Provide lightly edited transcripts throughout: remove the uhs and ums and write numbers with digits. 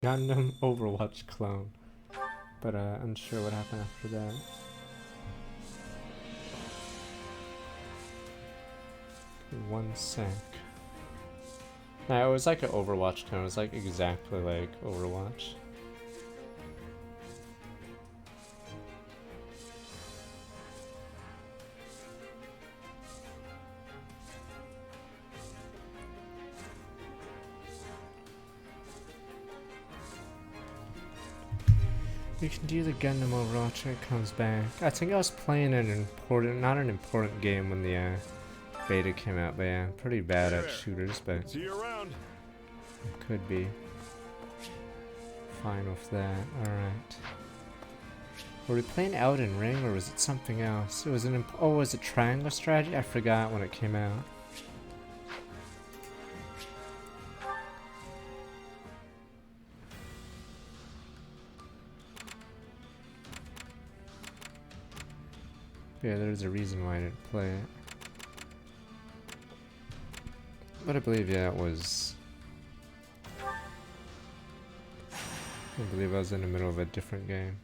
Gundam Overwatch clone. But unsure what happened after that. One sec. No, it was like an Overwatch clone. It was like exactly like Overwatch. We can do the Gundam Overwatch when it comes back. I think I was playing not an important game when the beta came out, but yeah, I'm pretty bad at shooters, but see you around. Could be fine with that. Alright. Were we playing Elden Ring or was it something else? It was was it Triangle Strategy? I forgot when it came out. Yeah, there's a reason why I didn't play it. But I believe, yeah, it was... I believe I was in the middle of a different game.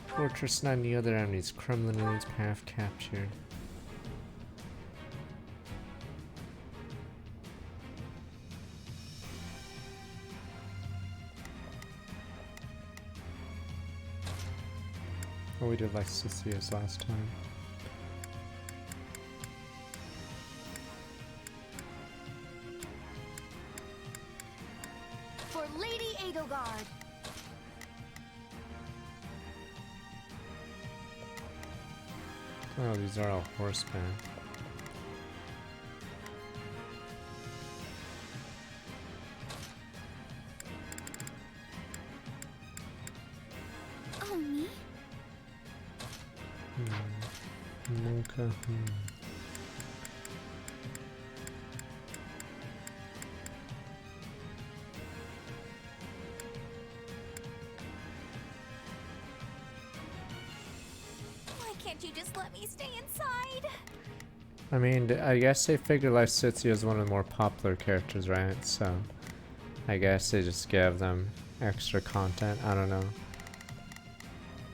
Fortress 9, the other enemies. Kremlin leads path captured. Oh, we did like Lysitheus last time. For Lady Edelgard. Oh, these are all horsemen. Oh, me? Monka, Why can't you just let me stay inside? I mean, I guess they figured Lysitheus is one of the more popular characters, right? So, I guess they just gave them extra content. I don't know.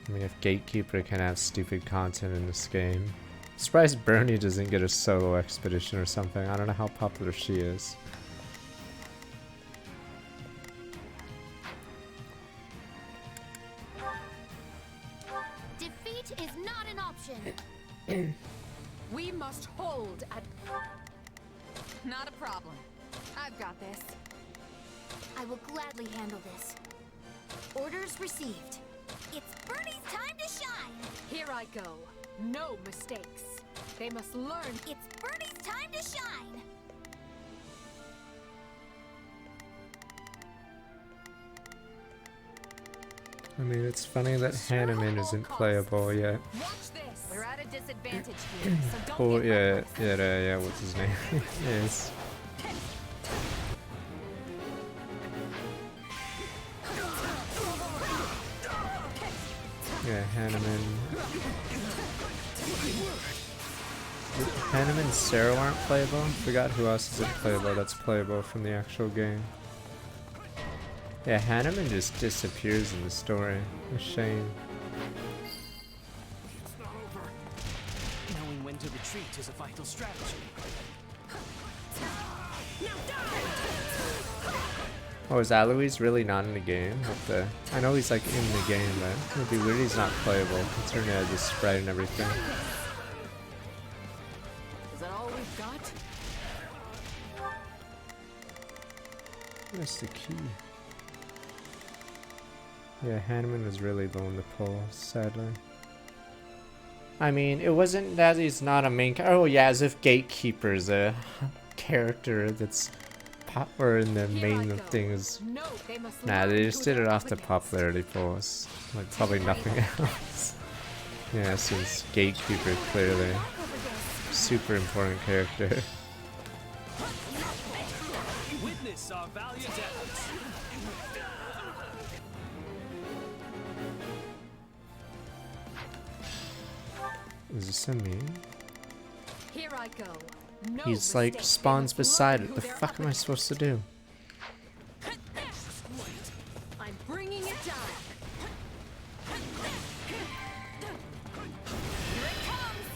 I mean, if Gatekeeper can have stupid content in this game. I'm surprised Bernie doesn't get a solo expedition or something. I don't know how popular she is. Defeat is not an option. We must hold at... Not a problem. I've got this. I will gladly handle this. Orders received. It's Bernie's time to shine. Here I go. No mistakes. They must learn. It's Bernie's time to shine. I mean, it's funny that Hanneman isn't playable yet. Watch this. We're at a disadvantage here, so don't Oh, get yeah, reckless. yeah, what's his name? Yes. Yeah, Hanneman. Hanneman and Sarah aren't playable? Forgot who else isn't playable that's playable from the actual game. Yeah, Hanneman just disappears in the story. A shame. It's not over. Knowing when to retreat is a vital strategy. Oh, is Aloys really not in the game? I know he's like in the game, but it'd be weird he's not playable, considering he has the sprite and everything. Is that all we've got? Where's the key? Yeah, Hanneman was really the one to pull, sadly. I mean, it wasn't that he's not a main character. Oh yeah, as if Gatekeeper's a character that's or in the main of things. No, they must Nah, learn they just who did it they're off up the against. popularity polls. Like, probably nothing else. Yeah, since Gatekeeper clearly super important character. Witness our valiant efforts. Is this a me? Here I go. No He's like mistakes. They spawns must learn beside it. who The they're fuck up am I against. supposed to do? die. Here it comes.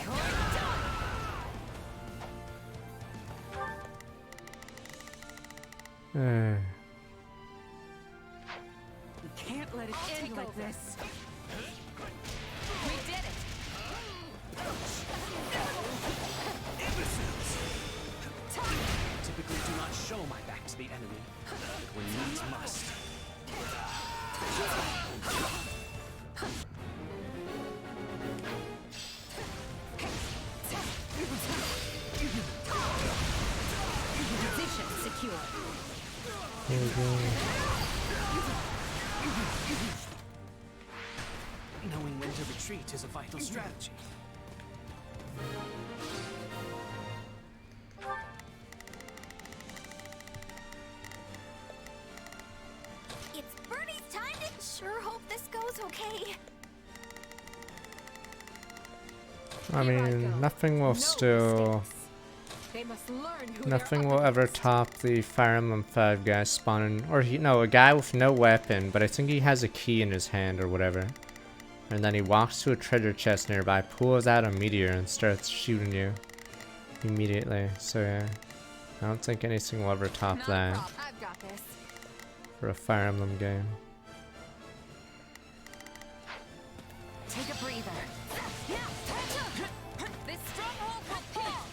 You're done. We can't let it end like this. We did it. Typically do not show my back to the enemy, but when needs must. Position secure. Here we go. Knowing when to retreat is a vital strategy. It's Bernie's time to sure hope this goes okay. I mean, nothing will still... They must learn who Nothing they're will up ever against. top the Fire Emblem 5 guy spawning, or no, a guy with no weapon, but I think he has a key in his hand or whatever. And then he walks to a treasure chest nearby, pulls out a meteor, and starts shooting you immediately. So yeah, I don't think anything will ever top Not a that problem. I've got this. for a Fire Emblem game. Take a breather. This stronghold will fall.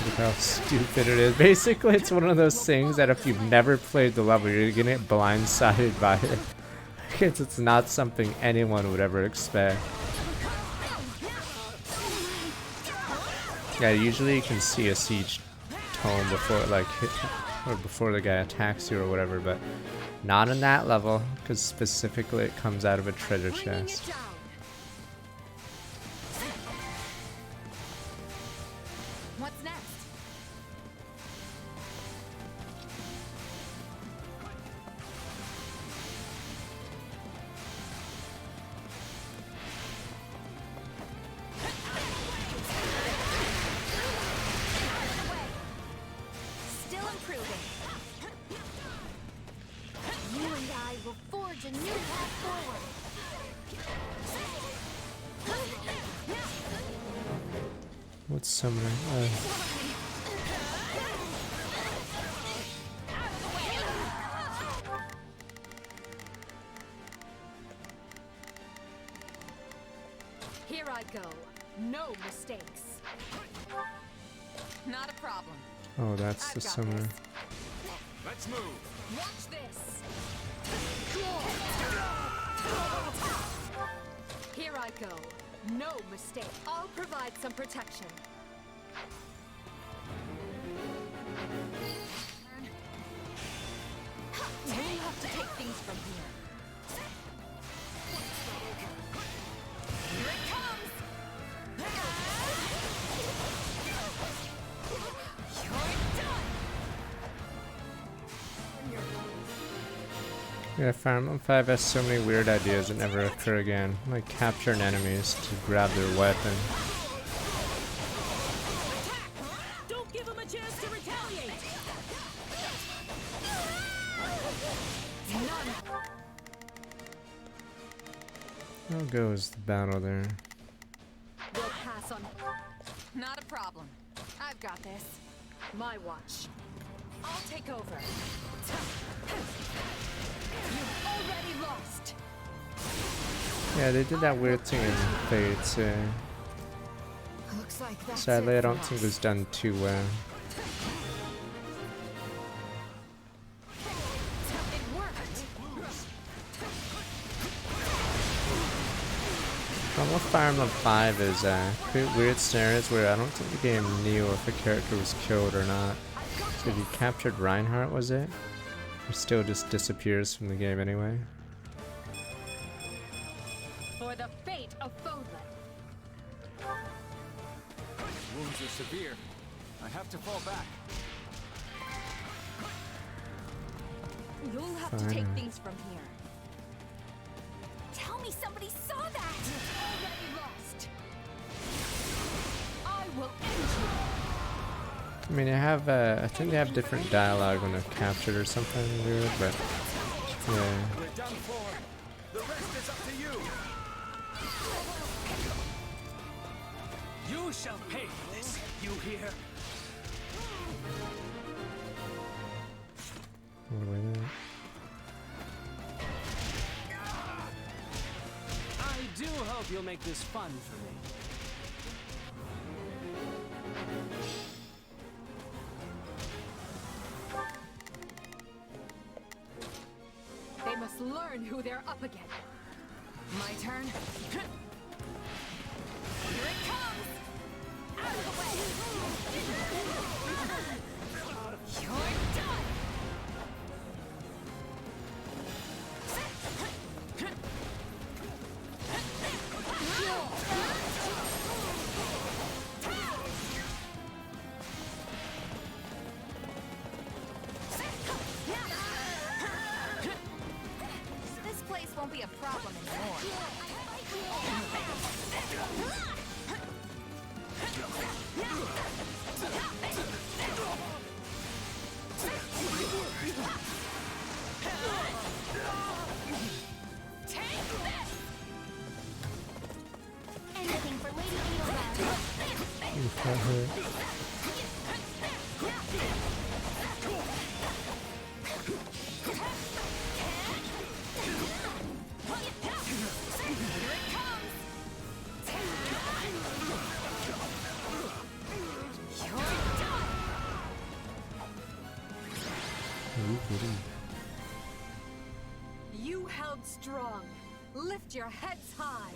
Look how stupid it is. Basically, it's one of those things that if you've never played the level, you're gonna get blindsided by it. Because it's not something anyone would ever expect. Yeah, usually you can see a siege tome before it like hit, or before the guy attacks you or whatever, but not in that level, because specifically it comes out of a treasure Bringing it chest. down. What's next? Still improving. You and I will forge a new path forward. What's summoning? Here I go. No mistakes. Not a problem. Oh, that's the I've got summoner. this. Let's move. Watch this. Here I go. No mistake. I'll provide some protection. We'll have to take things from here. Here it comes. You're done. Yeah, Fire Emblem 5 has so many weird ideas that never occur again, like capturing enemies to grab their weapon. Don't give him a chance to retaliate. How goes the battle there? We'll pass on. Not a problem. I've got this. My watch. I'll take over. You've already lost. Yeah, they did that weird thing in Fate too. Looks like that's Sadly, it I don't for think us. it was done too well. It worked. Problem with Fire Emblem 5 is create weird scenarios where I don't think the game knew if a character was killed or not. So if you captured Reinhardt, was it? He still just disappears from the game anyway. For the fate of Fodlan. Wounds are severe. I have to fall back. You'll have to Fine. take things from here. Tell me somebody saw that! Already lost. I will end you. I mean, I think they have different dialogue when they're captured or something weird, but yeah. We're done for. The rest is up to you. You shall pay for this. You hear? Wait a minute. I do hope you'll make this fun for me. They must learn who they're up against. My turn. Here it comes! Out of the way! You're done! This place won't be a problem anymore. Take this! Anything for Lady Edelgard. Oof, that hurt. Ooh, goody. You held strong. Lift your heads high.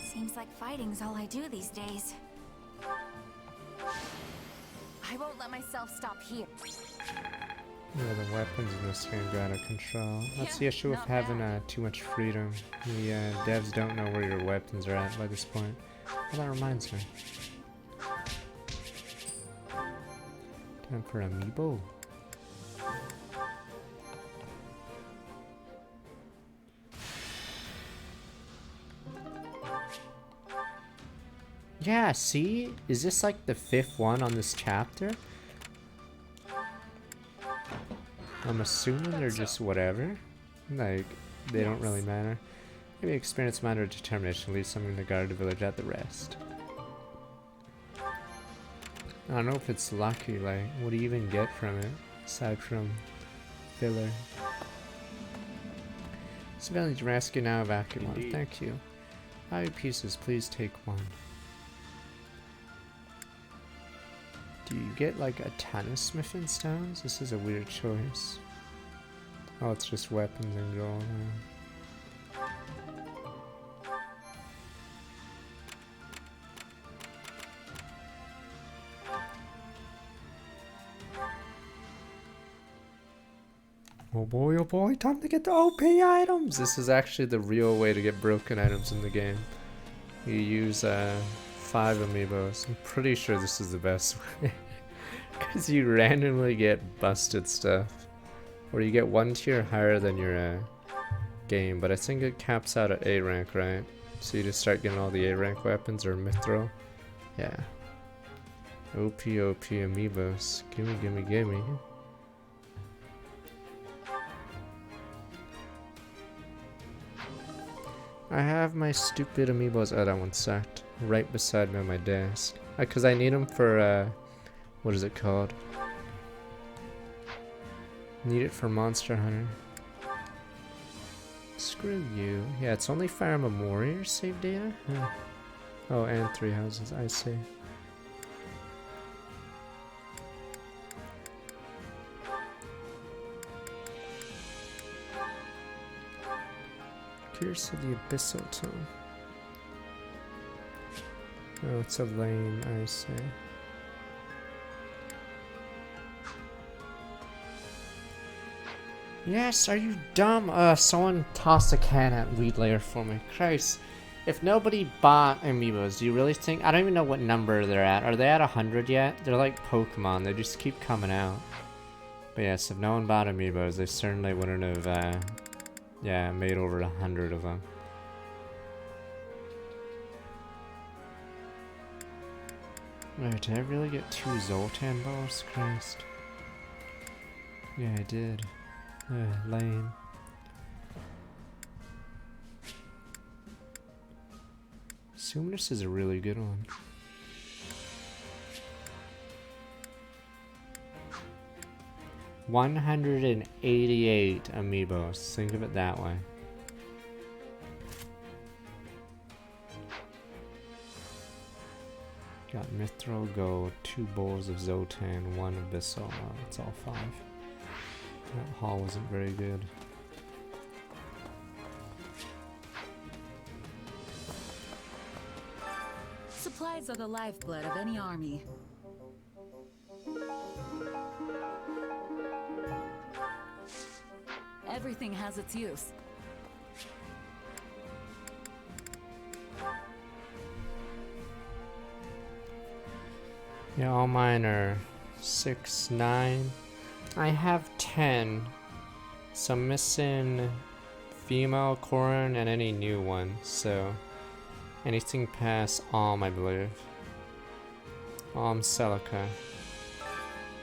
Seems like fighting's all I do these days. I won't let myself stop here. Yeah, the weapons in this game go out of control. That's the issue with not having bad. too much freedom. The devs don't know where your weapons are at by this point. Oh, that reminds me. Time for amiibo. Yeah, see? Is this like the 5th one on this chapter? I'm assuming they're just whatever. Like, they don't really matter. Maybe experience matter of determination leaves something to guard the village at the rest. I don't know if it's lucky, like, what do you even get from it? Aside from filler. Civilians rescue now, evacuate one. Indeed. Thank you. Value pieces, please take one. Do you get like a ton of smithing stones? This is a weird choice. Oh, it's just weapons and gold. Oh boy, time to get the OP items! This is actually the real way to get broken items in the game. You use 5 amiibos. I'm pretty sure this is the best way. Because you randomly get busted stuff. Or you get 1 tier higher than your game. But I think it caps out at A rank, right? So you just start getting all the A rank weapons or mithril. Yeah. OP amiibos. Gimme, gimme, gimme. I have my stupid amiibos. Oh, that one sucked. Right beside me on my desk. Because I need them for, what is it called? Need it for Monster Hunter. Screw you. Yeah, it's only Fire Emblem Warriors save data? Huh. Oh, and 3 houses. I see. Pierce of the Abyssal Tome. Oh, it's a lane, I see. Yes, are you dumb? Someone tossed a can at Weed Layer for me. Christ. If nobody bought amiibos, do you really think? I don't even know what number they're at. Are they at 100 yet? They're like Pokemon. They just keep coming out. But yes, if no one bought amiibos, they certainly wouldn't have, yeah, made over 100 of them. Wait, did I really get 2 Zoltan balls? Christ. Yeah, I did. Lame. Assume this is a really good one. $188 amiibos. Think of it that way. Got Mithril Gold, 2 bowls of Zotan, 1 Abyssal. Oh, that's all 5. That haul wasn't very good. Supplies are the lifeblood of any army. Everything has its use. Yeah, all mine are 6, 9. I have 10. So I'm missing female Corrin and any new ones. So anything past Alm, I believe. Alm Celica.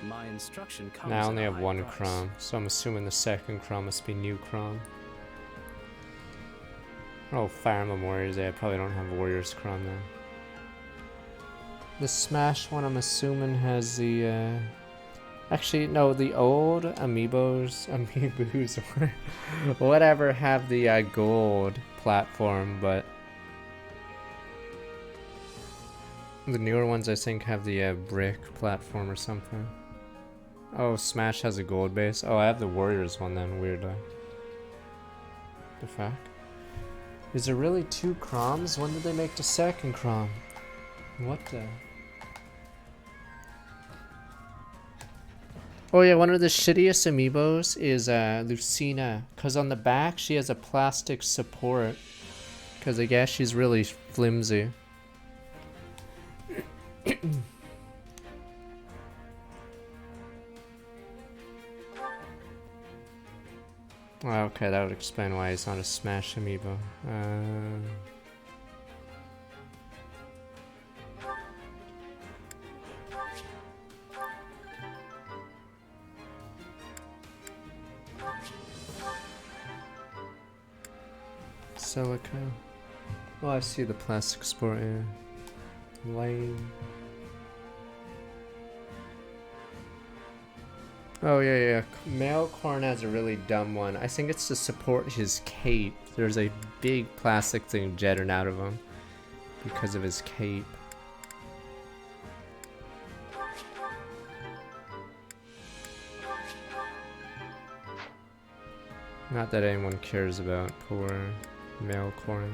My instruction comes Now I only at a have high 1 price. Crom, so I'm assuming the second Crom must be new Crom. Oh, Fire Emblem Warriors, yeah, I probably don't have Warriors Crom then. The Smash one, I'm assuming, has the, actually, no, the old amiibos, or whatever, have the gold platform, but the newer ones, I think, have the brick platform or something. Oh, Smash has a gold base. Oh, I have the Warriors one then, weirdly. The fuck? Is there really 2 Croms? When did they make the second Crom? What the? Oh yeah, one of the shittiest amiibos is Lucina, cause on the back she has a plastic support, cause I guess she's really flimsy. Oh, okay, that would explain why he's not a Smash amiibo. Silica. Oh, I see the plastic sport, yeah. Lame. Oh yeah, yeah. Male Corn has a really dumb one. I think it's to support his cape. There's a big plastic thing jetting out of him because of his cape. Not that anyone cares about poor male Corn.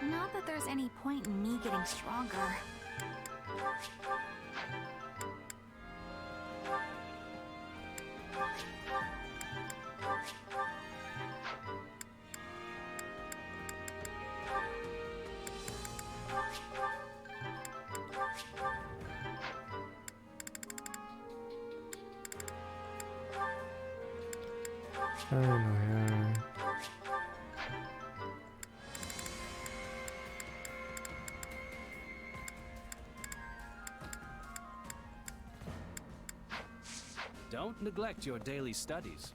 Not that there's any point in me getting stronger. Oh my god. Don't neglect your daily studies.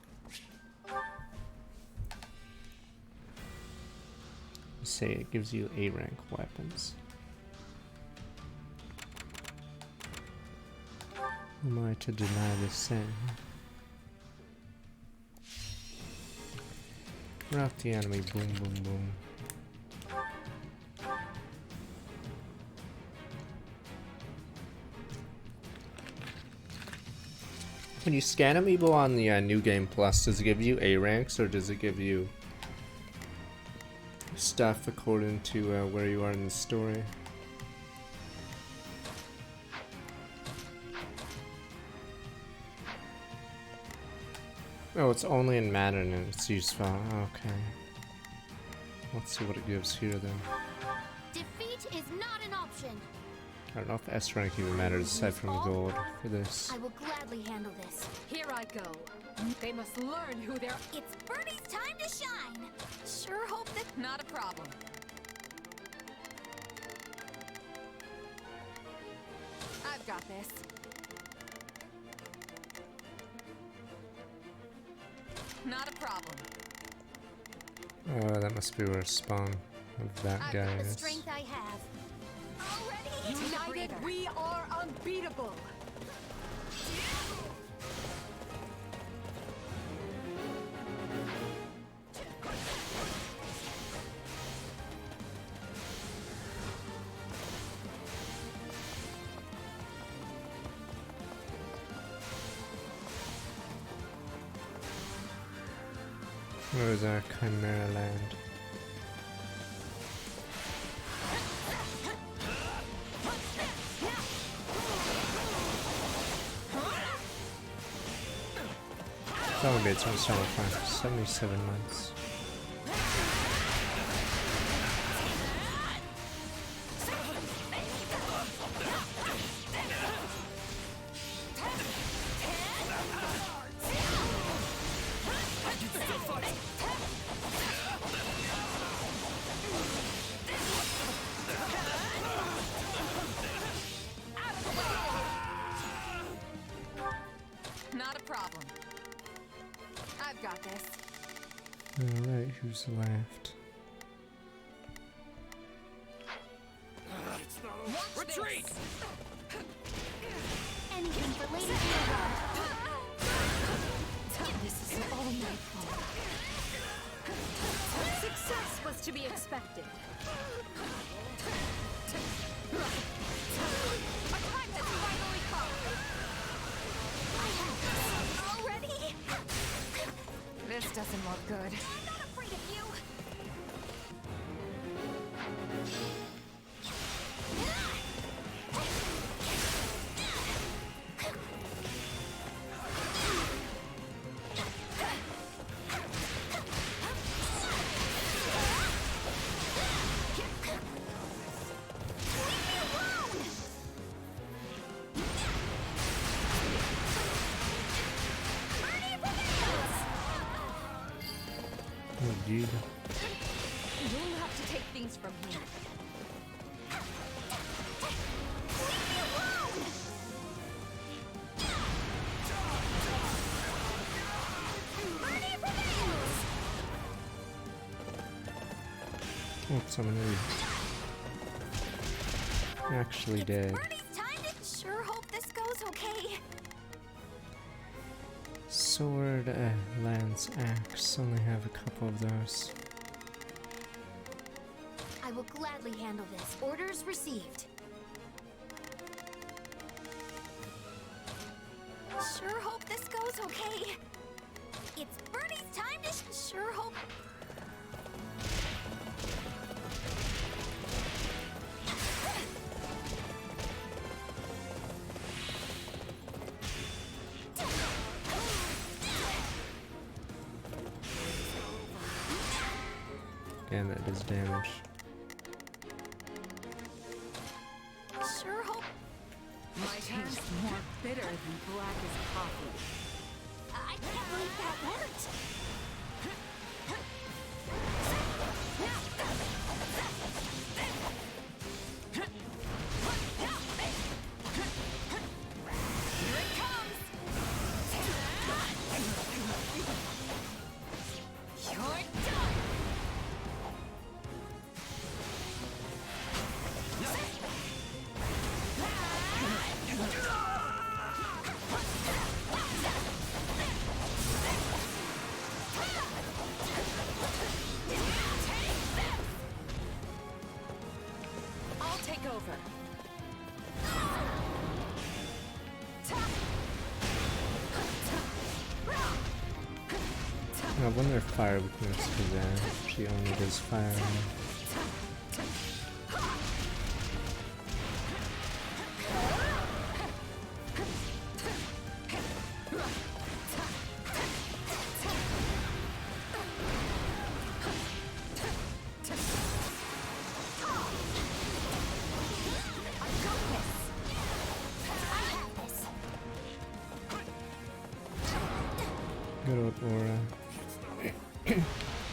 Say it gives you A rank weapons. Who am I to deny the sin? Rock the enemy, boom, boom, boom. When you scan amiibo on the New Game Plus, does it give you A ranks or does it give you stuff according to where you are in the story? Oh, it's only in Madden and it's useful. Okay. Let's see what it gives here then. Defeat is not an option. I don't know if S rank even matters aside from the gold for this. I will gladly handle this. Here I go. They must learn who they're. It's Bernie's time to shine. Sure hope that. Not a problem. I've got this. Not a problem. Oh, that must be where spawn of that I've guy got the is. strength I have. Already? United, we are unbeatable. Where is our Chimera land? Zombie baits on summer farm, 77 months. Not a problem. I've got this. Alright, who's left? Retreat! Anything for Lady This is all my fault. Success was to be expected. A time has finally come. Already? This doesn't look good. I'm not afraid of you. Oh, dude. You'll have to take things from here. Oh, someone actually dead. Bernie's time to sure hope this goes okay. Sword, lance, axe. Only have a couple of those. I will gladly handle this. Orders received. Sure hope this goes okay. It's Bernie's time to sure hope. Damn, that does damage. Sure hope. My taste more bitter than black as coffee. I can't believe that worked. Here it comes! You're done! I'll take over. I wonder if fire weakness is that. She only does fire. aura. I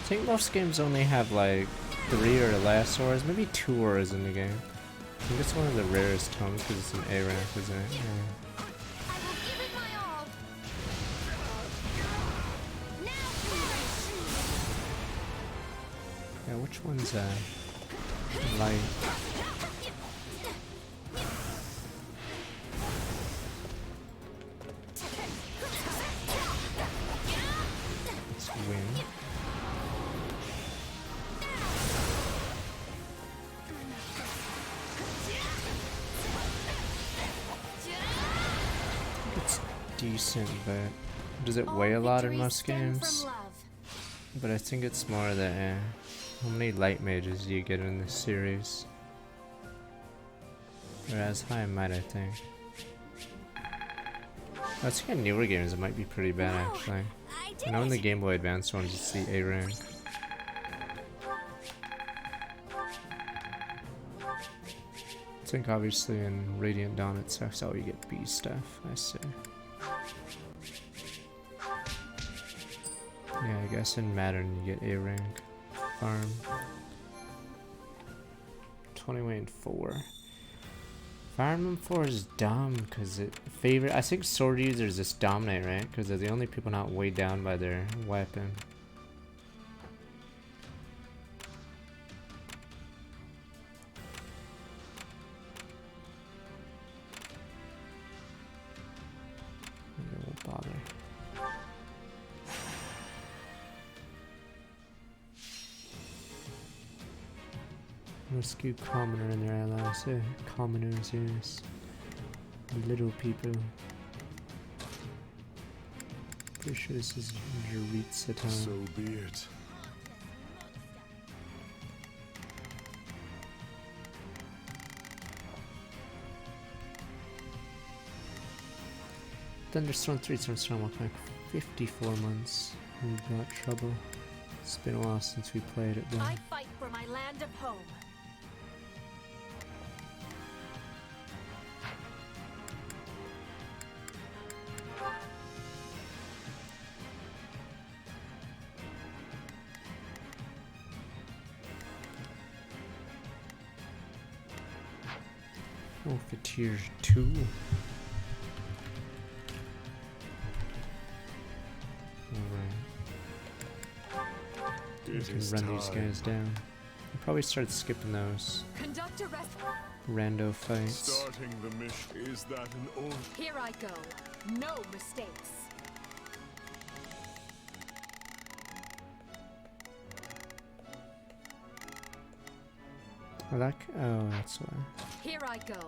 think most games only have like 3 or less auras, maybe 2 auras in the game. I think it's one of the rarest tomes because it's an A rank, isn't it? Yeah. I will give it my all. Now push! Yeah, which one's light? Let's win. It's decent, but does it weigh a lot in most games? But I think it's more that how many light mages do you get in this series? They're as high in might, I think. I think in newer games it might be pretty bad actually. I know in the Game Boy Advance ones it's the A rank. I think obviously in Radiant Dawn it sucks how you get B stuff, I see. Yeah, I guess in Madden you get A rank. Farm. 20.4. Fire Emblem 4 is dumb because it favor. I think sword users just dominate, right? Because they're the only people not weighed down by their weapon. I won't bother. Rescue commoner in their allies. Commoners, yes. Little people. Pretty sure this is Jaritsa time. So be it. Thunderstorm 3 Thunderstorm walked back 54 months. We've got trouble. It's been a while since we played it though. I fight for my land of home. Oh, for tier 2. We can run these guys down. I'll probably start skipping those Conduct a rest. rando fights. Starting the mission. Is that an order? Here I go. No mistakes. Oh, oh, that's why. Here I go.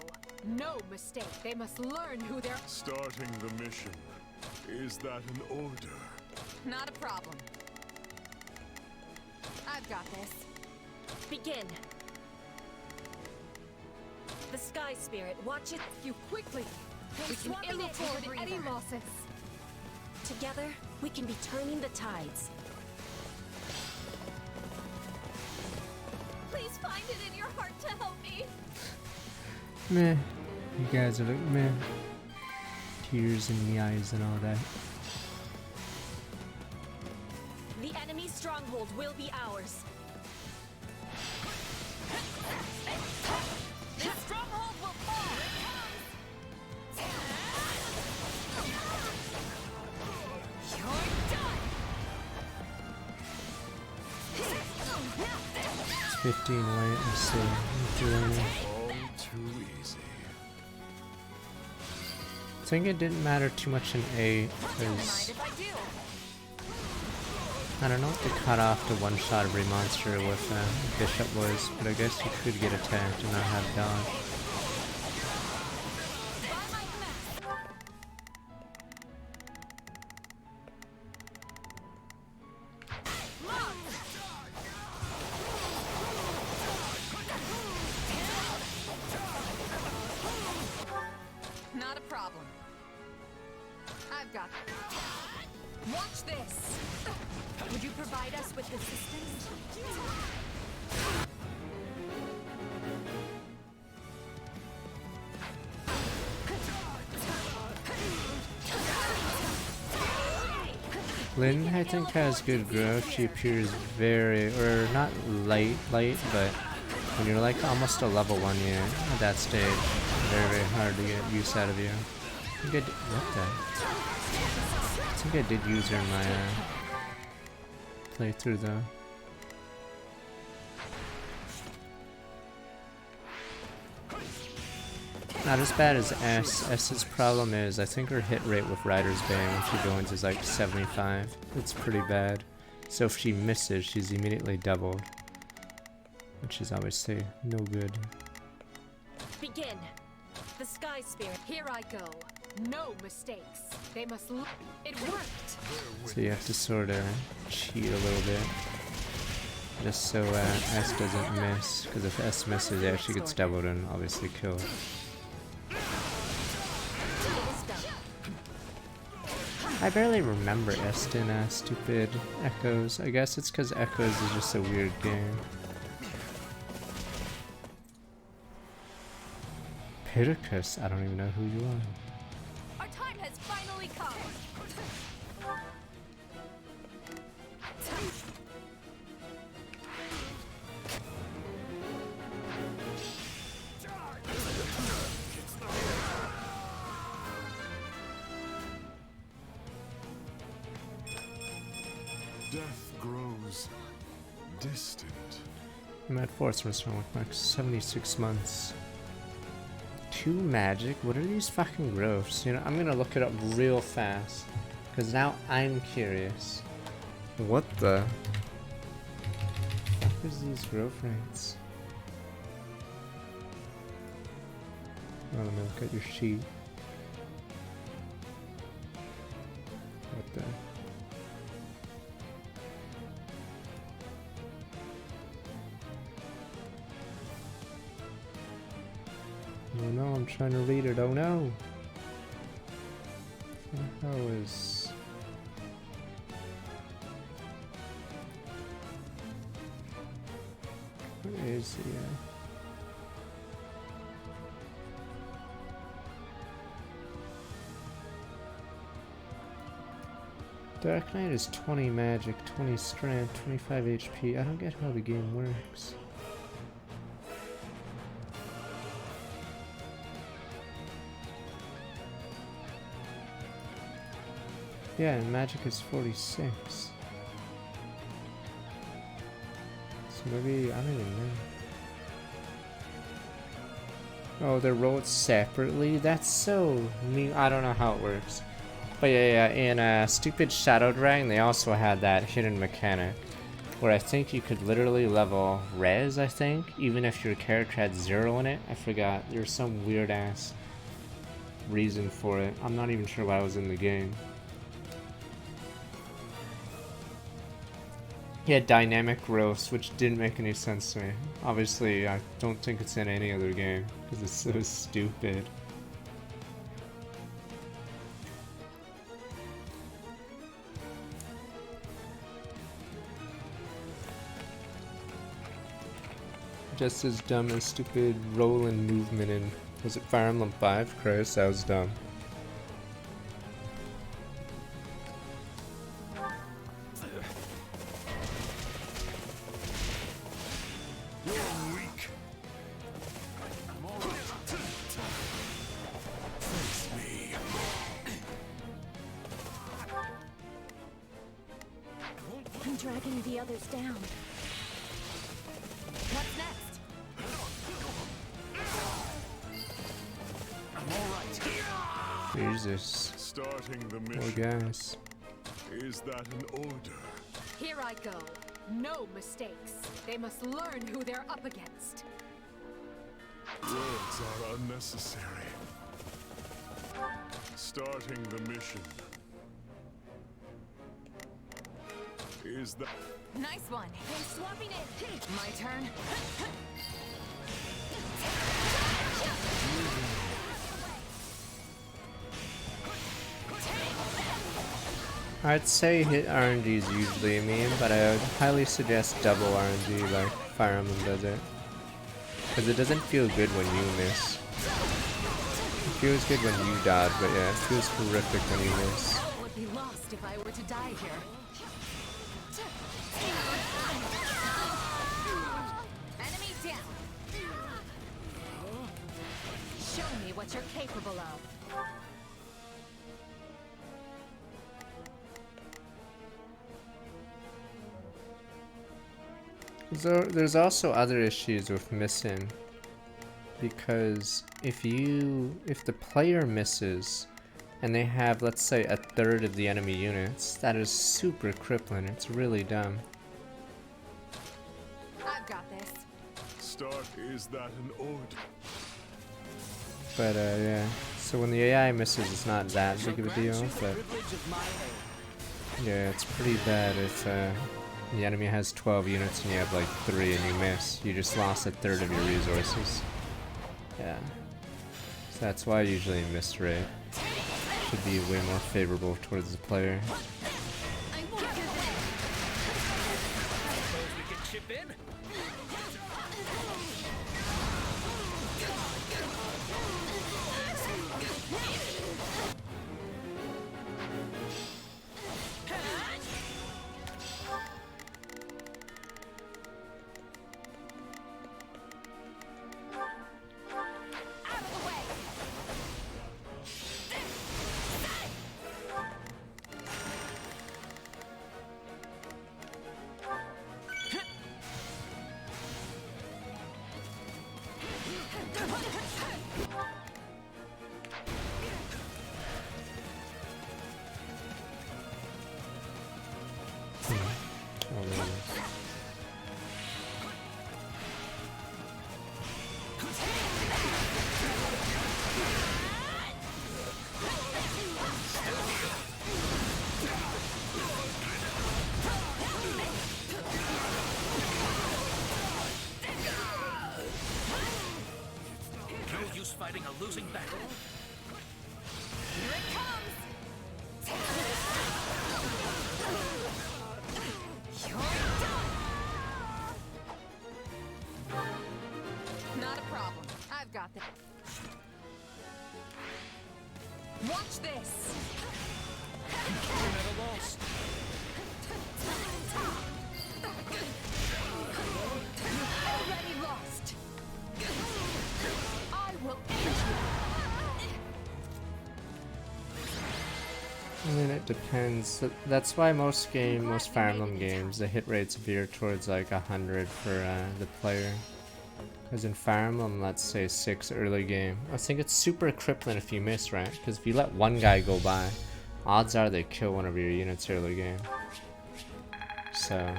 No mistake. They must learn who they're. Starting the mission. Is that an order? Not a problem. I've got this. Begin. The Sky Spirit, watch it. You quickly. We can Swapping ill it for afford a any breather. losses. Together, we can be turning the tides. Please find it in your heart to help me. Meh. You guys are like meh. Tears in the eyes and all that. The enemy stronghold will be ours. This stronghold will fall. You're done. It's 15 white, let's see. All too easy. I think it didn't matter too much in A Don't mind because if I do. I don't know what the cutoff to one-shot every monster with Bishop was, but I guess you could get attacked and not have dodge. Not a problem. I've got it. Watch this. Would you provide us with assistance? Lynn, I think, has good growth. She appears very, or not light, but when you're like almost a level 1 unit at that stage, very hard to get use out of you. I think I did, what the? I think I did use her in my playthrough though. Not as bad as S. S's problem is I think her hit rate with Rider's Bane when she joins is like 75. It's pretty bad. So if she misses, she's immediately doubled. Which is obviously no good. Begin. The Sky Spirit. Here I go. No mistakes. They must look. It worked. So you have to sort of cheat a little bit. Just so S doesn't miss. Because if S misses, yeah, she gets doubled and obviously killed. I barely remember Estin stupid Echoes. I guess it's because Echoes is just a weird game. Pidicus, I don't even know who you are. Our time has finally come. Death grows distant. I'm at Force Restaurant with like 76 months. 2 magic? What are these fucking growths? You know, I'm gonna look it up real fast. Because now I'm curious. What the fuck is these growth rates? Oh, let me look at your sheet. What the? Oh no, I'm trying to read it. Oh no! How is... Where is he at? Dark Knight is 20 magic, 20 strength, 25 HP. I don't get how the game works. Yeah, and magic is 46. So maybe, I don't even know. Oh, they're rolled separately? That's so mean. I don't know how it works. But yeah, in Stupid Shadow Dragon, they also had that hidden mechanic. Where I think you could literally level res, I think, even if your character had 0 in it. I forgot. There's some weird ass reason for it. I'm not even sure why I was in the game. He had dynamic growth, which didn't make any sense to me. Obviously, I don't think it's in any other game, because it's so stupid. Just as dumb as stupid roll and movement in, was it Fire Emblem 5? Christ, that was dumb. I'm dragging the others down. What's next? I'm all right. Jesus. Starting the Poor mission. guys. Is that an order? Here I go. No mistakes. They must learn who they're up against. Words are unnecessary. Starting the mission. Is that... Nice one. I'm swapping it. My turn. I'd say hit RNG is usually a meme, but I would highly suggest double RNG like Fire Emblem does it. Because it doesn't feel good when you miss. It feels good when you dodge, but yeah, it feels horrific when you miss. Would be lost. pissed if I were to die here. Enemy down. Show me what you're capable of. So there's also other issues with missing, because if the player misses and they have, let's say, a third of the enemy units, that is super crippling. It's really dumb. I've got this. Start is that an order? But yeah, so when the AI misses, it's not that big of a deal, but yeah, it's pretty bad if the enemy has 12 units and you have like 3 and you miss. You just lost a third of your resources. Yeah. So that's why usually a miss rate should be way more favorable towards the player. Suppose we could chip in? Oh, man. No use fighting a losing battle. Here it comes! You're done! Not a problem. I've got this. Watch this! We're at a loss. Already lost! I will end you! I mean, it depends. That's why most Fire Emblem games, the hit rates veer towards like 100 for the player. Because in Fire Emblem, let's say 6 early game, I think it's super crippling if you miss, right? Because if you let one guy go by, odds are they kill one of your units early game. So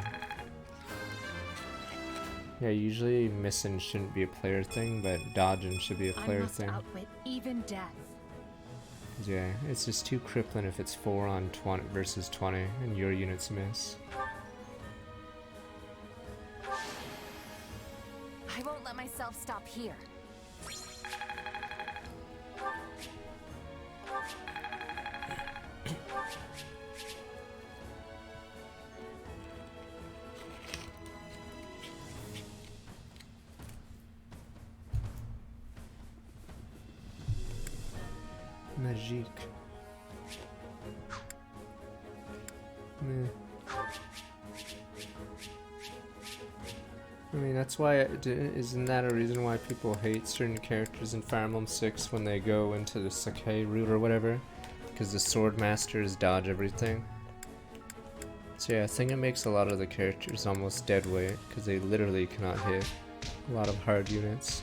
yeah, usually missing shouldn't be a player thing, but dodging should be a I player must thing. outwit even death. Yeah, it's just too crippling if it's 4 on 20 versus 20 and your units miss. I won't let myself stop here. Magique. Meh. I mean, that's why, isn't that a reason why people hate certain characters in Fire Emblem 6 when they go into the Sakai route or whatever? Because the Sword Masters dodge everything. So yeah, I think it makes a lot of the characters almost dead weight, because they literally cannot hit a lot of hard units.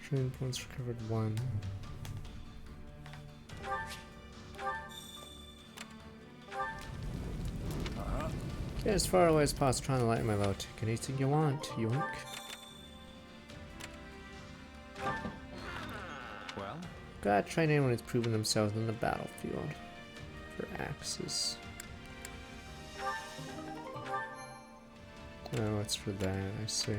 Train points recovered 1. Get as far away as possible, trying to lighten my load. Take anything you want, yoink. Well, Gotta train anyone who's proven themselves in the battlefield. For axes. Oh, it's for that, I see.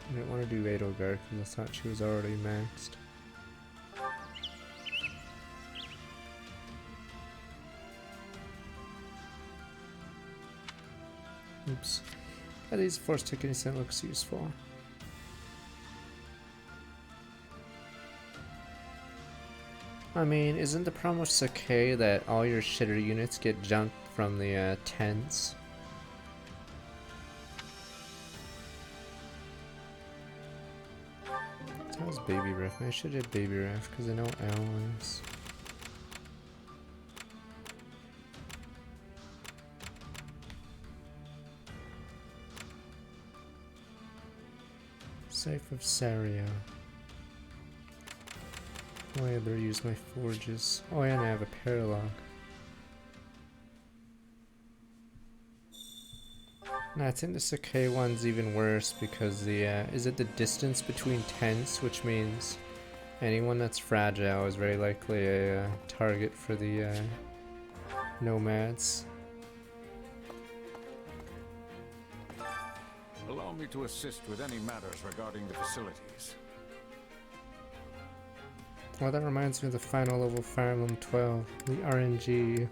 I didn't want to do Edelgard because I thought she was already maxed. Oops. At least force ticketing cent looks useful. I mean, isn't the problem with Sakai that all your shitter units get jumped from the 10s? How's Baby Ref? I should have Baby Ref because I know L is. Safe of Sario. Oh yeah, I better use my forges. Oh yeah, and I have a paralog. No, I think the Sakai one's even worse because the, is it the distance between tents, which means anyone that's fragile is very likely a target for the nomads. Allow me to assist with any matters regarding the facilities. Oh, that reminds me of the final level Fire Emblem 12, the RNG,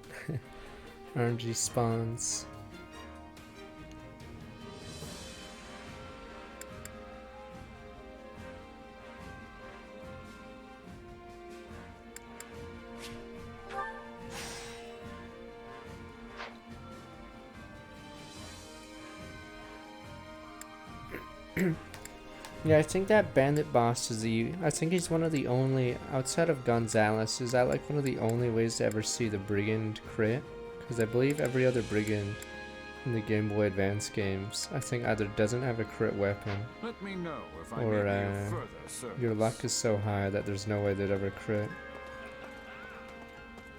RNG spawns. Yeah, I think that bandit boss is I think he's one of the only, outside of Gonzalez, is that like one of the only ways to ever see the brigand crit? Because I believe every other brigand in the Game Boy Advance games, I think either doesn't have a crit weapon, Let me know if I or may be of further service. your luck is so high that there's no way they'd ever crit.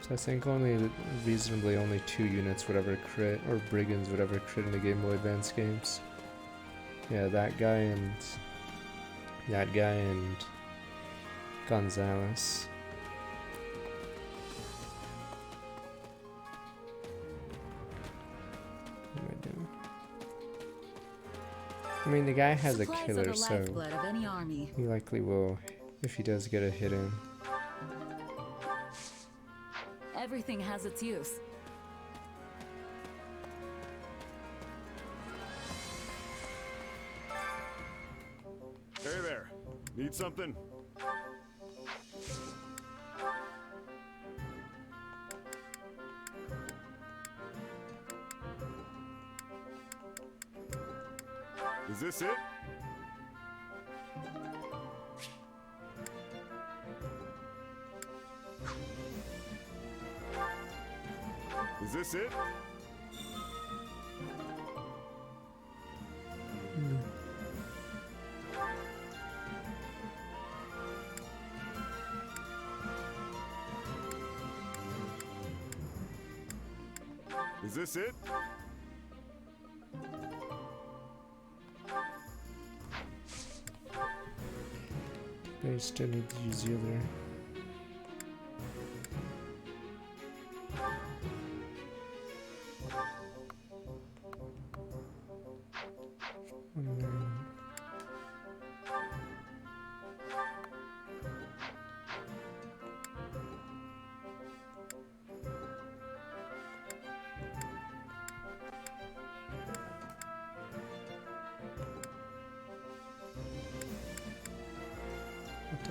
So I think reasonably only 2 units would ever crit, or brigands would ever crit in the Game Boy Advance games. Yeah, that guy and Gonzalez. What am I doing? I mean, the guy has a Supplies are killer, the so lifeblood of any army. he likely will, if he does get a hit in. Everything has its use. Hey there. Need something? Is this it? Is this it? Is this it? I still need to use the other.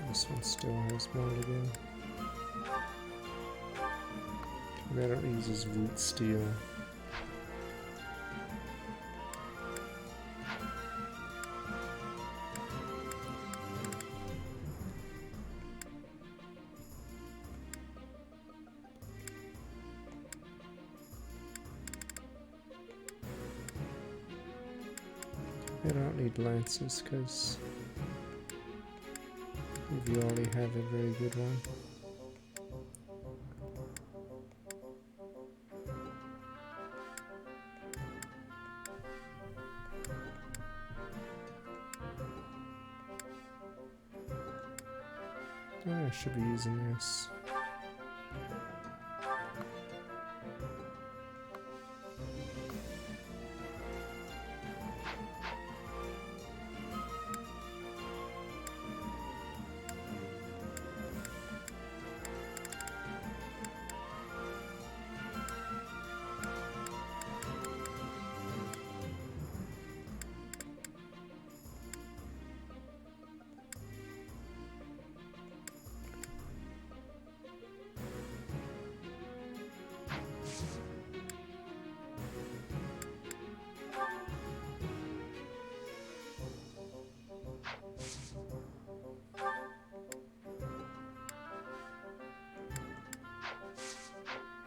This one still has more to go. Maybe I don't use his root steel. I don't need lances because you already have a very good one. Oh, I should be using this.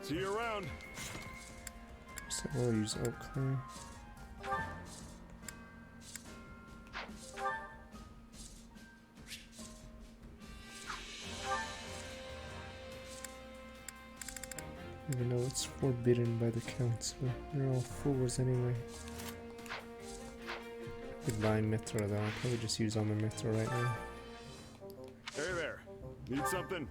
See you around. So we'll use oak clay. Even though it's forbidden by the council, they're all fools anyway. Could buy Mithra though. I'll probably just use all my Mithra right now. Hey there. Need something?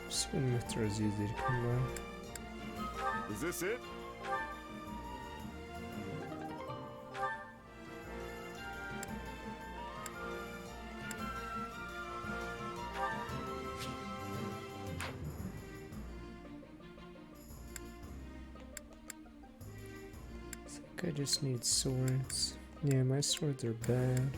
Spin Mithra is easy to come by. Is this it? I think I just need swords. Yeah, my swords are bad.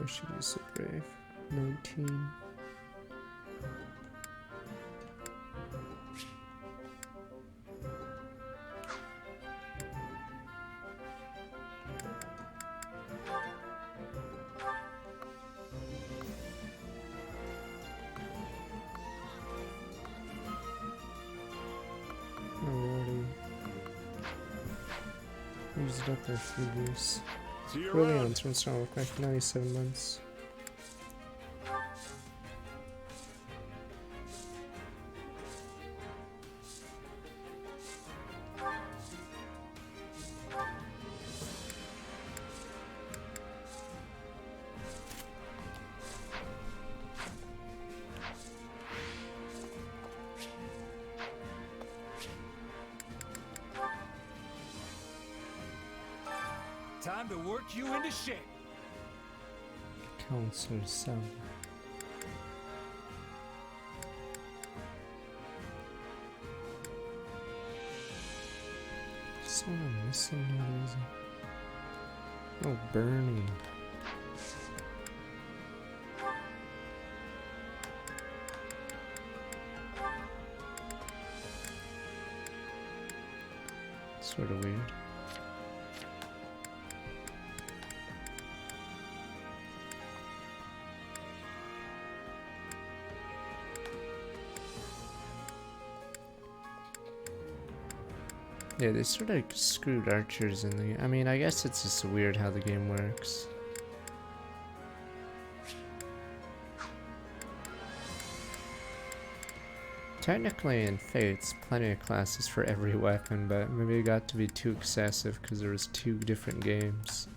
Or should I so brave? 19. Already used up our figures. See you Really around. on turn start work like 97 months. Time to work you into shape. Counselor 7. Someone missing here, is it? Oh, Bernie. Sort of weird. Yeah, they sort of screwed archers in the... I mean, I guess it's just weird how the game works. Technically in Fates, plenty of classes for every weapon, but maybe it got to be too excessive because there was 2 different games.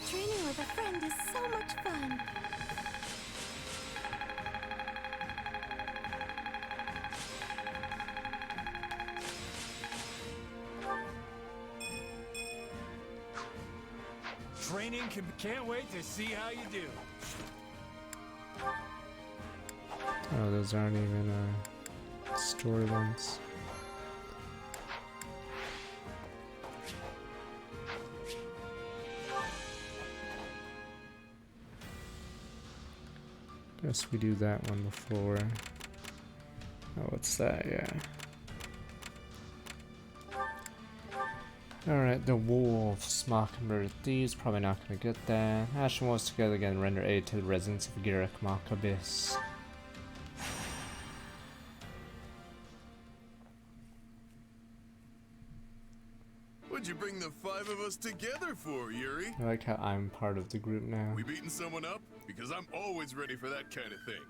Training with a friend is so much fun. Can't wait to see how you do. Oh, those aren't even story ones. Guess we do that one before. Oh, what's that? Yeah. Alright, the wolves. Mockingbird thieves. Probably not gonna get that. Ashen wolves together again render aid to the residents of Garrick Mach Abyss. What'd you bring the 5 of us together for, Yuri? I like how I'm part of the group now. We beating someone up? Because I'm always ready for that kind of thing.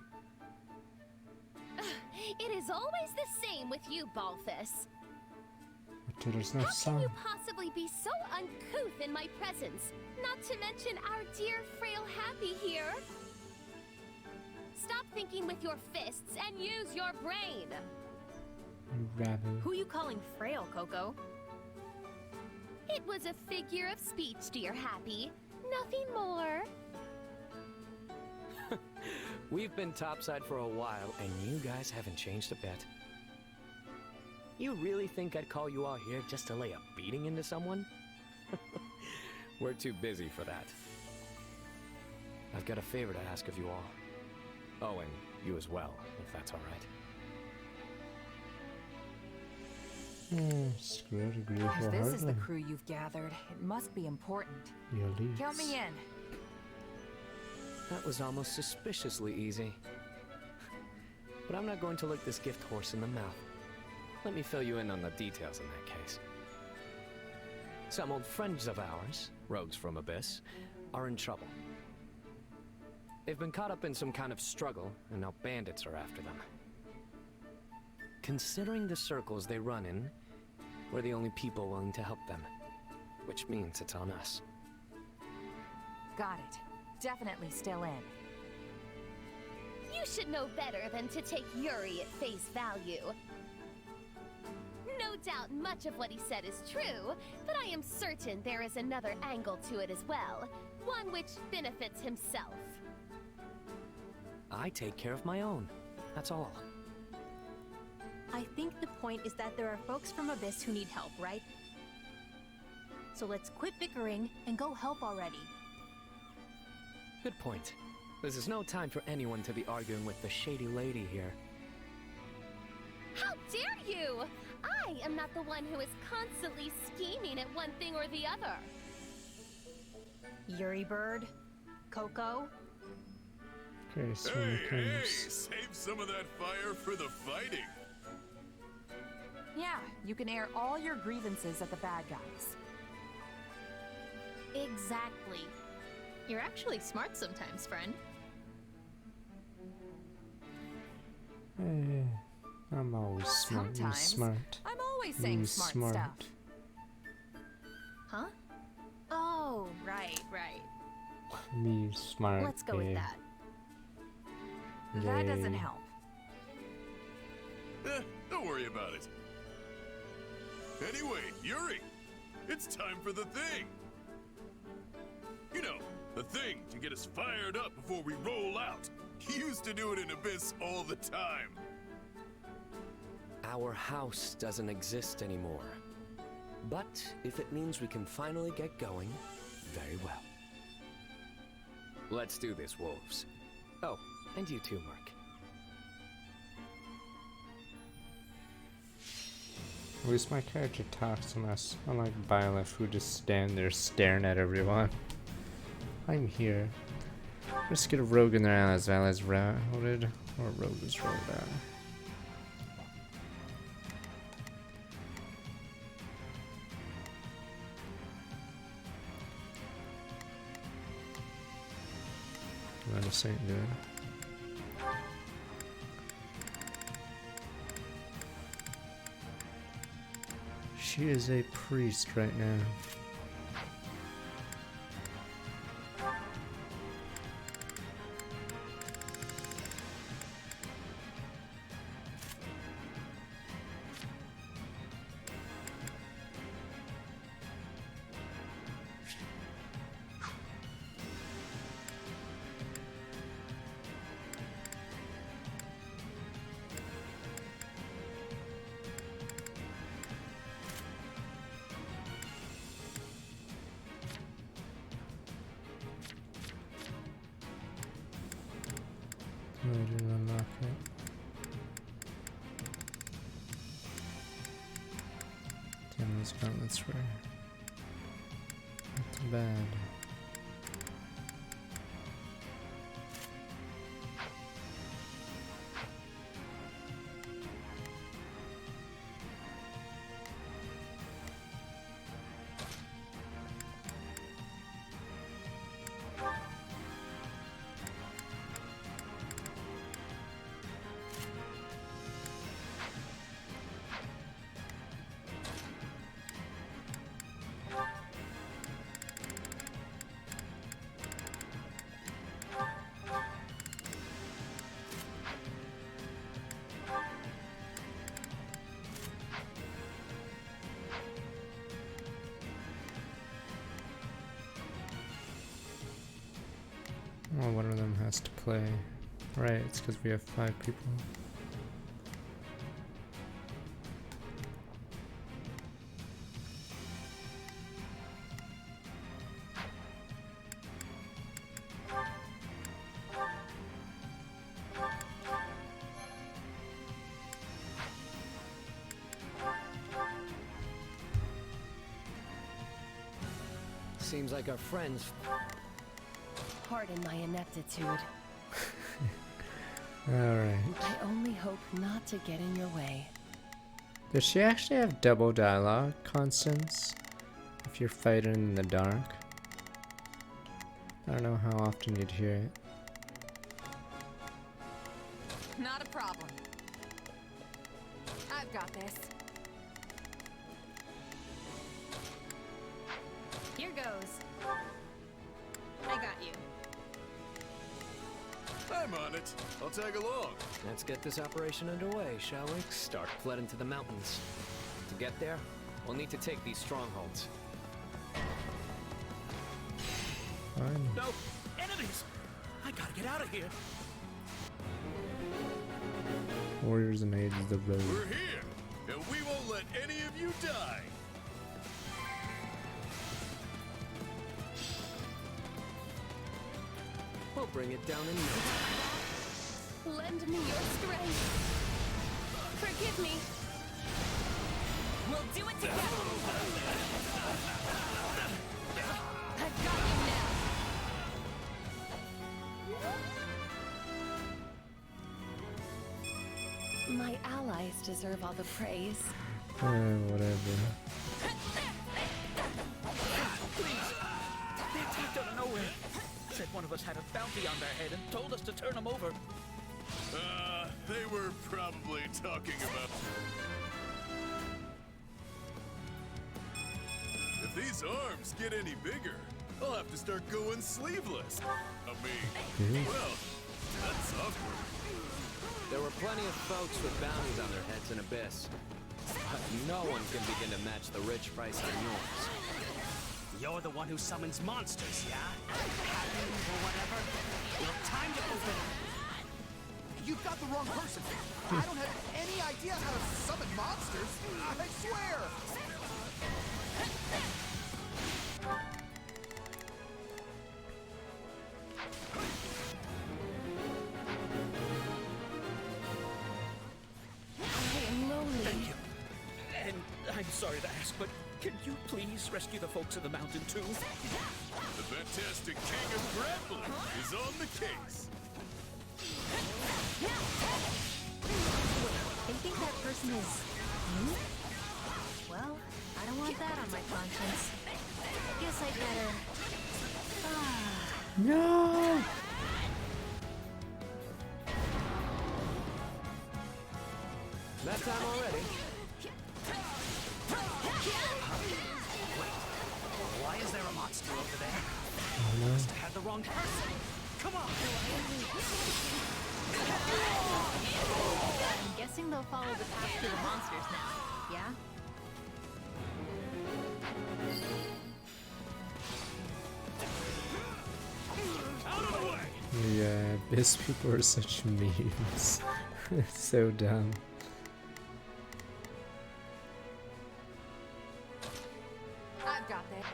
It is always the same with you, Balthus. There's no How can song. you possibly be so uncouth in my presence? Not to mention our dear frail Happy here. Stop thinking with your fists and use your brain. Rabu. Who you calling frail, Coco? It was a figure of speech, dear Happy. Nothing more. We've been topside for a while, and you guys haven't changed a bit. You really think I'd call you all here just to lay a beating into someone? We're too busy for that. I've got a favor to ask of you all. Oh, and you as well, if that's all right. Screw it, agree If this is the wholeheartedly. crew you've gathered, it must be important. Your leads. Count me in. That was almost suspiciously easy. But I'm not going to look this gift horse in the mouth. Let me fill you in on the details in that case. Some old friends of ours, rogues from Abyss, are in trouble. They've been caught up in some kind of struggle, and now bandits are after them. Considering the circles they run in, we're the only people willing to help them. Which means it's on us. Got it. Definitely still in. You should know better than to take Yuri at face value. No doubt much of what he said is true, but I am certain there is another angle to it as well. One which benefits himself. I take care of my own. That's all. I think the point is that there are folks from Abyss who need help, right? So let's quit bickering and go help already. Good point. This is no time for anyone to be arguing with the shady lady here. How dare you! I am not the one who is constantly scheming at one thing or the other. Yuri Bird, Coco. Okay, so Hey, here hey, comes. save some of that fire for the fighting. Yeah, you can air all your grievances at the bad guys. Exactly. You're actually smart sometimes, friend. Hey, I'm always smart. You Sometimes. smart. I'm always saying You smart stuff. Huh? Oh, Right, right. Me smart. let's go with babe. that. That doesn't Yay. help. Don't worry about it. Anyway, Yuri, it's time for the thing. You know, the thing to get us fired up before we roll out. He used to do it in Abyss all the time. Our house doesn't exist anymore. But if it means we can finally get going, very well. Let's do this, wolves. Oh, and you too, Mark. At least my character talks less, unlike Violet, who just stand there staring at everyone. I'm here. Let's get a rogue in there as Violet's routed, or rogue is rolled out. This ain't good. She is a priest right now. I didn't unlock it. Damn, those gauntlets were not too bad. Well, one of them has to play. Right, it's because we have 5 people. Seems like our friends. Pardon my ineptitude. Alright. I only hope not to get in your way. Does she actually have double dialogue, Constance? If you're fighting in the dark? I don't know how often you'd hear it. Not a problem. I've got this. Here goes. I got you. I'm on it. I'll tag along. Let's get this operation underway, shall we? Start flooding to the mountains. To get there, we'll need to take these strongholds. Fine. No! Enemies! I gotta get out of here! Warriors and Maids of the We're Road. here, and we won't let any of you die. We'll bring it down in no time. Lend me your strength. Forgive me. We'll do it together. I've got you now. My allies deserve all the praise. Whatever. Please! They attacked out of nowhere! Said one of us had a bounty on their head and told us to turn them over. They were probably talking about... If these arms get any bigger, I'll have to start going sleeveless. I mean, well, that's awkward. There were plenty of folks with bounties on their heads in Abyss. But no one can begin to match the rich price on yours. You're the one who summons monsters, yeah? Happens or whatever? Well, time to open up. You've got the wrong person. I don't have any idea how to summon monsters. I swear. I am lonely. Thank you. And I'm sorry to ask, but can you please rescue the folks of the mountain too? The fantastic king of grappling is on the case. They think that person is you? Well, I don't want that on my conscience. Guess I better... No! That time already. Why is there a monster over there? Oh, Must have had the wrong person. Come on! I'm guessing they'll follow the path to the monsters now. Yeah? Out of the way! Yeah, Abyss people are such memes. It's so dumb. I've got this.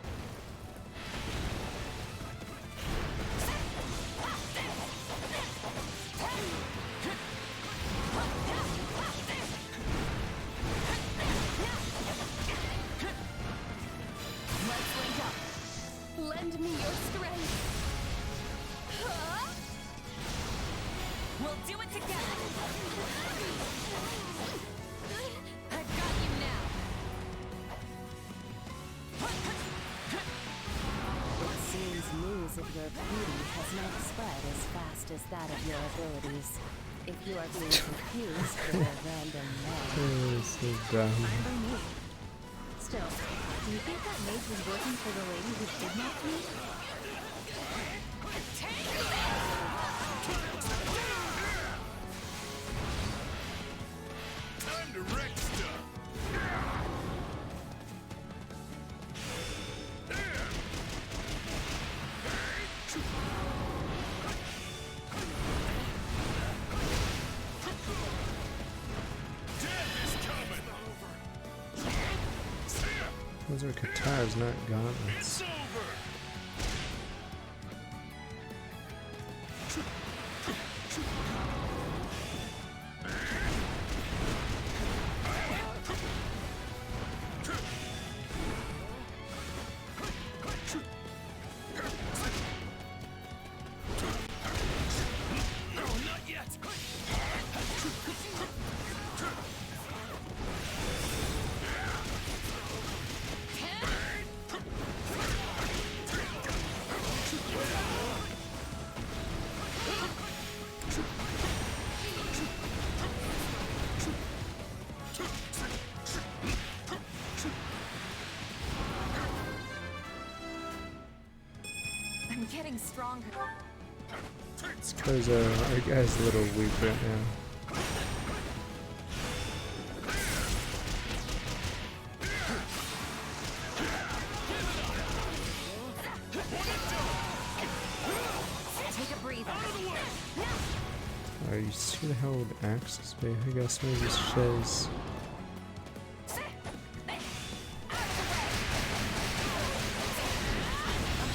Let's link up. Lend me your strength. Huh? We'll do it together. I've got you now. It seems news of your beauty has not spread as fast as that of your abilities. If you are being confused with a random man. Oh, so dumb. Fine by me. Still, do you think that mage was working for the lady who kidnapped me? Time to wreck stuff. Those are katars, not gauntlets. I'm getting stronger. Because our guy's a little weak right now. Take a breather. Are you see the hell would axes be? I guess maybe shiz. I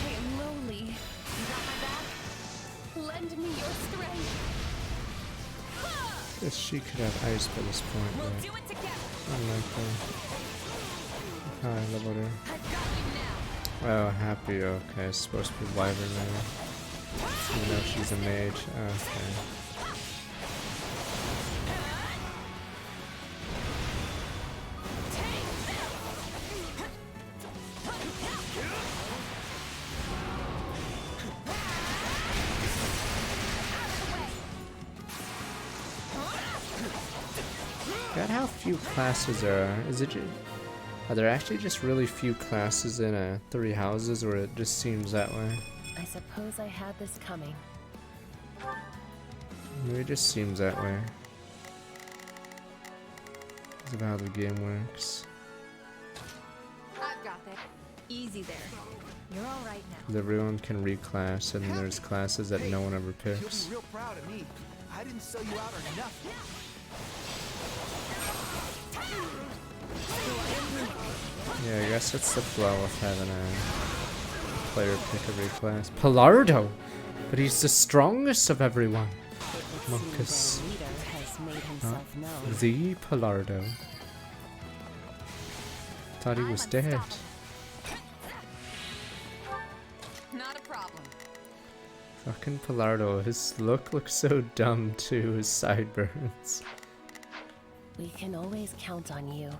am lonely. You got my back? Lend me your strength. Guess she could have ice by this point, We'll but do it together. unlikely. Hi, leveled her. I've got you now. Oh, happy. Okay, it's supposed to be wyvern now. Even though she's a mage. Okay. God, how few classes there are. Is it are there actually just really few classes in 3 houses, or it just seems that way? I suppose I had this coming. Maybe it just seems that way. Because of how the game works. I've got that. Easy there. You're all right now. Everyone can reclass, and then there's classes that no one ever You'll picks. be real proud of me. I didn't sell you out or nothing. Yeah, I guess it's the flow of having a player pick every class. Pilardo! But he's the strongest of everyone. Marcus. Their leader has made himself known. The Pilardo. Thought he was dead. Not a problem. Fucking Pilardo. His look looks so dumb too, his sideburns. We can always count on you.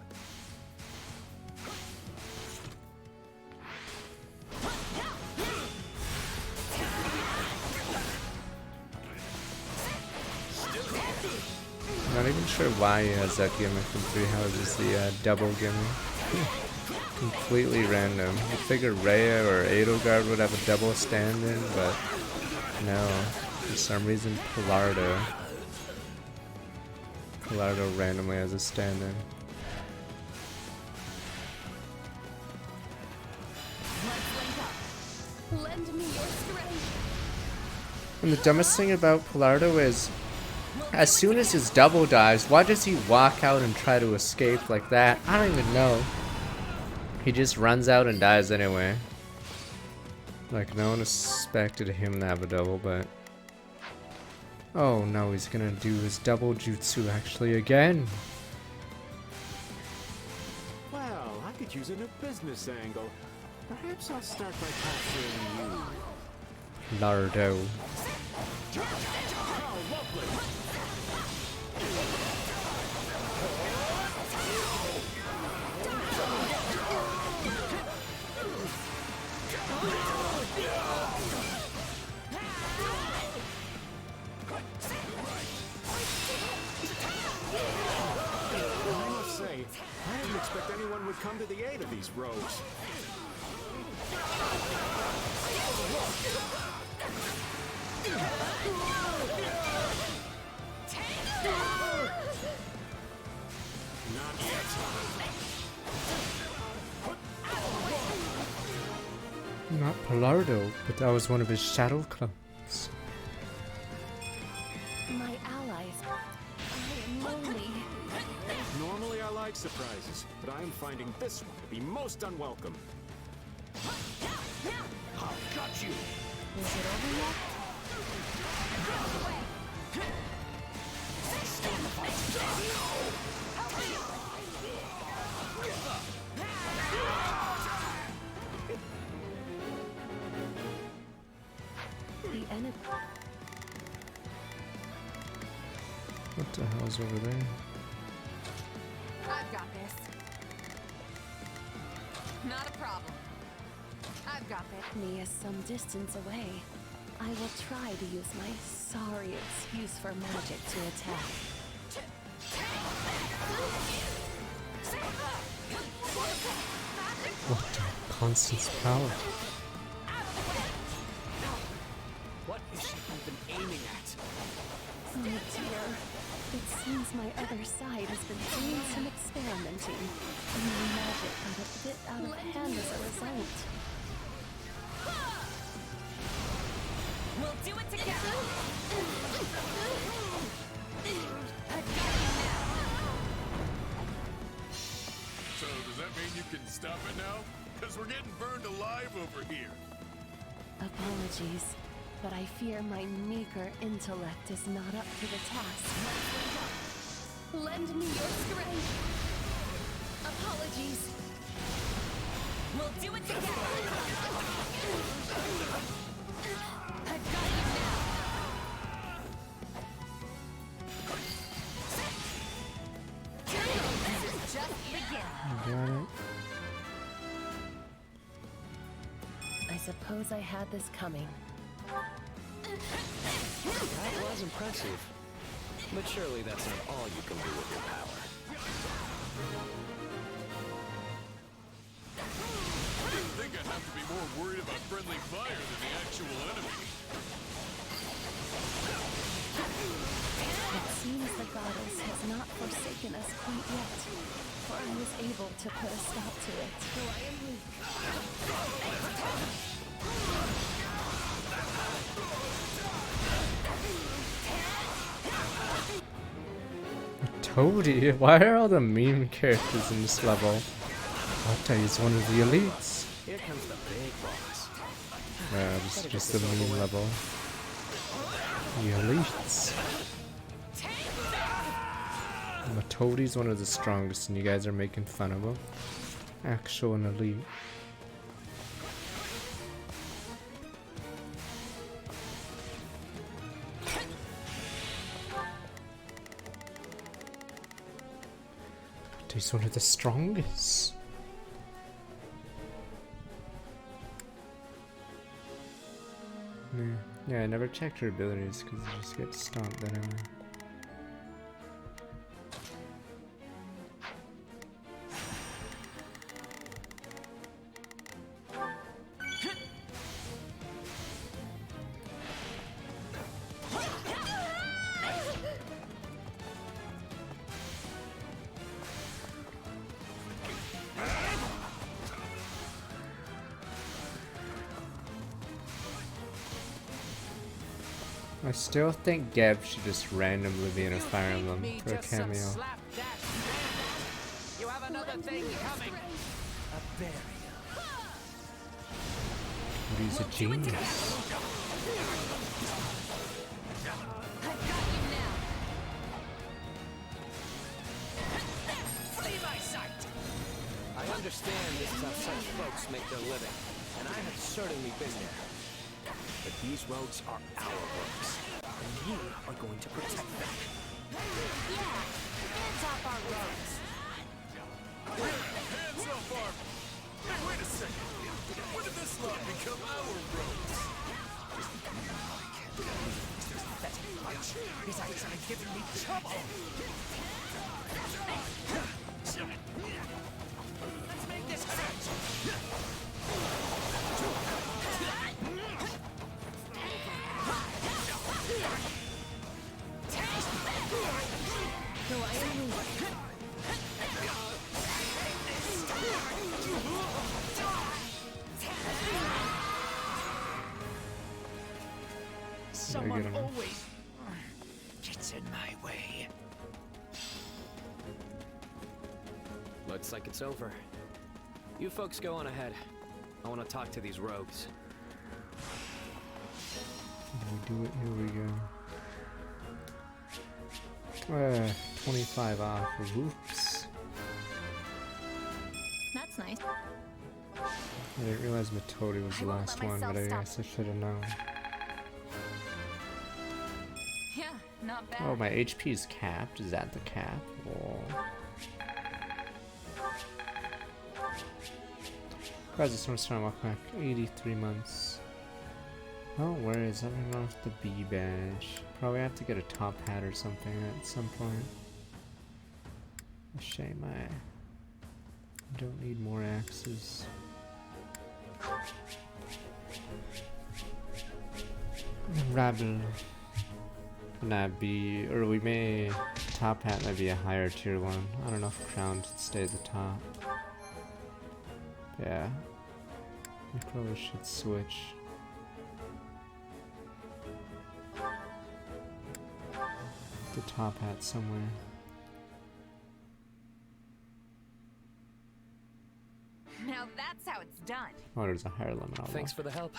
Not even sure why he has that gimmick in 3 houses, the double gimmick. Completely random. You figure Rhea or Edelgard would have a double stand-in, but no. For some reason, Pilardo randomly has a stand-in. Lend me your strength. And the dumbest thing about Pilardo is, as soon as his double dies, why does he walk out and try to escape like that? I don't even know. He just runs out and dies anyway. Like, no one expected him to have a double, but... Oh no, he's gonna do his double jutsu actually again. Well, I could use a new business angle. Perhaps I'll start by capturing you. Lardo. How lovely! I must say, I didn't expect anyone would come to the aid of these rogues. Not yet. Not Pilardo, but that was one of his shadow clones. My allies. I am lonely. Normally I like like surprises, but I am finding this one to be most unwelcome. I've got you. Is it over yet? The enemy. What the hell's over there? I've got this. Not a problem. I've got this. Me is some distance away. I will try to use my sorry excuse for magic to attack. What the Constance power? What is she even aiming at? Oh dear. It seems my other side has been doing some experimenting, and my magic got a bit out of hand as a result. We'll do it together. So does that mean you can stop it now? Because we're getting burned alive over here. Apologies, but I fear my meager intellect is not up to the task. Lend me your strength. Apologies. We'll do it together. I've got you now. This is just beginning. Got it. I suppose I had this coming. That was impressive. But surely that's not all you can do with your power. I think I'd have to be more worried about friendly fire than the actual enemy. It seems the goddess has not forsaken us quite yet, for I was able to put a stop to it. Though I am weak. Toadie? Why are all the meme characters in this level? Ota is one of the elites. Here comes the big boss. This is just the meme level. The elites. But Toadie's one of the strongest and you guys are making fun of him. Actual an elite. He's one of the strongest. Yeah, I never checked her abilities because you just get stomped anyway. I still think Geb should just randomly be in a Fire Emblem for a cameo. You have another thing coming. A barrier. But he's a genius. I understand this is how such folks make their living, and I have certainly been there. But these roads are our roads, and you are going to protect them. Yeah, hands off our roads. Hands up, Barb! Hey, wait a second! When did this lot become our roads? He's actually giving me trouble. Let's make this hurt. Though I am weak. Someone always gets in my way. Looks like it's over. You folks go on ahead. I want to talk to these rogues. We do it, here we go. 25 off. Whoops. That's nice. I didn't realize Matodi was the last one, but I guess I should have known. Yeah, not bad. Oh, my HP is capped. Is that the cap? Oh. Guys, this one's starting off back 83 months. Oh, where is everyone wrong with the B badge? Probably have to get a top hat or something at some point. A shame I don't need more axes. Rabble. Not be, or we may, top hat might be a higher tier one. I don't know if crown should stay at the top. Yeah, we probably should switch. The top hat somewhere. Now that's how it's done. Oh, there's a higher limit on Thanks for the help.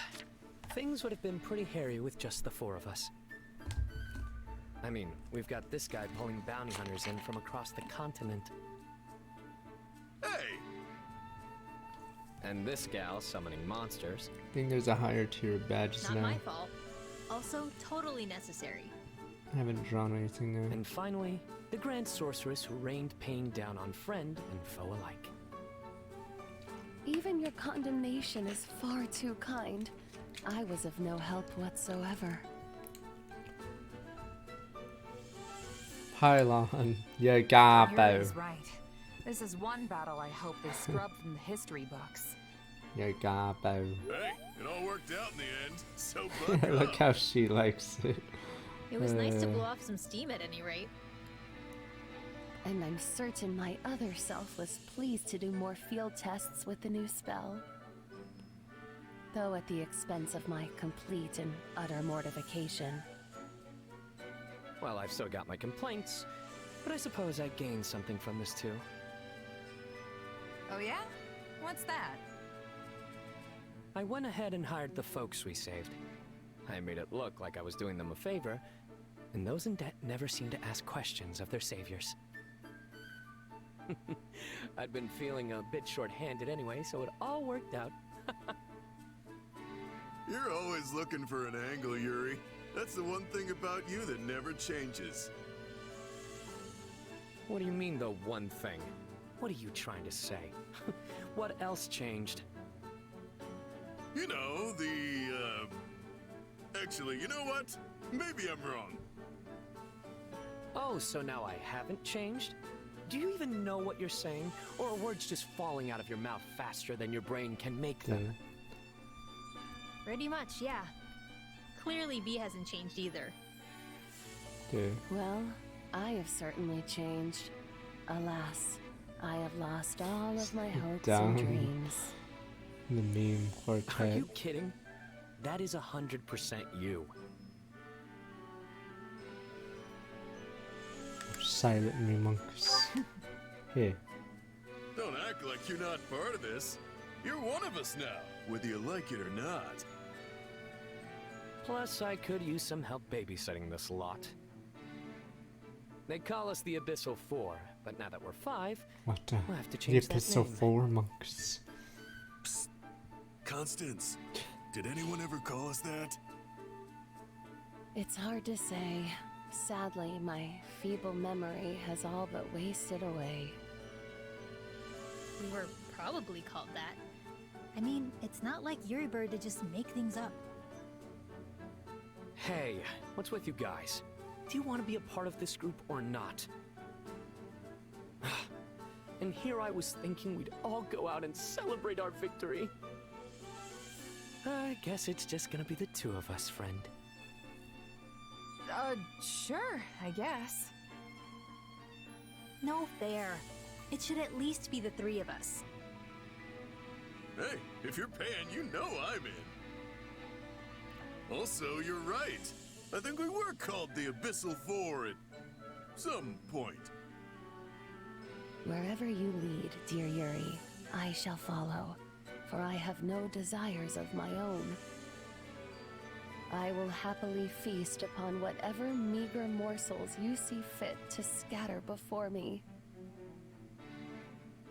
Things would have been pretty hairy with just the 4 of us. I mean, we've got this guy pulling bounty hunters in from across the continent. Hey! And this gal summoning monsters. I think there's a higher tier of badges Not now. my fault. Also, totally necessary. I haven't drawn anything there. And finally, the Grand Sorceress who rained pain down on friend and foe alike. Even your condemnation is far too kind. I was of no help whatsoever. Pylon, you Yuri gabo. is right. This is one battle I hope they scrubbed from the history books. You gabo. Hey, it all worked out in the end, so buck Look up. how she likes it. It was nice to blow off some steam at any rate. And I'm certain my other self was pleased to do more field tests with the new spell. Though at the expense of my complete and utter mortification. Well, I've still got my complaints, but I suppose I gained something from this too. Oh yeah? What's that? I went ahead and hired the folks we saved. I made it look like I was doing them a favor, and those in debt never seem to ask questions of their saviors. I'd been feeling a bit short-handed anyway, so it all worked out. You're always looking for an angle, Yuri. That's the one thing about you that never changes. What do you mean, the one thing? What are you trying to say? What else changed? You know, Actually, you know what? Maybe I'm wrong. Oh, so now I haven't changed? Do you even know what you're saying? Or are words just falling out of your mouth faster than your brain can make them? Pretty much, yeah. Clearly B hasn't changed either. Dude. Well, I have certainly changed. Alas, I have lost all of my hopes Down. and dreams. The meme Are quartet. you kidding? That is 100% you. Silent me monks. Here. Don't act like you're not part of this. You're one of us now, whether you like it or not. Plus, I could use some help babysitting this lot. They call us the Abyssal Four, but now that we're 5, What the? we'll have to The change that Epistle name. 4 monks. Psst. Constance, did anyone ever call us that? It's hard to say. Sadly, my feeble memory has all but wasted away. We were probably called that. I mean, it's not like Yuri Bird to just make things up. Hey, what's with you guys? Do you want to be a part of this group or not? And here I was thinking we'd all go out and celebrate our victory. I guess it's just gonna be the 2 of us, friend. Sure, I guess. No fair. It should at least be the 3 of us. Hey, if you're paying, you know I'm in. Also, you're right. I think we were called the Abyssal Four at some point. Wherever you lead, dear Yuri, I shall follow, for I have no desires of my own. I will happily feast upon whatever meager morsels you see fit to scatter before me.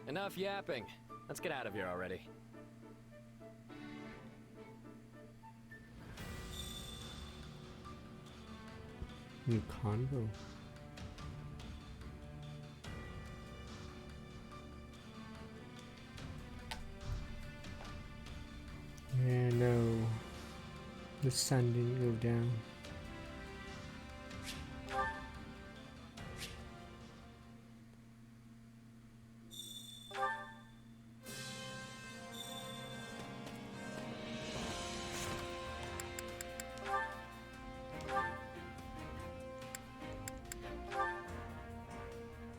Enough yapping. Let's get out of here already. New convo. Yeah, no. The sun didn't go down.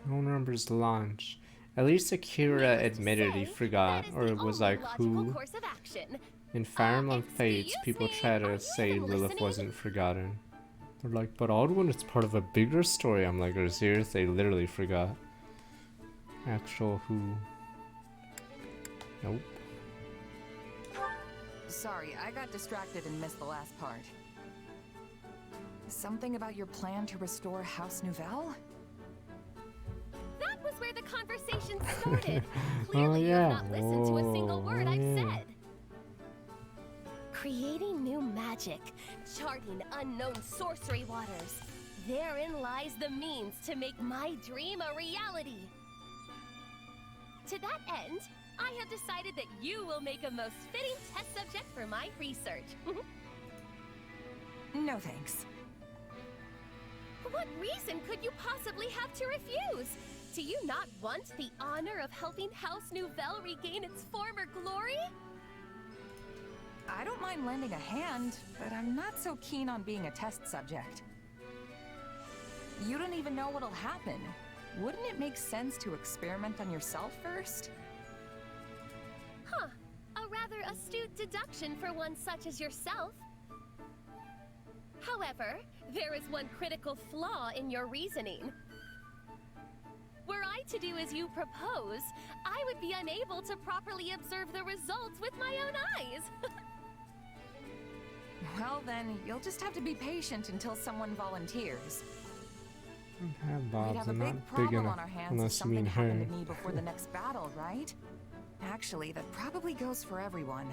No one remembers launch. At least Akira admitted he forgot, or it was like who. In Fire Emblem Fates, people try to say Lilith wasn't forgotten. They're like, but Aldwin, it's part of a bigger story. I'm like, are you serious? They literally forgot. Actual who? Nope. Sorry, I got distracted and missed the last part. Something about your plan to restore House Nouvelle? That was where the conversation started. Clearly you have not listened to a single word I've said. Creating new magic, charting unknown sorcery waters. Therein lies the means to make my dream a reality. To that end, I have decided that you will make a most fitting test subject for my research. No thanks. What reason could you possibly have to refuse? Do you not want the honor of helping House Nouvelle regain its former glory? I don't mind lending a hand, but I'm not so keen on being a test subject. You don't even know what'll happen. Wouldn't it make sense to experiment on yourself first? Huh. A rather astute deduction for one such as yourself. However, there is one critical flaw in your reasoning. Were I to do as you propose, I would be unable to properly observe the results with my own eyes. Well then, you'll just have to be patient until someone volunteers. Bob's We'd have a not big big problem enough on our hands if unless you something mean her. happened to me before the next battle, right? Actually, that probably goes for everyone.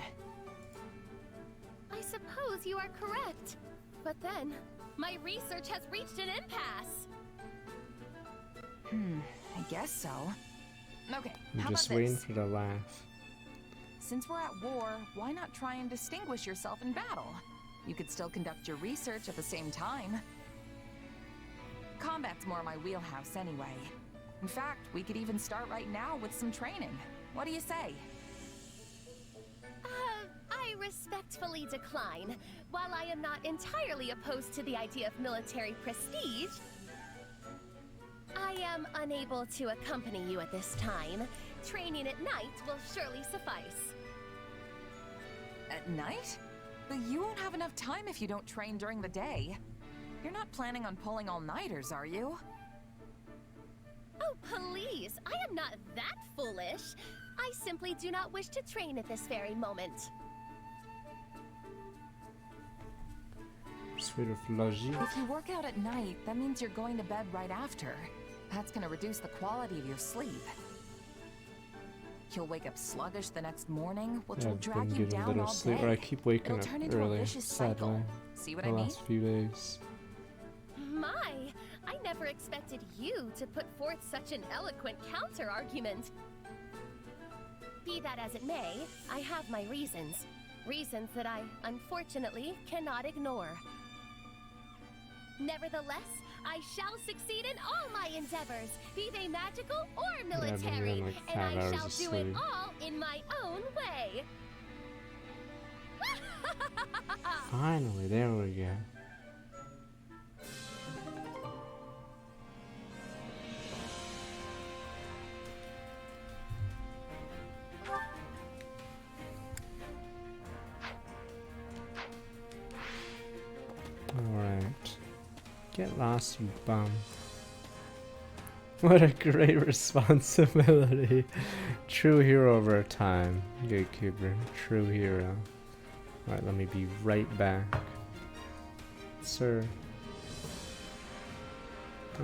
I suppose you are correct. But then, my research has reached an impasse. I guess so. Okay, I'm how just about waiting this? for the laugh. Since we're at war, why not try and distinguish yourself in battle? You could still conduct your research at the same time. Combat's more my wheelhouse anyway. In fact, we could even start right now with some training. What do you say? I respectfully decline. While I am not entirely opposed to the idea of military prestige, I am unable to accompany you at this time. Training at night will surely suffice. At night? But you won't have enough time if you don't train during the day. You're not planning on pulling all-nighters, are you? Oh, please! I am not that foolish. I simply do not wish to train at this very moment. Suite of logic. If you work out at night, that means you're going to bed right after. That's gonna reduce the quality of your sleep. You'll wake up sluggish the next morning, which will I've been drag you getting down little all sleep, day. or I keep waking It'll up turn into a early, vicious sadly, cycle. See what the I mean? last few days. My, I never expected you to put forth such an eloquent counter-argument. Be that as it may, I have my reasons. Reasons that I, unfortunately, cannot ignore. Nevertheless, I shall succeed in all my endeavors, be they magical or military, like and I 5 hours shall of do it sleep. all in my own way. Finally, there we go. Alright. Get lost, you bum. What a great responsibility. True hero over time. Gatekeeper. True hero. Alright, let me be right back. Sir.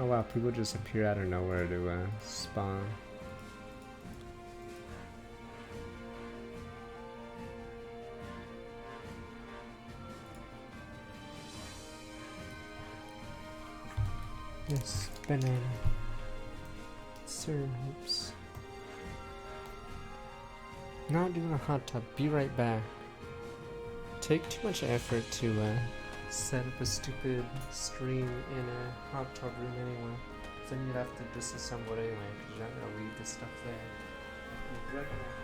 Oh wow, people just appear out of nowhere to spawn. Yes, banana. Sir, oops. Not doing a hot tub. Be right back. Take too much effort to set up a stupid stream in a hot tub room anyway. Then you'd have to disassemble it anyway, because you're not gonna leave the stuff there. Be right back.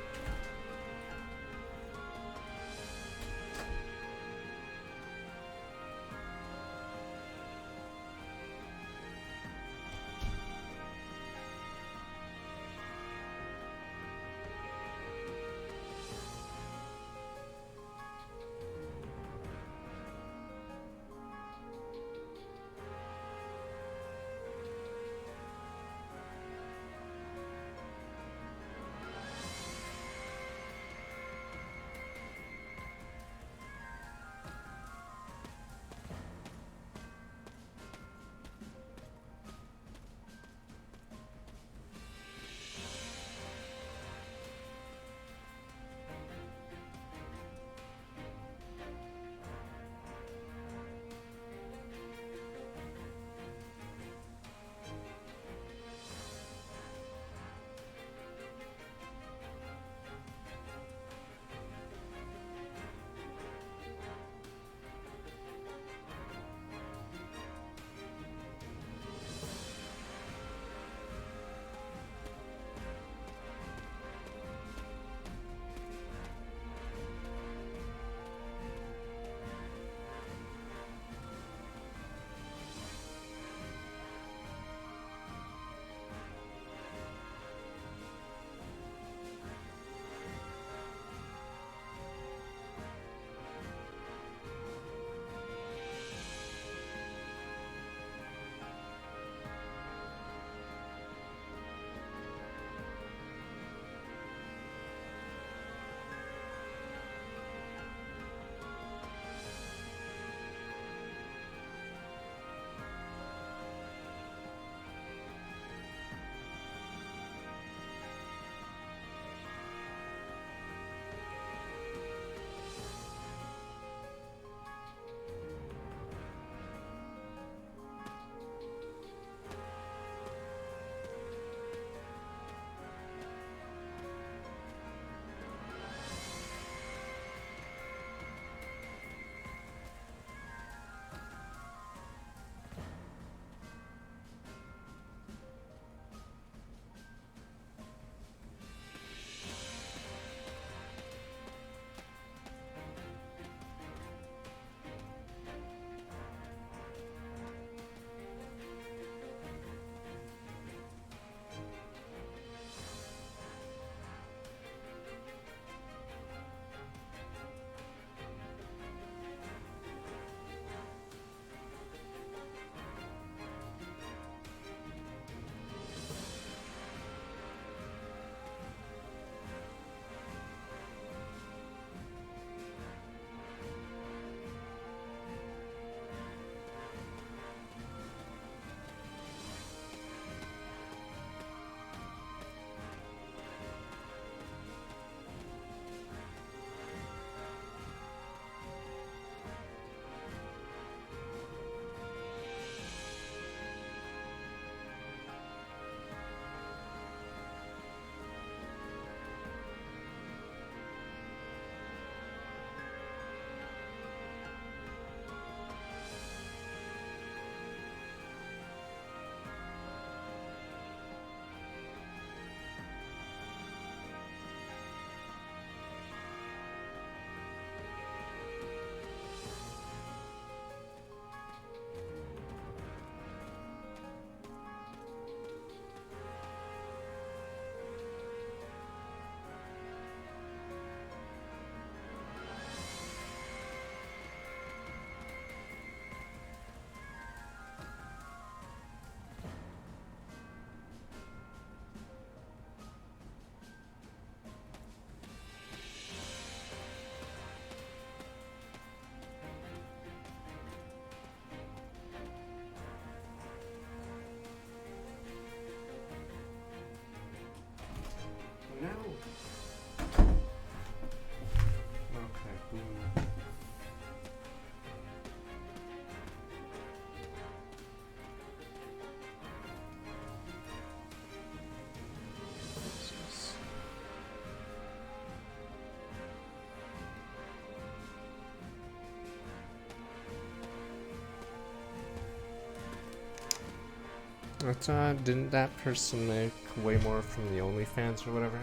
That's didn't that person make way more from the OnlyFans or whatever?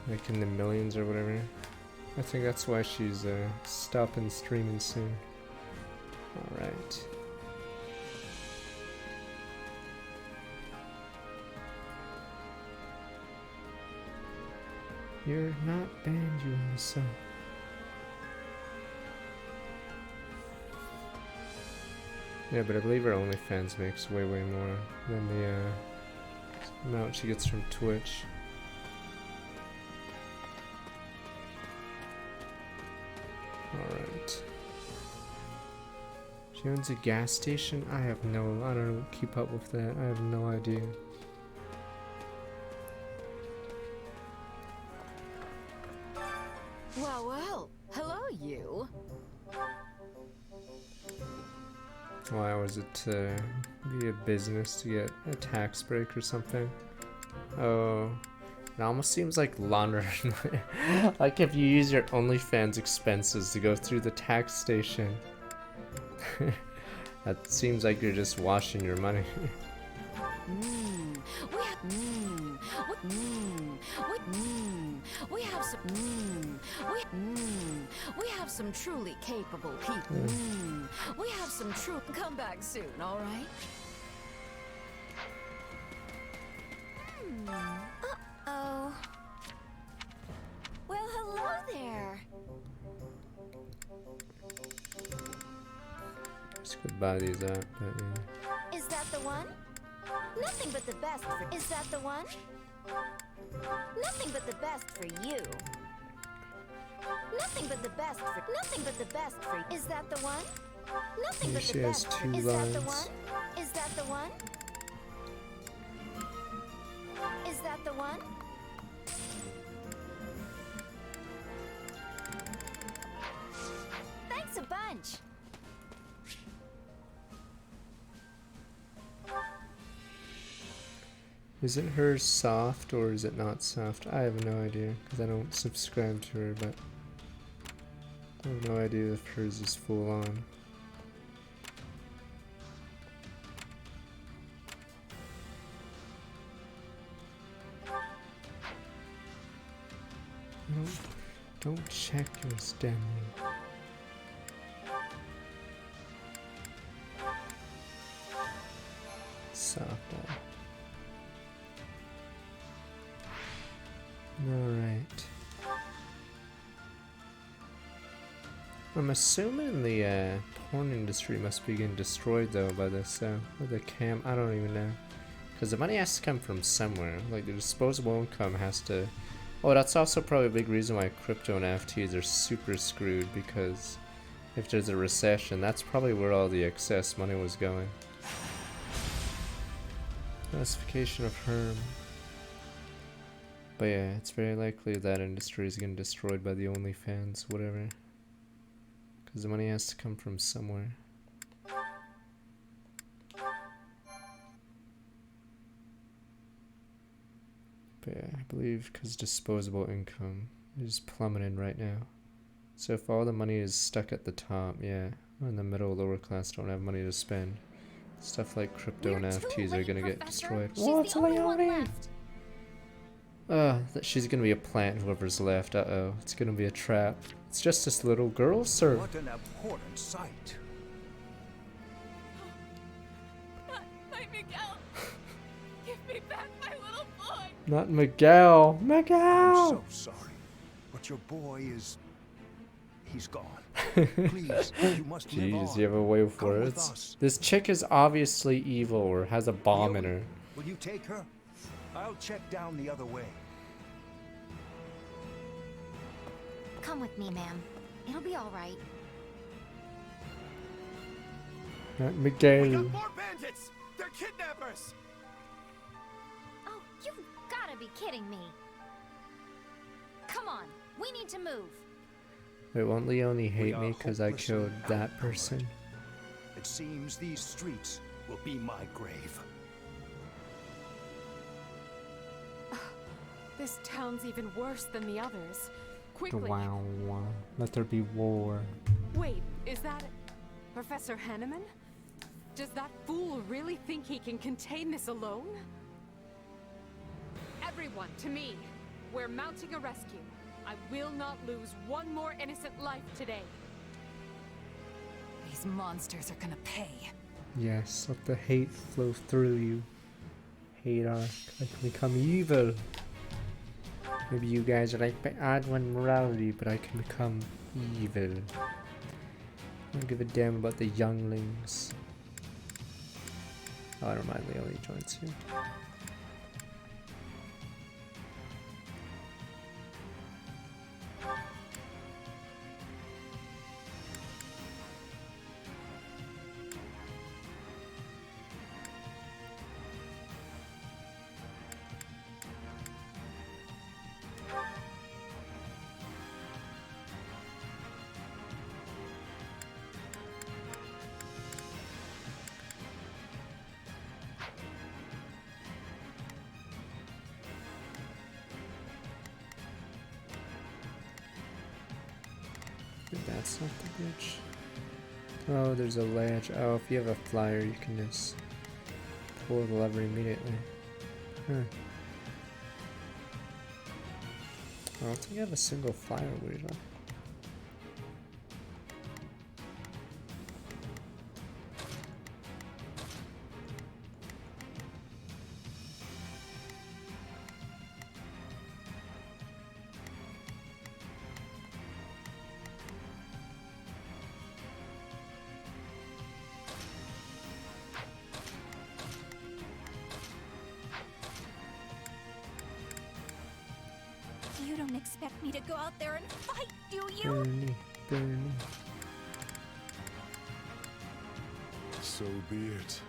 Like in the millions or whatever. I think that's why she's stopping streaming soon. Alright. You're not banned, you in the sun. Yeah, but I believe her OnlyFans makes way more than the amount she gets from Twitch. Alright. She owns a gas station? I don't keep up with that. I have no idea. Well, hello you. Why was it to be a business to get a tax break or something? Oh, it almost seems like laundering. Like if you use your OnlyFans expenses to go through the tax station. That seems like you're just washing your money. We have some truly capable people. We have some true. Come back soon, all right? Uh-oh. Well, hello there. Just could buy these out, but yeah. Is that the one? Nothing but the best for. Is that the one? Nothing but the best for you. Nothing but the best for. Nothing but the best for. Is that the one? Nothing but the best. Is that the one? Is that the one? Is that the one? Thanks a bunch. Is it her soft or is it not soft? I have no idea because I don't subscribe to her, but I have no idea if hers is full on. Don't check your stem. Soft eye. Alright. I'm assuming the porn industry must be getting destroyed though by this, with the cam. I don't even know. Because the money has to come from somewhere. Like the disposable income has to. Oh, that's also probably a big reason why crypto and NFTs are super screwed, because if there's a recession, that's probably where all the excess money was going. Classification of Herm. But yeah, it's very likely that industry is getting destroyed by the OnlyFans, whatever. Because the money has to come from somewhere. But yeah, I believe because disposable income is plummeting right now. So if all the money is stuck at the top, yeah, in the middle, lower class don't have money to spend. Stuff like crypto and NFTs are gonna get destroyed. What's Leone? She's gonna be a plant, whoever's left. Uh-oh, it's gonna be a trap. It's just this little girl, sir. What an abhorrent sight. My Miguel! Give me back my little boy! Not Miguel! Miguel! I'm so sorry, but your boy is... he's gone. Please, you must live on. Jeez, you have a way for it. This chick is obviously evil or has a bomb in her. Will you take her? I'll check down the other way. Come with me, ma'am. It'll be all right. Not Miguel. We got more bandits! They're kidnappers! Oh, you've gotta be kidding me. Come on, we need to move. Wait, won't Leone hate me because I killed that person? It seems these streets will be my grave. This town's even worse than the others. Quickly. Wow. Let there be war. Wait, is that Professor Henneman? Does that fool really think he can contain this alone? Everyone, to me! We're mounting a rescue. I will not lose one more innocent life today. These monsters are gonna pay. Yes, let the hate flow through you. Hate arc. I can become evil. Maybe you guys are like my odd one morality, but I can become evil. I don't give a damn about the younglings. Oh, I don't mind Leonie joins here. That's not the bridge. Oh, there's a ledge. Oh, if you have a flyer, you can just pull the lever immediately. Huh. I don't think I have a single flyer weirdly. You don't expect me to go out there and fight, do you? Burn me. So be it.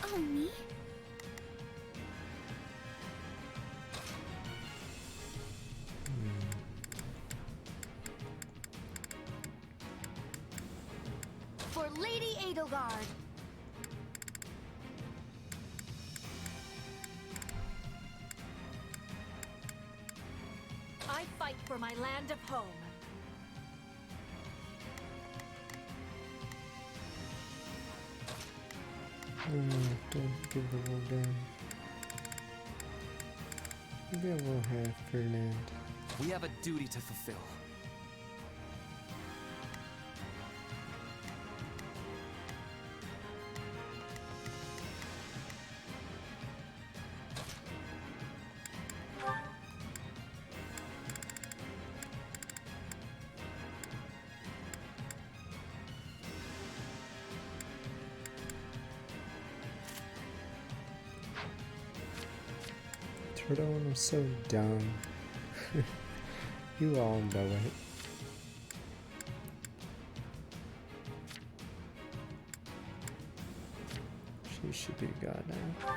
Oh, me? For Lady Edelgard. I fight for my land of home. Don't give the wall down. Maybe I will have Ferdinand. We have a duty to fulfill. Turtle, I'm so dumb. You all know it. She should be a god now.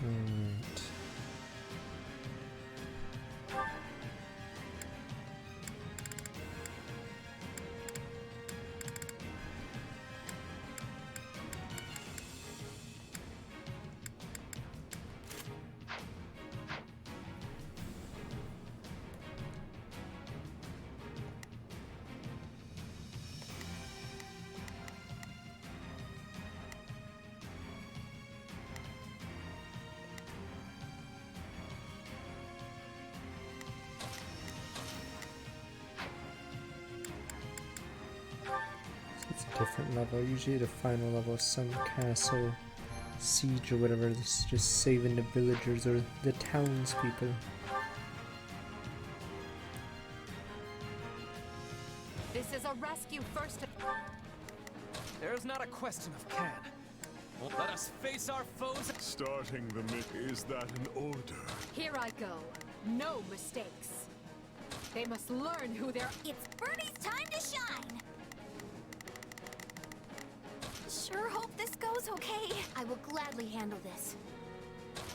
Alright. It's a different level. Usually the final level is some castle siege or whatever. This is just saving the villagers or the townspeople. This is a rescue first. There is not a question of can. Let us face our foes. Starting the is that an order? Here I go. No mistakes. They must learn who they're. It's Bernie's time to shine! Sure hope this goes okay. I will gladly handle this.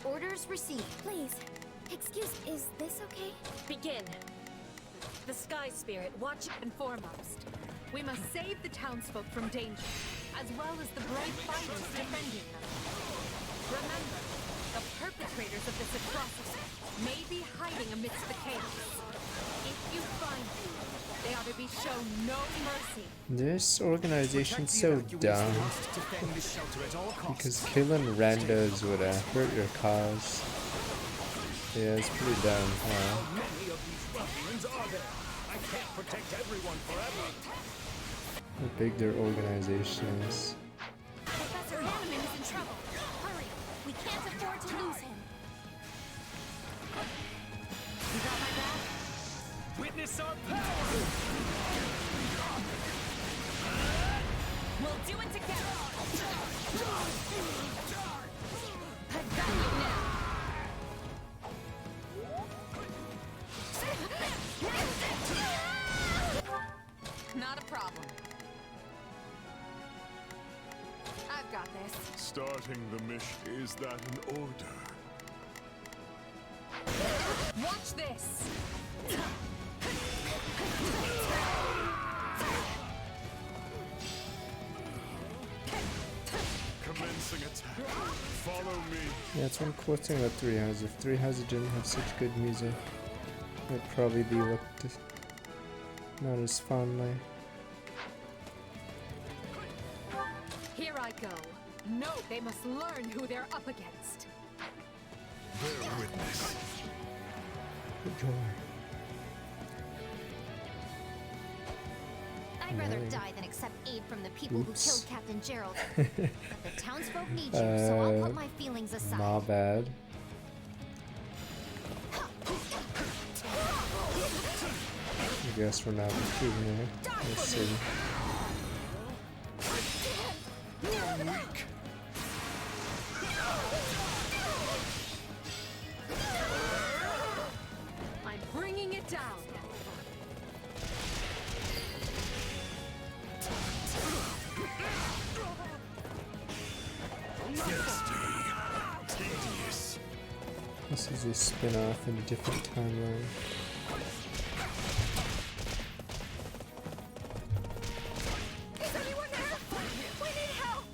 Orders received. Please, excuse, is this okay? Begin. The Sky Spirit, watch and foremost. We must save the townsfolk from danger, as well as the brave fighters defending them. Remember, the perpetrators of this atrocity may be hiding amidst the chaos. If you find them, they ought to be shown no mercy. This organization's so dumb. Because killing randos would hurt your cause. Yeah, it's pretty dumb. How many of these ruffians are there? I can't protect everyone forever. How big their organization is. Professor Hanneman is in trouble. Hurry, we can't afford to lose him. You got my back? Witness our power! We'll do it together. I've got you now. Not a problem. I've got this. Starting the mission. Is that an order? Watch this. Commencing attack. Follow me. Yeah, that's one cool thing about Three Houses. If Three Houses didn't have such good music, it'd probably be looked not as fondly. Here I go. No, they must learn who they're up against. Bear witness. Good joy. I'd rather Really? die than accept aid from the people Oops. who killed Captain Gerald. But the townsfolk need you, so I'll put my feelings aside. My bad. I guess we're not recruiting there. Let's see. Weak. I'm bringing it down. Tedious. This is a spin-off in a different timeline. Is anyone there? We need help!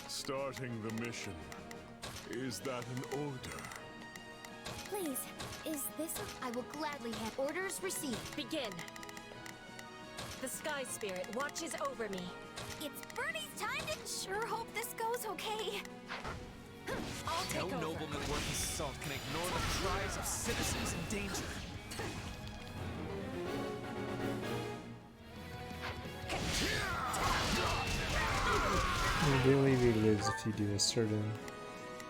Starting the mission. Is that an order? Please, is this a... I will gladly have orders received. Begin. The Sky Spirit watches over me. It's Bernie's time to... Sure hope this goes okay. I'll take No over. nobleman worth his salt can ignore the cries of citizens in danger. I believe he lives if you do a certain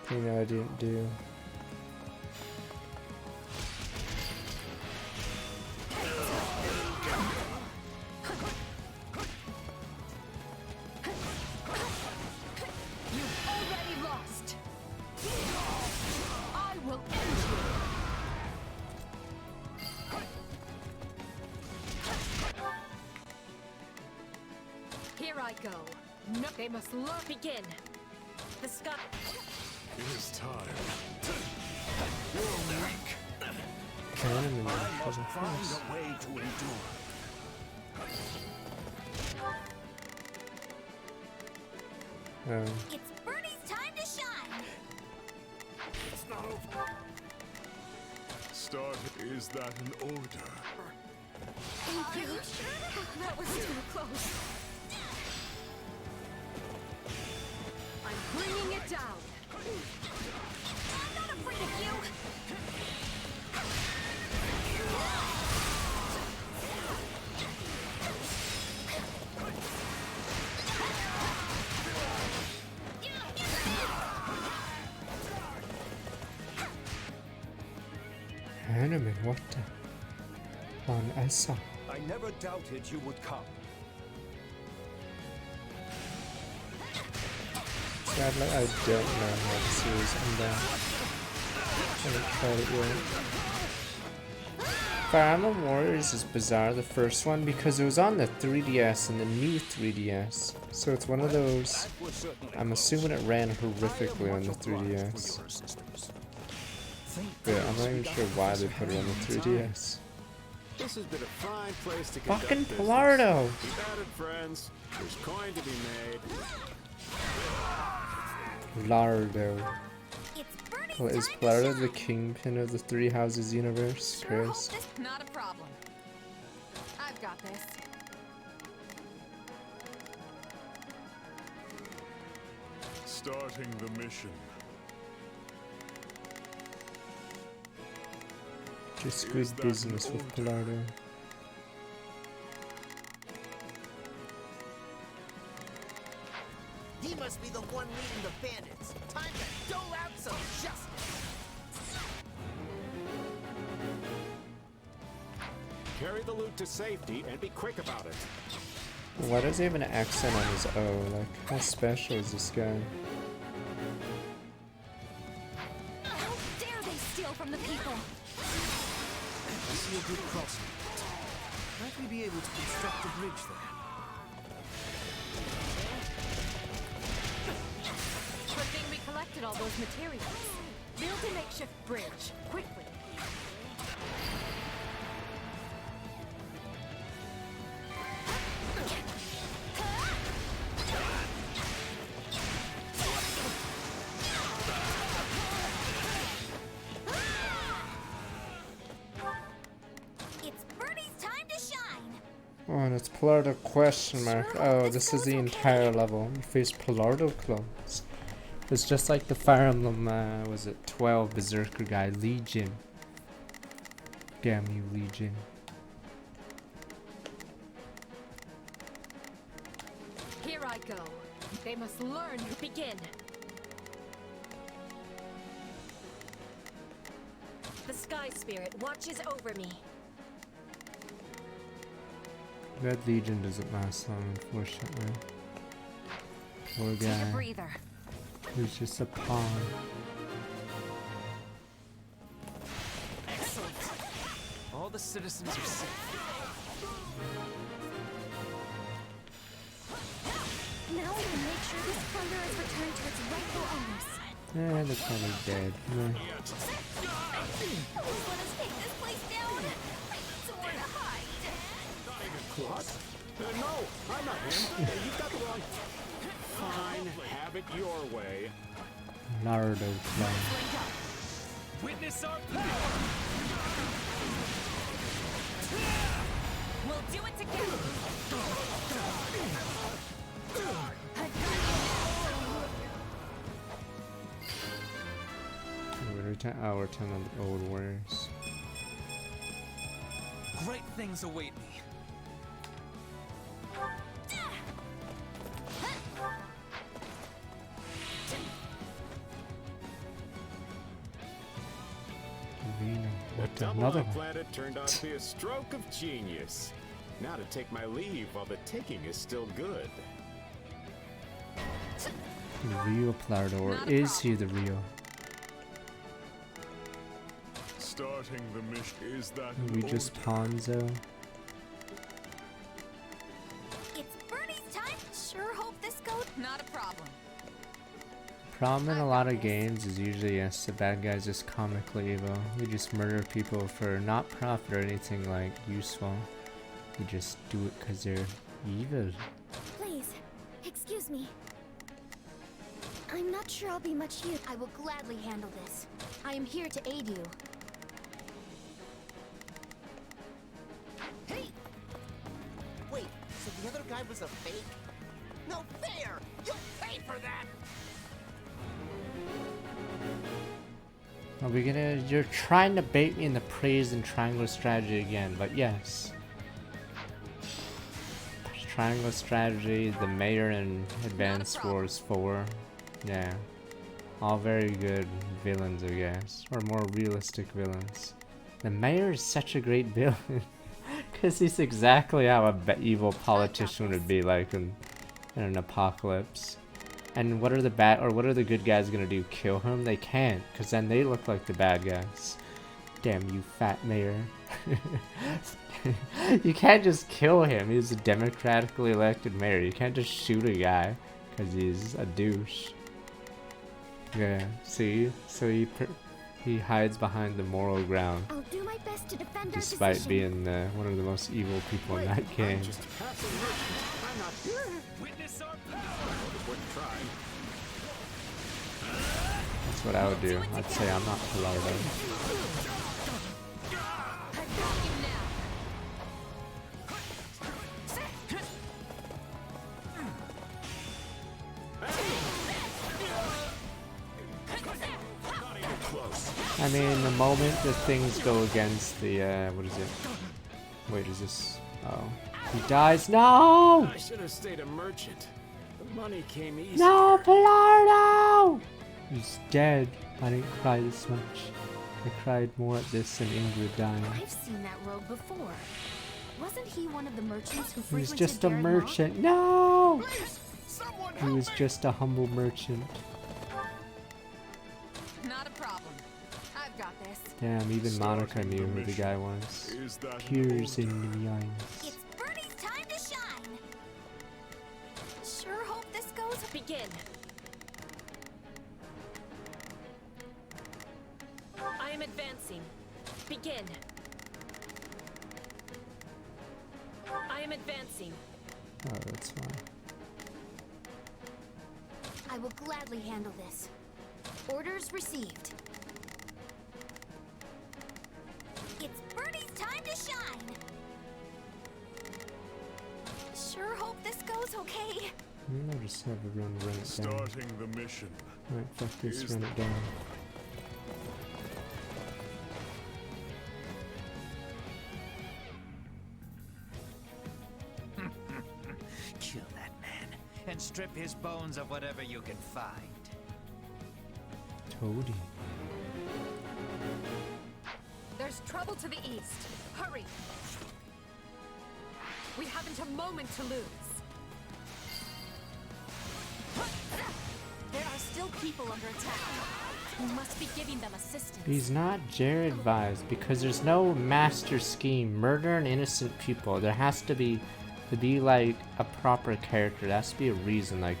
thing I didn't do. You've already lost. I will end you. Here I go. No, they must learn. Begin. The Sky. It is time. You're weak. Cannon I and must doesn't find force. a way to endure. It's Bernie's time to shine. It's not over. Start. Is that an order? Thank you. That was too close. I'm bringing it down. I'm not afraid of you. tournament, what the? On Essa. I never doubted you would come. Sadly, I don't know how the series Emblem. I haven't tried it yet. Fire Emblem Warriors is bizarre, the first one, because it was on the 3DS and the new 3DS. So it's one of those, I'm assuming it ran horrifically on the 3DS. But I'm not even sure why they put it on the 3DS. This has been a fine place to Fucking Pilardo! Keep at it, friends. There's coin to be made. Lardo. Is Pilardo the kingpin of the Three Houses universe? Chris? Not a problem. I've got this. Starting the mission. Just good business with Pilardo. He must be the one leading the bandits. Time to dole out some justice. Carry the loot to safety and be quick about it. Why does he have an accent on his O? Like, how special is this guy? How dare they steal from the people? I see a good crossing. Might we be able to construct a bridge there? Good thing we collected all those materials. Build a makeshift bridge, quickly. It's Birdie's time to shine. Oh, and it's Pilardo question mark. Oh, this is the entire level. You face Pilardo clones. It's just like the Fire Emblem, was it 12 Berserker guy, Legion. Damn you, Legion. Here I go. They must learn to begin. The Sky Spirit watches over me. That Legion doesn't last long, unfortunately. Poor Take a guy. breather. He's just a pawn. Excellent. All the citizens are safe. Now we can make sure this plunder is returned to its rightful owners. Eh, they're probably dead. Meh. Let us take this place down. I need somewhere to hide. What? No, I'm not him. You've got the wrong... Fine, have it your way. Nardo clone. Witness our power! We'll do it together. We're 10 on the old warriors. Great things await me. Double Another up one. planet turned out to be a stroke of genius. Now to take my leave while the taking is still good. Real Pilardo, or is he the real? Starting the mission. Is that We just Ponzo. It's Birdie's time. Sure hope this goes. Not a problem. Problem in a lot of games is usually, yes, the bad guys just comically evil. We just murder people for not profit or anything like useful. We just do it because they're evil. Please, excuse me. I'm not sure I'll be much use. I will gladly handle this. I am here to aid you. Hey! Wait, so the other guy was a fake? No fair! You'll pay for that! Are we gonna... You're trying to bait me in the praise and triangle strategy again, but yes. Triangle strategy, the mayor and Advanced Wars 4. Yeah. All very good villains, I guess. Or more realistic villains. The mayor is such a great villain. Because he's exactly how a evil politician would be like in an apocalypse. And what are the good guys gonna do? Kill him? They can't, because then they look like the bad guys. Damn you, fat mayor. You can't just kill him. He's a democratically elected mayor. You can't just shoot a guy because he's a douche. Yeah, see? So he hides behind the moral ground. I'll do my best to defend despite our being one of the most evil people in that game. Witness our power. That's what I would do. I'd say I'm not Pilardo. I mean, the moment that things go against the, what is it? Wait, is this? Oh. He dies. No! I should have stayed a merchant. The money came easy. No, Pilardo! He's dead. I didn't cry this much. I cried more at this than Ingrid dying. I've seen that rogue before. Wasn't he one of the merchants who He was frequented just a Barren merchant. No! He was just a humble merchant. Not a problem. I've got this. Damn, even Monica knew who the guy was. Tears in the eyes. It's Bernie's time to shine. Sure hope this goes. Begin. I am advancing. Begin. I am advancing. Oh, that's fine. I will gladly handle this. Orders received. It's Bernie's time to shine. Sure hope this goes okay. Maybe I'll just have everyone run it down. Starting the mission. Alright, fuck this, run it down. Kill that man and strip his bones of whatever you can find. Toady. There's trouble to the east. Hurry! We haven't a moment to lose. There are still people under attack. We must be giving them assistance. He's not Jared vibes because there's no master scheme. Murdering innocent people. There has to be like a proper character. There has to be a reason. Like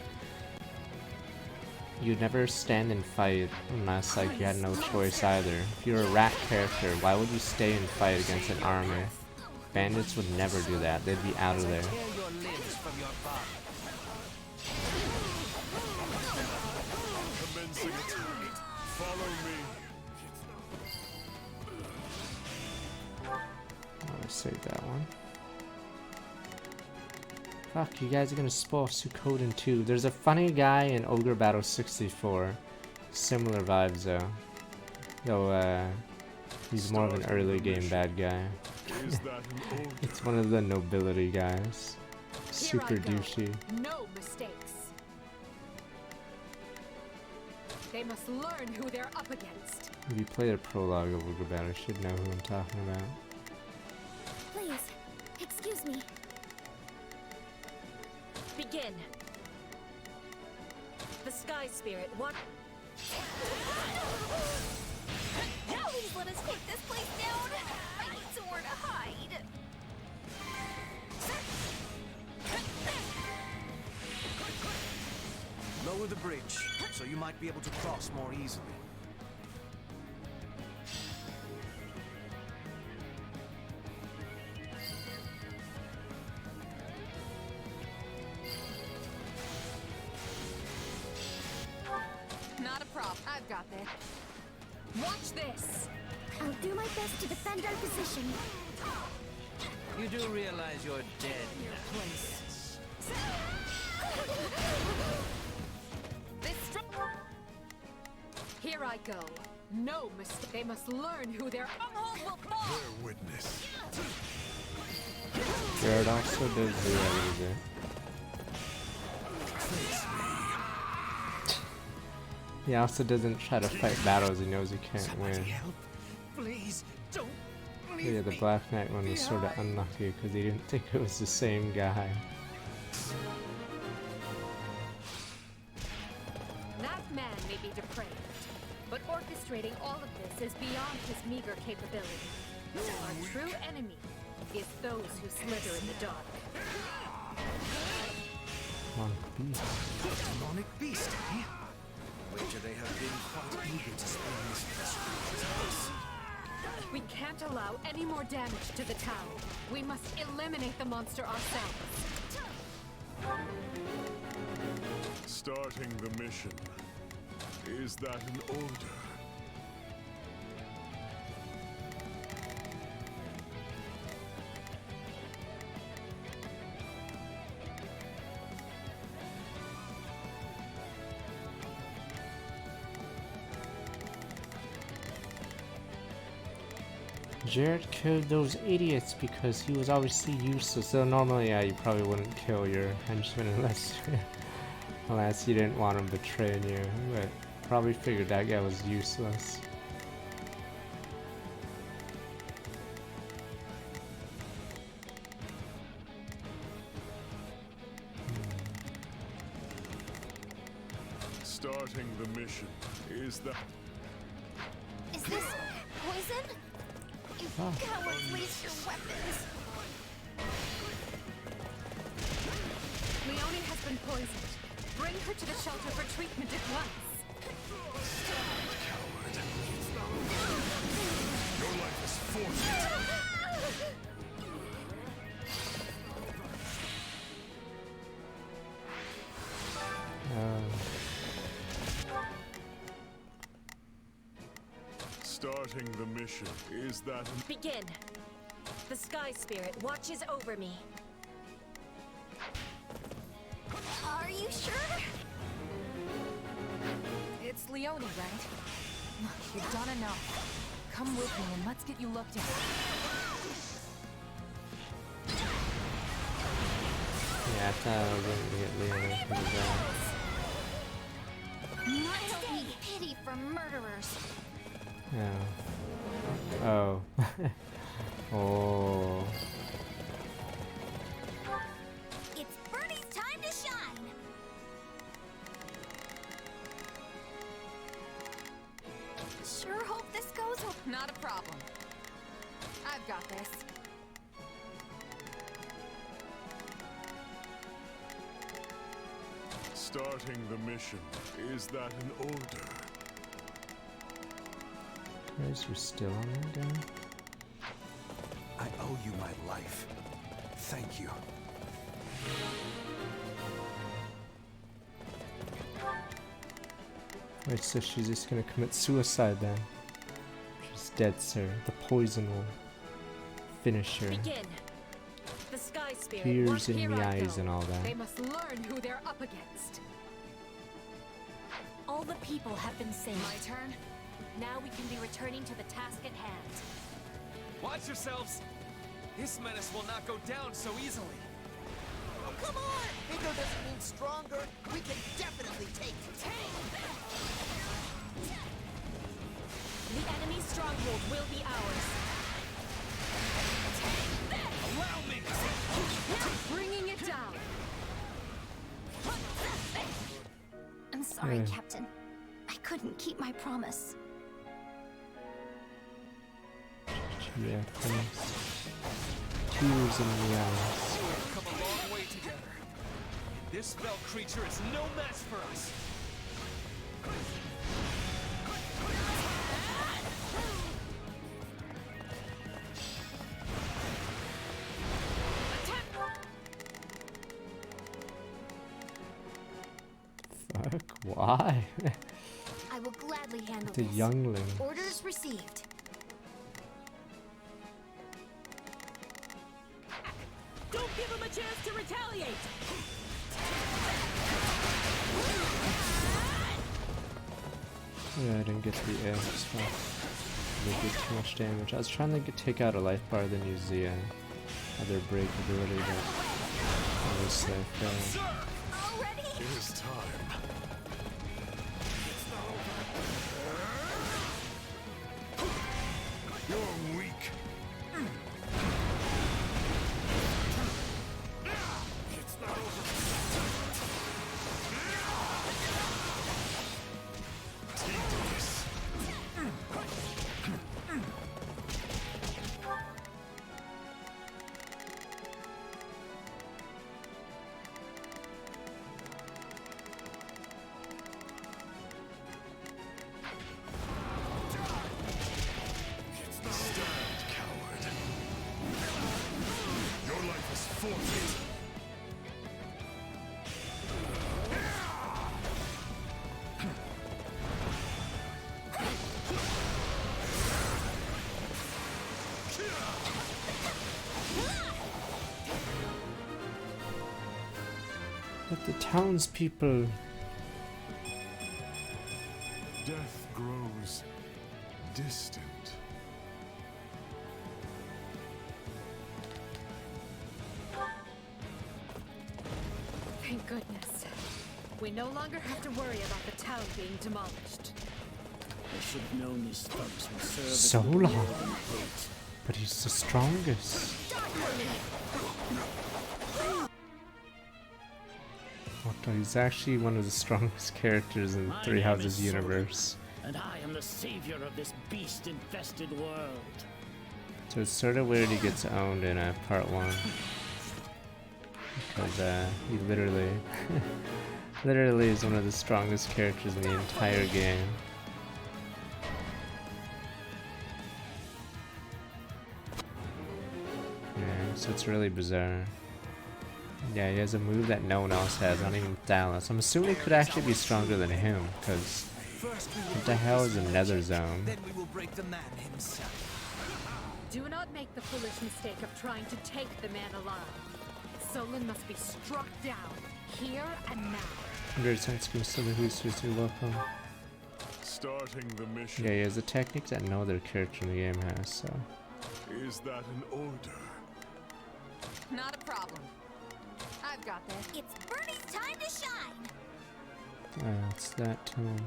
you'd never stand and fight unless like you had no choice either. If you're a rat character, why would you stay and fight against an army? Bandits would never do that. They'd be out of there. Commencing attack. Follow me. I'll save that one. Fuck, you guys are gonna spoil Suikoden 2. There's a funny guy in Ogre Battle 64. Similar vibes though. Though, he's more of an early game bad guy. It's one of the nobility guys. Super douchey. No mistakes. They must learn who they're up against. If you play the prologue of Ogre Battle, you should know who I'm talking about. Please, excuse me. Begin. The Sky Spirit, what? Please let us take this place down. I need somewhere to hide. Lower the bridge, so you might be able to cross more easily. Not a problem. I've got this. Watch this. I'll do my best to defend our position. You do realize you're dead in your place. Here I go. No mistake. They must learn who they're. Will fall. Bear witness. Jared also does do that either. He also doesn't try to fight battles he knows he can't win. Please don't Yeah, the Black Knight one was sort of unlucky because he didn't think it was the same guy. That man may be depraved, but orchestrating all of this is beyond his meager capability. Our true enemy is those who slither in the dark. Demonic beast. Demonic beast, eh? Wager they have been quite eager to spring this mystery. We can't allow any more damage to the town. We must eliminate the monster ourselves. Starting the mission. Is that an order? Jared killed those idiots because he was obviously useless. So normally, yeah, you probably wouldn't kill your henchman unless you didn't want him betraying you. But probably figured that guy was useless. Starting the mission. Is that... Is this poison? You cowards waste your weapons! Leonie has been poisoned. Bring her to the shelter for treatment at once. Coward. Your life is forfeit. Starting the mission. Is that... Begin. The Sky Spirit watches over me. Are you sure? It's Leonie, right? Look, you've done enough. Come with me and let's get you looked at. Yeah, I thought I was going to get Leonie for the guy. I don't need pity for murderers. Yeah. Oh. Oh. It's Bernie's time to shine! Sure hope this goes well. Not a problem. I've got this. Starting the mission. Is that an order? Guys, we're still on that guy? I owe you my life. Thank you. Wait, so she's just gonna commit suicide then? She's dead, sir. The poison will finish her. Begin. The Sky Spirit. Tears in the eyes and all that. They must learn who they're up against. All the people have been saved. My turn? Now we can be returning to the task at hand. Watch yourselves! This menace will not go down so easily. Oh, come on! Bigger doesn't mean stronger. We can definitely take it. The enemy's stronghold will be ours. Allow me! Bringing it down. I'm sorry, Captain. I couldn't keep my promise. Yeah, thanks. Tears in the eyes. We've come a long way together. This spell creature is no match for us. Fuck, why? I will gladly handle The this. youngling. Orders received. Don't give him a chance to retaliate! Yeah, I didn't get to the air. It's fine. They did too much damage. I was trying to take out a life bar, then use the other break ability, but obviously I failed. It is time. You're weak. But the townspeople. Death grows distant. Thank goodness. We no longer have to worry about the town being demolished. I should have known these thugs would serve as So the reward long. and hate. But he's the strongest. What, he's actually one of the strongest characters in My Three name Houses is Solon, universe. and I am the savior of this beast-infested world. So it's sort of weird he gets owned in part 1. Because he literally literally is one of the strongest characters in the entire game. Yeah, so it's really bizarre. Yeah, he has a move that no one else has, not even Dallas. I'm assuming it could actually be stronger than him, because what the hell is a nether zone? Then we will break the man himself. Do not make the foolish mistake of trying to take the man alive. Solon must be struck down, here and now. 100 sunscreen still the Hoosters, you're welcome. Starting the mission. Yeah, he has a technique that no other character in the game has, so. Is that an order? Not a problem. I've got this. It's Bernie's time to shine! It's that tone.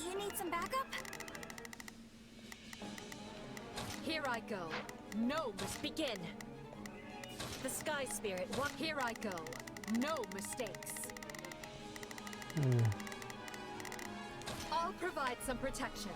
You need some backup? Here I go. No must begin. The Sky Spirit, what? Here I go. No mistakes. I'll provide some protection.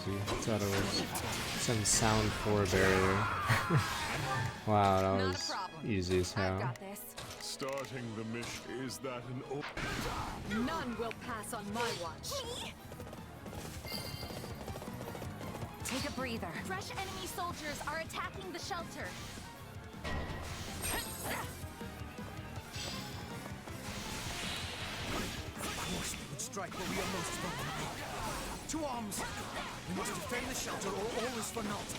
I thought it was some sound 4 barrier. Wow, that was easy as hell. Starting the mission. Is that an order? None will pass on my watch. Take a breather. Fresh enemy soldiers are attacking the shelter. Of course we would strike where we are most vulnerable. To arms! We must defend the shelter or all is for naught.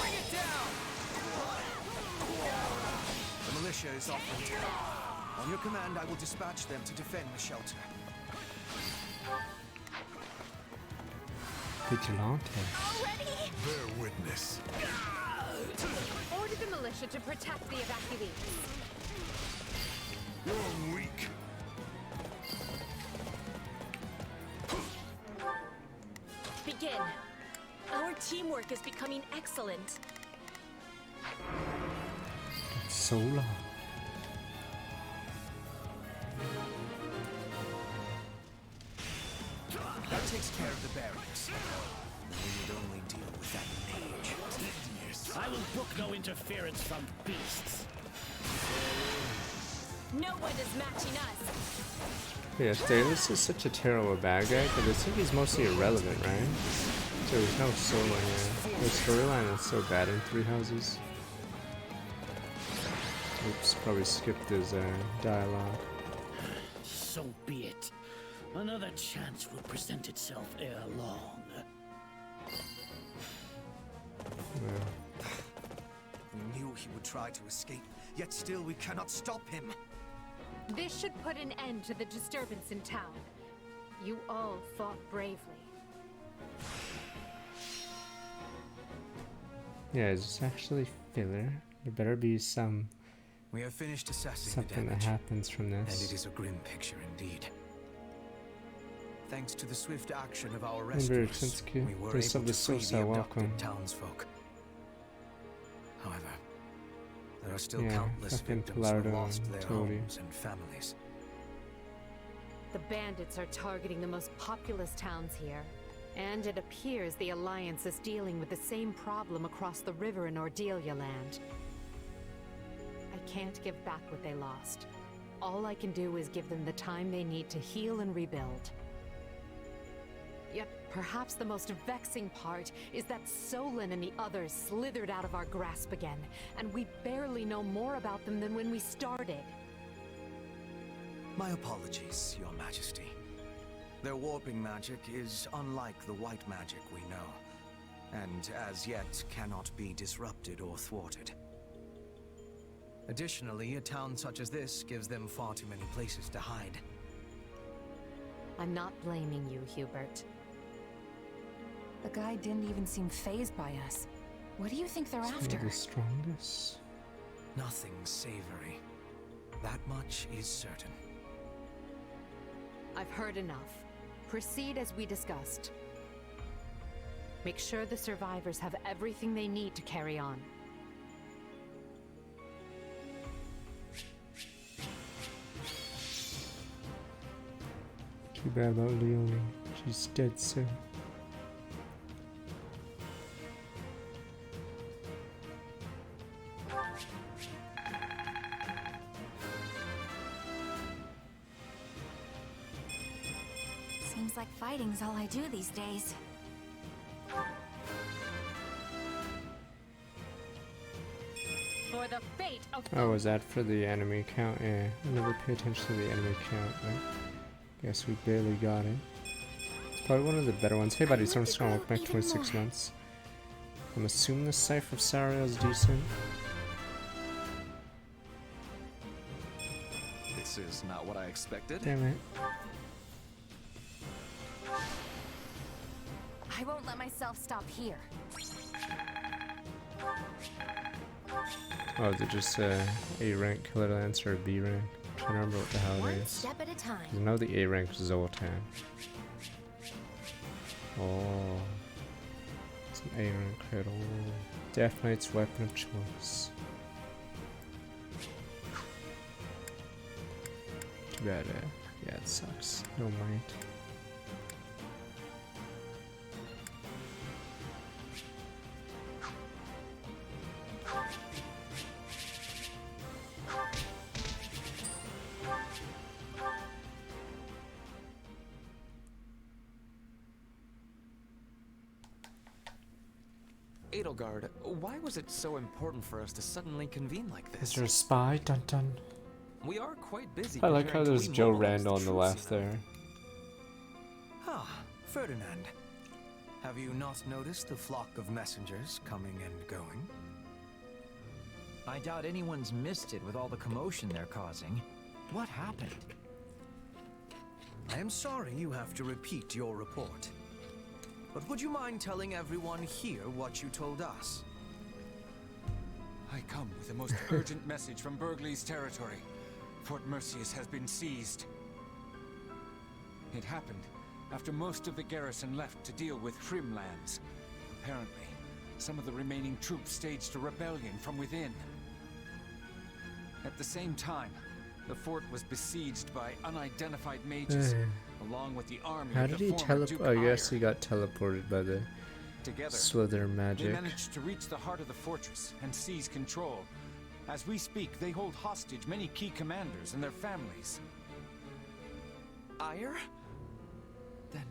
Bring it down! The militia is off in town. On your command, I will dispatch them to defend the shelter. Vigilante. Bear witness. Order the militia to protect the evacuees. You're weak. Begin. Our teamwork is becoming excellent. So long. That takes care of the barriers. Then we need only deal with that mage. Tedious. I will brook no interference from beasts. No one is matching us. Yeah, Daedalus is such a terrible bad guy, but I think he's mostly irrelevant, right? So there's no soul in here. The storyline is so bad in Three Houses. Oops, probably skipped his dialogue. So be it. Another chance will present itself ere long. Yeah. We knew he would try to escape, yet still we cannot stop him. This should put an end to the disturbance in town. You all fought bravely. Yeah, is this actually filler? There better be some We have finished assessing the something damage, that happens from and this. it is a grim picture indeed. Thanks to the swift action of our Remember, rescuers, Shinsuke, we were Prince able of to the free the Sosa, abducted welcome. townsfolk. However, there are still Yeah, countless fucking victims who Pilardo lost and their Toady. homes and families. The bandits are targeting the most populous towns here. And it appears the Alliance is dealing with the same problem across the river in Ordelia land. I can't give back what they lost. All I can do is give them the time they need to heal and rebuild. Yet, perhaps the most vexing part is that Solon and the others slithered out of our grasp again, and we barely know more about them than when we started. My apologies, Your Majesty. Their warping magic is unlike the white magic we know, and as yet cannot be disrupted or thwarted. Additionally, a town such as this gives them far too many places to hide. I'm not blaming you, Hubert. The guy didn't even seem fazed by us. What do you think they're after? The strongest. Nothing savory. That much is certain. I've heard enough. Proceed as we discussed. Make sure the survivors have everything they need to carry on. Too bad about Leonie. She's dead soon. Seems like fighting's all I do these days. For the fate of Oh, was that for the enemy count? Yeah, I never pay attention to the enemy count, but guess we barely got it. It's probably one of the better ones. Hey buddy, someone's gonna work back 26 months. I'm assuming the Cipher of Sariel is decent. This is not what I expected. Damn it. I won't let myself stop here. Oh, is it just A rank Little Lance or a B rank? I'm trying to remember what the hell it One is. step at a time. I know the A rank is Zoltan. Oh. It's an A rank crit. Oh. Death Knight's weapon of choice. Too bad, yeah, it sucks. No mind. Edelgard, why was it so important for us to suddenly convene like this? Is there a spy? Dun dun. We are quite busy. I like how preparing to there's Joe remobilize Randall on the troops, left you know. there. Ah, Ferdinand. Have you not noticed the flock of messengers coming and going? I doubt anyone's missed it with all the commotion they're causing. What happened? I am sorry you have to repeat your report. But would you mind telling everyone here what you told us? I come with the most urgent message from Burgley's territory. Fort Merceus has been seized. It happened after most of the garrison left to deal with Hrimlands. Apparently, some of the remaining troops staged a rebellion from within. At the same time, the fort was besieged by unidentified mages, along with the army How of did the he former Duke teleport? I guess Ire. he got teleported by the Together, Slither they magic. managed to reach the heart of the fortress and seize control. As we speak, they hold hostage many key commanders and their families. Ire? Then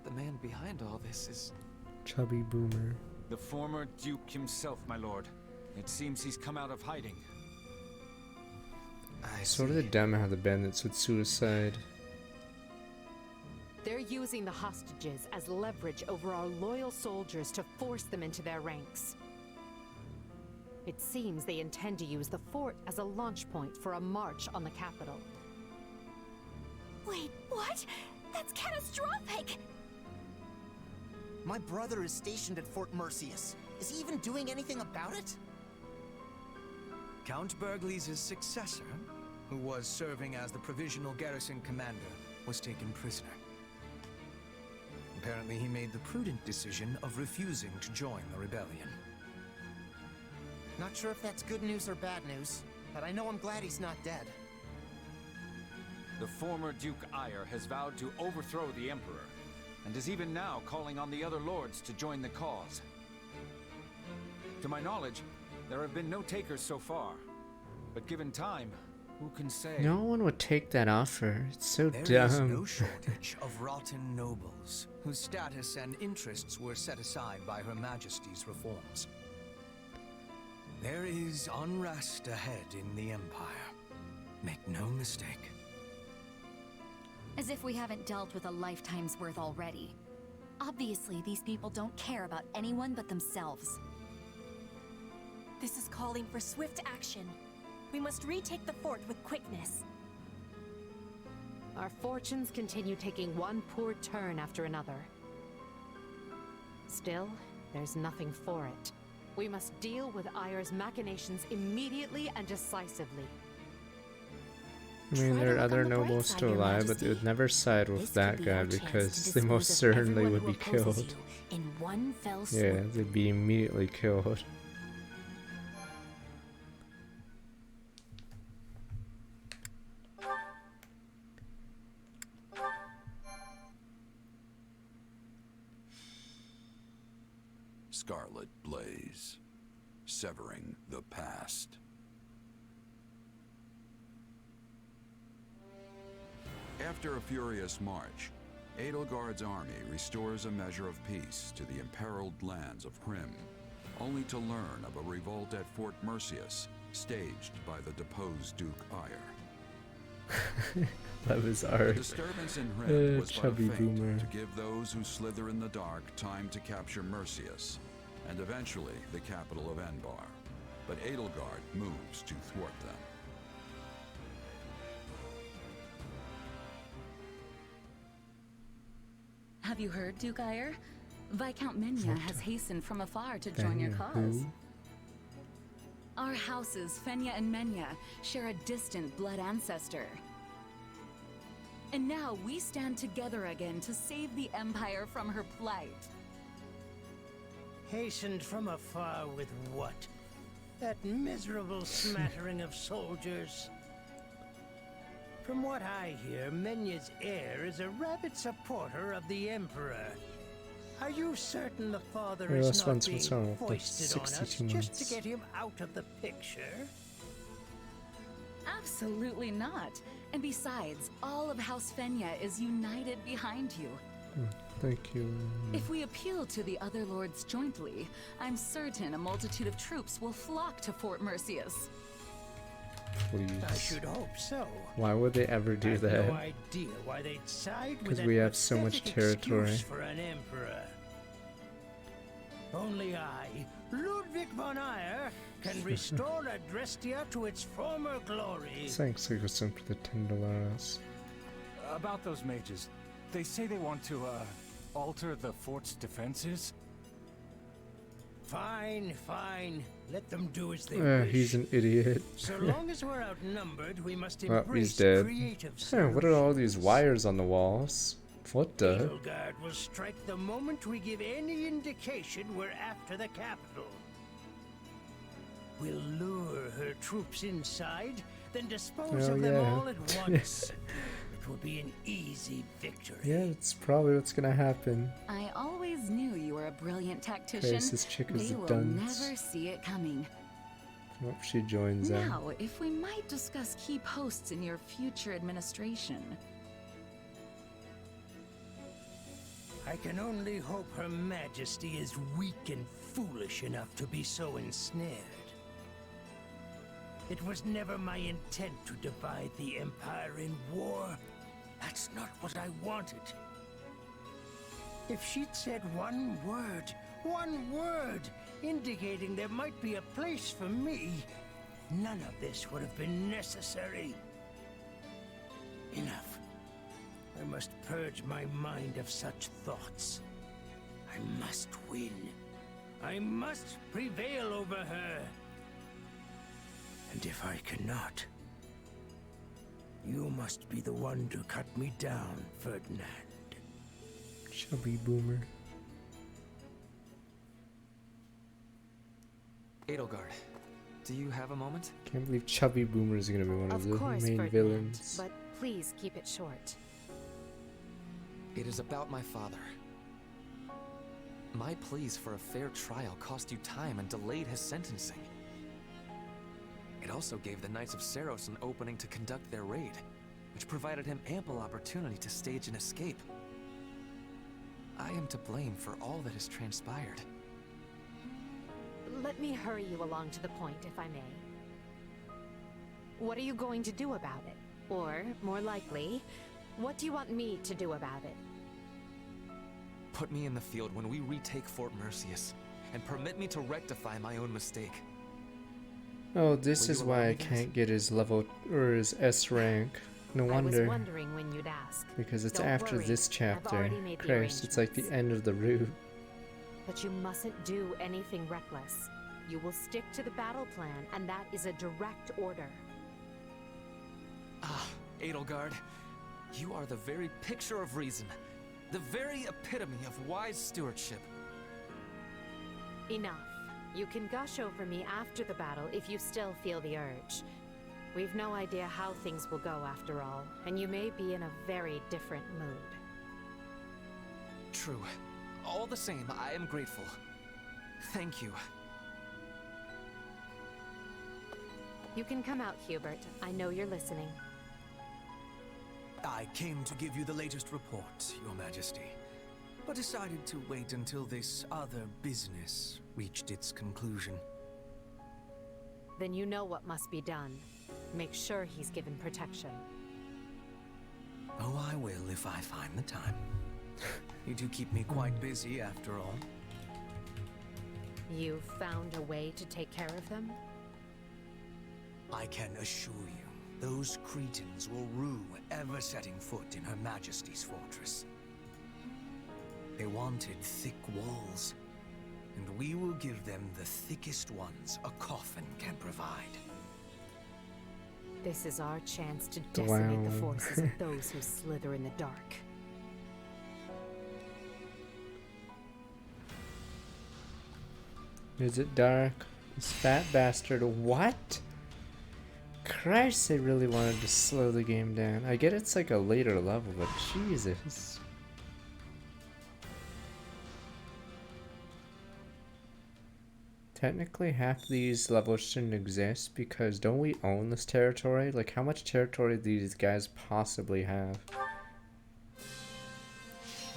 the man behind all this is... Chubby Boomer. The former Duke himself, my lord. It seems he's come out of hiding. Sort of the demo how the bandits with suicide. They're using the hostages as leverage over our loyal soldiers to force them into their ranks. It seems they intend to use the fort as a launch point for a march on the capital. Wait, what? That's catastrophic! My brother is stationed at Fort Merceus. Is he even doing anything about it? Count Burgley's successor, who was serving as the provisional garrison commander, was taken prisoner. Apparently he made the prudent decision of refusing to join the rebellion. Not sure if that's good news or bad news, but I know I'm glad he's not dead. The former Duke Ire has vowed to overthrow the Emperor, and is even now calling on the other lords to join the cause. To my knowledge, there have been no takers so far, but given time, Who can say? No one would take that offer. It's so There is dumb. no shortage of rotten nobles whose status and interests were set aside by Her Majesty's reforms. There is unrest ahead in the Empire. Make no mistake. As if we haven't dealt with a lifetime's worth already. Obviously, these people don't care about anyone but themselves. This is calling for swift action. We must retake the fort with quickness. Our fortunes continue taking one poor turn after another. Still, there's nothing for it. We must deal with Ayer's machinations immediately and decisively. I mean, there are other nobles still alive, but they would never side with that guy because they most certainly would be killed. In one fell Yeah, they'd be immediately killed. Scarlet Blaze, severing the past. After a furious march, Edelgard's army restores a measure of peace to the imperiled lands of Hrim, only to learn of a revolt at Fort Mercius, staged by the deposed Duke Ayer. Love his art. The disturbance in Hrim was but a Chubby feint boomer. to give those who slither in the dark time to capture Mercius, and eventually the capital of Enbar. But Edelgard moves to thwart them. Have you heard, Duke Ayer? Viscount Menya has hastened from afar to join your cause. Who? Our houses, Fenya and Menya, share a distant blood ancestor. And now we stand together again to save the Empire from her plight. Hastened from afar with what? That miserable smattering of soldiers? From what I hear, Menya's heir is a rabid supporter of the Emperor. Are you certain the father Yeah, is last not one's being what's wrong, like foisted on us 62 just months. to get him out of the picture? Absolutely not. And besides, all of House Fenya is united behind you. Thank you. If we appeal to the other lords jointly, I'm certain a multitude of troops will flock to Fort Mercius. Please. I should hope so. Why would they ever do I've that? no idea why they'd side with Because that we have so much pathetic territory. excuse for an emperor. Only I, Ludwig von Ayer, can restore Adrestia to its former glory. Thanks, Nicholson, for the $10. About those mages, they say they want to, alter the fort's defenses? Fine, fine. Let them do as they wish. He's an idiot. So long as we're outnumbered, we must Well, embrace he's dead. creative What are all these wires on the walls? What the? Edelgard will strike the moment we give any indication we're after the capital. We'll lure her troops inside, then dispose Oh, of them yeah. all at once. It will be an easy victory. Yeah, that's probably what's gonna happen. I always knew you were a brilliant tactician. Christ, this chick is They a will dunce. never see it coming. Hope she joins them. Now, if we might discuss key posts in your future administration. I can only hope Her Majesty is weak and foolish enough to be so ensnared. It was never my intent to divide the Empire in war. That's not what I wanted. If she'd said one word, indicating there might be a place for me, none of this would have been necessary. Enough. I must purge my mind of such thoughts. I must win. I must prevail over her. And if I cannot, you must be the one to cut me down, Ferdinand. Chubby boomer. Edelgard, do you have a moment? Can't believe Chubby Boomer is gonna be one of, Of the course, main Ferdinand, villains. but please keep it short. It is about my father. My pleas for a fair trial cost you time and delayed his sentencing. It also gave the Knights of Saros an opening to conduct their raid, which provided him ample opportunity to stage an escape. I am to blame for all that has transpired. Let me hurry you along to the point, if I may. What are you going to do about it? Or, more likely, what do you want me to do about it? Put me in the field when we retake Fort Merceus, and permit me to rectify my own mistake. Oh, this Will is you allow why I me, guys? can't get his level or his S rank. No I was wonder. wondering when you'd ask. Because it's Don't after worry, this I've chapter. already made the Christ, it's like the end of the route. But you mustn't do anything reckless. You will stick to the battle plan, and that is a direct order. Ah, Edelgard, you are the very picture of reason. The very epitome of wise stewardship. Enough. You can gush over me after the battle if you still feel the urge. We've no idea how things will go after all, and you may be in a very different mood. True. All the same, I am grateful. Thank you. You can come out, Hubert. I know you're listening. I came to give you the latest report, Your Majesty, but decided to wait until this other business reached its conclusion. Then you know what must be done. Make sure he's given protection. Oh, I will if I find the time. You do keep me quite busy, after all. You've found a way to take care of them? I can assure you, those Cretans will rue ever setting foot in Her Majesty's fortress. They wanted thick walls, and we will give them the thickest ones a coffin can provide. This is our chance to decimate the Wow. forces of those who slither in the dark. Is it dark? This fat bastard. What? Christ, they really wanted to slow the game down. I get it's like a later level, but Jesus. Technically, half these levels shouldn't exist because don't we own this territory? Like, how much territory do these guys possibly have?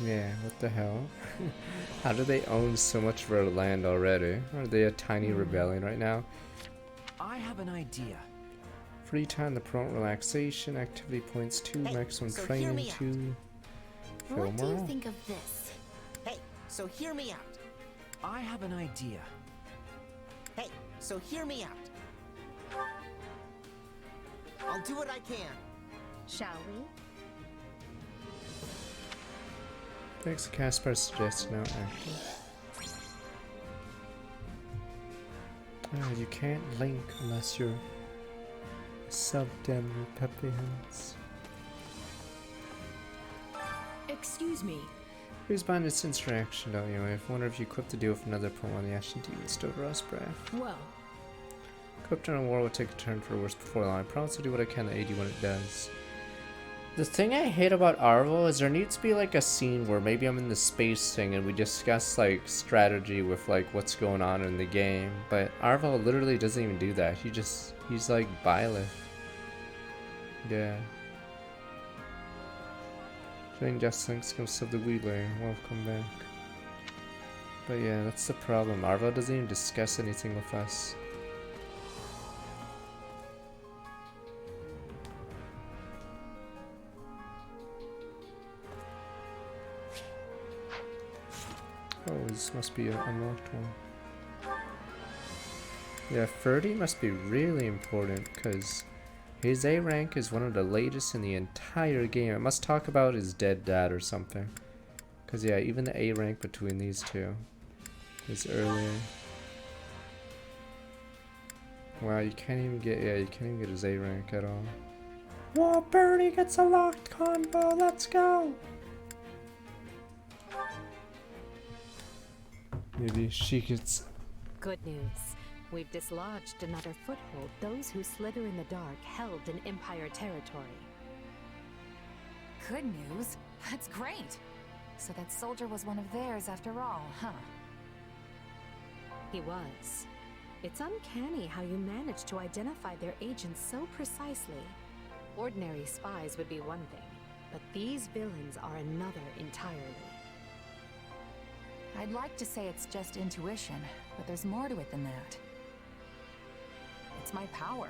Yeah, what the hell? How do they own so much of our land already? Are they a tiny rebellion right now? I have an idea. Free time, the prompt relaxation, activity points 2, maximum so hear training me out. 2. What do you morale. think of this? Hey, so hear me out. I have an idea. Hey, so hear me out. I'll do what I can. Shall we? Thanks, Casper suggests now active. You can't link unless you're sub-dem peppy hands. Excuse me. Who's behind this interaction, don't you? I wonder if you equipped to deal with another poem on the Ashen East over us, Breath. Well, Equipped on a war will take a turn for worse before long. I promise to do what I can to aid you when it does. The thing I hate about Arvel is there needs to be like a scene where maybe I'm in the space thing and we discuss like strategy with like what's going on in the game, but Arvel literally doesn't even do that. He's like Byleth. Yeah. Join Just Thanks comes of the Wheeler. Welcome back. But yeah, that's the problem. Arvel doesn't even discuss anything with us. Oh, this must be an unlocked one. Yeah, 30 must be really important because his A rank is one of the latest in the entire game. It must talk about his dead dad or something. Because yeah, even the A rank between these two is earlier. Wow, you can't even get, yeah, you can't even get his A rank at all. Whoa, Birdie gets a locked combo, let's go! Maybe she gets... Good news. We've dislodged another foothold. Those who slither in the dark held in Empire territory. good news. That's great. So that soldier was one of theirs after all, huh? He was. It's uncanny how you manage to identify their agents so precisely. Ordinary spies would be one thing, but these villains are another entirely. I'd like to say it's just intuition, but there's more to it than that. It's my power.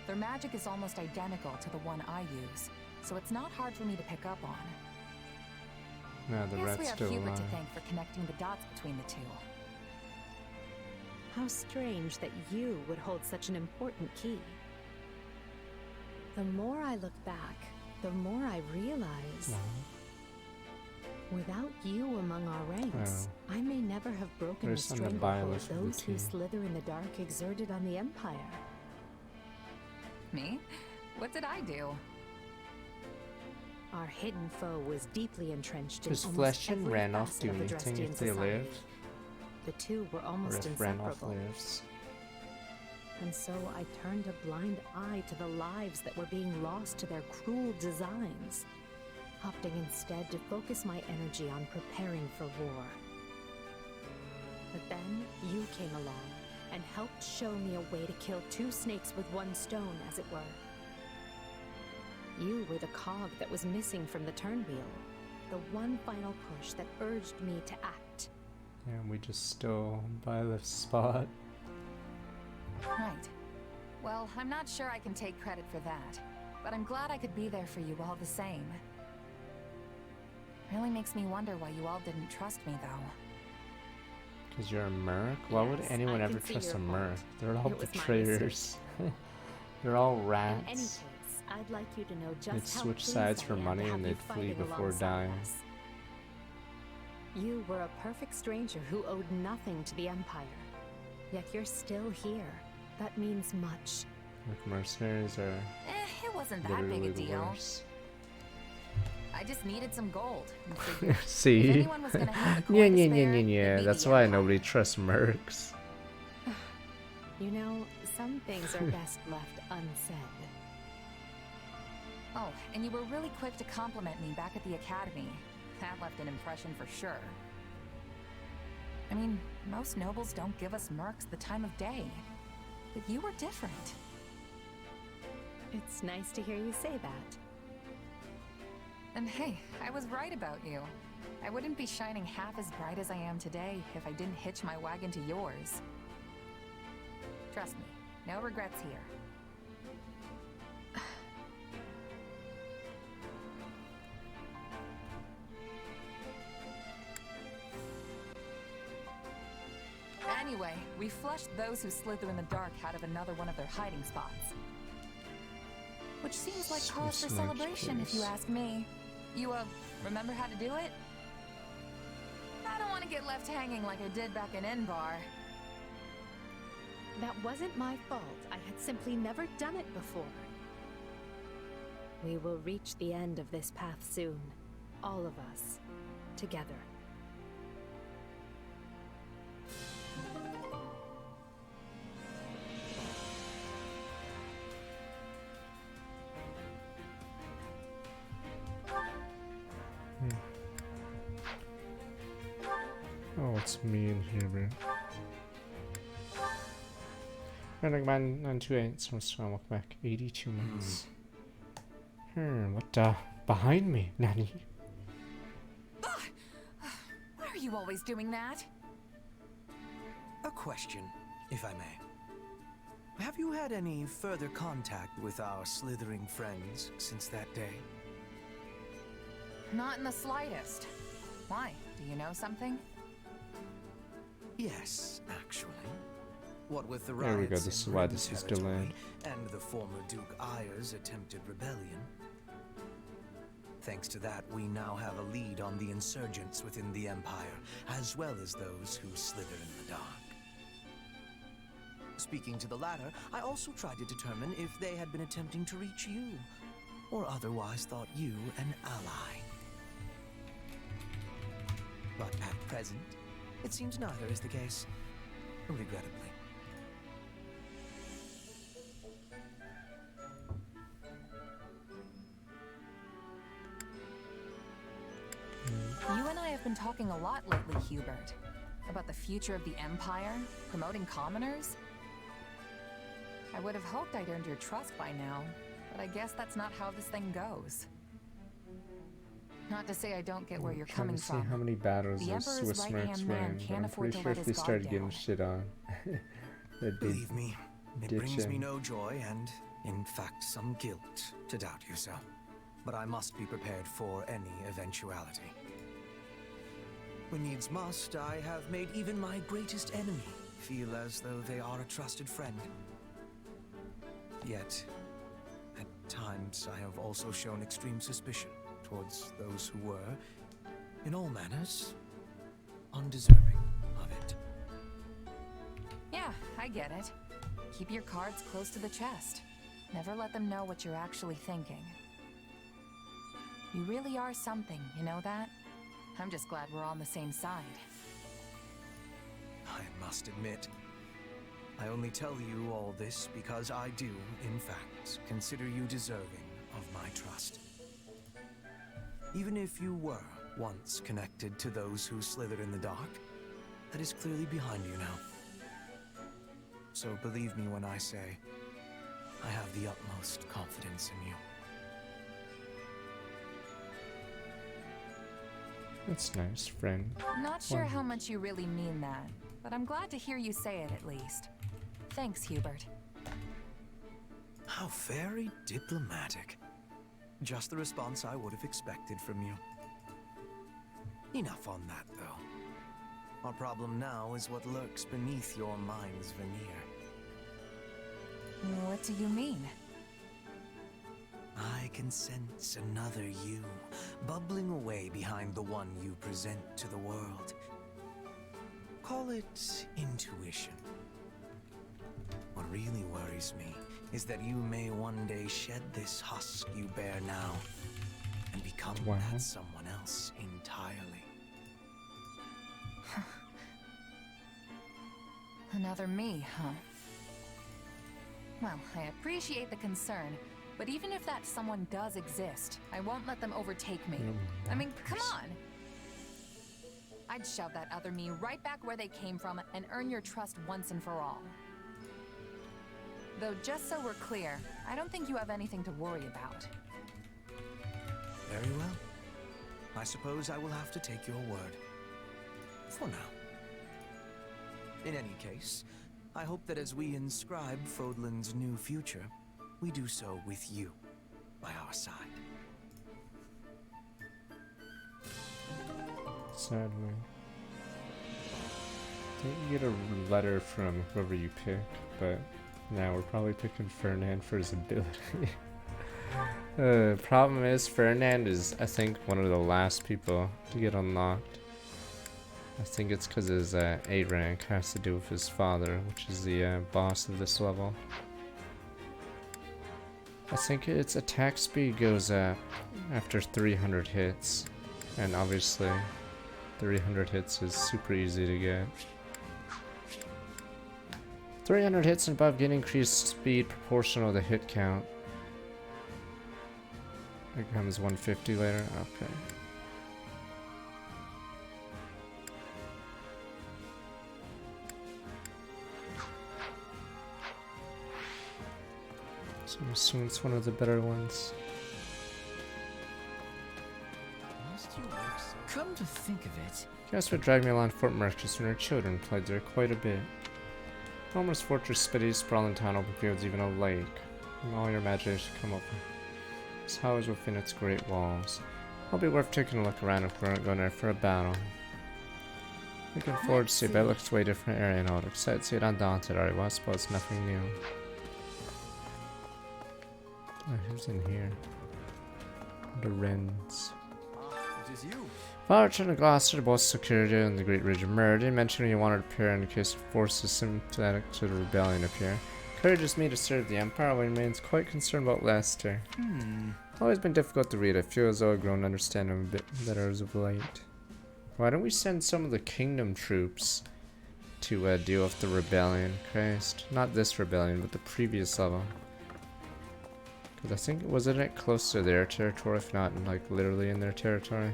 Their magic is almost identical to the one I use, so it's not hard for me to pick up on. No, the Guess rat's we have still Hubert alive. to thank for connecting the dots between the two. How strange that you would hold such an important key. The more I look back, the more I realize... Without you among our ranks, I may never have broken the There's on the stranglehold bylist of the those who key. slither in the dark exerted on the Empire. Me? What did I do? Our Our hidden foe was deeply entrenched in Does almost Flesh and every Randolph facet do of anything Adrestian if they society. live? The two were Or almost if Randolph inseparable. lives? And so I turned a blind eye to the lives that were being lost to their cruel designs, opting instead to focus my energy on preparing for war. But then you came along and helped show me a way to kill two snakes with one stone, as it were. You were the cog that was missing from the turnwheel, the one final push that urged me to act. Yeah, we just stole Byleth's spot. Right. Well, I'm not sure I can take credit for that, but I'm glad I could be there for you all the same. Really makes me wonder why you all didn't trust me, though. Because you're a merc? Why would Yes, anyone I ever can see trust your a point. merc? They're all It was my betrayers. They're all In any rats. case, I'd like you to know just They'd how switch pleased sides I for am money to have and you they'd flee fighting before alongside dying. us. You were a perfect stranger who owed nothing to the Empire. Yet you're still here. That means much. Like mercenaries are It wasn't that big literally a the deal. worst. I just needed some gold. and figured if See? anyone was gonna have the Yeah, coin to yeah, spare, yeah, yeah, it'd yeah. be That's the why Empire. nobody trusts mercs. You know, some things are best left unsaid. Oh, and you were really quick to compliment me back at the academy. That left an impression for sure. I mean, most nobles don't give us mercs the time of day. But you were different. It's nice to hear you say that. And hey, I was right about you. I wouldn't be shining half as bright as I am today if I didn't hitch my wagon to yours. Trust me, no regrets here. Anyway, we flushed those who slither in the dark out of another one of their hiding spots. Which seems like cause for celebration, if you ask me. You, remember how to do it? I don't want to get left hanging like I did back in Enbar. That wasn't my fault. I had simply never done it before. We will reach the end of this path soon. All of us. Together. Oh, it's me and Hubert. Random Man 928, so welcome back. 82 months. What, behind me, Nanny? Why are you always doing that? A question, if I may. Have you had any further contact with our slithering friends since that day? Not in the slightest. Why? Do you know something? Yes, actually. What with the There we go, riots this is in why Rim this is territory delayed. and the former Duke Ayer's attempted rebellion. Thanks to that, we now have a lead on the insurgents within the Empire, as well as those who slither in the dark. Speaking to the latter, I also tried to determine if they had been attempting to reach you, or otherwise thought you an ally. But at present, it seems neither is the case, regrettably. You and I have been talking a lot lately, Hubert. About the future of the Empire, promoting commoners, I would have hoped I'd earned your trust by now, but I guess that's not how this thing goes. Not to say I don't get where you're Trying coming to see from. how many battles The those Emperor's Swiss mercs right-hand were man in, but can't I'm afford pretty to sure let if his they guard started getting down. shit on, they'd be Believe me, it brings me ditching. no joy and, in fact, some guilt to doubt you so. But I must be prepared for any eventuality. When needs must, I have made even my greatest enemy feel as though they are a trusted friend. Yet, at times, I have also shown extreme suspicion towards those who were, in all manners, undeserving of it. Yeah, I get it. Keep your cards close to the chest. Never let them know what you're actually thinking. You really are something, you know that? I'm just glad we're on the same side. I must admit, I only tell you all this because I do, in fact, consider you deserving of my trust. Even if you were once connected to those who slithered in the dark, that is clearly behind you now. So believe me when I say, I have the utmost confidence in you. That's nice, friend. Not sure how much you really mean that, but I'm glad to hear you say it at least. Thanks, Hubert. How very diplomatic. Just the response I would have expected from you. Enough on that, though. Our problem now is what lurks beneath your mind's veneer. What do you mean? I can sense another you, bubbling away behind the one you present to the world. Call it intuition. What really worries me is that you may one day shed this husk you bear now and become that someone else entirely. Another me, huh? Well, I appreciate the concern, but even if that someone does exist, I won't let them overtake me. I mean, come on! I'd shove that other me right back where they came from and earn your trust once and for all. Though, just so we're clear, I don't think you have anything to worry about. Very well. I suppose I will have to take your word. For now. In any case, I hope that as we inscribe Fodlan's new future, we do so with you by our side. Sadly. You get a letter from whoever you pick, but now we're probably picking Ferdinand for his ability. Problem is, Ferdinand is, I think, one of the last people to get unlocked. I think it's because his A rank has to do with his father, which is the boss of this level. I think its attack speed goes up after 300 hits, and obviously 300 hits is super easy to get. 300 hits and above get increased speed proportional to hit count. It becomes 150 later. Okay. So I'm assuming it's one of the better ones. Come to think of it, Guess what dragged me along Fort Merchant when our children played there quite a bit. Homer's fortress, spitty, sprawling town, open fields, even a lake. And all your imagination come up with. Its towers within its great walls. It'll be worth taking a look around if we aren't going there for a battle. Looking forward to see, but it looks way different area and all. Excited to see it undaunted, already. Well, I suppose nothing new. Oh, who's in here? The Wrens. It is you. Father turned to Gloucester, both security and the Great Ridge of Murder. Didn't mention he wanted to appear in case forces sympathetic to the rebellion appear. Encourages me to serve the Empire, while he remains quite concerned about Leicester. Always been difficult to read. I feel as though I've grown to understand him a bit better as of late. Why don't we send some of the Kingdom troops to deal with the rebellion? Christ. Not this rebellion, but the previous level. Because I think, wasn't it close to their territory, if not, like, literally in their territory?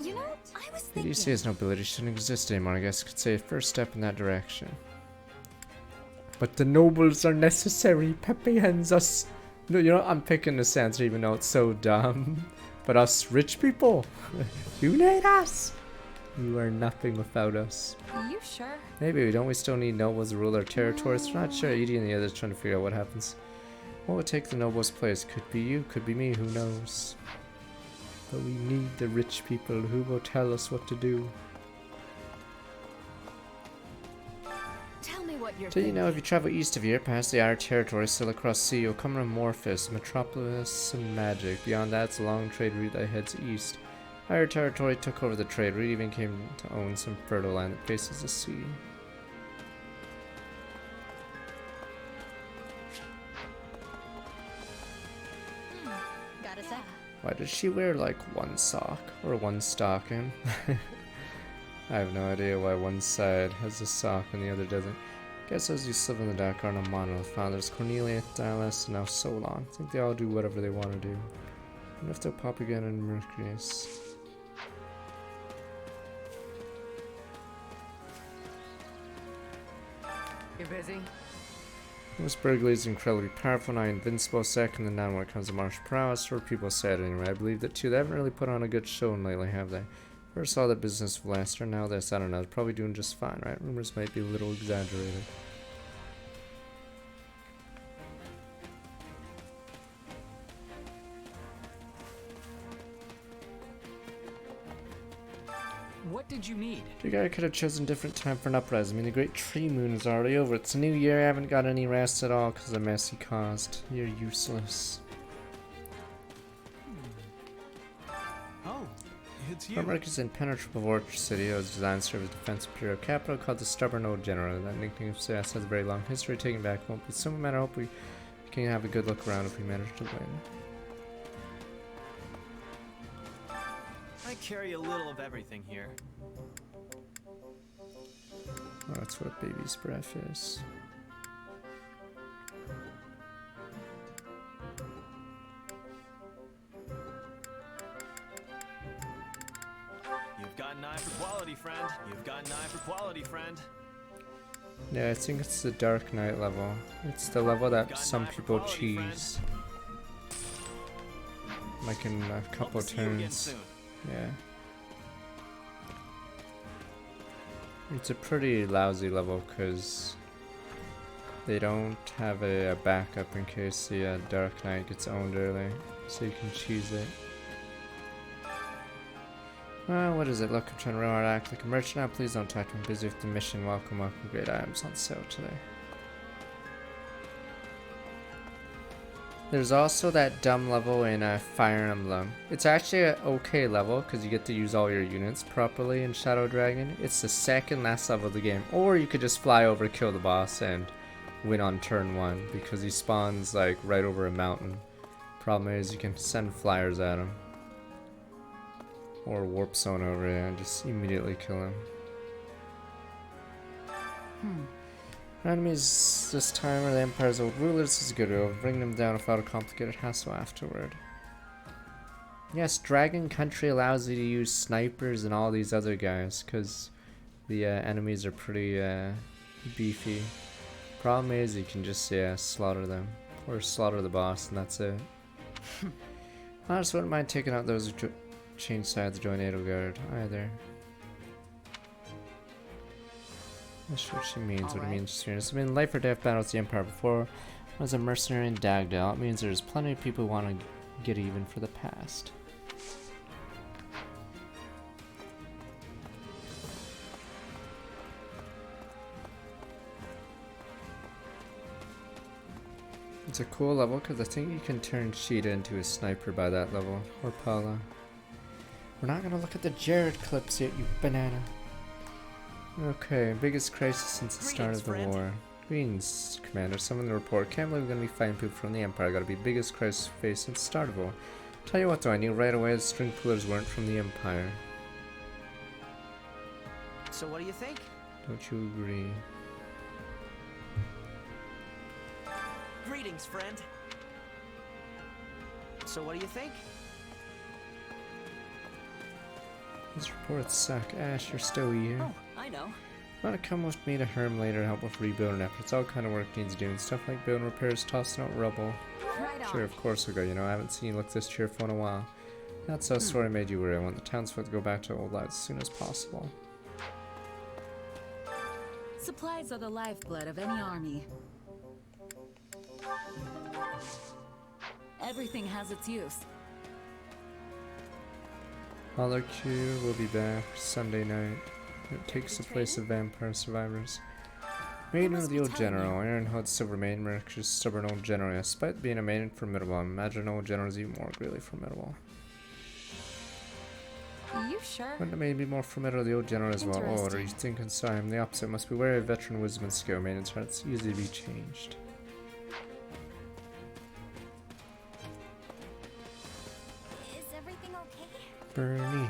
You know, I was thinking... ADC's nobility shouldn't exist anymore. I guess I could say a first step in that direction. But the nobles are necessary. Pepe hands us. No, you know, I'm picking this answer even though it's so dumb. But us rich people, you need us. You are nothing without us. You sure? Maybe, don't we still need nobles to rule our territories? We're not sure. Edie and the others trying to figure out what happens. What would take the nobles' place? Could be you, could be me, who knows? But we need the rich people who will tell us what to do. Tell me what you're Do you know if you travel east of here, past the outer territory, still across sea, you'll come to Amorphous, metropolis of magic. Beyond that, it's a long trade route that heads east. Our territory took over the trade route, even came to own some fertile land that faces the sea. Gotta say. Why does she wear like one sock or one stocking? I have no idea why one side has a sock and the other doesn't. Guess as you slip in the dark are no monolith. Founders Cornelia, Dallas, and now Solon. I think they all do whatever they want to do. And if they'll pop again in Mercurius. You busy? Most Burgley is incredibly powerful, not invincible. Second and none when it comes to martial prowess, or people said anyway. I believe that too. They haven't really put on a good showing lately, have they? First saw the business of Lester, now this, I don't know. They're probably doing just fine, right? Rumors might be a little exaggerated. What did you need? You guy could have chosen a different time for an uprising. I mean, the great tree moon is already over. It's a new year. I haven't got any rest at all because of the mess he caused. You're useless. Oh, it's you. Fort is impenetrable fortress city. It was designed to serve as defense imperial capital called the Stubborn Old General. That nickname of CS has a very long history. Taking back won't be simple matter. I hope we can have a good look around if we manage to win. I carry a little of everything here. Oh, that's what a baby's breath is. You've got an eye for quality, friend. You've got an eye for quality, friend. Yeah, I think it's the Dark Knight level. It's the level that some people cheese. Like in a couple turns. Yeah. It's a pretty lousy level because they don't have a backup in case the Dark Knight gets owned early, so you can cheese it. Well, what is it? Look, I'm trying to remember how to act like a merchant now. Please don't talk to me. I'm busy with the mission. Welcome, welcome. Great items on sale today. There's also that dumb level in Fire Emblem. It's actually an okay level because you get to use all your units properly in Shadow Dragon. It's the second last level of the game. Or you could just fly over, kill the boss, and win on turn 1 because he spawns like right over a mountain. Problem is you can send flyers at him. Or warp zone over there and just immediately kill him. Enemies this time are the Empire's old rulers. This is good. We'll bring them down without a complicated hassle afterward. Yes, Dragon Country allows you to use snipers and all these other guys because the enemies are pretty beefy. Problem is you can just slaughter them or slaughter the boss and that's it. I just wouldn't mind taking out those who change sides to join Edelgard either. Not sure what she means, what it means here. It's been life or death battles with the Empire before. I was a mercenary in Dagdale. It means there's plenty of people who want to get even for the past. It's a cool level because I think you can turn Sheeta into a sniper by that level, or Paula. We're not going to look at the Jared clips yet, you banana. Okay, biggest crisis since the start of the war. Greetings, Commander. Someone in the report. Can't believe we're going to be fighting people from the Empire. Gotta be biggest crisis faced since the start of the war. Tell you what though, I knew right away the string pullers weren't from the Empire. So what do you think? Don't you agree? Greetings, friend. So what do you think? These reports suck. Ash, you're still here. Oh, I know. Want to come with me to Herm later, help with rebuilding efforts. All kind of work needs doing. Stuff like building repairs, tossing out rubble. Right on. Sure, of course we'll go. You know, I haven't seen you look this cheerful in a while. That's so sorry I made you worry. I want the townsfolk to go back to old lives as soon as possible. Supplies are the lifeblood of any army. Everything has its use. Holler Q will be back Sunday night. It takes the place of vampire survivors. Maiden of the old general, Ironheart Silvermane, Mercury's stubborn old general. Despite being a maiden formidable, imagine an old general is even more really formidable. You sure? Wouldn't a maiden be more formidable the old general as well? Oh, what are you thinking? Sorry, I'm the opposite. Must be wary of veteran wisdom and skill. Maiden's hearts easily be changed. Is everything okay? Bernie.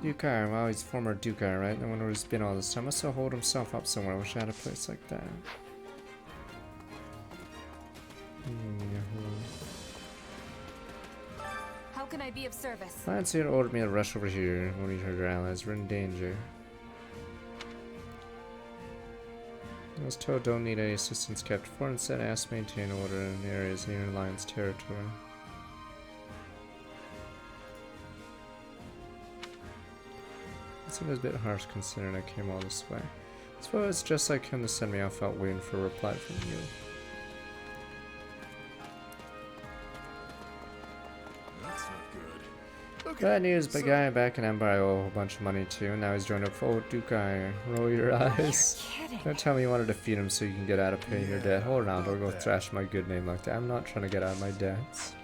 Dukai, well, he's former Dukai, right? No wonder where he's been all this time. Must have holed himself up somewhere. I wish I had a place like that. How can I be of service? Fancy had ordered me to rush over here. One of your allies were in danger. I was told don't need any assistance kept for, instead asked to maintain order in areas near Alliance territory. It seems a bit harsh considering I came all this way. I suppose it's just like him to send me off out waiting for a reply from you. That's not good. Okay. Bad news, but guy back in Empire I owe a whole bunch of money to, and now he's joined up for old Dukai. Roll your eyes. Don't tell me you want to defeat him so you can get out of paying your debt. Hold on, don't go thrash my good name like that. I'm not trying to get out of my debts.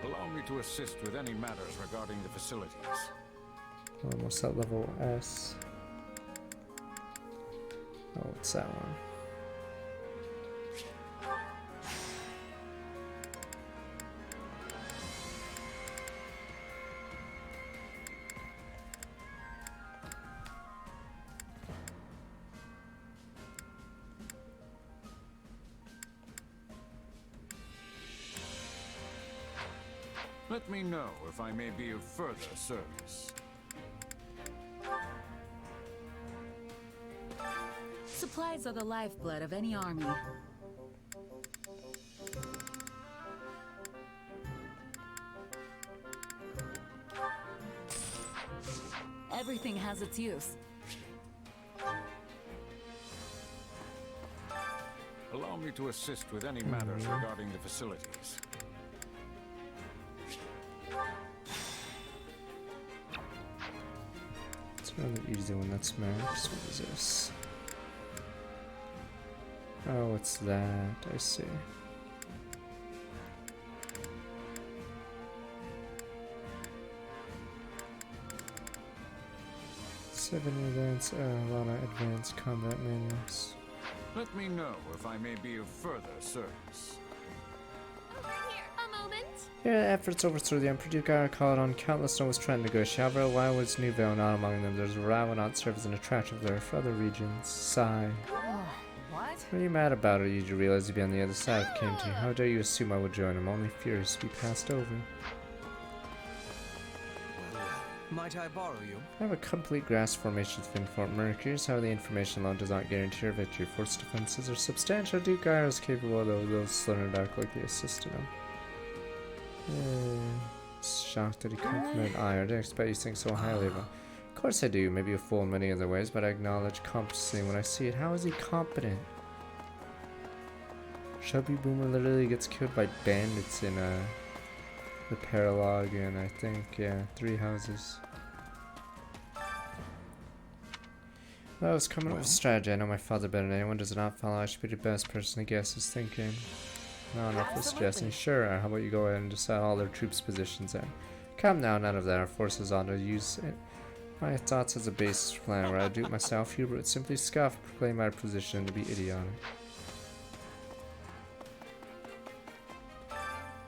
Allow me to assist with any matters regarding the facilities. Almost at level S. Oh, it's that one. Let me know if I may be of further service. Supplies are the lifeblood of any army. Everything has its use. Allow me to assist with any matters regarding the facilities. It's rather easy when that's max. What is this? Oh, it's that. I see. Seven events, a lot of advanced combat manuals. Let me know if I may be of further service. Over here, a moment. Yeah, efforts to overthrow the Emperor Duke called on countless nobles trying to negotiate. However, why was Newville not among them? There's a rival not serve as an attractive lure for other regions. Sigh. What? What are you mad about, or did you realize you'd be on the other side of came to you? How dare you assume I would join him? Only furious to be passed over. Might I borrow you? I have a complete grasp formations within Fort Mercury. However, the information alone does not guarantee your victory. Force defenses are substantial. Duke Gyro is capable of those slender dark likely assisted him. Shocked that he complimented Ire. I didn't expect you to think so highly of him. Of course I do. Maybe a fool in many other ways, but I acknowledge competency when I see it. How is he competent? Chubby Boomer literally gets killed by bandits in the Paralog and I think, yeah, 3 houses. Well, I was coming up with a strategy. I know my father better than anyone. Does it not follow? I should be the best person to guess his thinking. No, enough with suggesting. Sure, how about you go ahead and decide all their troops' positions there. Come now, none of that. Our forces ought to use it. My thoughts as a basis for planning. Where I do it myself, Hubert would simply scoff, proclaim my position to be idiotic.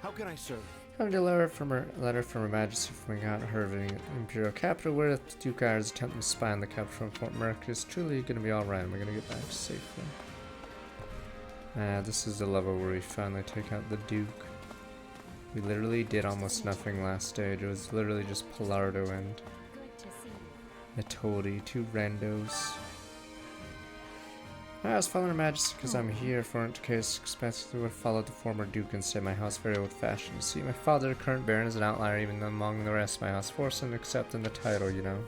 How can I serve? Coming to letter from Her Majesty from Herving Imperial Capital, where the Duke Gyro is attempting to spy on the capital from Fort Mercury. Is truly going to be alright. We're going to get back safely. This is the level where we finally take out the Duke. We literally did almost nothing last stage. It was literally just Pilardo and Metodi, two randos. I was following Her Majesty because I'm here for in case expected would follow the former Duke instead. My house very old-fashioned. See, my father, current Baron, is an outlier even among the rest. My house forced him to accept the title, you know.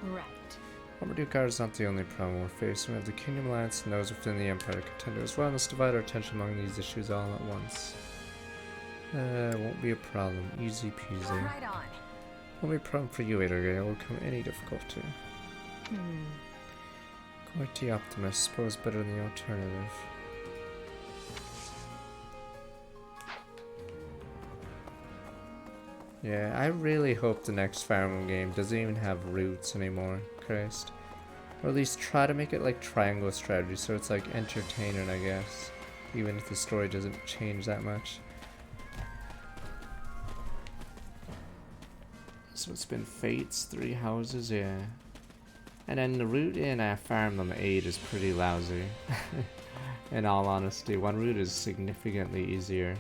Right. Former Duke is not the only problem we're facing. We have the Kingdom Alliance and those within the Empire contender as well. Let's divide our attention among these issues all at once. Won't be a problem. Easy peasy. Right on. Won't be a problem for you, Adrian. It will come any difficulty. Quite the optimist. Suppose better than the alternative. Yeah, I really hope the next Fire Emblem game doesn't even have roots anymore. Christ. Or at least try to make it like triangle strategy so it's like entertaining, I guess. Even if the story doesn't change that much. So it's been Fates, 3 houses, yeah. And then the route in Fire Emblem 8 is pretty lousy. In all honesty, one route is significantly easier.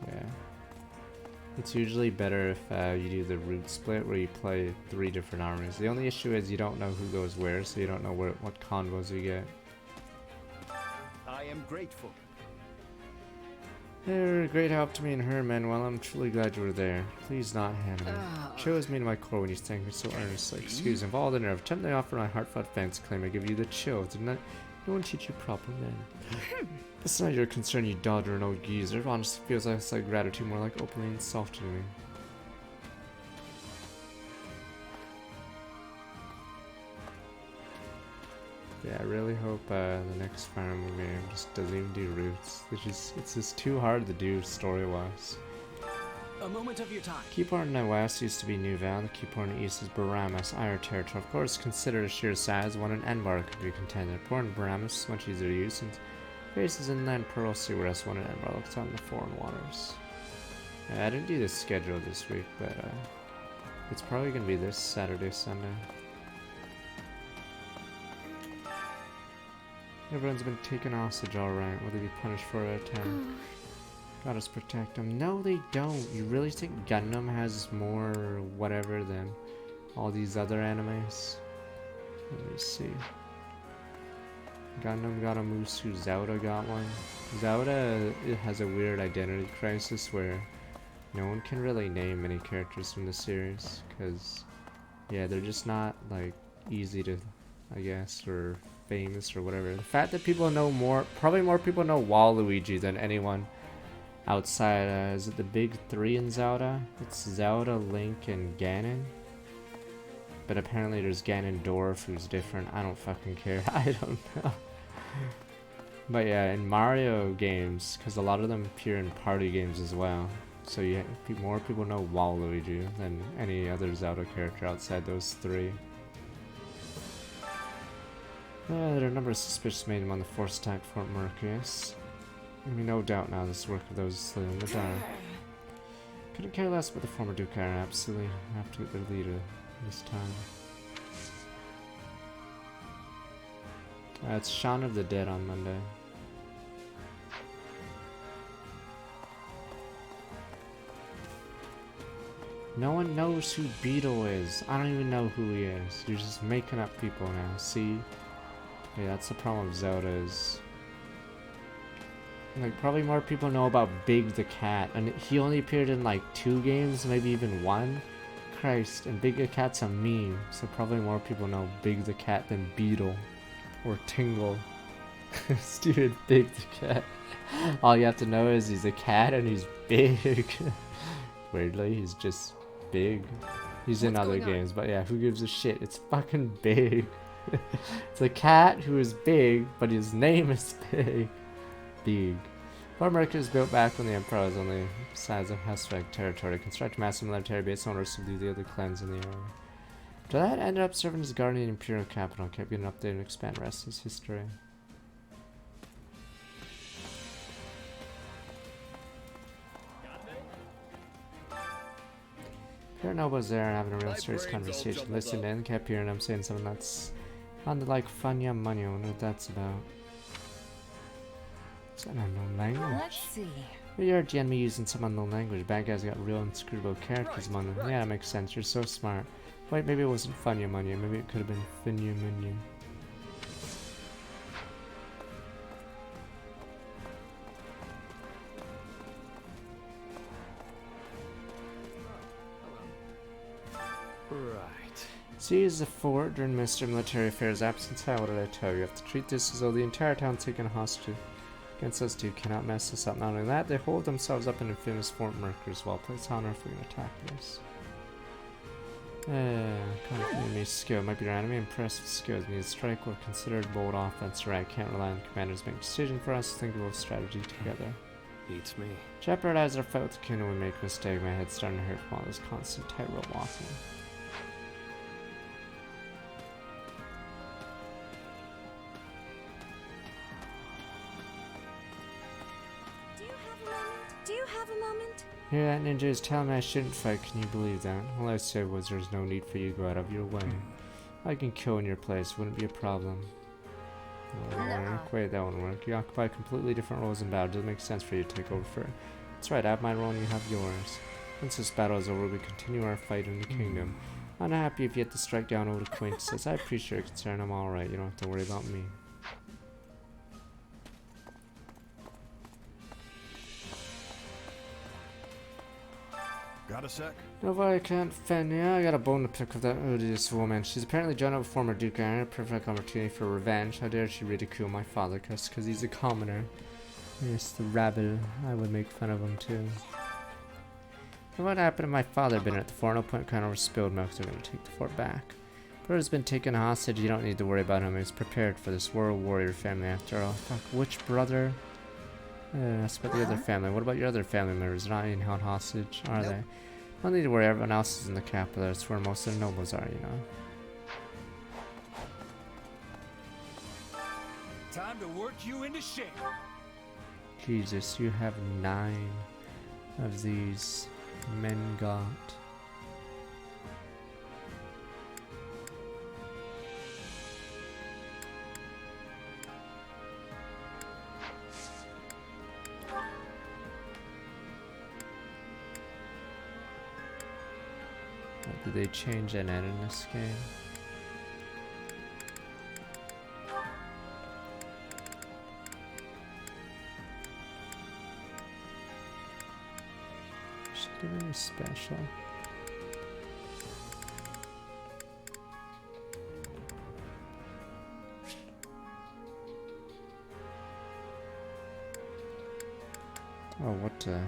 Yeah. It's usually better if you do the route split where you play 3 different armies. The only issue is you don't know who goes where, so you don't know what combos you get. I am grateful. You're a great help to me and her, Manuel. I'm truly glad you were there. Please not hand me. Chills me to my core when you thank me so earnestly. Excuse me, of all the nerve. Attempt to offer my heartfelt thanks claim I give you the chills. Did not no one teach you proper then? It's not your concern, you daughter and old geezer. It honestly feels less like gratitude, more like openly insulting me. Yeah, I really hope the next Fire Emblem game just doesn't even do roots. It's just too hard to do story-wise. A moment of your time. Keyport in the west used to be New Val, the Keyport in the east is Baramus, Ire territory. Of course, consider a sheer size, one in Enbar could be contended. Port in Baramus is much easier to use since bases inland Pearl Sea, whereas one in Enbar looks out in the foreign waters. I didn't do the schedule this week, but it's probably going to be this Saturday, Sunday. Everyone's been taken hostage, alright. Will they be punished for their attack? Gotta protect them. No, they don't. You really think Gundam has more whatever than all these other animes? Let me see. Gundam got a Musu, Zelda got one. Zelda, it has a weird identity crisis where no one can really name many characters from the series. Because, yeah, they're just not, like, easy to, I guess, or famous or whatever. The fact that people know probably more people know Waluigi than anyone outside, is it the big 3 in Zelda? It's Zelda, Link, and Ganon. But apparently there's Ganondorf who's different. I don't fucking care. I don't know. But yeah, in Mario games, because a lot of them appear in party games as well. So yeah, more people know Waluigi than any other Zelda character outside those 3. There are a number of suspicious made on the force attack Fort Mercurius. I mean, no doubt now this work of those slain in the dark. Couldn't care less about the former Duke Era, absolutely have to get their leader this time. It's Shaun of the Dead on Monday. No one knows who Beetle is. I don't even know who he is. You're just making up people now, see? Yeah, that's the problem with Zelda is... like, probably more people know about Big the Cat, and he only appeared in like 2 games, maybe even 1. Christ, and Big the Cat's a meme, so probably more people know Big the Cat than Beetle or Tingle. Stupid Big the Cat. All you have to know is he's a cat and he's big. Weirdly, he's just big. He's in other games, but yeah, who gives a shit? It's fucking big. It's a cat who is big, but his name is big. Big. Fort Mercury is built back when the Emperor was only the size of Hesveg territory. Construct massive military base owners to subdue the other clans in the area. After that, ended up serving as guardian imperial capital. Kept getting updated and expand the rest of his history. Pierre Noble was there having a real serious conversation. Listened in, kept hearing him saying something that's On the like Fanya money, I wonder what that's about. It's an unknown language. Let's see. We heard the enemy using some unknown language. Bad guys got real inscrutable characters among them. Yeah, that makes sense. You're so smart. Wait, maybe it wasn't Fanya money. Maybe it could have been Finya money. Right. Seize the fort during Mr. Military Affairs absence. How did I tell you? You have to treat this as though the entire town taken hostage. Against us two cannot mess this up. Not only that, they hold themselves up in infamous Fort Mercers. Well, place honor if we're gonna attack this. Enemy skill. Might be your enemy. Impressive skills. Need a strike or considered bold offense. Right, can't rely on the commanders to make decisions for us. Think about strategy together. Beats me. Jeopardize our fight with the kingdom. We make a mistake. My head's starting to hurt from all this constant tightrope walking. Do you have a moment? Here, that ninja is telling me I shouldn't fight. Can you believe that? All I said was there's no need for you to go out of your way. I can kill in your place. Wouldn't be a problem. That won't work. Wait, that won't work. You occupy completely different roles in battle. It doesn't make sense for you to take over for it. That's right. I have my role and you have yours. Once this battle is over, we continue our fight in the kingdom. I'm not happy if you have to strike down old acquaintances. I appreciate your concern. I'm alright. You don't have to worry about me. Got a sec? No, I can't fend. Yeah, I got a bone to pick with that odious woman. She's apparently joined up with former Duke Iron. A perfect opportunity for revenge. How dare she ridicule my father because he's a commoner. Yes, the rabble. I would make fun of him too. And what happened to my father been at the fort? No point crying over spilled milk. They're going to take the fort back. Brother's been taken hostage. You don't need to worry about him. He's prepared for this. We're a warrior family after all. Fuck, which brother? That's about the other family. What about your other family members? They're not being held hostage, are they? Don't need to worry. Everyone else is in the capital. That's where most of the nobles are, you know. Time to work you into shape. Jesus, you have 9 of these men got. Did they change an end in this game? Should do anything special. Oh, what the?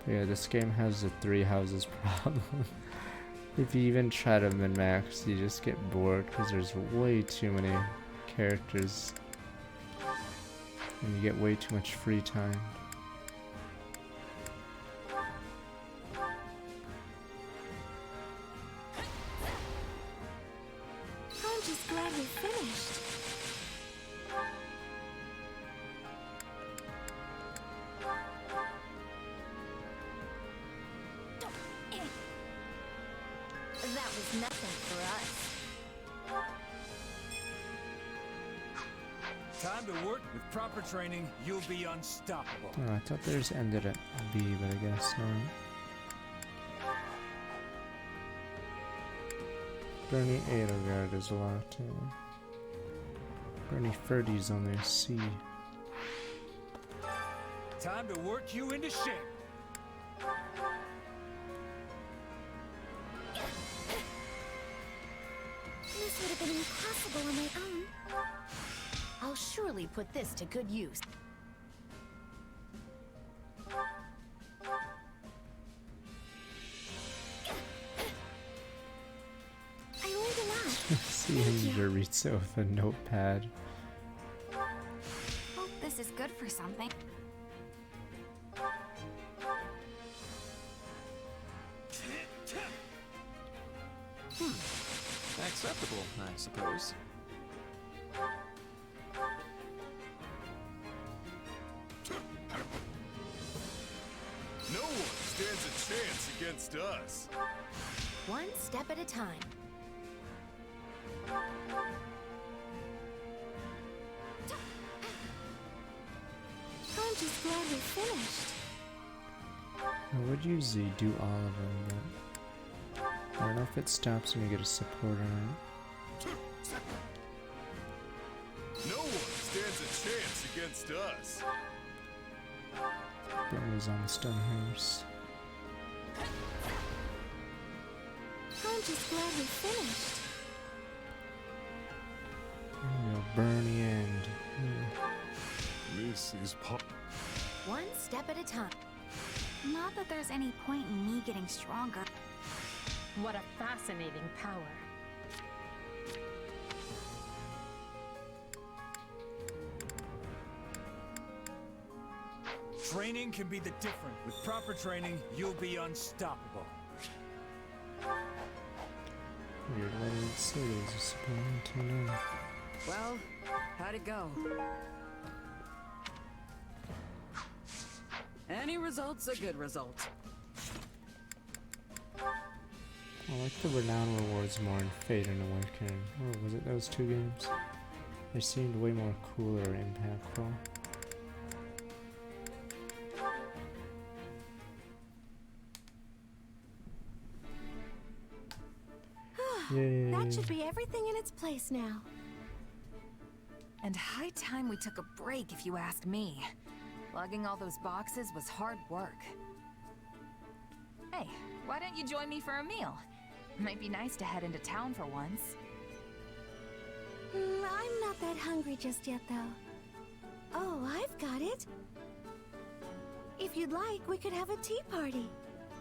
Yeah, this game has the 3 houses problem. If you even try to min-max, you just get bored because there's way too many characters and you get way too much free time. I'm just glad we finished. That was nothing for us. Time to work. With proper training, you'll be unstoppable. Oh, I thought theirs ended at B, but I guess not. Bernie Edelgard is locked in. Bernie Ferdy's on there, C. Time to work you into shape. This would have been impossible useful on my own. I'll surely put this to good use. I learned a lot. Seeing Joritsu with a notepad. Hope this is good for something. Acceptable, I suppose. No one stands a chance against us. One step at a time. I'm just glad we finished. I would usually do all of them, but I don't know if it stops when you get a support or not. No one stands a chance against us. Bro's on the stone horse. I'm just glad we finished. Bernie and this is pop. One step at a time. Not that there's any point in me getting stronger. What a fascinating power. Training can be the difference. With proper training, you'll be unstoppable. Weird little cities are supposed to know. Well, how'd it go? Any result's a good result. I like the renown rewards more in Fate and Awakening. Or was it those two games? They seemed way more cooler and impactful. Yay. That should be everything in its place now. And high time we took a break, if you ask me. Lugging all those boxes was hard work. Hey, why don't you join me for a meal? Might be nice to head into town for once. I'm not that hungry just yet, though. Oh, I've got it. If you'd like, we could have a tea party.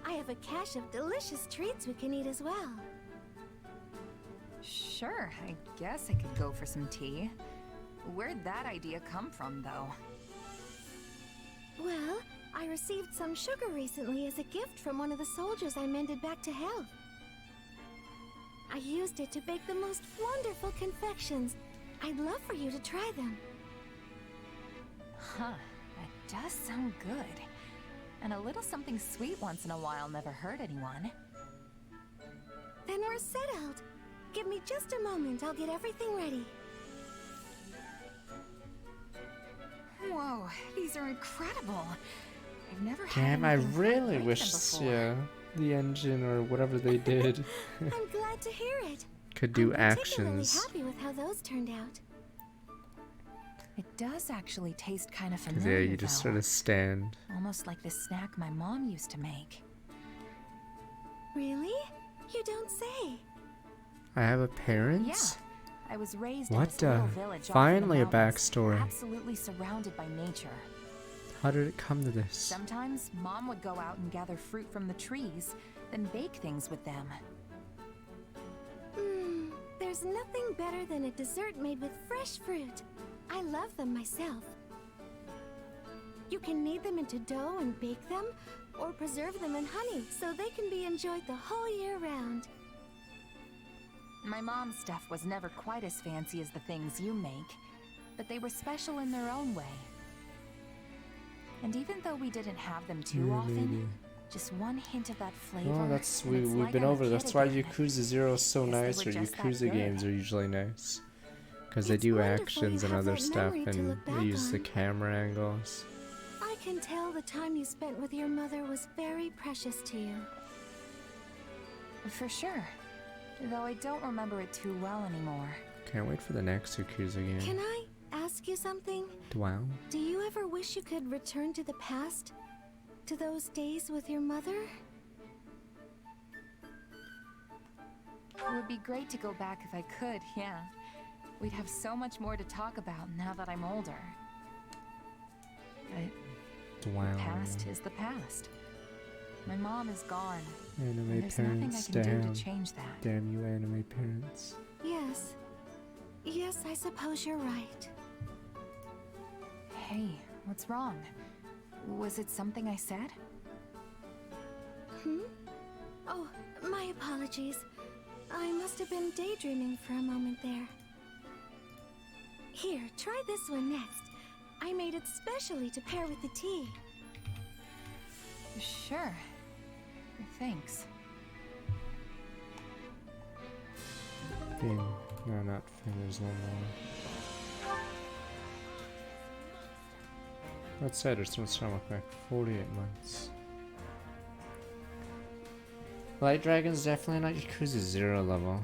I have a cache of delicious treats we can eat as well. Sure, I guess I could go for some tea. Where'd that idea come from, though? Well, I received some sugar recently as a gift from one of the soldiers I mended back to health. I used it to bake the most wonderful confections. I'd love for you to try them. Huh, that does sound good. And a little something sweet once in a while never hurt anyone. Then we're settled. Give me just a moment, I'll get everything ready. Whoa, these are incredible. I've never had Damn, I anything quite really like wish, them before. yeah, the engine or whatever they did I'm glad to hear it. could do I'm particularly actions. happy with how those turned out. It does actually taste kind of 'Cause, familiar, yeah, you just though. sort of stand. Almost like the snack my mom used to make. Really? You don't say. I have a parent? Yeah, I was raised What in this little the- village off in the finally a mountains, backstory. absolutely surrounded by nature. How did it come to this? Sometimes Mom would go out and gather fruit from the trees, then bake things with them. There's nothing better than a dessert made with fresh fruit. I love them myself. You can knead them into dough and bake them, or preserve them in honey so they can be enjoyed the whole year round. My mom's stuff was never quite as fancy as the things you make, but they were special in their own way. And even though we didn't have them too often, just one hint of that flavor. Oh, that's and we've it's like been I'm a over. kid That's why again. Yakuza 0 is so Guess they nice, were or just that Yakuza good. games are usually nice. Because they do actions and other stuff, and they use the camera angles. I can tell the time you spent with your mother was very precious to you. For sure. Though I don't remember it too well anymore. Can't wait for the next Yakuza game. Can I ask you something? Wow. Do you ever wish you could return to the past? To those days with your mother? It would be great to go back if I could, yeah. We'd have so much more to talk about now that I'm older. But Wow. the past is the past. My mom is gone. Anime There's nothing I parents, can do damn. to change that. Damn you anime parents. Yes. Yes, I suppose you're right. Hey, what's wrong? Was it something I said? Hmm? Oh, my apologies. I must have been daydreaming for a moment there. Here, try this one next. I made it specially to pair with the tea. Sure. Thanks. Thing. No, not Finn, there's one more. Outsiders don't start with back 48 months. Light Dragon's definitely not Yakuza 0 level.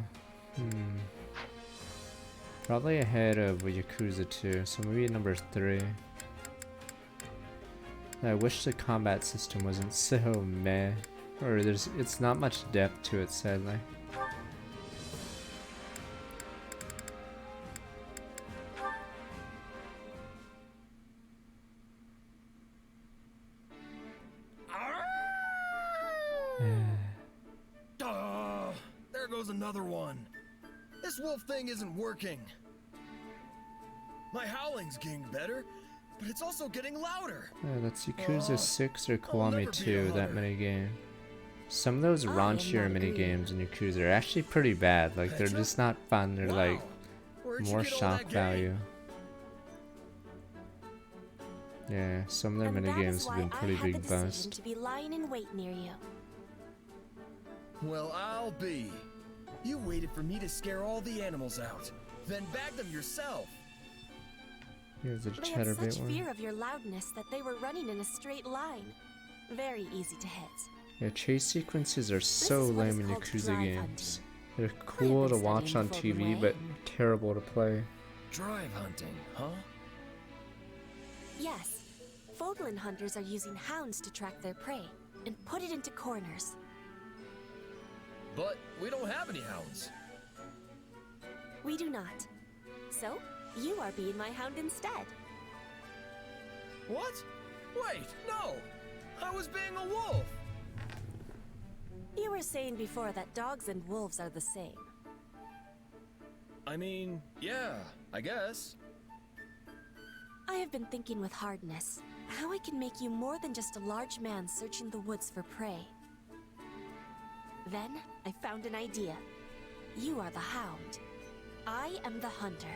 Probably ahead of Yakuza 2, so maybe number 3. I wish the combat system wasn't so meh. Or it's not much depth to it, sadly. There goes another one. This wolf thing isn't working. My howling's getting better, but it's also getting louder. Yeah, that's Yakuza 6 or Kiwami 2, that mini game. Some of those raunchier mini games in Yakuza are actually pretty bad. Like, they're just not fun, they're like more shock value. Yeah, some of their mini games have been pretty big bust. To be lying in wait near you. Well, I'll be. You waited for me to scare all the animals out, then bag them yourself. Here's a They had Chatterbait such one. fear of your loudness that they were running in a straight line. Very easy to hit. Yeah, chase sequences are so is what is lame in called Yakuza drive games. They're cool to watch on TV, but terrible to play. Drive hunting, huh? Yes. Fogelin hunters are using hounds to track their prey and put it into corners. But we don't have any hounds. We do not. So, you are being my hound instead. What? Wait, no! I was being a wolf! You were saying before that dogs and wolves are the same. I mean, yeah, I guess. I have been thinking with hardness how I can make you more than just a large man searching the woods for prey. Then, I found an idea. You are the hound. I am the hunter.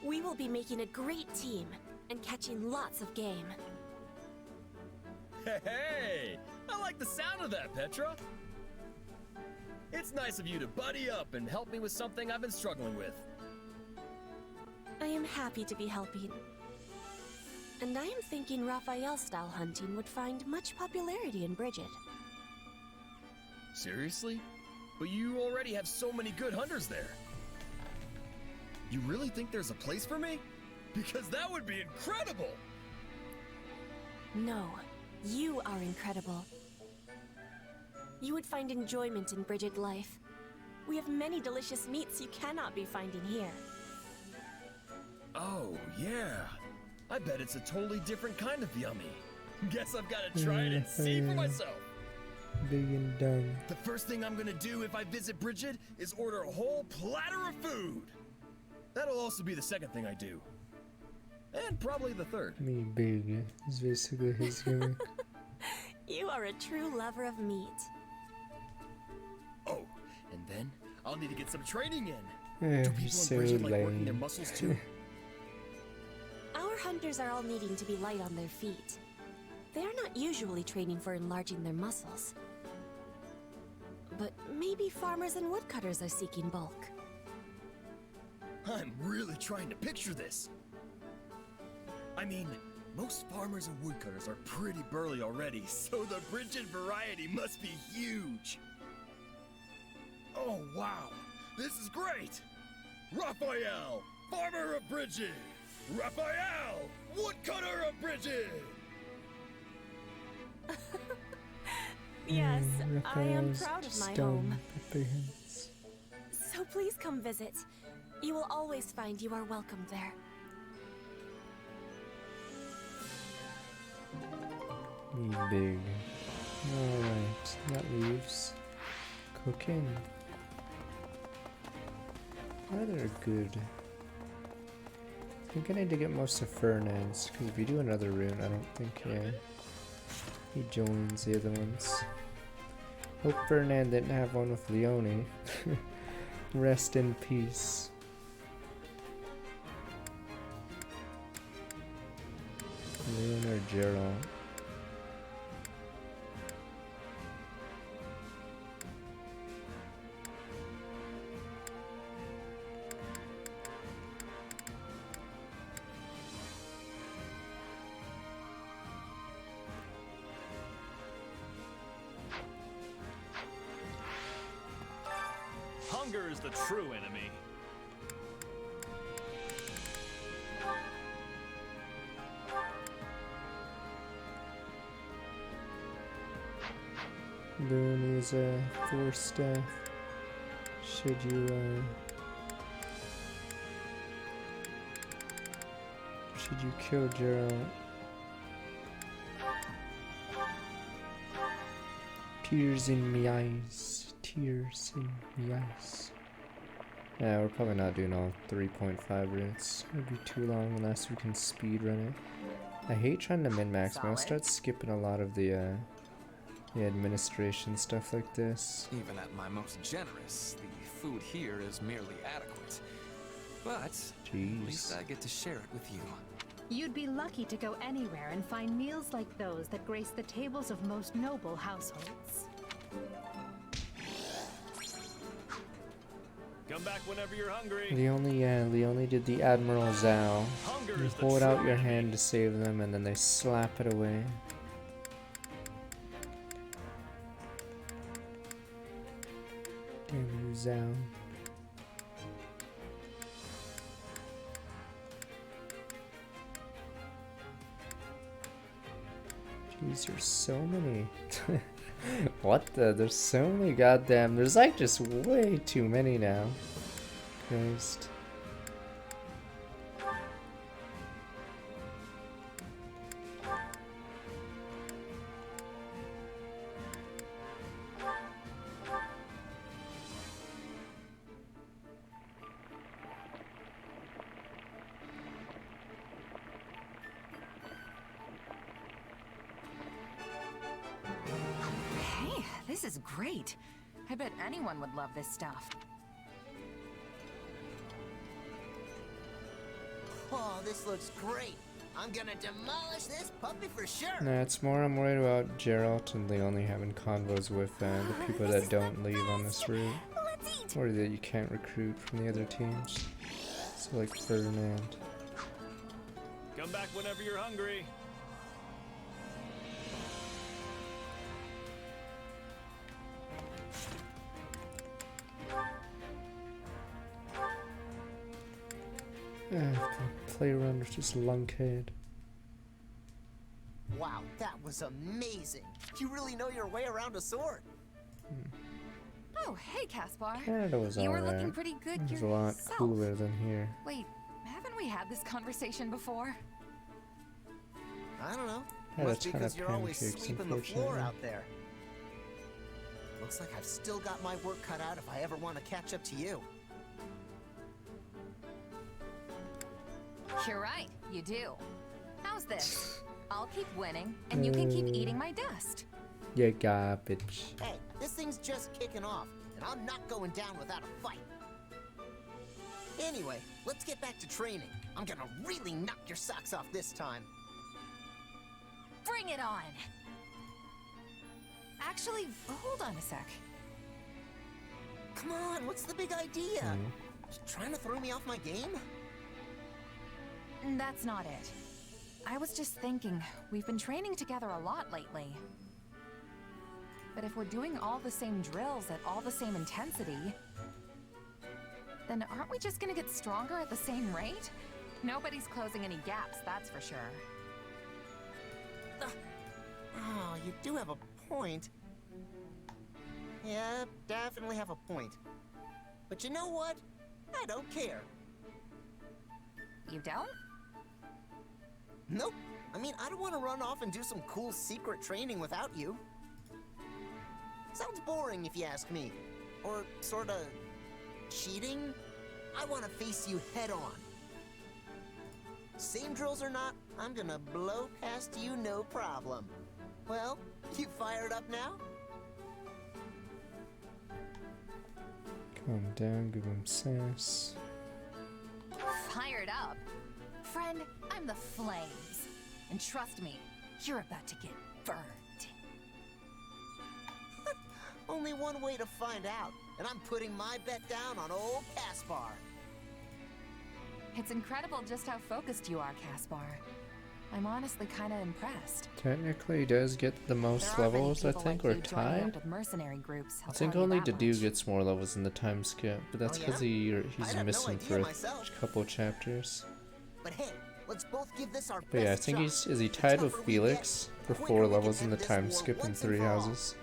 We will be making a great team and catching lots of game. Hey! I like the sound of that, Petra! It's nice of you to buddy up and help me with something I've been struggling with. I am happy to be helping. And I am thinking Raphael-style hunting would find much popularity in Bridget. Seriously? But you already have so many good hunters there. You really think there's a place for me? Because that would be incredible! No, you are incredible. You would find enjoyment in Bridget life. We have many delicious meats you cannot be finding here. Oh, yeah. I bet it's a totally different kind of yummy. Guess I've got to try it and see for myself. Big and dumb. The first thing I'm gonna do if I visit Bridget is order a whole platter of food. That'll also be the second thing I do. And probably the third. Me big is basically his gimmick. You are a true lover of meat. Oh, and then I'll need to get some training in. Yeah, Do he's people in so Bridget like working their lame. muscles too? Our hunters are all needing to be light on their feet. They are not usually training for enlarging their muscles. But maybe farmers and woodcutters are seeking bulk. I'm really trying to picture this. I mean, most farmers and woodcutters are pretty burly already, so the Bridget variety must be huge. Oh, wow. This is great. Raphael, farmer of Bridget. Raphael, woodcutter of Bridget. Yes, I am proud of my home. Pepper hands. So please come visit. You will always find you are welcome there. Big. Alright, that leaves cooking. Rather good. I think I need to get most of Fernand's, because if you do another rune, I don't think he joins the other ones. Hope Fernand didn't have one with Leone. Rest in peace. Leon or Gerald? Hunger is the true enemy. Loon is a 4 staff. Should you kill Gerald? Tears in me eyes. Tears in me eyes. Yeah, we're probably not doing all 3.5 routes. It'd be too long unless we can speed run it. I hate trying to min-max, but I'll start skipping a lot of the administration stuff like this. Even at my most generous, the food here is merely adequate. But at least I get to share it with you. You'd be lucky to go anywhere and find meals like those that grace the tables of most noble households. Come back whenever you're hungry. Leone did the Admiral Zhao. You hold out your hand to save them and then they slap it away. Damn you, Zhao. Jeez, there's so many. What the? There's so many goddamn. There's like just way too many now. Christ. This is great. I bet anyone would love this stuff. Oh, this looks great. I'm gonna demolish this puppy for sure. Nah, it's more I'm worried about Geralt and Leone having convos with the people that don't leave on this route. Or that you can't recruit from the other teams. So like Ferdinand. Come back whenever you're hungry. Play around with just lunkhead. Wow, that was amazing. You really know your way around a sword. Oh, hey, Caspar. Canada was You were alright. looking pretty good It was a yourself. lot cooler than here. Wait, haven't we had this conversation before? I don't know. Had a Must be ton because of you're always pancakes, sweeping the floor unfortunately. out there. Looks like I've still got my work cut out if I ever want to catch up to you. You're right, you do. How's this? I'll keep winning, and you can keep eating my dust. Yeah, garbage. Hey, this thing's just kicking off, and I'm not going down without a fight. Anyway, let's get back to training. I'm gonna really knock your socks off this time. Bring it on! Actually, hold on a sec. Come on, what's the big idea? Just trying to throw me off my game? That's not it. I was just thinking, we've been training together a lot lately. But if we're doing all the same drills at all the same intensity, then aren't we just gonna get stronger at the same rate? Nobody's closing any gaps, that's for sure. Oh, you do have a point. Yeah, definitely have a point. But you know what? I don't care. You don't? Nope. I mean, I don't want to run off and do some cool secret training without you. Sounds boring if you ask me. Or sorta cheating. I want to face you head on. Same drills or not, I'm gonna blow past you no problem. Well, you fired up now? Calm down, give him sass. Fired up? Friend, I'm the flames. And trust me, you're about to get burned. Only one way to find out, and I'm putting my bet down on old Caspar. It's incredible just how focused you are, Caspar. I'm honestly kind of impressed. Technically, he does get the most levels, I think, or tied. With mercenary groups, I think only Dedue gets more levels in the time skip, but that's because he's missing for a couple chapters. But hey, let's both give this our But yeah, I think is he tied with Felix for 4 levels in the time skip in 3 houses.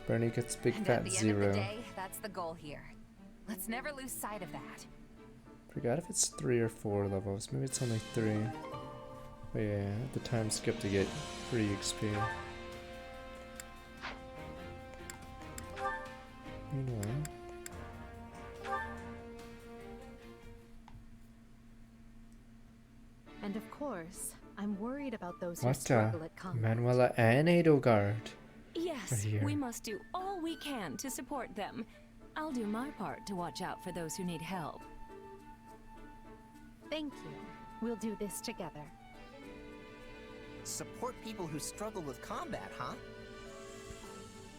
Bernie gets big And fat at the 0. end of the day, that's the goal here. Let's never lose sight of that. Forgot if it's 3 or 4 levels. Maybe it's only 3. But yeah, the time skip to get free XP. Meanwhile, And of course, I'm worried about those who what struggle at combat. Manuela and Edelgard. Yes, Right here. we must do all we can to support them. I'll do my part to watch out for those who need help. Thank you. We'll do this together. Support people who struggle with combat, huh?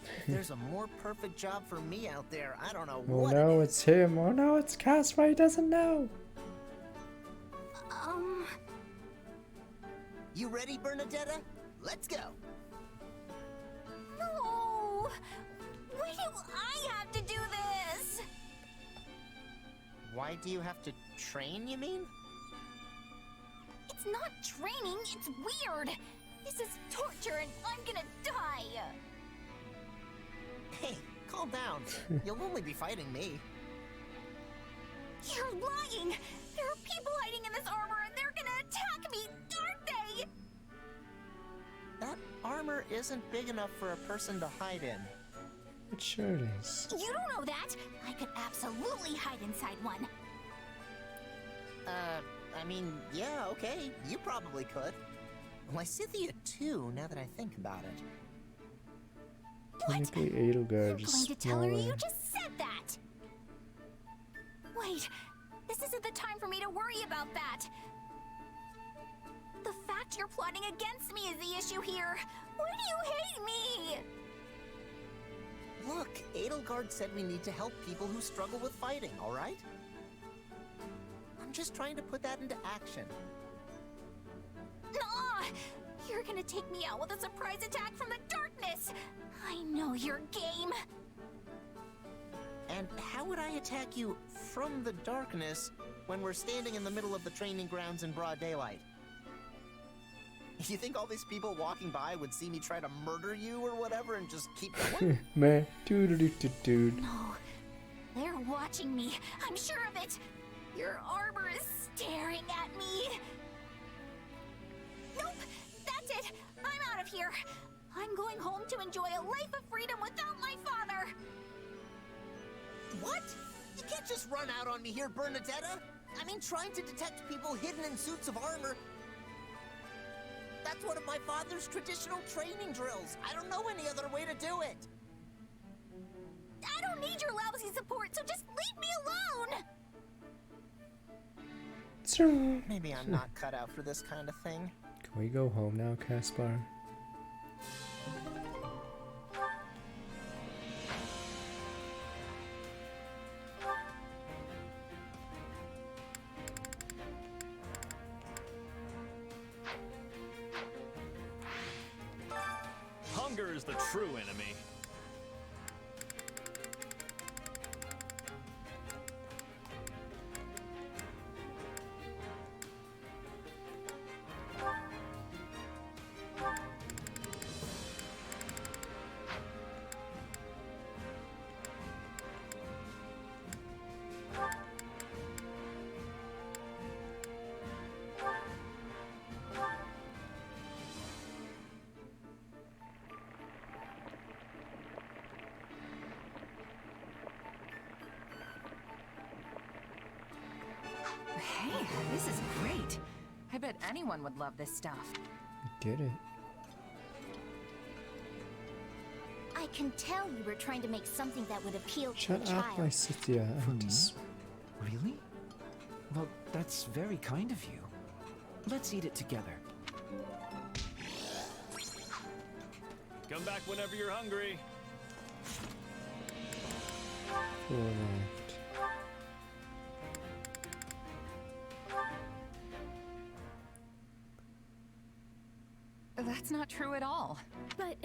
If there's a more perfect job for me out there, I don't know Oh what. no, it's him. Oh no, it's Caspar. He doesn't know. You ready, Bernadetta? Let's go. No! Why do I have to do this? Why do you have to train, you mean? It's not training, it's weird. This is torture and I'm gonna die. Hey, calm down. You'll only be fighting me. You're lying! There are people hiding in this armor and they're gonna attack me, aren't they? That armor isn't big enough for a person to hide in. It sure is. You don't know that! I could absolutely hide inside one. I mean, yeah, okay, you probably could. Lysithea too, now that I think about it. Technically, Edelgard I'm is going to tell her smaller. you just said that! Wait, this isn't the time for me to worry about that! The fact you're plotting against me is the issue here! Why do you hate me? Look, Edelgard said we need to help people who struggle with fighting, alright? I'm just trying to put that into action. Nah! You're gonna take me out with a surprise attack from the darkness! I know your game! And how would I attack you from the darkness when we're standing in the middle of the training grounds in broad daylight? You think all these people walking by would see me try to murder you or whatever and just keep going? Man, dude. No, they're watching me. I'm sure of it. Your armor is staring at me. Nope, that's it. I'm out of here. I'm going home to enjoy a life of freedom without my father. What? You can't just run out on me here, Bernadetta. I mean, trying to detect people hidden in suits of armor. That's one of my father's traditional training drills. I don't know any other way to do it. I don't need your lousy support, so just leave me alone. Maybe I'm not cut out for this kind of thing. Can we go home now, Caspar? Hunger is the true enemy. Hey, this is great. I bet anyone would love this stuff. Get it. I can tell you were trying to make something that would appeal to a Shut child. up, Lysithea. For me? Really? Well, that's very kind of you. Let's eat it together. Come back whenever you're hungry. Correct. That's not true at all. But...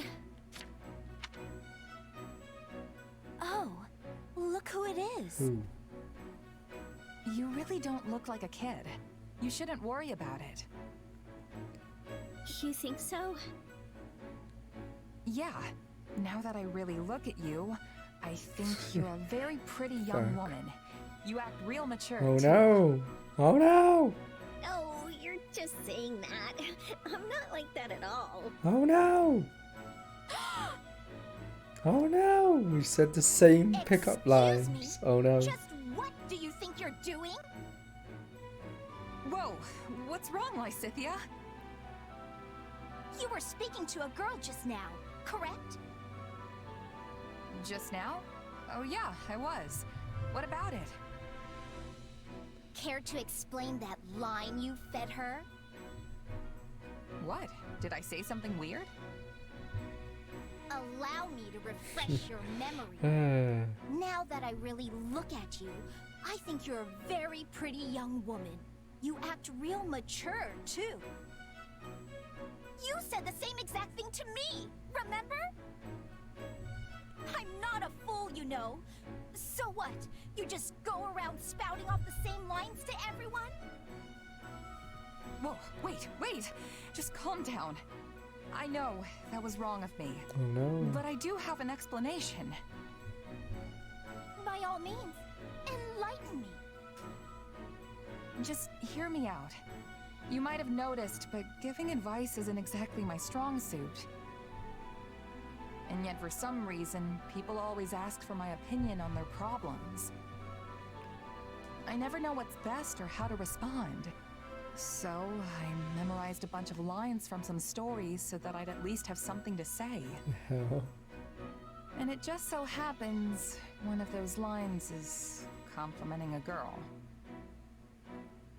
Oh, look who it is. Who? You really don't look like a kid. You shouldn't worry about it. You think so? Yeah. Now that I really look at you, I think you're a very pretty young Fuck. woman. You act real mature, Oh too. no! Oh no! Oh, you're just saying that. I'm not like that at all. Oh no! Oh no! We said the same pickup lines. Oh no. Just what do you think you're doing? Whoa, what's wrong, Lysithea? You were speaking to a girl just now, correct? Just now? Oh yeah, I was. What about it? Care to explain that line you fed her? What? Did I say something weird? Allow me to refresh your memory. Now that I really look at you, I think you're a very pretty young woman. You act real mature, too. You said the same exact thing to me, remember? I'm not a fool, you know. So what? You just go around spouting off the same lines to everyone? Whoa, wait. Just calm down. I know, that was wrong of me. Oh no. But I do have an explanation. By all means, enlighten me. Just hear me out. You might have noticed, but giving advice isn't exactly my strong suit. And yet for some reason, people always ask for my opinion on their problems. I never know what's best or how to respond. So, I memorized a bunch of lines from some stories so that I'd at least have something to say. Hell. And it just so happens, one of those lines is complimenting a girl.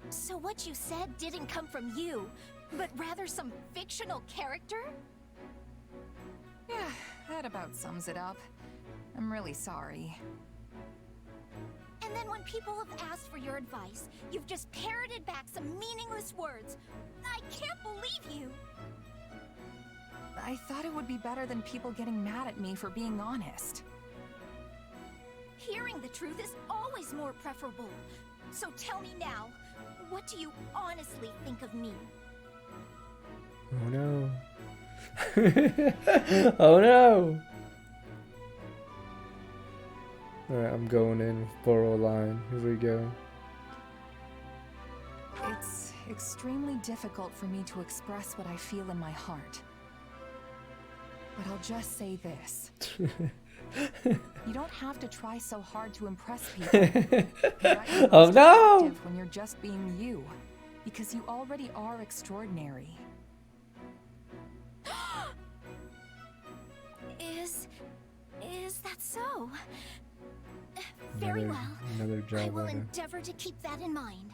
So what you said didn't come from you, but rather some fictional character? Yeah, that about sums it up. I'm really sorry. And then when people have asked for your advice, you've just parroted back some meaningless words. I can't believe you! I thought it would be better than people getting mad at me for being honest. Hearing the truth is always more preferable. So tell me now, what do you honestly think of me? Oh no. Oh no! Alright, I'm going in with borrow line. Here we go. It's extremely difficult for me to express what I feel in my heart. But I'll just say this. You don't have to try so hard to impress people. Oh no! When you're just being you, because you already are extraordinary. Is that so? Very well. Another job I will order. endeavor to keep that in mind.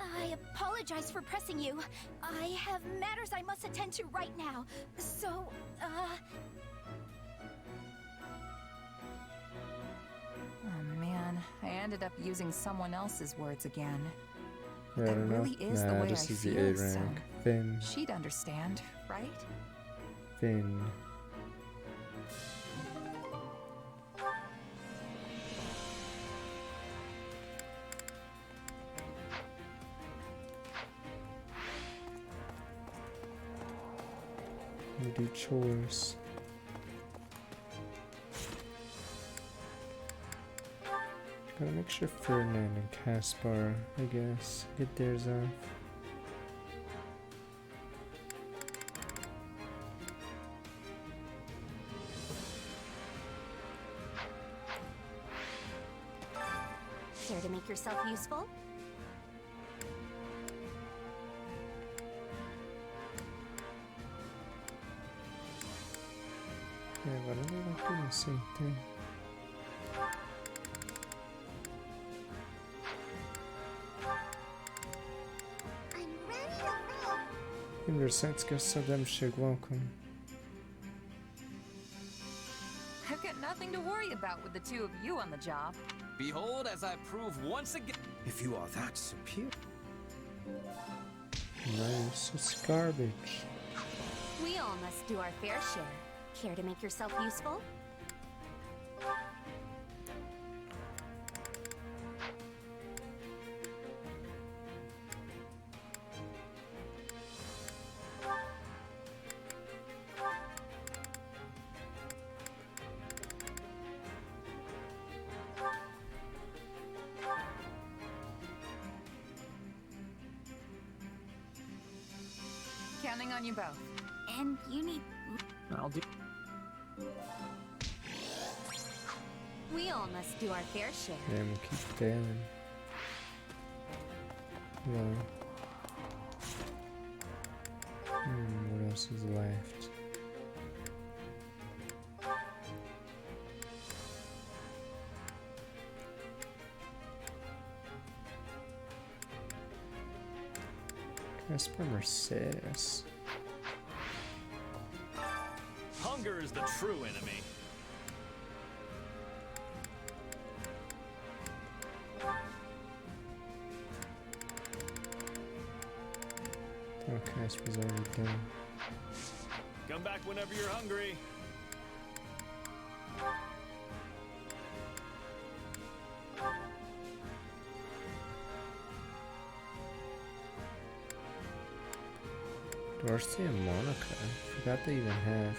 I apologize for pressing you. I have matters I must attend to right now. So, Oh man, I ended up using someone else's words again. I That don't know. really is the Nah, way this I is the feel, A so rank. Finn. she'd understand, right? Finn. We do chores. Gotta make sure Ferdinand and Caspar, I guess, get theirs off. care to make yourself useful? why do they like doing the same thing? Inversetska Sademshig, welcome. I've got nothing to worry about with the two of you on the job. Behold, as I prove once again. If you are that superior. Nice, it's garbage. We all must do our fair share. Care to make yourself useful? Counting on you both. And you need... I'll do. We all must do our fair share. Yeah, we'll keep failing. No. What else is left? Casper Mercedes. Hunger is the true enemy. Oh, Casper's already done. Come back whenever you're hungry. Dorsey and Monica. Forgot they even have.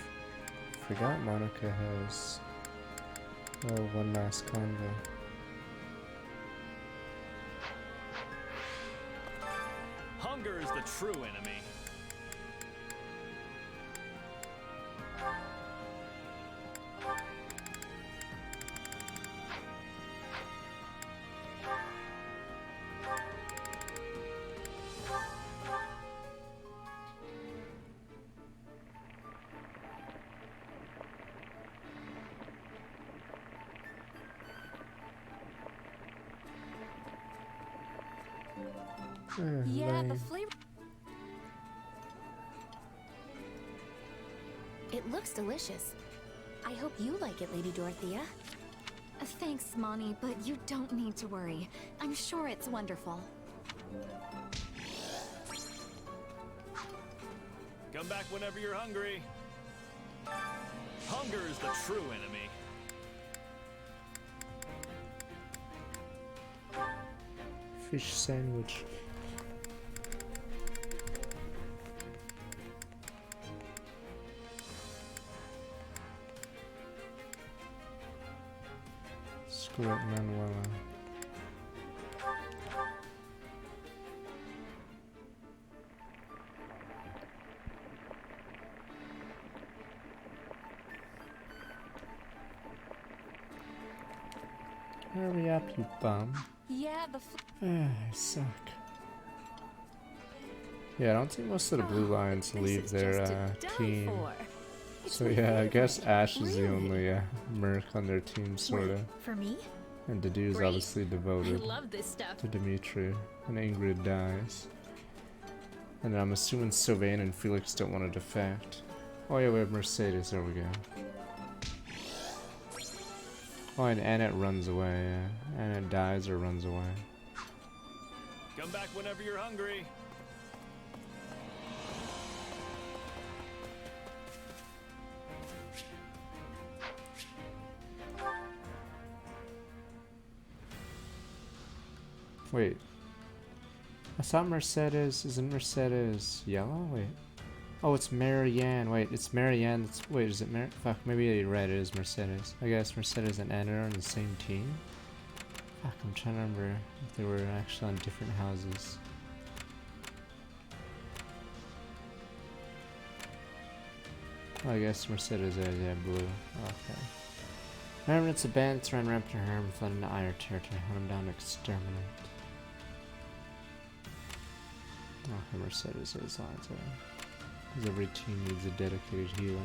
Forgot Monica has. Oh, one last convo. Hunger is the true enemy. Yeah, the flavor... It looks delicious. I hope you like it, Lady Dorothea. Thanks, Moni, but you don't need to worry. I'm sure it's wonderful. Come back whenever you're hungry. Hunger is the true enemy. Fish sandwich. Screw it, Manuela. Hurry up, you bum. Yeah, the I suck. Yeah, I don't think most of the Blue Lions leave their team. So yeah, I guess Ash is the only merc on their team, sorta. For me? And Dedu's Great. obviously devoted I love this stuff. to Dimitri, and Ingrid dies. And I'm assuming Sylvain and Felix don't want to defect. Oh yeah, we have Mercedes, there we go. Oh, and Annette runs away, yeah. Annette dies or runs away. Come back whenever you're hungry. Wait. I thought Mercedes, isn't Mercedes yellow? Wait. Oh, it's Marianne. Wait, it's Marianne. Wait, is it fuck, maybe I read it is Mercedes. I guess Mercedes and Anna are on the same team. Fuck, I'm trying to remember if they were actually on different houses. Oh, I guess Mercedes is, yeah, blue. Okay. Remember, it's a bandits ran rampant to harm, fled into Ire territory, hunt him down to exterminate. Okay, Mercedes is lines, because every team needs a dedicated healer.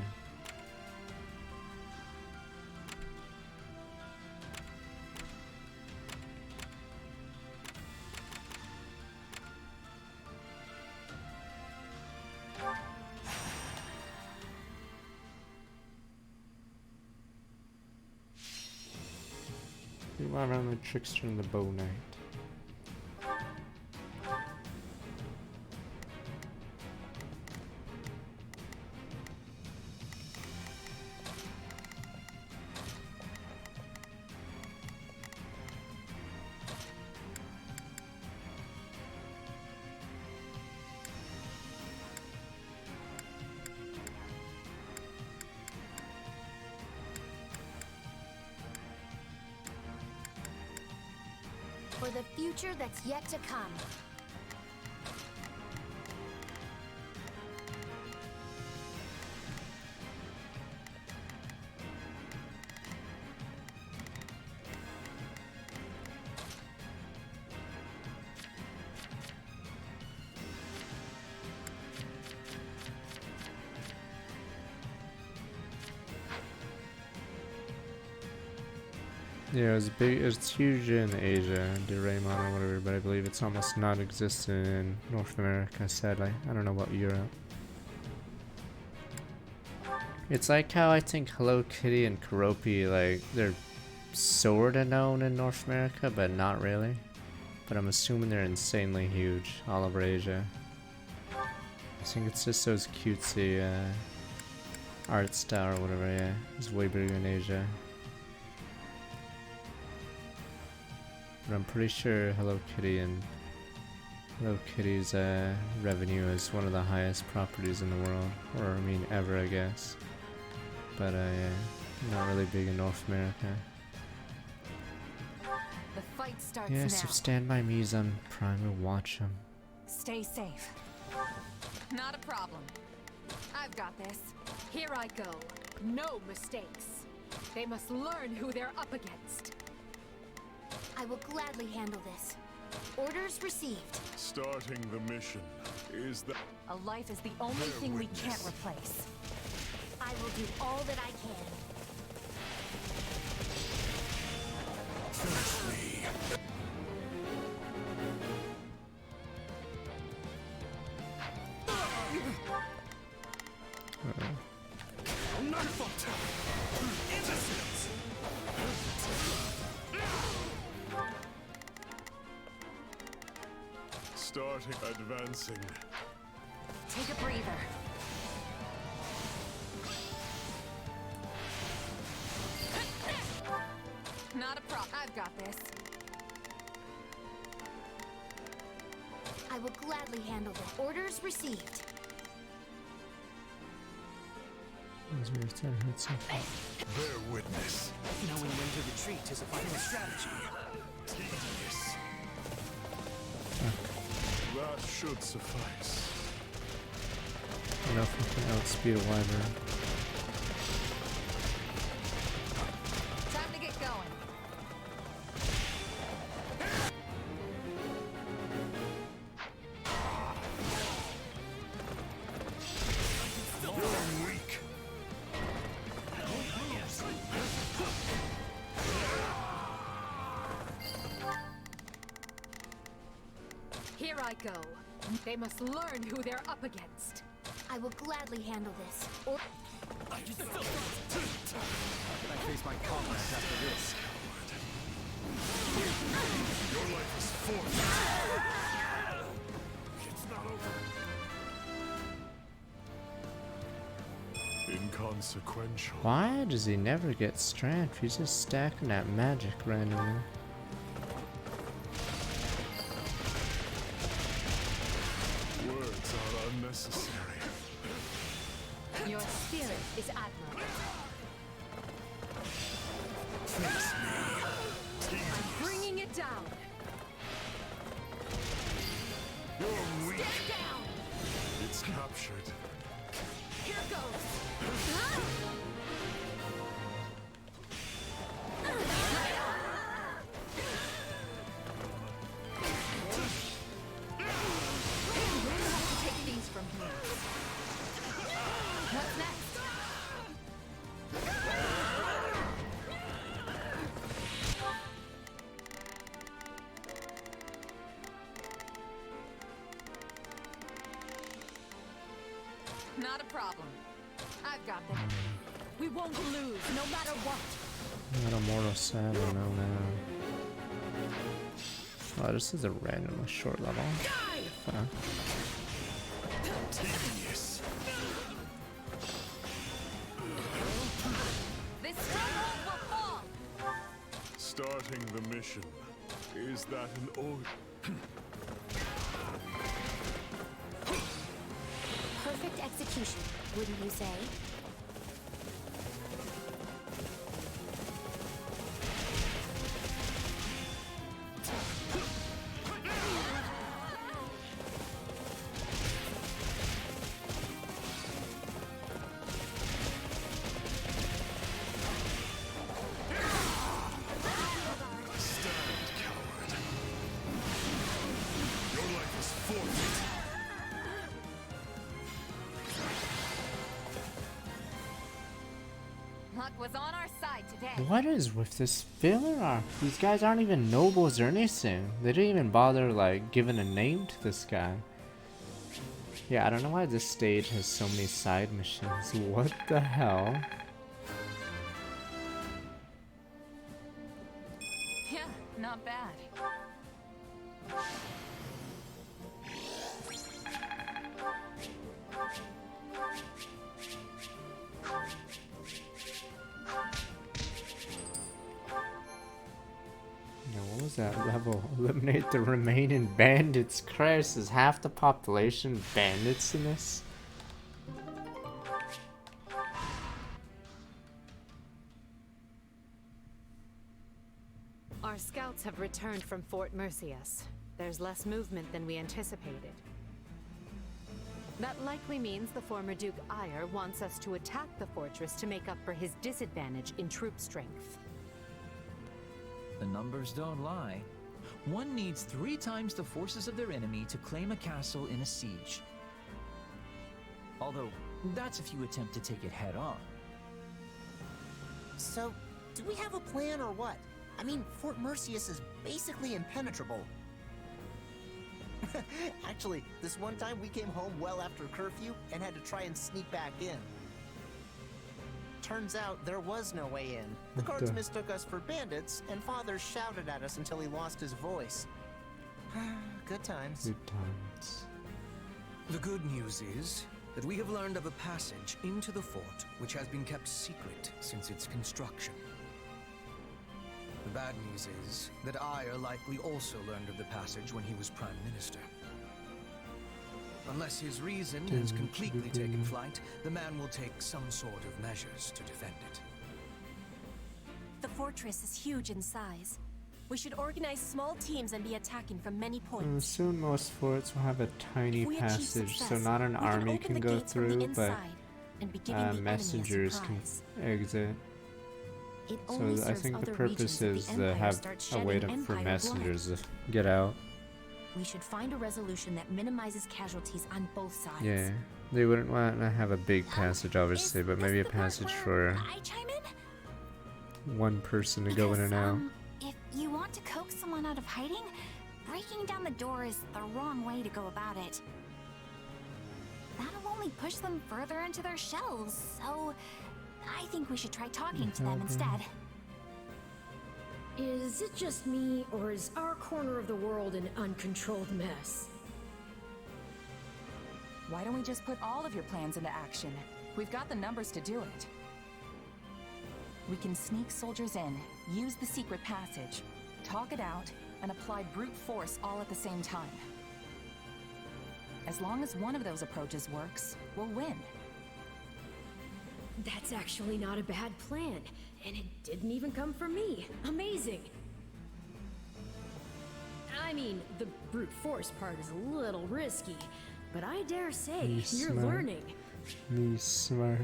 The Wyvern, the Trickster, and the Bow Knight. For the future that's yet to come. Yeah, it's big. It's huge in Asia, Doraemon or whatever, but I believe it's almost non-existent in North America. Sadly, I don't know about Europe. It's like how I think Hello Kitty and Keroppi, like they're sorta known in North America, but not really. But I'm assuming they're insanely huge all over Asia. I think it's just those cutesy art style or whatever. Yeah, it's way bigger in Asia. But I'm pretty sure Hello Kitty's revenue is one of the highest properties in the world, or I mean ever, I guess. But not really big in North America. The fight starts Yeah, now. so stand by me as I'm trying to watch them. Stay safe. Not a problem. I've got this. Here I go. No mistakes. They must learn who they're up against. I will gladly handle this. Orders received. Starting the mission is the... A life is the only thing we can't replace. I will do all that I can. Finish me. Starting advancing. Take a breather. Not a problem. I've got this. I will gladly handle this. Orders received. Bear witness. Knowing when to retreat is a final strategy. Tedious. That should suffice. I don't know if we can outspeed a Wyvern. Time to get going. You're weak. Here I go. They must learn who they're up against. I will gladly handle this. How can I face my comrades after this? Your life is forced. It's not over. Inconsequential. Why does he never get strength? He's just stacking that magic randomly. Words are unnecessary. Your spirit is admirable. Face me. I'm bringing it down. You're weak. Stand down. It's captured. Here goes. Take these from here. What's next? Not a problem. I've got this. We won't lose, no matter what. Not a mortal set, I don't know now. Oh, this is a randomly short level. Fuck. Tedious. This stronghold will fall. Starting the mission. Is that an order? Perfect execution, wouldn't you say? Luck was on our side today. What is with this filler arc? These guys aren't even nobles or anything. They didn't even bother like giving a name to this guy. Yeah, I don't know why this stage has so many side missions. What the hell? Yeah, not bad. Yeah, what was that level? Eliminate the remaining bandits. Christ, is half the population bandits in this? Our scouts have returned from Fort Mercius. There's less movement than we anticipated. That likely means the former Duke Ire wants us to attack the fortress to make up for his disadvantage in troop strength. The numbers don't lie. One needs 3 times the forces of their enemy to claim a castle in a siege. Although, that's if you attempt to take it head on. So, do we have a plan or what? I mean, Fort Mercius is basically impenetrable. Actually, this one time we came home well after curfew and had to try and sneak back in. Turns out there was no way in. The guards mistook us for bandits, and Father shouted at us until he lost his voice. Good times. Good times. The good news is that we have learned of a passage into the fort which has been kept secret since its construction. The bad news is that Ire likely also learned of the passage when he was Prime Minister. Unless his reason has completely taken flight, the man will take some sort of measures to defend it. The fortress is huge in size. We should organize small teams and be attacking from many points. Soon most forts will have a tiny passage, so not an army can go through, but messengers can exit. So I think the purpose is to have a way for messengers to get out. We should find a resolution that minimizes casualties on both sides. Yeah, they wouldn't want to have a big passage, obviously, but maybe a passage for one person to go in and out. If you want to coax someone out of hiding, breaking down the door is the wrong way to go about it. That'll only push them further into their shells, so I think we should try talking to them instead. Is it just me, or is our corner of the world an uncontrolled mess? Why don't we just put all of your plans into action? We've got the numbers to do it. We can sneak soldiers in, use the secret passage, talk it out, and apply brute force all at the same time. As long as one of those approaches works, we'll win. That's actually not a bad plan, and it didn't even come from me. Amazing! I mean, the brute force part is a little risky, but I dare say you're learning. Me smart.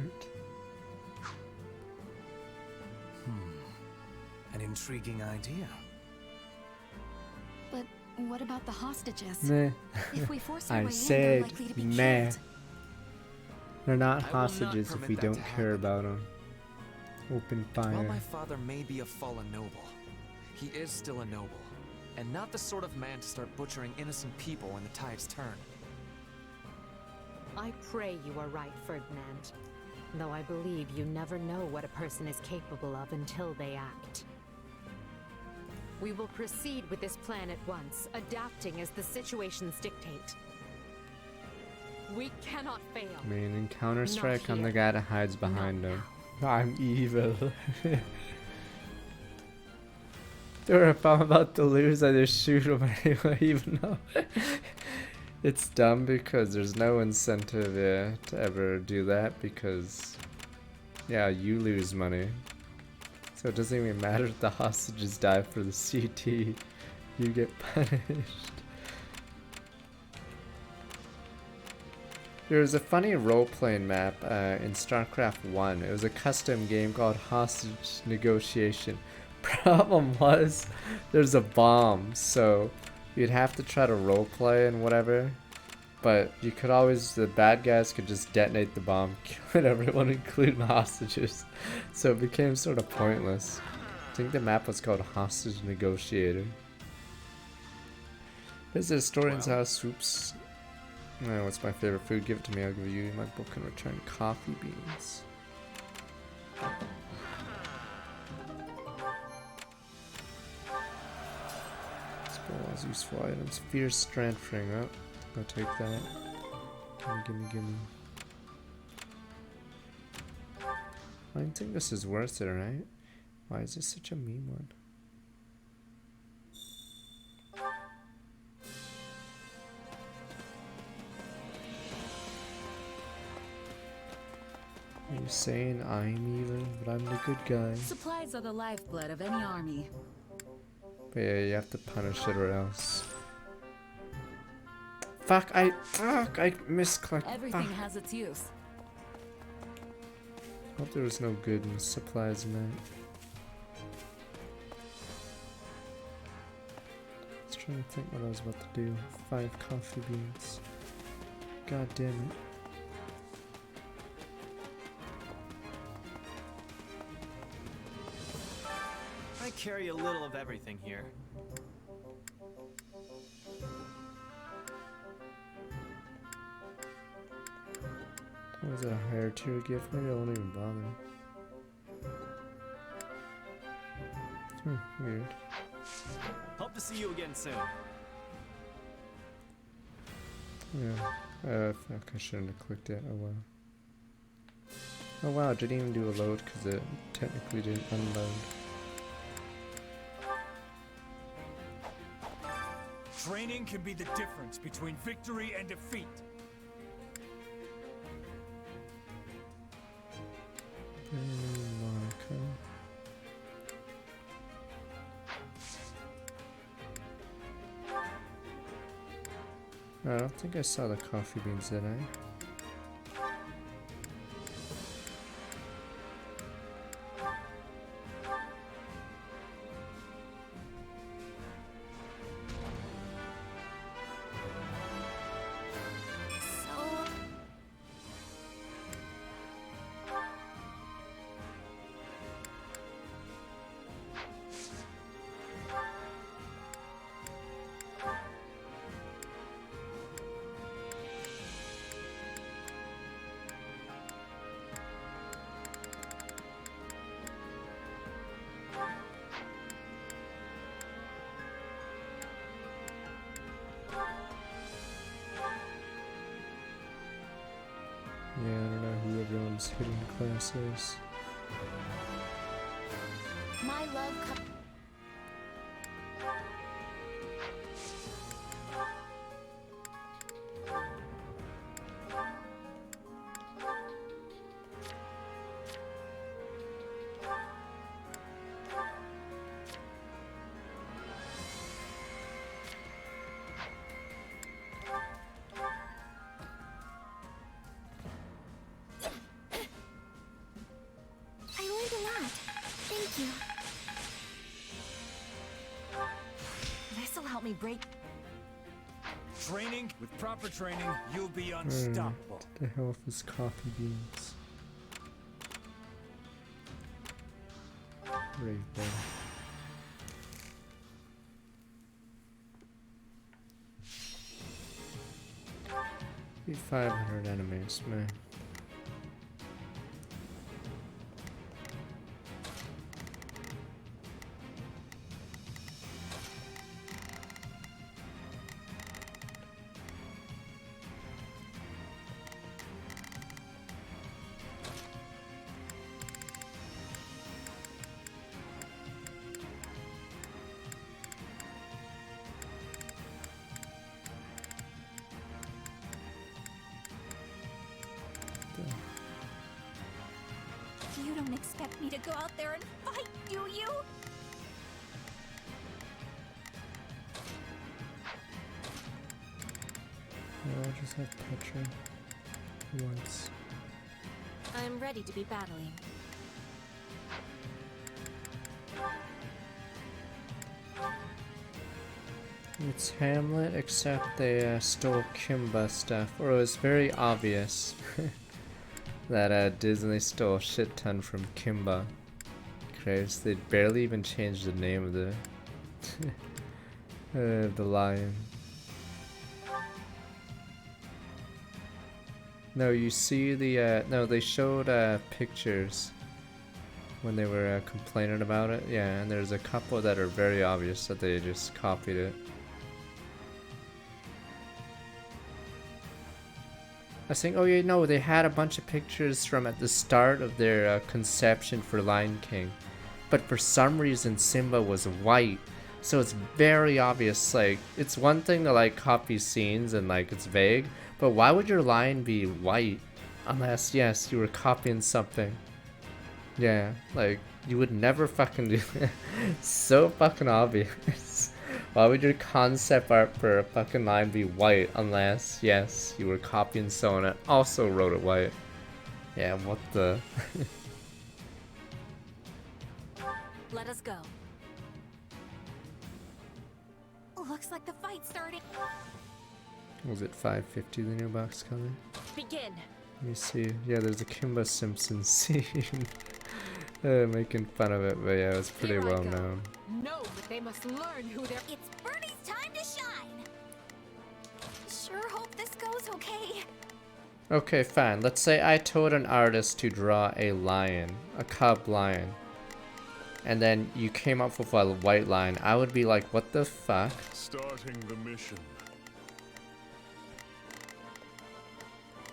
An intriguing idea. But what about the hostages? Meh. If we force our I way in, they're said likely to be meh. killed. They're not I will not hostages if permit we that don't to care about them. Open While fire. my father may be a fallen noble, he is still a noble, and not the sort of man to start butchering innocent people when the tides turn. I pray you are right, Ferdinand. Though I believe you never know what a person is capable of until they act. We will proceed with this plan at once, adapting as the situations dictate. We cannot fail. I mean, in Counter-Strike, I'm the here. guy that hides behind him. I'm evil. Or if I'm about to lose, I just shoot him anyway, even though it's dumb because there's no incentive to ever do that because, yeah, you lose money. So it doesn't even matter if the hostages die for the CT, you get punished. There was a funny role-playing map in StarCraft 1. It was a custom game called Hostage Negotiation. Problem was, there's a bomb, so you'd have to try to roleplay and whatever. But you could always, the bad guys could just detonate the bomb, killing everyone, including hostages. So it became sort of pointless. I think the map was called Hostage Negotiator. Visit a historian's house. Oops. What's my favorite food? Give it to me. I'll give you my book in return. Coffee beans. Let's go. Useful items. Fierce strength ring up. I'll take that. Gimme. I don't think this is worth it, right? Why is this such a mean one? Are you saying I'm evil, but I'm the good guy? Supplies are the lifeblood of any army. But yeah, you have to punish it or else. Fuck, I misclicked. Everything has its use. Hope there was no good in supplies in that. I was trying to think what I was about to do. 5 coffee beans. God damn it. I carry a little of everything here. Was it a higher tier gift? Maybe I won't even bother. Weird. Hope to see you again soon. Yeah. Fuck, I shouldn't have clicked it. Oh wow. Oh wow, it didn't even do a load because it technically didn't unload. Training can be the difference between victory and defeat. Monica. I don't think I saw the coffee beans, did I? Yeah, I don't know who everyone's hidden class is. My love I learned a lot. Thank you. This'll help me break. Training, with proper training, you'll be unstoppable. What the hell is coffee beans? Brave boy. Be 500 enemies, man. don't expect me to go out there and fight, do you? I'll just have Petra once. I'm ready to be battling. It's Hamlet, except they stole Kimba stuff, or it was very obvious that Disney stole a shit ton from Kimba. Christ, they barely even changed the name of the lion. No, you see the no, they showed pictures when they were complaining about it. Yeah, and there's a couple that are very obvious that they just copied it. I think, oh yeah, no, they had a bunch of pictures from at the start of their conception for Lion King. But for some reason, Simba was white. So it's very obvious, like, it's one thing to, like, copy scenes and, like, it's vague. But why would your lion be white? Unless, yes, you were copying something. Yeah, like, you would never fucking do that. So fucking obvious. Why would your concept art for a fucking lion be white unless, yes, you were copying someone that also wrote it white? Yeah, what the... Let us go. Looks like the fight's starting. Was it 550 the new box color? Begin. Let me see. Yeah, there's a Kimba Simpson scene. Making fun of it, but yeah, it's pretty well known. No, but they must learn who they're. It's Bernie's time to shine. Sure hope this goes okay. Okay, fine. Let's say I told an artist to draw a lion, a cub lion, and then you came up with a white lion. I would be like, what the fuck? Starting the mission.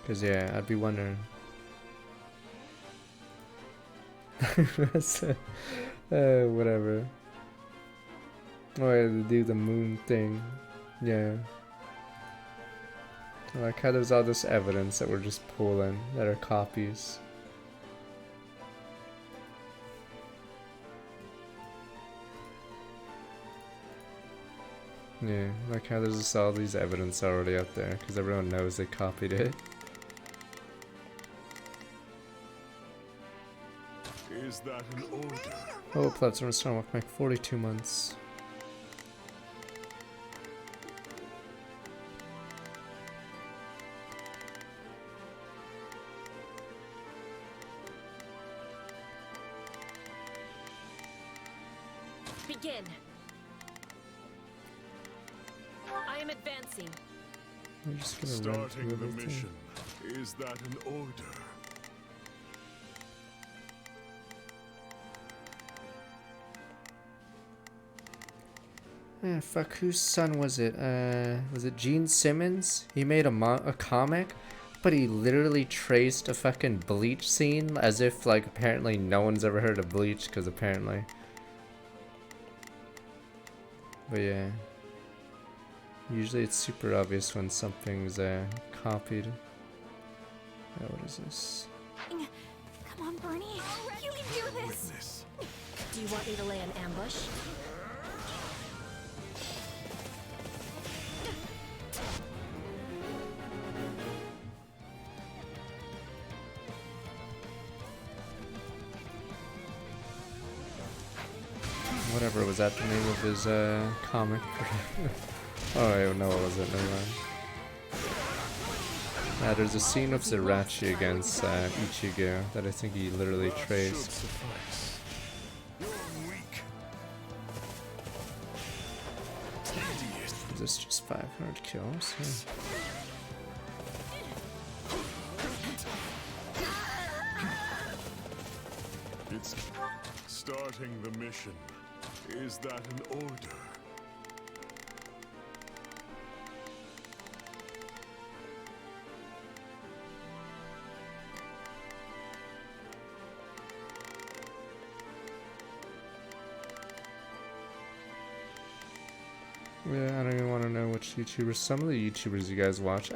Cause yeah, I'd be wondering. Whatever. Oh yeah, to do the moon thing. Yeah. I like how there's all this evidence that we're just pulling that are copies. Yeah, like how there's just all these evidence already out there because everyone knows they copied it. Is that an order? Oh, platform starting with like 42 months. Begin. I am advancing. I'm just gonna run Starting through the everything. mission. Is that an order? Yeah, fuck, whose son was it? Was it Gene Simmons? He made a comic, but he literally traced a fucking Bleach scene as if, like, apparently no one's ever heard of Bleach, because apparently. But yeah. Usually it's super obvious when something's copied. Oh, what is this? Come on, Bernie. You can do this. Do you want me to lay an ambush? Whatever, was that the name of his comic? Oh, no, it wasn't. Never mind. There's a scene of Zerachi against Ichigo that I think he literally traced. Is this just 500 kills? Yeah. It's starting the mission. Is that an order? Yeah, I don't even want to know which YouTubers. Some of the YouTubers you guys watch.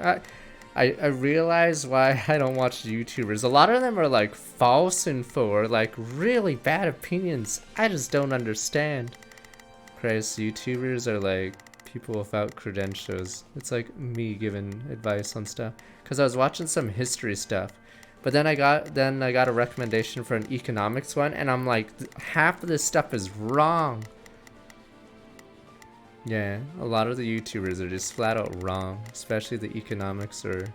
I realize why I don't watch YouTubers. A lot of them are like false info or like really bad opinions. I just don't understand. Christ, YouTubers are like people without credentials. It's like me giving advice on stuff. Cause I was watching some history stuff, but then I got a recommendation for an economics one, and I'm like, half of this stuff is wrong. Yeah, a lot of the YouTubers are just flat out wrong, especially the economics or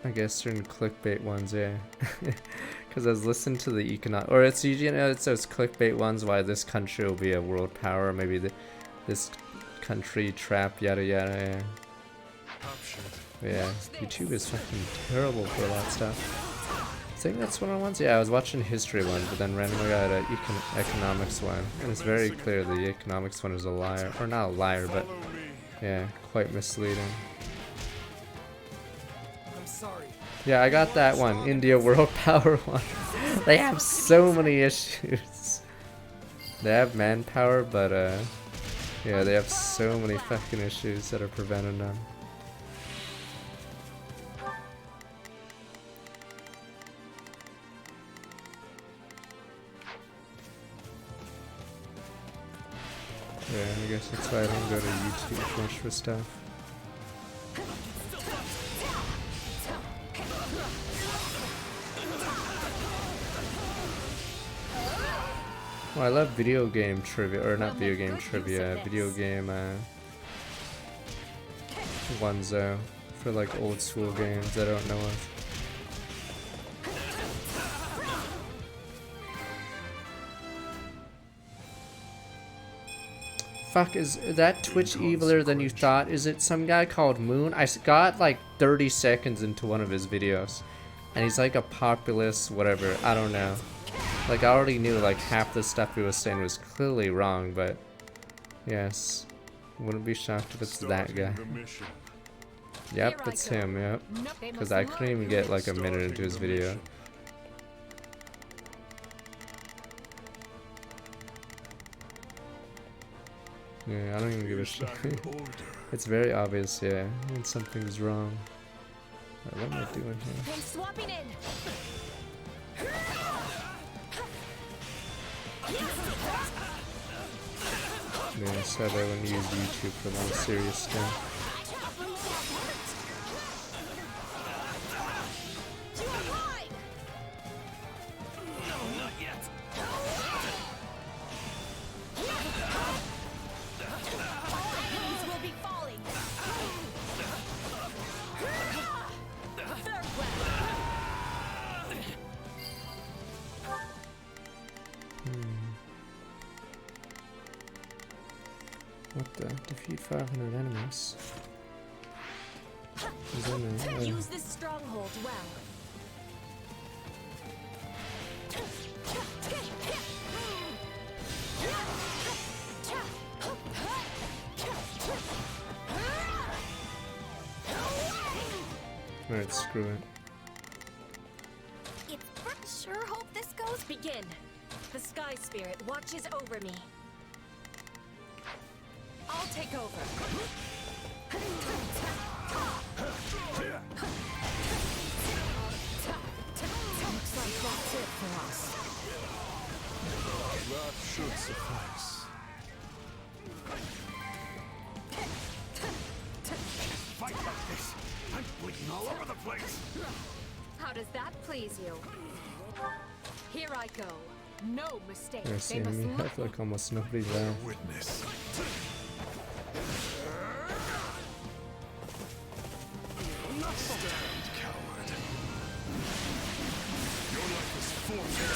I guess certain clickbait ones, yeah. Because I was listening to the economic, or it's usually, you know, it's those clickbait ones, why this country will be a world power, or maybe this country trap, yada yada, yeah. Yeah, YouTube is fucking terrible for a lot of stuff. I think that's one of the ones. Yeah, I was watching history one, but then randomly got an economics one, and it's very clear the economics one is a liar, or not a liar, but yeah, quite misleading. I'm sorry. Yeah, I got that one, India World Power one. They have so many issues. They have manpower, but yeah, they have so many fucking issues that are preventing them. Yeah, I guess that's why I don't go to YouTube much for stuff. Well, I love video game trivia, or not video game trivia, video game ones though, for like old school games I don't know of. Fuck, is that Twitch eviler than you thought? Is it some guy called Moon? I got like 30 seconds into one of his videos, and he's like a populist, whatever, I don't know. Like, I already knew like half the stuff he was saying was clearly wrong, but yes, wouldn't be shocked if it's that guy. Yep, it's him, yep. Because I couldn't even get like a minute into his video. Yeah, I don't even give a shit. It's very obvious, yeah, when something's wrong. Right, what am I doing here? I'm swapping in. Yeah, sadly I wouldn't use YouTube for more serious stuff. What the? Defeat 500 enemies. Use this stronghold well. Alright, screw it. It's sure hope this goes. Begin. The Sky Spirit watches over me. I'll take over. Looks like that's it for us. That should suffice. Fight like this. I'm bleeding all over the place. How does that please you? Here I go. No mistake. Yeah, see, me have like almost nobody there. Witness. Stand, coward. Your life is forfeit.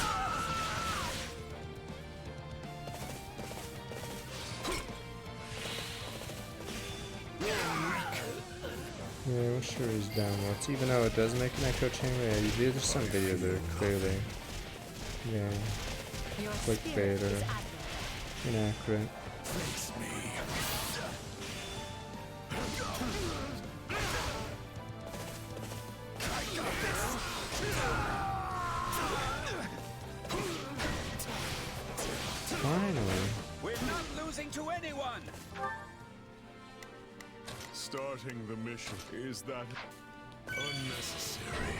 Yeah, I'm sure he's down once, even though it does make an echo chamber. Yeah, usually there's some videos that are clearly, yeah, clickbait or inaccurate. Face me. Finally. We're not losing to anyone. Starting the mission, is that unnecessary?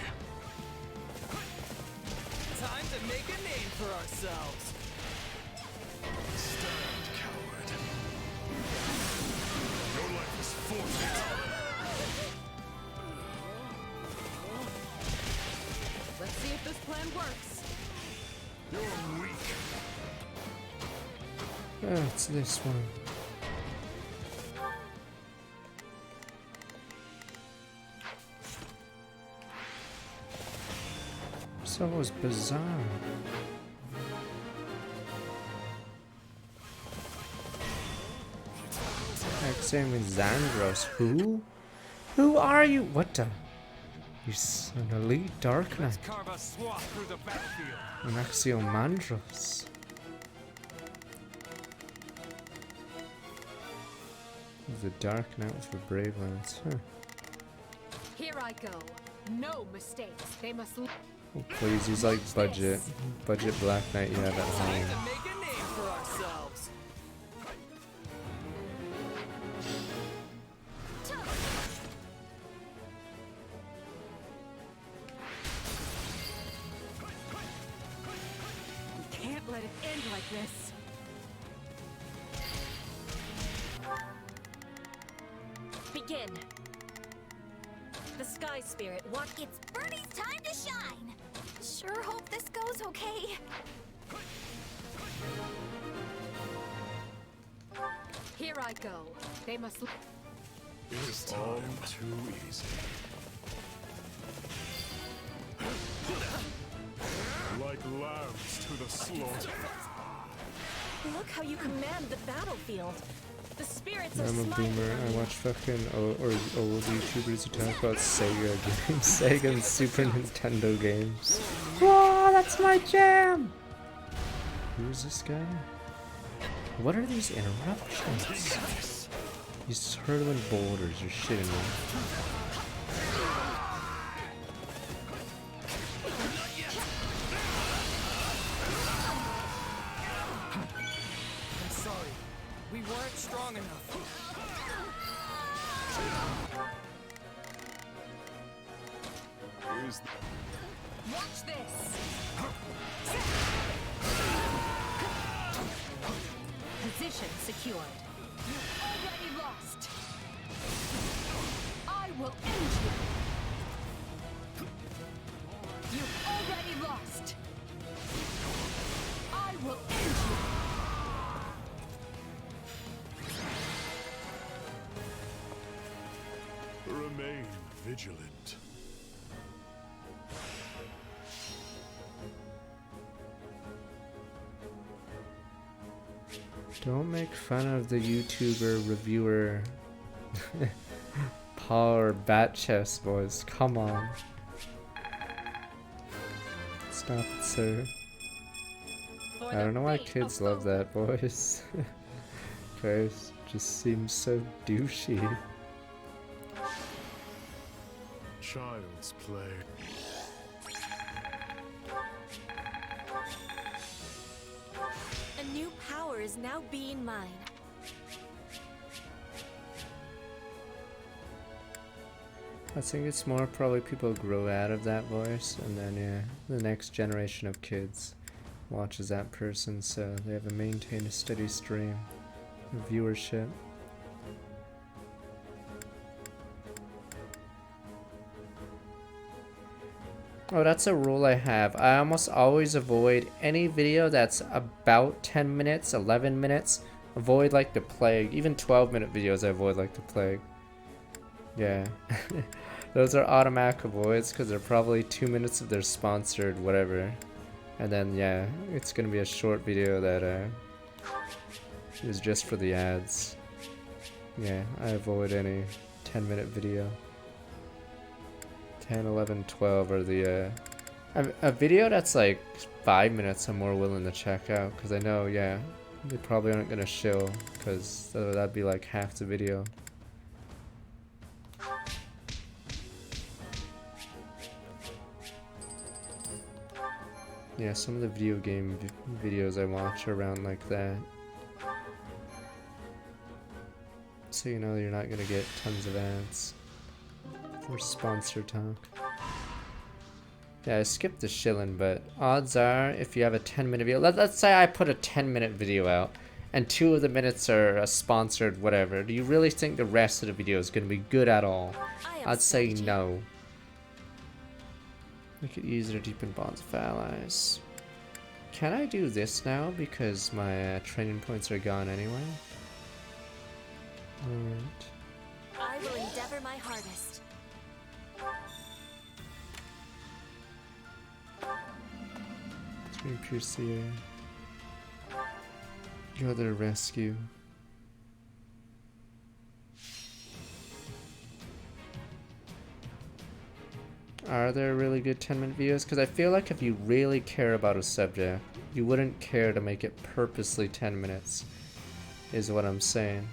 Time to make a name for ourselves. Stand, coward. Your life is forfeit. Let's see if this plan works. You're weak. Oh, it's this one. So it was bizarre. Xandros, who? Who are you? What the? You're an elite Dark Knight. Carve a swath through the battlefield. An Axiomandros. The Dark Knight with the Brave Lance. Huh. Here I go. No mistakes. They must. Oh, please, he's like budget Black Knight you have at home. Make a name for ourselves. We can't let it end like this. Begin. The Sky Spirit, watch. It's Birdie's time to shine. Sure hope this goes okay. Here I go. They must. It's all too easy. Like lambs to the slaughter. Look how you command the battlefield. The spirits are I'm a smiling boomer. on I you. watch fucking old YouTubers who talk about Sega games, Sega and Super Nintendo games. Whoa, that's my jam! Who's this guy? What are these interruptions? He's hurtling boulders. You're shitting me. I'm sorry. We weren't strong enough. Watch this. Position secured. You've already lost. I will end you. You've already lost. I will end you. Remain vigilant. Don't make fun of the YouTuber reviewer power bat chest boys. Come on. Stop it, sir. I don't know why kids love that, boys. Guys, just seems so douchey. Child's play. A new power is now being mine. I think it's more probably people grow out of that voice, and then yeah, the next generation of kids watches that person, so they have to maintain a steady stream of viewership. Oh, that's a rule I have. I almost always avoid any video that's about 10 minutes, 11 minutes. Avoid like the plague. Even 12-minute videos I avoid like the plague. Yeah. Those are automatic avoids because they're probably 2 minutes of their sponsored whatever. And then yeah, it's gonna be a short video that is just for the ads. Yeah, I avoid any 10-minute video. 10, 11, 12 are the a video that's like 5 minutes I'm more willing to check out because I know, yeah, they probably aren't gonna shill because that'd be like half the video. Yeah, some of the video game videos I watch are around like that. So you know you're not gonna get tons of ads for sponsor talk. Yeah, I skipped the shilling, but odds are if you have a 10-minute video, let's say I put a 10-minute video out and 2 of the minutes are a sponsored whatever, do you really think the rest of the video is gonna be good at all? I'd say no. Make it easier to deepen bonds with allies. Can I do this now because my training points are gone anyway? Alright. I will endeavor my hardest. Three pierce the air. Go to the rescue. Are there really good 10-minute videos? Because I feel like if you really care about a subject, you wouldn't care to make it purposely 10 minutes, is what I'm saying.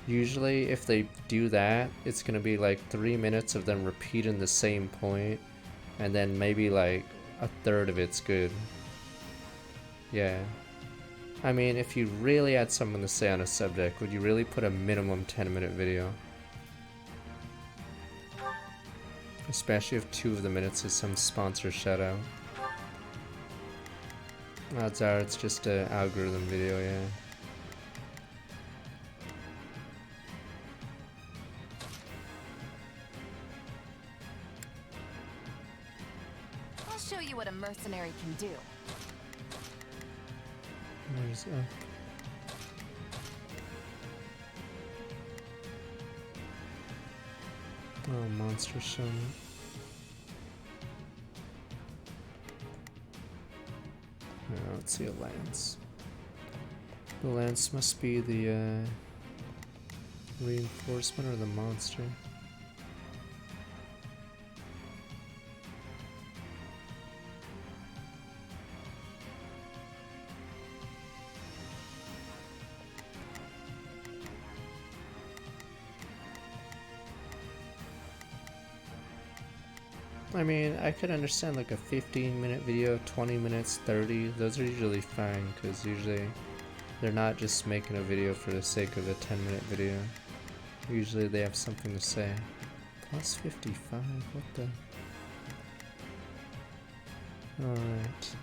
Usually, if they do that, it's going to be like 3 minutes of them repeating the same point, and then maybe like a third of it's good. Yeah. I mean, if you really had something to say on a subject, would you really put a minimum 10-minute video? Especially if 2 of the minutes is some sponsor shout out. Odds are it's just an algorithm video, yeah. I'll show you what a mercenary can do. Where's up? Oh, monster showing up. I don't see a lance. The lance must be the reinforcement or the monster. I mean, I could understand like a 15-minute video, 20 minutes, 30. Those are usually fine because usually they're not just making a video for the sake of a 10-minute video. Usually they have something to say. Plus 55, what the? Alright.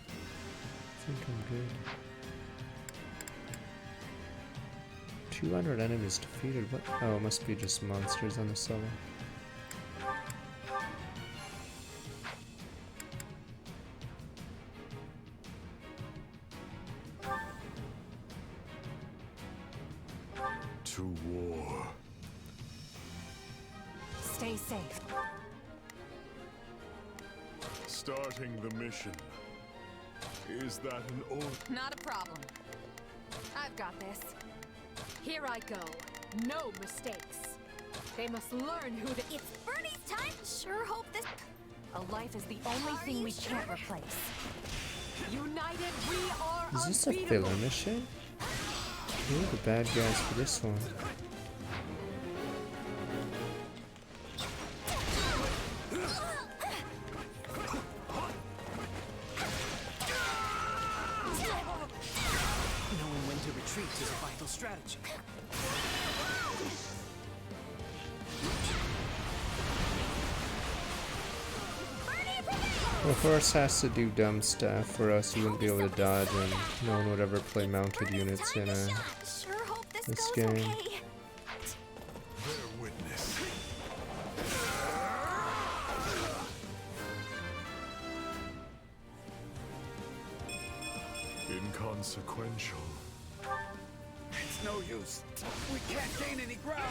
I think I'm good. 200 enemies defeated, what? Oh, it must be just monsters on this level. To war. Stay safe. Starting the mission. Is that an order? Not a problem. I've got this. Here I go. No mistakes. They must learn who the— It's Bernie's time! Sure hope this— A life is the only thing we can't replace. United, we are Is this a unbeatable. filler mission? Who are the bad guys for this one? Knowing when to retreat is a vital strategy. Well, Horse has to do dumb stuff, or else you wouldn't be able to dodge, and no one would ever play mounted units in Sure hope this this goes game. okay. Bear witness. Inconsequential. It's no use. We can't gain any ground.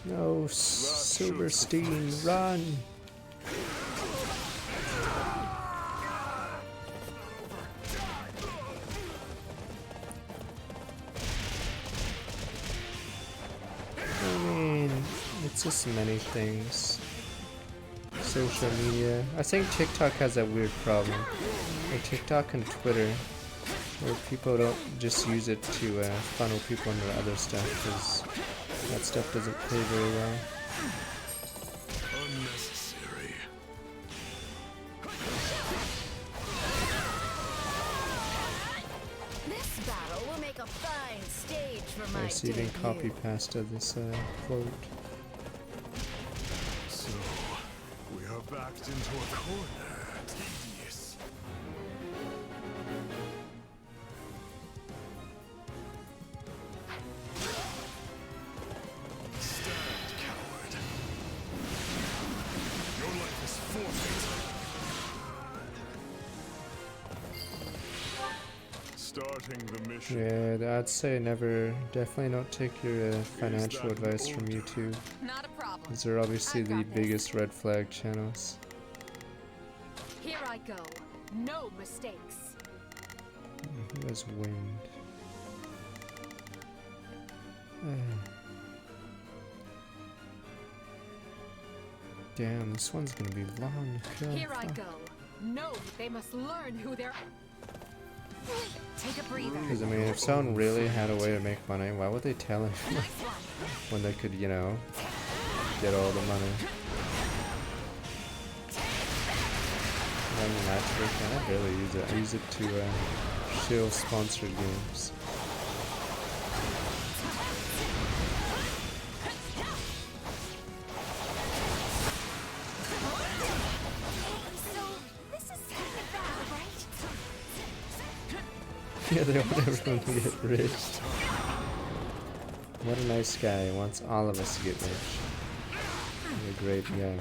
No, Silverstein, run! I mean, it's just many things. Social media. I think TikTok has that weird problem. Like TikTok and Twitter, where people don't just use it to funnel people into other stuff, because that stuff doesn't play very well. Unnecessary. This battle will make make a fine stage for my Nice even debut. copy pasta this quote. So, we are backed into a corner. Tedious. Stand, coward. Your life is forfeit. Starting the mission. Yeah, I'd say definitely don't take your financial advice from YouTube. Not a problem. These are obviously the biggest red flag channels. Here I go. No mistakes. Who has wind? Damn, this one's gonna be long. Here I go. No, they must learn who they're. Take a breather. Because I mean, if someone really had a way to make money, why would they tell anyone when they could, you know, get all the money? I mean, I barely use it. I use it to shill sponsored games. Yeah, they want everyone to get rich. What a nice guy. He wants all of us to get rich. What a great guy.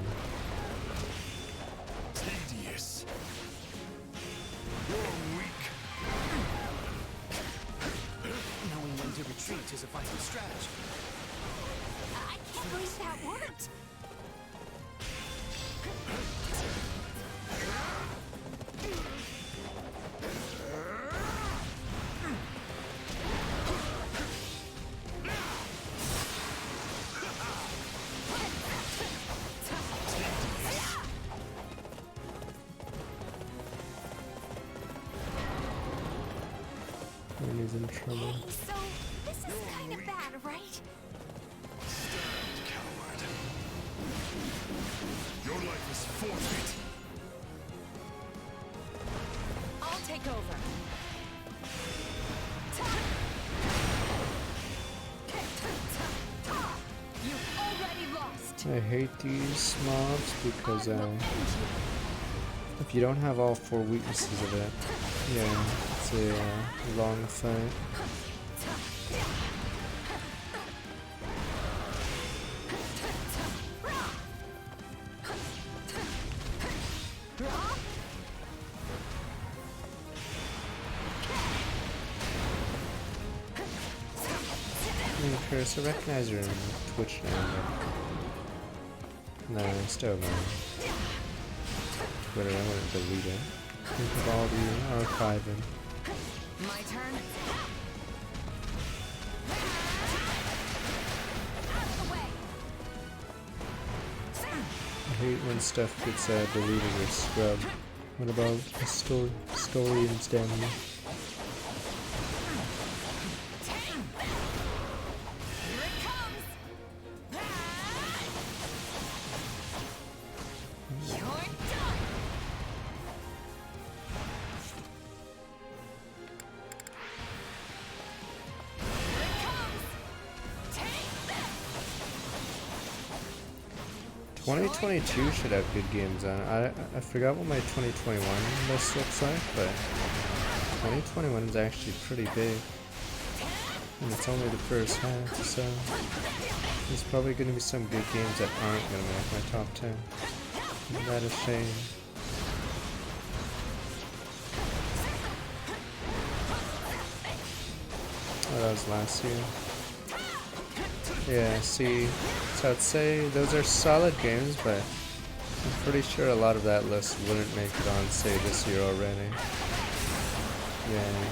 Tedious. You're weak. Knowing when to retreat is a vital strategy. I can't believe that worked. He's in trouble. Hey, so this is kind of bad, right? Stand, coward. Your life is forfeit. I'll take over. You've already lost. I hate these mobs because if you don't have all 4 weaknesses of it, yeah, it's a long fight. Curse, I recognize your Twitch now, but no, still no. Twitter, I wouldn't delete it. Think of all the archiving. My turn. I hate when stuff gets deleted or scrubbed. What about historians down here? '22 should have good games on it. I forgot what my 2021 list looks like, but 2021 is actually pretty big. And it's only the first half, so there's probably going to be some good games that aren't going to make my top 10. Isn't that a shame? Oh, that was last year. Yeah, see, so I'd say those are solid games, but I'm pretty sure a lot of that list wouldn't make it on, say, this year already. Yeah.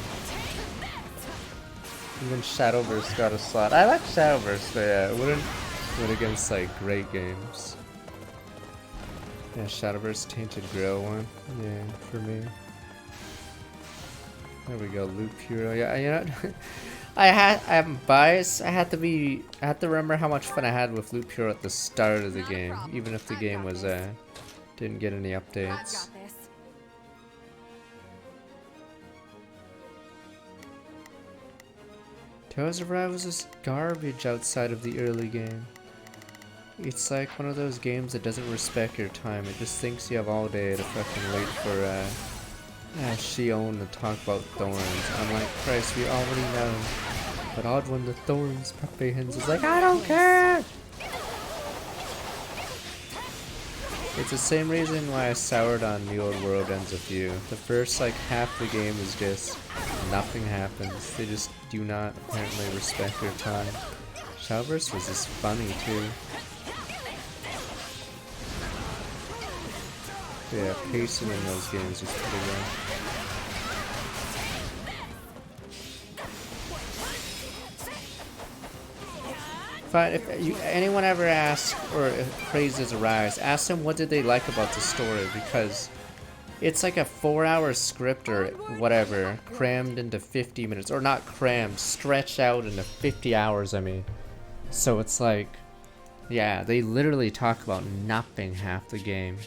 Even Shadowverse got a slot. I like Shadowverse, but yeah, it wouldn't win against, like, great games. Yeah, Shadowverse Tainted Grail one. Yeah, for me. There we go, Loop Hero. Yeah, you know, I'm biased. I had to remember how much fun I had with Loop Hero at the start of the game, even if the game was didn't get any updates. Tales of Arise was just garbage outside of the early game. It's like one of those games that doesn't respect your time. It just thinks you have all day to fucking wait for Shion to talk about thorns. I'm like, Christ, we already know. But odd when the thorns, Pepe Hens is like, I don't care! It's the same reason why I soured on The Old World Ends With You. The first like half the game is just nothing happens. They just do not apparently respect their time. Shadowverse was just funny too. Yeah, pacing in those games was pretty good. But if anyone ever asks or praises Arise, ask them what did they like about the story, because it's like a 4-hour script or whatever crammed into 50 minutes, or not crammed, stretched out into 50 hours, I mean. So it's like, yeah, they literally talk about nothing half the game.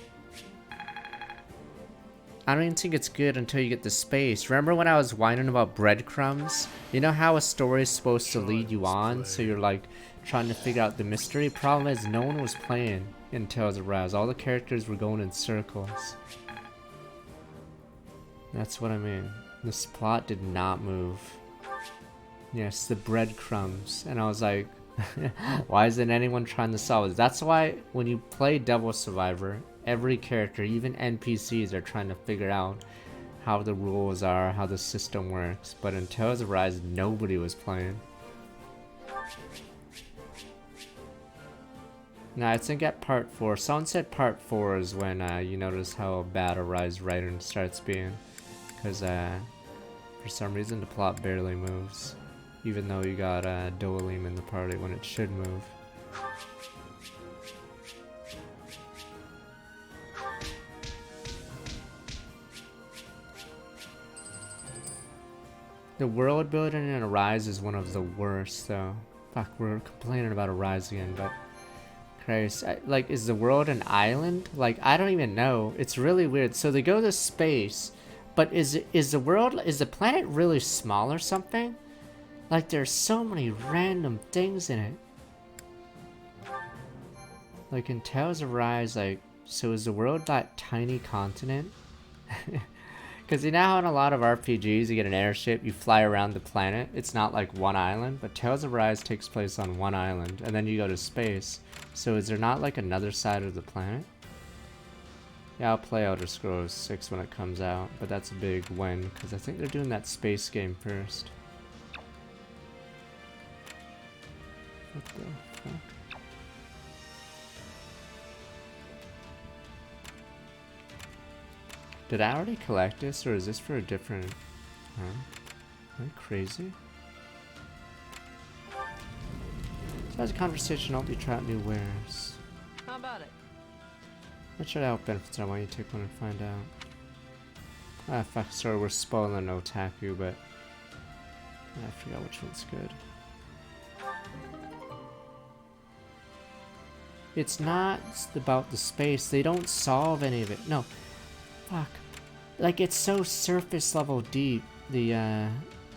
I don't even think it's good until you get to space. Remember when I was whining about breadcrumbs? You know how a story is supposed to lead you on, so you're like trying to figure out the mystery? Problem is, no one was playing in Tales of Arise. All the characters were going in circles. That's what I mean. This plot did not move. Yes, the breadcrumbs. And I was like, why isn't anyone trying to solve it? That's why when you play Devil Survivor, every character, even NPCs, are trying to figure out how the rules are, how the system works. But in Tales of Arise, nobody was playing. Now, I think at part 4, someone said part 4 is when you notice how bad Arise writing starts being. Because for some reason the plot barely moves. Even though you got Doalim in the party when it should move. The world building in Arise is one of the worst, though. Fuck, we're complaining about Arise again, but Christ, like, is the world an island? Like, I don't even know. It's really weird. So they go to space, but is the planet really small or something? Like, there's so many random things in it. Like in Tales of Arise, like, so is the world that tiny continent? Because you know how in a lot of RPGs you get an airship, you fly around the planet, it's not like one island, but Tales of Arise takes place on one island, and then you go to space. So is there not like another side of the planet? Yeah, I'll play Elder Scrolls 6 when it comes out, but that's a big when, because I think they're doing that space game first. What the fuck? Did I already collect this, or is this for a different... Huh? Am I crazy? So as a conversation, I'll be trying new wares. How about it? What should I help benefits? I want you to take one and find out. Ah, fuck, sorry, we're spoiling Otaku, but... I forgot which one's good. It's not about the space. They don't solve any of it. No. Fuck. Like, it's so surface level deep, the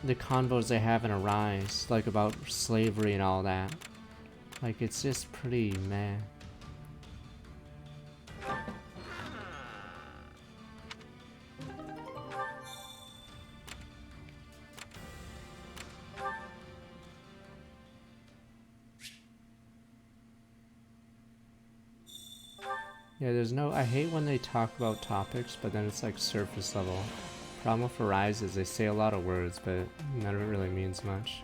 convos they have in Arise, like about slavery and all that. Like, it's just pretty meh. Yeah, there's no... I hate when they talk about topics, but then it's like surface level. Problem with Arise is they say a lot of words, but none of it really means much.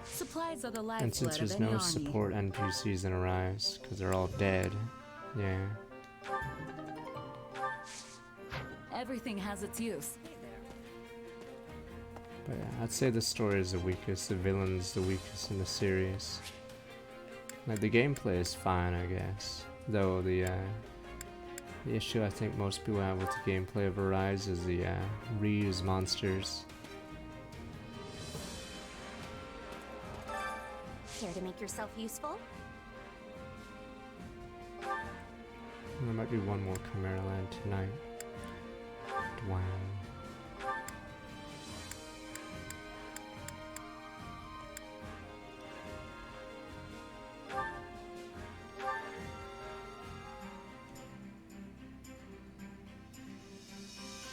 Supplies are the lifeblood And since there's of any no army. support NPCs in Arise, because they're all dead, yeah. Everything has its use. But yeah, I'd say the story is the weakest, the villain's the weakest in the series. Like, the gameplay is fine, I guess. Though the issue I think most people have with the gameplay of Arise is the reuse monsters. Care to make yourself useful? There might be one more Chimera Land tonight. Wow.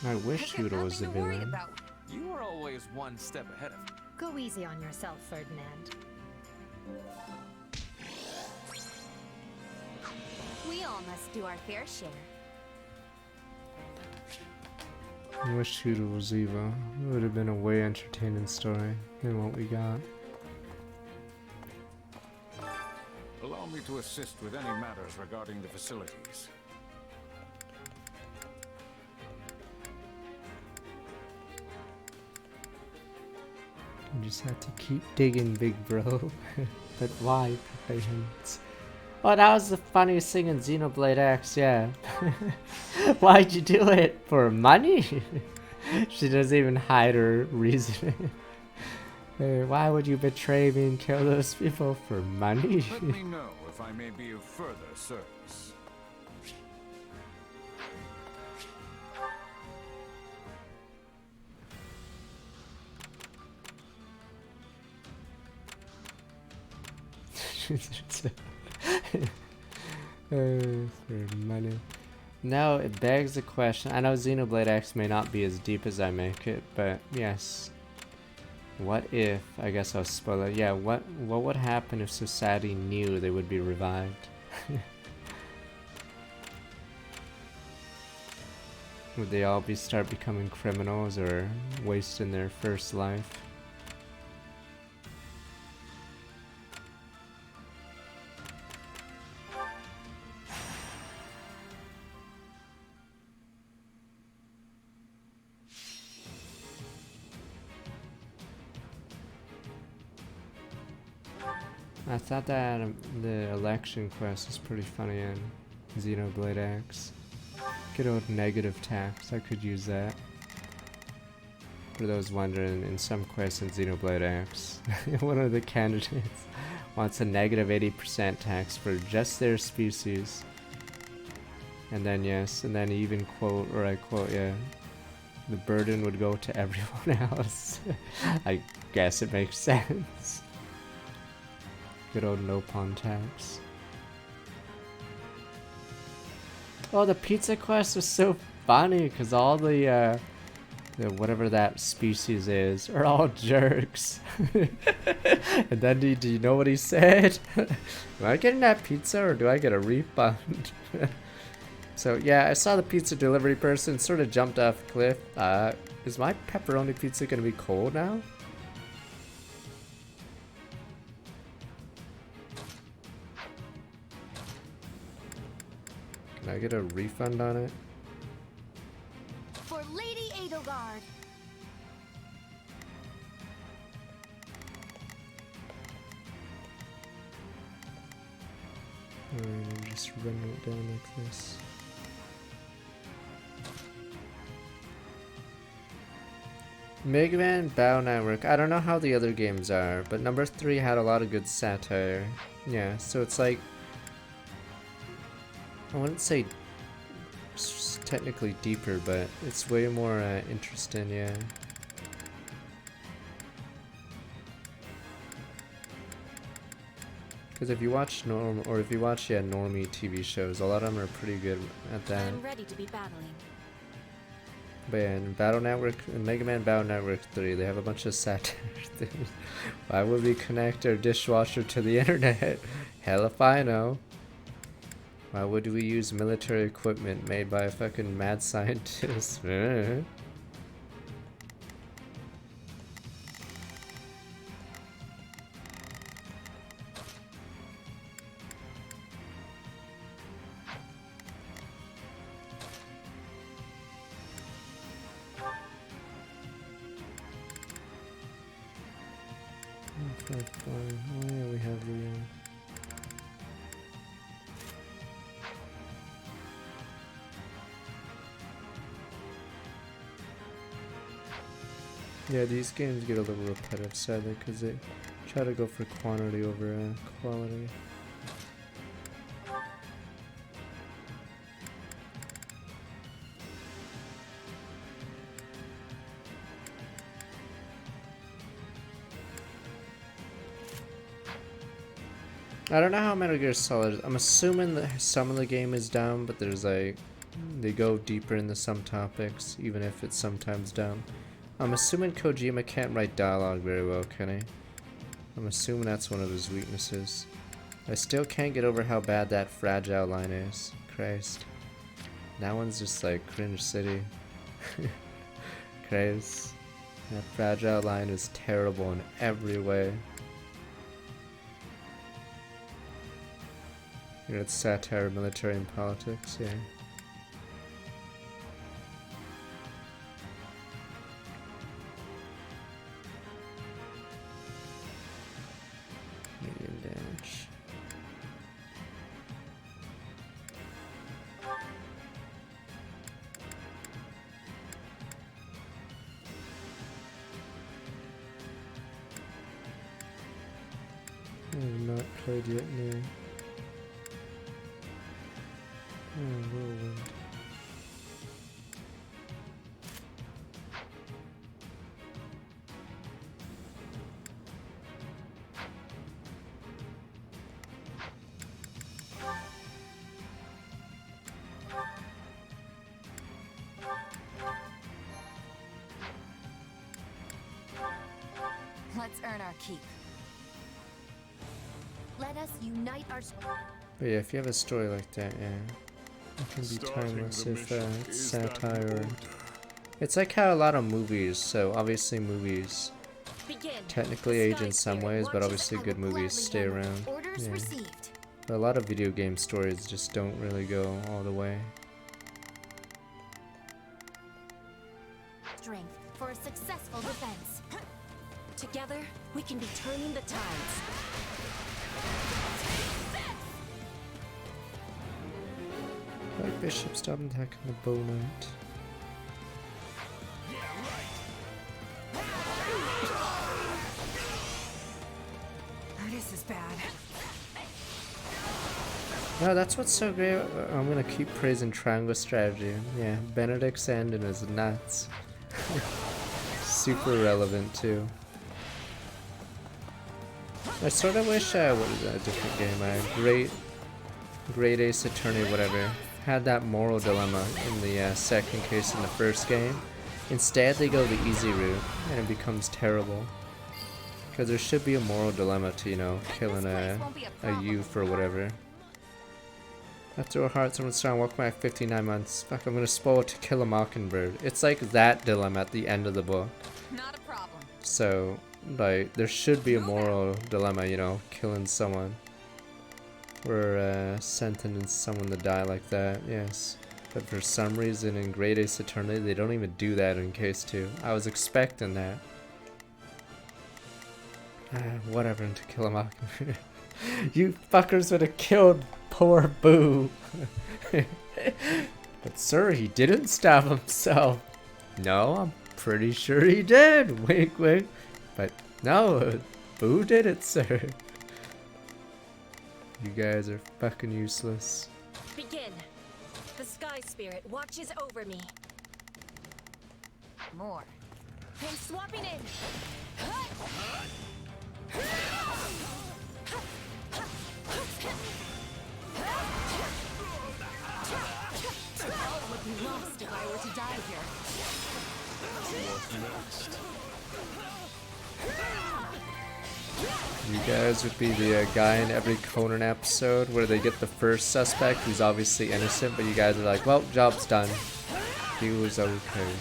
I wish I've got Huda was the nothing to worry villain. about. You are always one step ahead of me. Go easy on yourself, Ferdinand. We all must do our fair share. I wish Huda was evil. It would have been a way entertaining story than what we got. Allow me to assist with any matters regarding the facilities. You just have to keep digging, big bro. But why, Pepe Hints? Oh, that was the funniest thing in Xenoblade X, yeah. Why'd you do it? For money? She doesn't even hide her reasoning. Hey, why would you betray me and kill those people for money? Let me know if I may be of further service. For money. Now it begs the question. I know Xenoblade X may not be as deep as I make it, but yes. What if, I guess I'll spoil it. Yeah, what would happen if society knew they would be revived? Would they all start becoming criminals or wasting their first life? I thought that the election quest was pretty funny in Xenoblade X. Good old negative tax, I could use that. For those wondering, in some quests in Xenoblade X, one of the candidates wants a negative 80% tax for just their species. And then yes, and then even quote, or I quote, yeah, the burden would go to everyone else. I guess it makes sense. Good old no pawn tax. Oh, the pizza quest was so funny because all the whatever that species is are all jerks. And then do you know what he said? Am I getting that pizza or do I get a refund? So yeah, I saw the pizza delivery person sort of jumped off a cliff. Is my pepperoni pizza gonna be cold now? Can I get a refund on it? For Lady Edelgard. I'm just running it down like this. Mega Man Bow Network. I don't know how the other games are, but number 3 had a lot of good satire. Yeah, so it's like, I wouldn't say technically deeper, but it's way more interesting, yeah. Because if you watch normie TV shows, a lot of them are pretty good at that. I'm ready to be battling. But yeah, in Battle Network, in Mega Man Battle Network 3, they have a bunch of satire things. Why would we connect our dishwasher to the internet? Hell if I know. Why would we use military equipment made by a fucking mad scientist? Oh yeah, we have the yeah, these games get a little repetitive, sadly, because they try to go for quantity over quality. I don't know how Metal Gear Solid is. I'm assuming that some of the game is down, but there's like They go deeper into some topics, even if it's sometimes dumb. I'm assuming Kojima can't write dialogue very well, can he? I'm assuming that's one of his weaknesses. I still can't get over how bad that fragile line is. Christ. That one's just like cringe city. Christ. That fragile line is terrible in every way. You know, it's satire of military and politics, yeah. Medium dash. I have not played yet, no. Oh, whirlwind. Let's earn our keep. Let us unite our... But yeah, if you have a story like that, yeah, it can be timeless if it's satire. It's like how a lot of movies, so obviously movies technically age in some ways, but obviously good movies stay around. Yeah. But a lot of video game stories just don't really go all the way. Strength for a successful defense. Together, we can be turning the tides. Like Bishop, stop attacking the bow knight. This is bad. No, that's what's so great. I'm gonna keep praising triangle strategy. Yeah, Benedict's ending is nuts. Super relevant too. I sort of wish what is that, a different game? Great Ace Attorney, whatever, had that moral dilemma in the second case in the first game. Instead, they go the easy route, and it becomes terrible. Because there should be a moral dilemma to, you know, killing a youth or whatever. After a heart, someone's trying to walk back 59 months. Fuck, I'm gonna spoil it To Kill a Mockingbird. It's like that dilemma at the end of the book. Not a problem. So, like, there should be a moral dilemma, you know, killing someone. Or sentencing someone to die like that, yes. But for some reason in Great Ace Attorney, they don't even do that in Case 2. I was expecting that. Whatever, To Kill a Mockingbird. You fuckers would have killed poor Boo. But sir, he didn't stab himself. No, I'm pretty sure he did. Wink, wink. But no, Boo did it, sir. You guys are fucking useless. Begin. The Sky Spirit watches over me. More. I'm swapping in. I would be lost if I were to die here. What's next? You guys would be the guy in every Conan episode where they get the first suspect who's obviously innocent, but you guys are like, well, job's done. He was okay.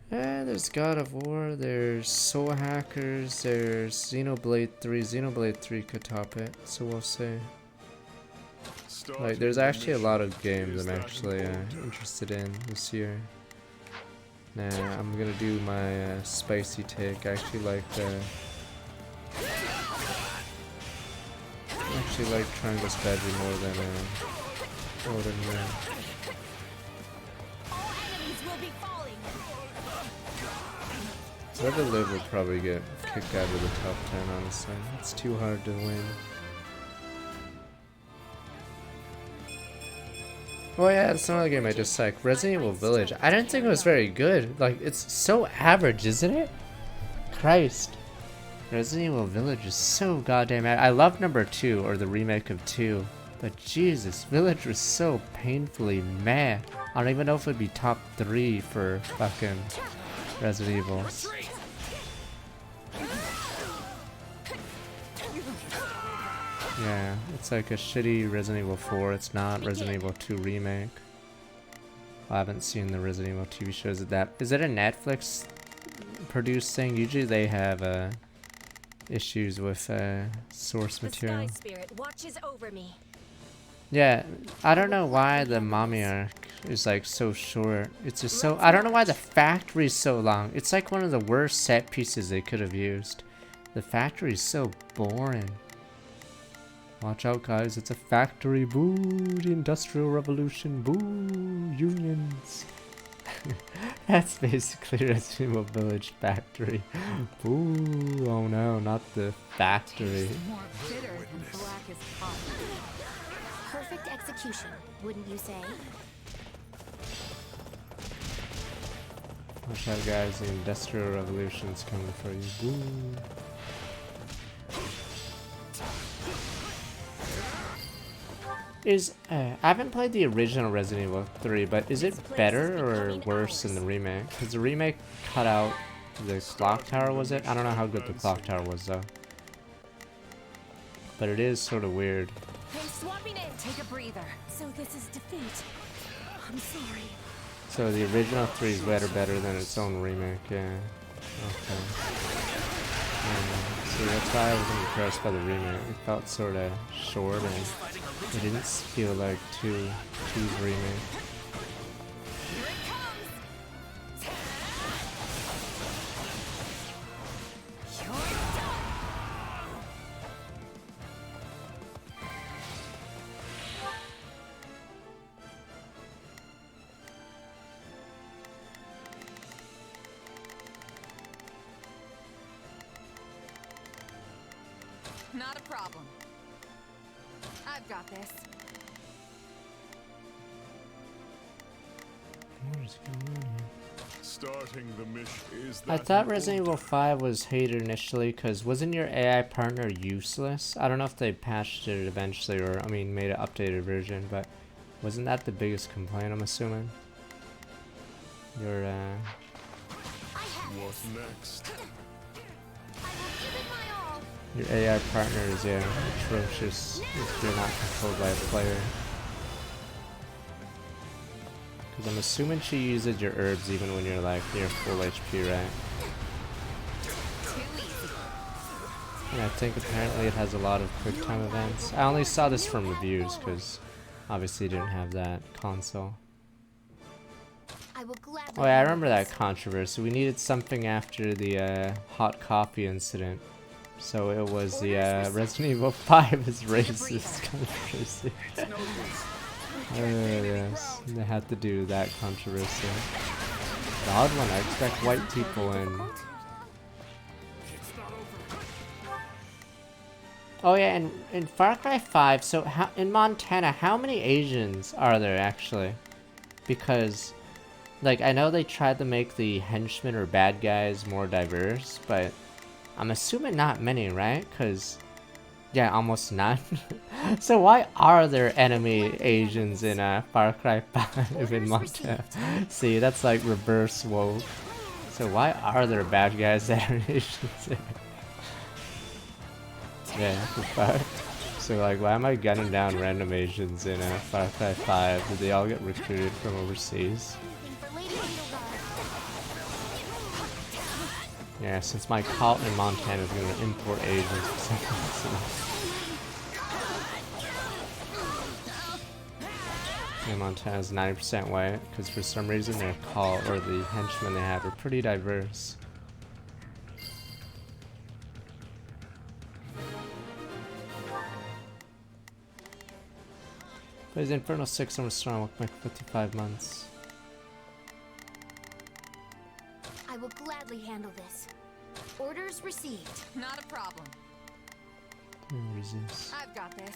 There's God of War, there's Soul Hackers, there's Xenoblade 3. Xenoblade 3 could top it, so we'll see. Like, there's actually a lot of games I'm actually interested in this year. Nah, I'm gonna do my spicy take. I actually like Triangle Strategy more than Ordinary. Whoever live will probably get kicked out of the top 10, honestly. It's too hard to win. Oh yeah, it's another game I just like. Resident Evil Village. I didn't think it was very good. Like, it's so average, isn't it? Christ. Resident Evil Village is so goddamn. I love number 2 or the remake of 2, but Jesus, Village was so painfully meh. I don't even know if it'd be top 3 for fucking Resident Evil. Yeah, it's like a shitty Resident Evil 4. It's not Resident Evil 2 remake. I haven't seen the Resident Evil TV shows. Is it a Netflix produced thing? Usually they have issues with source material. The Sky Spirit watches over me. Yeah, I don't know why the mommy arc is like so short. It's just so. I don't know why the factory is so long. It's like one of the worst set pieces they could have used. The factory is so boring. Watch out, guys! It's a factory. Boo! The Industrial Revolution. Boo! Unions. That's basically Resident Evil Village factory. Boo! Oh no, not the factory. More bitter than black as coffee. Perfect execution, wouldn't you say? Watch out, guys! The Industrial Revolution's coming for you. Boo! I haven't played the original Resident Evil 3, but is it better or worse than the remake? Because the remake cut out the clock tower, was it? I don't know how good the clock tower was though. But it is sort of weird. Hey, swapping in. Take a breather. So this is defeat. I'm sorry. So the original 3 is better than its own remake, yeah. Okay. See, that's why I was impressed by the remake. It felt sort of short and it didn't feel like 2's remake. Not a problem. I've got this. What is going on here? Starting the mission is I thought Resident Evil 5 was hated initially because wasn't your AI partner useless? I don't know if they patched it eventually or, I mean, made an updated version, but wasn't that the biggest complaint, I'm assuming? Your, What's next? Your AI partner is, yeah, atrocious if you're not controlled by a player. Because I'm assuming she uses your herbs even when you're like near full HP, right? And I think apparently it has a lot of quick time events. I only saw this from reviews because obviously didn't have that console. Oh yeah, I remember that controversy. We needed something after the hot coffee incident. So it was the Resident Evil 5 is racist controversy. Yes, they had to do that controversy. The odd one, I expect white people in. Oh yeah, and in Far Cry 5, so in Montana, how many Asians are there actually? Because, like, I know they tried to make the henchmen or bad guys more diverse, but I'm assuming not many, right? Because, yeah, almost none. So why are there enemy Asians in Far Cry 5 in Montana? See, that's like reverse woke. So why are there bad guys that are Asians there? Yeah, the fuck. So like, why am I gunning down random Asians in Far Cry 5? Did they all get recruited from overseas? Yeah, since my cult in Montana is going to import Asians for some reason. Yeah, Montana's 90% white, because for some reason their cult, or the henchmen they have, are pretty diverse. Plays Inferno 6 and Storm with my 55 months. I will gladly handle this. Orders received. Not a problem. Resist. I've got this.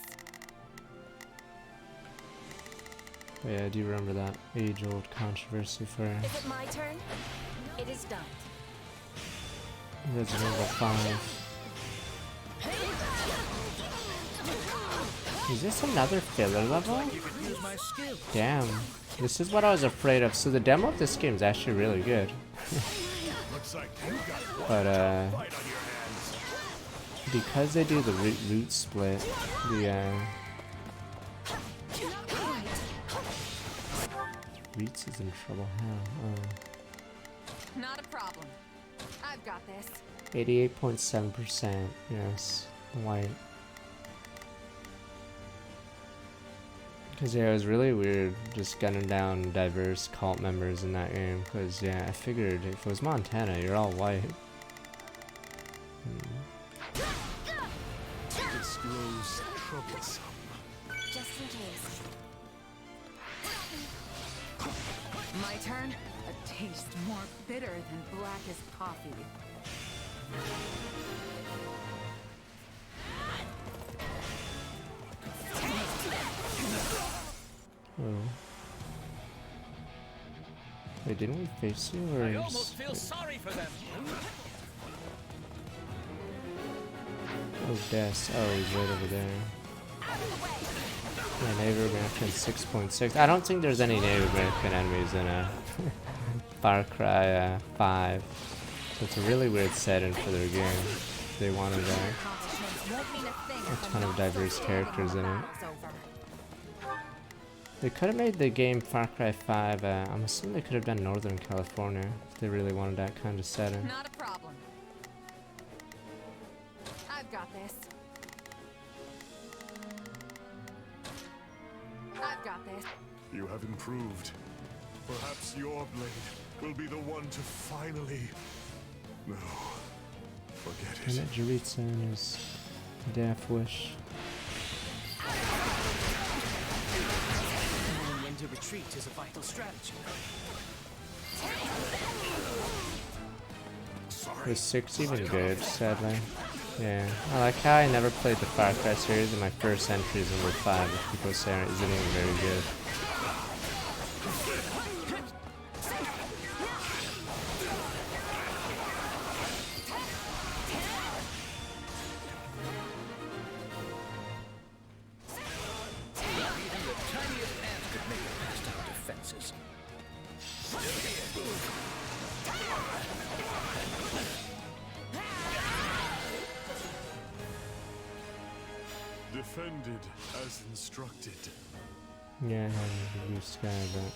Oh, yeah, I do remember that age-old controversy for Is it my turn? It is done. Resident Evil 5. Is this another filler level? You could use my skills. Damn. This is what I was afraid of. So the demo of this game is actually really good. But because they do the root split, the Reeds is in trouble. How? Not a problem. I've got this. 88.7%. Yes, white. Because yeah, it was really weird just gunning down diverse cult members in that game. Because yeah, I figured if it was Montana, you're all white. This grows troublesome. Just in case. My turn? A taste more bitter than blackest coffee. Oh. Wait, didn't we face you? Or I almost feel sorry for them. Oh, Des. Oh, he's right over there. Yeah, Native American 6.6. I don't think there's any Native American enemies in Far Cry 5. So it's a really weird setting for their game. They wanted a ton of diverse characters in it. They could have made the game Far Cry 5, I'm assuming they could have done Northern California if they really wanted that kind of setting. Not a problem. I've got this. I've got this. You have improved. Perhaps your blade will be the one to finally... No. Forget it. And Jaritza and his Death Wish. Knowing when to retreat is a vital strategy. Was 6 even good, sadly? Yeah. I like how I never played the Far Cry series and my first entry is number 5, if people say it isn't even very good. Defended as instructed. Yeah, I have a blue sky, but...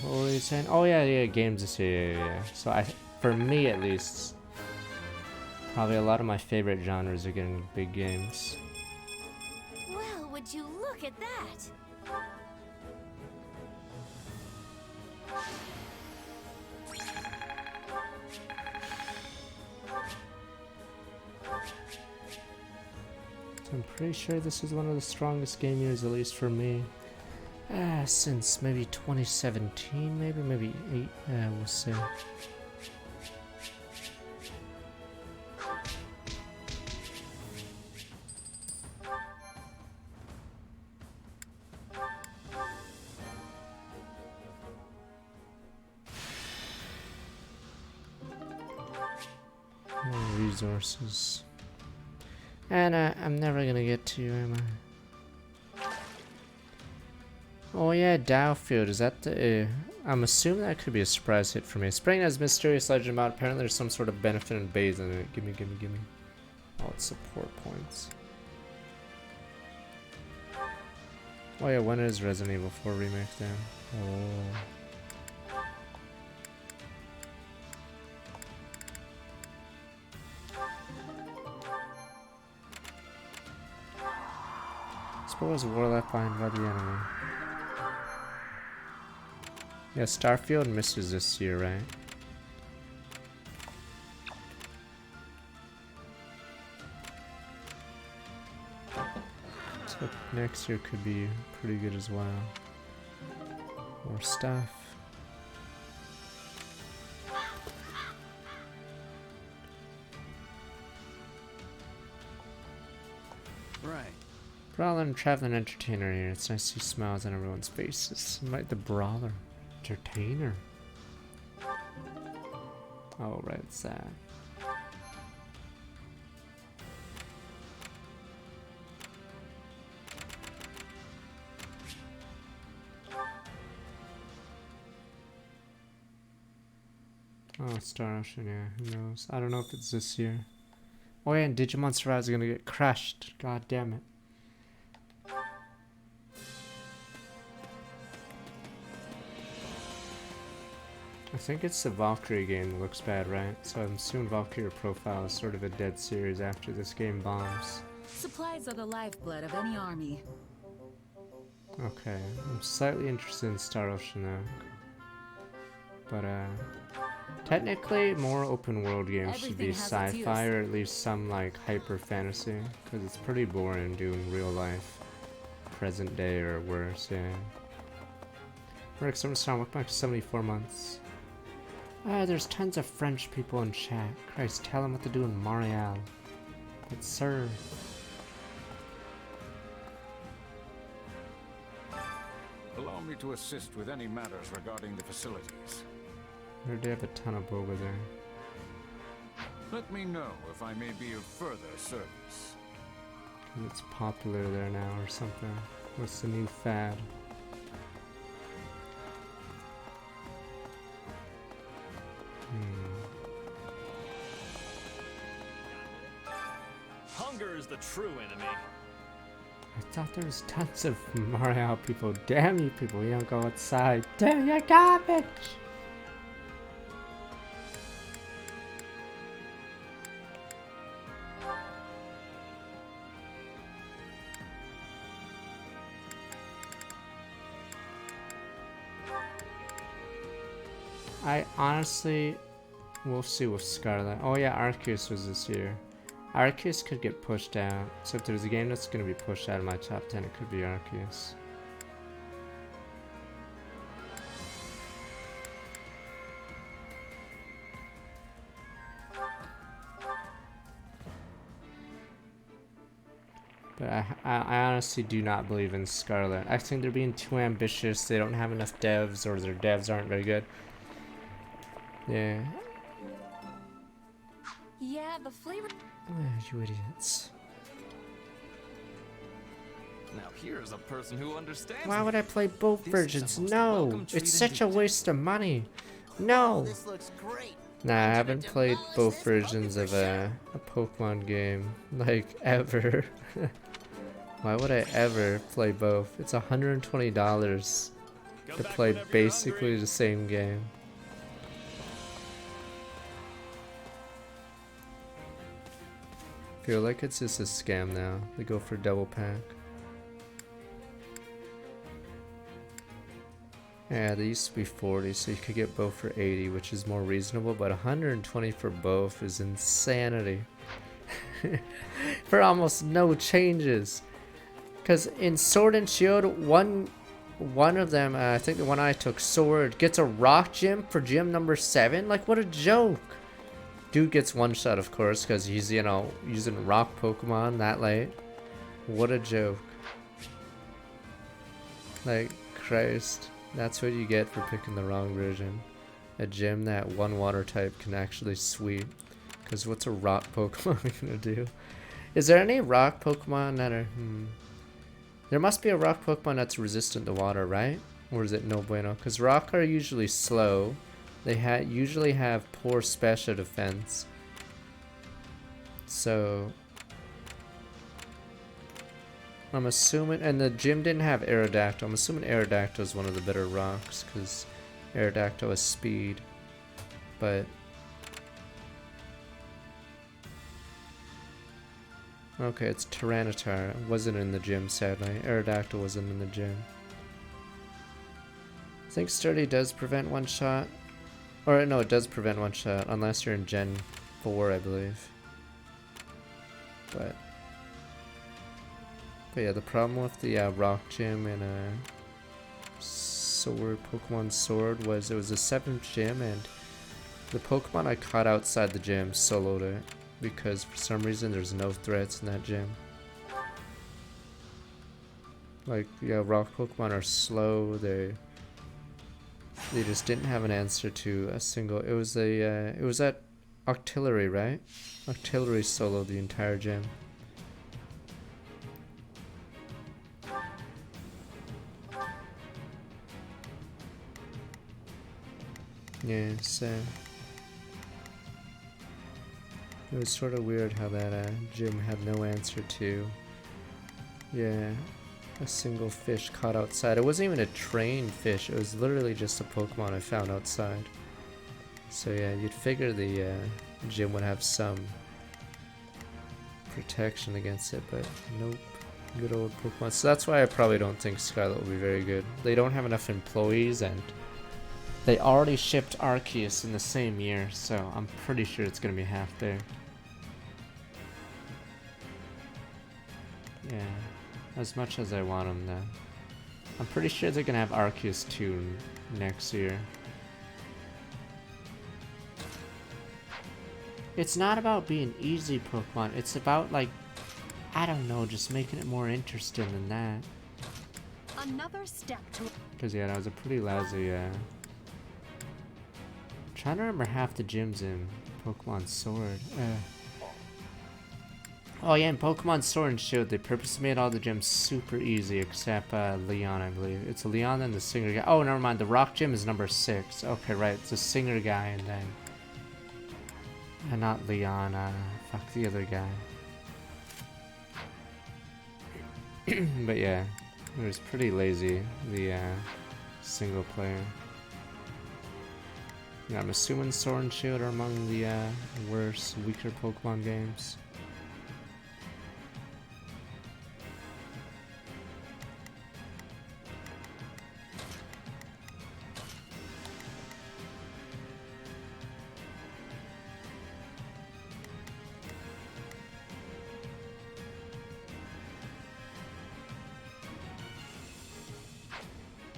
What were you saying? Oh yeah, games this year, yeah. So for me at least, probably a lot of my favorite genres are getting big games. Well, would you look at that? I'm pretty sure this is one of the strongest game years, at least for me. Since maybe 2017, maybe 8, we'll see. More resources. And I'm never gonna get to you, am I? Oh yeah, Dowfield, is that the... I'm assuming that could be a surprise hit for me. Spring has mysterious legend about apparently there's some sort of benefit in bathing in it. Gimme. Oh, it's support points. Oh yeah, when is Resident Evil 4 Remake then? Oh... Suppose war left behind by the enemy. Yeah, Starfield misses this year, right? So next year could be pretty good as well. More stuff. Right. Brawler and Traveling Entertainer here. It's nice to see smiles on everyone's faces. Invite the Brawler. Entertainer. Oh, right, it's that. Oh, Star Ocean, yeah, who knows? I don't know if it's this year. Oh yeah, and Digimon Survive is gonna get crashed. God damn it. I think it's the Valkyrie game that looks bad, right? So I'm assuming Valkyrie Profile is sort of a dead series after this game bombs. Supplies are the lifeblood of any army. Okay, I'm slightly interested in Star Ocean now. But technically more open world games should be sci-fi or at least some like hyper fantasy, because it's pretty boring doing real life, present day or worse, yeah. Rick, someone's trying to work back 74 months. There's tons of French people in chat. Christ, tell them what to do in Montreal. But sir. Allow me to assist with any matters regarding the facilities. Or do they have a ton of boba there? Let me know if I may be of further service. 'Cause it's popular there now or something. What's the new fad? Hunger is the true enemy. I thought there was tons of Mario people. Damn you people, you don't go outside. Damn you garbage! I honestly, we'll see with Scarlet. Oh yeah, Arceus was this year. Arceus could get pushed out. So if there's a game that's going to be pushed out of my top 10, it could be Arceus. But I honestly do not believe in Scarlet. I think they're being too ambitious. They don't have enough devs, or their devs aren't very good. Yeah. Yeah, the flavor. You idiots. Now here's a person who understands. Why would I play both versions? No! It's such a waste of money. No! This looks great. Nah, I haven't played both versions of a Pokemon game, like, ever. Why would I ever play both? It's $120 to play basically the same game. Feel like it's just a scam now. They go for double pack. Yeah, they used to be 40, so you could get both for 80, which is more reasonable, but 120 for both is insanity. For almost no changes. Because in Sword and Shield, one of them, I think the one I took, Sword, gets a rock gym for gym number 7. Like, what a joke. Dude gets one shot, of course, because he's, you know, using rock Pokemon that late. What a joke. Like, Christ. That's what you get for picking the wrong version. A gym that one water type can actually sweep. Because what's a rock Pokemon gonna do? Is there any rock Pokemon that are... There must be a rock Pokemon that's resistant to water, right? Or is it no bueno? Because rock are usually slow. They usually have poor special defense. So... I'm assuming... And the gym didn't have Aerodactyl. I'm assuming Aerodactyl is one of the better rocks, because Aerodactyl has speed. But... Okay, it's Tyranitar. It wasn't in the gym, sadly. Aerodactyl wasn't in the gym. I think Sturdy does prevent one shot. Or no, it does prevent one shot, unless you're in Gen 4, I believe. But yeah, the problem with the Rock Gym and Sword, Pokemon Sword, was it was a 7th gym, and the Pokemon I caught outside the gym soloed it, because for some reason there's no threats in that gym. Like, yeah, Rock Pokemon are slow, they just didn't have an answer to a single... It was at Octillery, right? Octillery soloed the entire gym. Yeah, so... It was sort of weird how that gym had no answer to, yeah, a single fish caught outside. It wasn't even a trained fish, it was literally just a Pokemon I found outside. So yeah, you'd figure the gym would have some protection against it, but nope. Good old Pokemon. So that's why I probably don't think Scarlet will be very good. They don't have enough employees, and they already shipped Arceus in the same year, so I'm pretty sure it's gonna be half there. Yeah, as much as I want them though. I'm pretty sure they're gonna have Arceus 2 next year. It's not about being easy Pokemon, it's about like, I don't know, just making it more interesting than that. Another step to. Cause yeah, that was a pretty lousy, trying to remember half the gyms in Pokemon Sword. Oh yeah, in Pokemon Sword and Shield, they purposely made all the gyms super easy except Leon, I believe. It's Leon and the Singer guy. Oh, never mind, the Rock Gym is number 6. Okay, right, it's the Singer guy and then... And not Leon, fuck the other guy. But yeah, it was pretty lazy, the single player. Yeah, I'm assuming Sword and Shield are among the worst, weaker Pokemon games.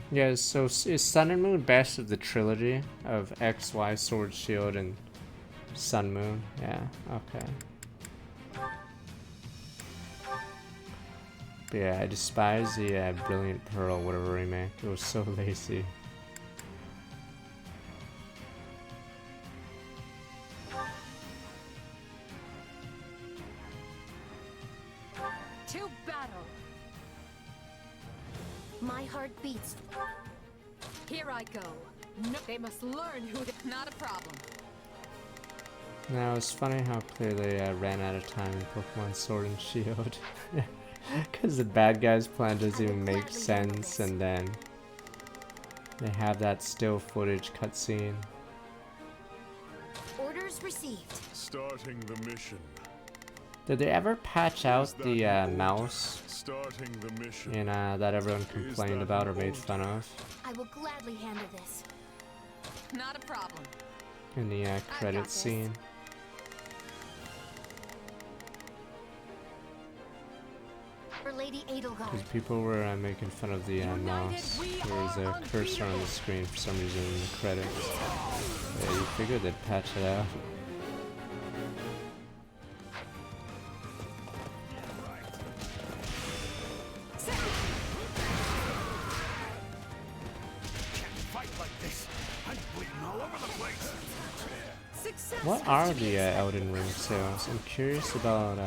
Yeah, so is Sun and Moon best of the trilogy of X, Y, Sword, Shield, and Sun, Moon? Yeah, okay. But yeah, I despise the Brilliant Pearl, whatever remake. It was so lazy. To battle. My heart beats. Here I go. No, they must learn who. Not a problem. Now it's funny how clearly I ran out of time in Pokemon Sword and Shield. Because the bad guy's plan doesn't even make sense, and then they have that still footage cutscene. Orders received. Starting the mission. Did they ever patch out the mouse Starting the mission. in that everyone complained about or made fun of I will gladly handle this. Not a problem. in the credit scene? For Lady Edelgard. Because people were making fun of the mouse. There was a cursor on the screen for some reason in the credits. Yeah, you figured they'd patch it out. What are the Elden Ring sales? I'm curious about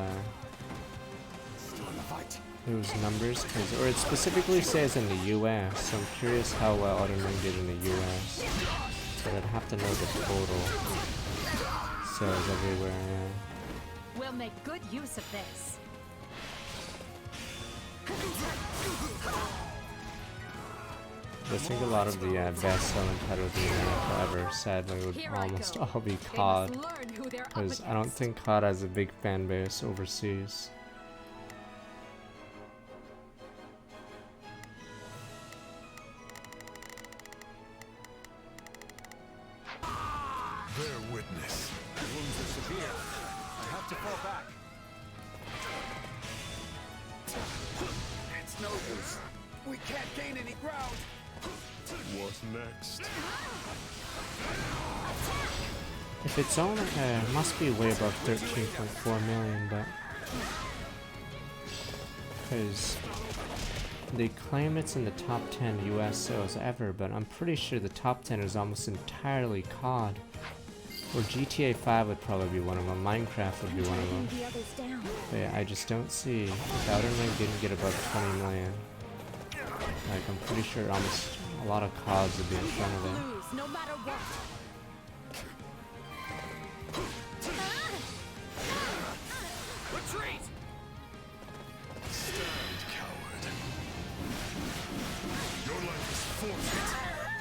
those numbers, or it specifically says in the US, so I'm curious how well Elden Ring did in the US. But I'd have to know the total sales everywhere. We'll make good use of this. I think a lot of the best-selling titles in America ever, sadly, would almost all be COD, because I don't think COD has a big fan base overseas. Bear witness. The wounds are severe. I have to fall back. It's no use. We can't gain any ground. What next? If it's on, it must be way above 13.4 million, but because they claim it's in the top 10 US sales ever, but I'm pretty sure the top 10 is almost entirely COD. Or GTA 5 would probably be one of them, Minecraft would be one of them. But yeah, I just don't see, if Elden Ring didn't get above 20 million, like I'm pretty sure almost a lot of CODs would be in front of it. No matter what.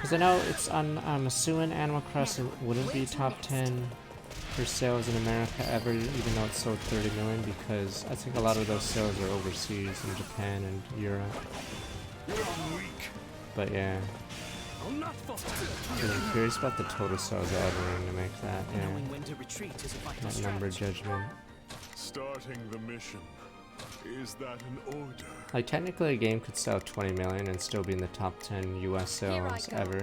Because I know it's on, I'm assuming Animal Crossing wouldn't be top 10 for sales in America ever, even though it sold 30 million, because I think a lot of those sales are overseas in Japan and Europe. But yeah. I'm curious about the total sales ever to make that, that number judgment. Starting the mission. Is that an order? Like technically a game could sell 20 million and still be in the top 10 US sales ever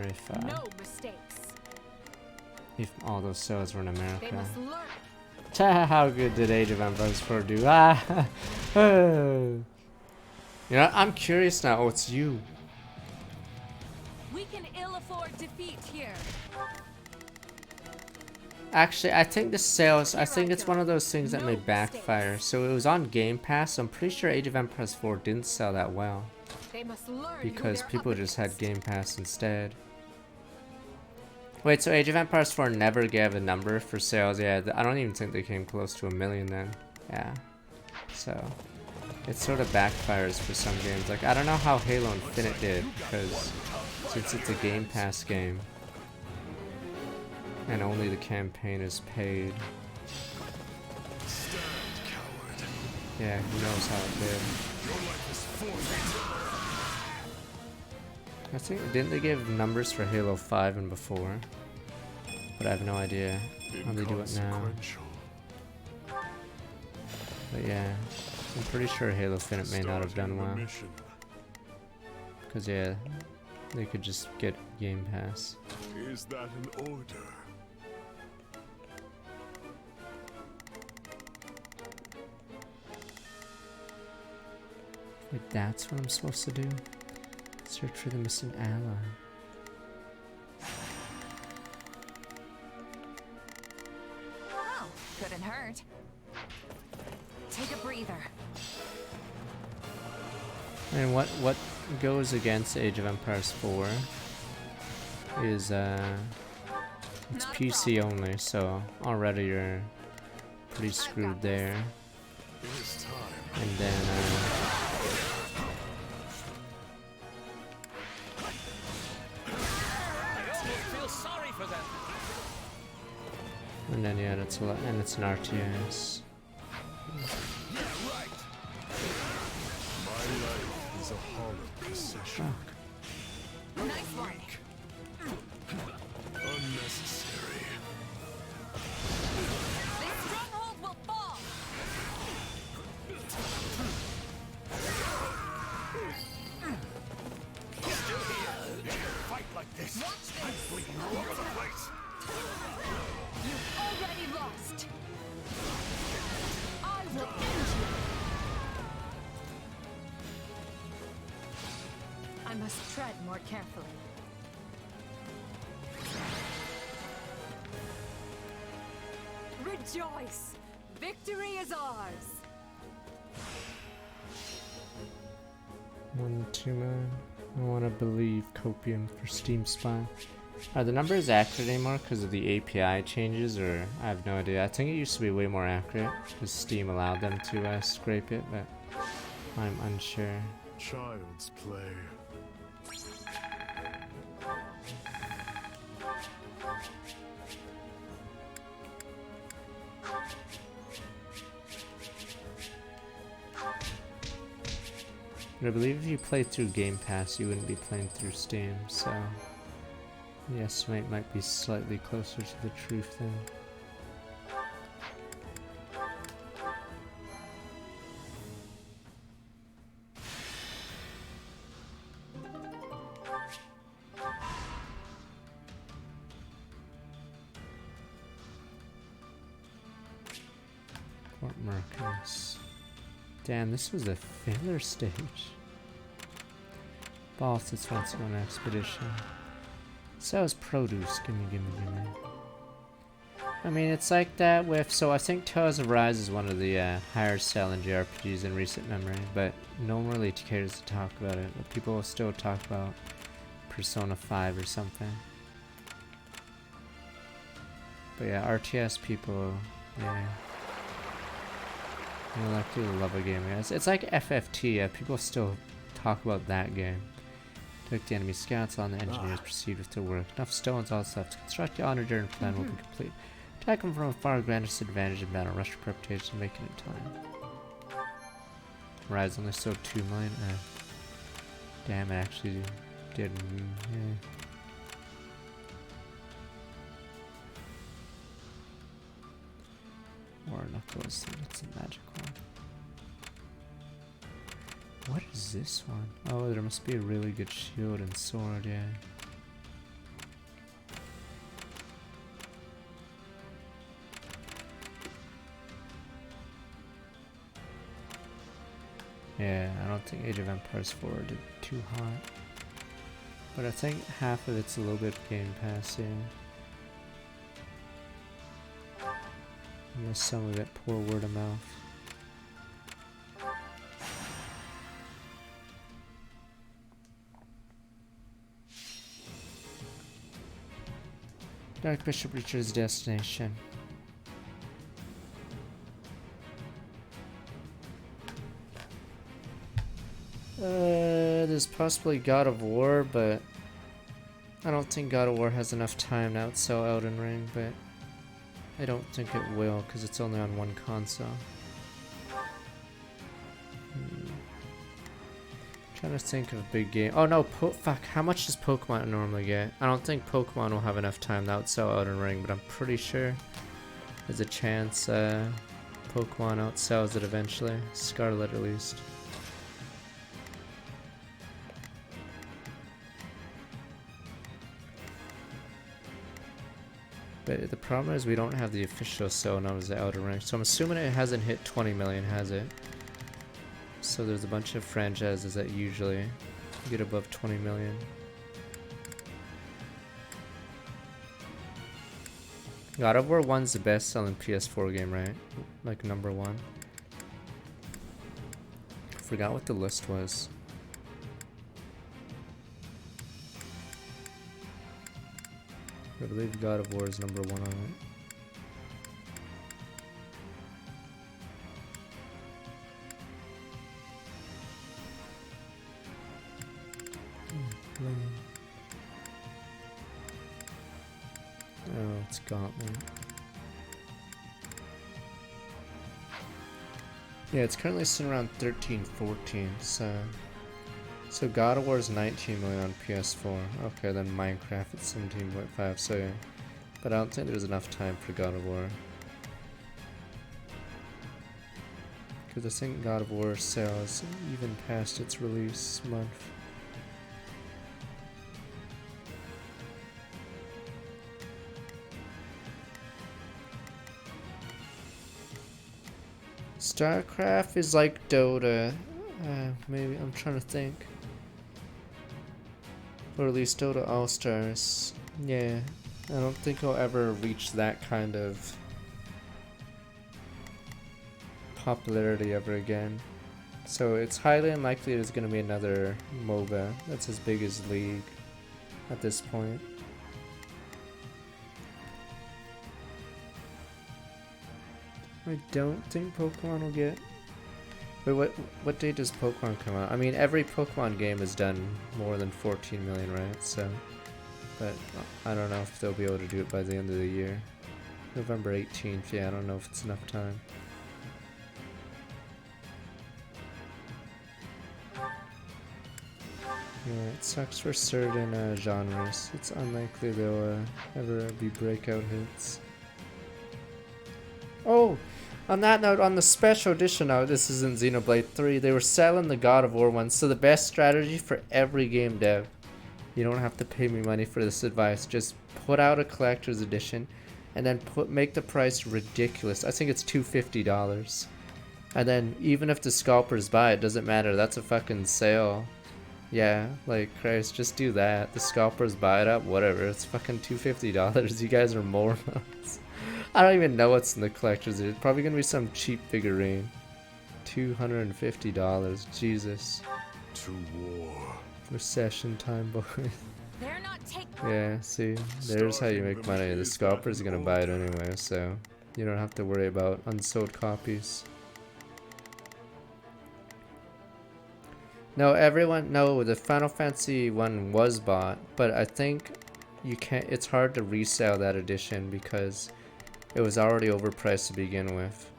if all those sales were in America. How good did Age of Empires 4 do? Ah! You know, I'm curious now. Oh, it's you. We can ill afford defeat here. Actually, I think the sales, I think it's one of those things that may backfire. So it was on Game Pass, so I'm pretty sure Age of Empires 4 didn't sell that well. Because people just had Game Pass instead. Wait, so Age of Empires 4 never gave a number for sales? Yeah, I don't even think they came close to 1 million then. Yeah. So, it sort of backfires for some games. Like, I don't know how Halo Infinite did, because since it's a Game Pass game, and only the campaign is paid. Yeah, who knows how it did. I think, didn't they give numbers for Halo 5 and before? But I have no idea how they do it now. But yeah, I'm pretty sure Halo Infinite may not have done well. Because yeah, they could just get Game Pass. Is that an order? Wait, that's what I'm supposed to do? Search for the missing ally. Well, couldn't hurt. Take a breather. And what goes against Age of Empires 4 is it's PC only, so already you're pretty screwed there. And then and then yeah, that's a lot, and it's an RTS. My life is a hollow procession. Nice one. Unnecessary. This stronghold will fall. Still here. You can fight like this. I'm bleeding all over the place. You've already lost. I will end you. I must tread more carefully. Rejoice! Victory is ours! 1-2 million. I want to believe copium for Steam Spy. Are the numbers accurate anymore because of the API changes, or I have no idea. I think it used to be way more accurate because Steam allowed them to scrape it, but I'm unsure. Child's play. But I believe if you play through Game Pass, you wouldn't be playing through Steam, so the estimate might be slightly closer to the truth then. Fort Marcus. Damn, this was a filler stage. Boss that's wants to go on an expedition. Sells produce, gimme. I mean, it's like that with, so I think Tales of Rise is one of the higher selling JRPGs in recent memory, but no one really cares to talk about it, but people will still talk about Persona 5 or something. But yeah, RTS people, yeah. I like to love a game, yeah. It's like FFT, yeah, people still talk about that game. Detect the enemy scouts on the engineers proceed with their work. Enough stones also have to construct the honor journey plan will be complete. Attack them from afar, grant us advantage in battle. Rush your reputation to make it in time. Rise only sold 2 million. Damn, it actually did. Yeah. War Knuckles, it's a magic one. What is this one? Oh, there must be a really good shield and sword, yeah. Yeah, I don't think Age of Empires 4 did too hot. But I think half of it's a little bit Game Pass, yeah. Unless some of it poor word of mouth. Dark Bishop reaches destination. There's possibly God of War, but I don't think God of War has enough time to outsell Elden Ring, but I don't think it will because it's only on one console. Trying to think of a big game. Oh no, fuck, how much does Pokemon normally get? I don't think Pokemon will have enough time to outsell Elden Ring, but I'm pretty sure there's a chance Pokemon outsells it eventually. Scarlet at least. But the problem is we don't have the official sale known as the Elden Ring, so I'm assuming it hasn't hit 20 million, has it? So there's a bunch of franchises that usually get above 20 million. God of War 1's the best selling PS4 game, right? Like #1. Forgot what the list was. I believe God of War is #1 on it. Oh, it's Gauntlet. Yeah, it's currently sitting around 13, 14, so God of War is 19 million on PS4. Okay, then Minecraft at 17.5, so yeah. But I don't think there's enough time for God of War. Because I think God of War sells even past its release month. StarCraft is like Dota. Maybe, I'm trying to think. Or at least Dota All-Stars. Yeah, I don't think I'll ever reach that kind of popularity ever again. So it's highly unlikely there's going to be another MOBA that's as big as League at this point. I don't think Pokemon will get... Wait, what date does Pokemon come out? I mean, every Pokemon game has done more than 14 million, right? So, but I don't know if they'll be able to do it by the end of the year. November 18th, yeah, I don't know if it's enough time. Yeah, it sucks for certain genres. It's unlikely they'll ever be breakout hits. Oh! On that note, on the special edition note, this is in Xenoblade 3, they were selling the God of War one, so the best strategy for every game dev, you don't have to pay me money for this advice, just put out a collector's edition, and then make the price ridiculous. I think it's $250. And then, even if the scalpers buy it, doesn't matter, that's a fucking sale. Yeah, like, Christ, just do that. The scalpers buy it up, whatever, it's fucking $250, you guys are morons. I don't even know what's in the collector's edition. Probably gonna be some cheap figurine. $250. Jesus. To war. Recession time, boys. They're not taking. Yeah, see, there's how you make money. The scalper's gonna buy it anyway, so you don't have to worry about unsold copies. No, everyone. No, the Final Fantasy one was bought, but I think you can't. It's hard to resell that edition because it was already overpriced to begin with.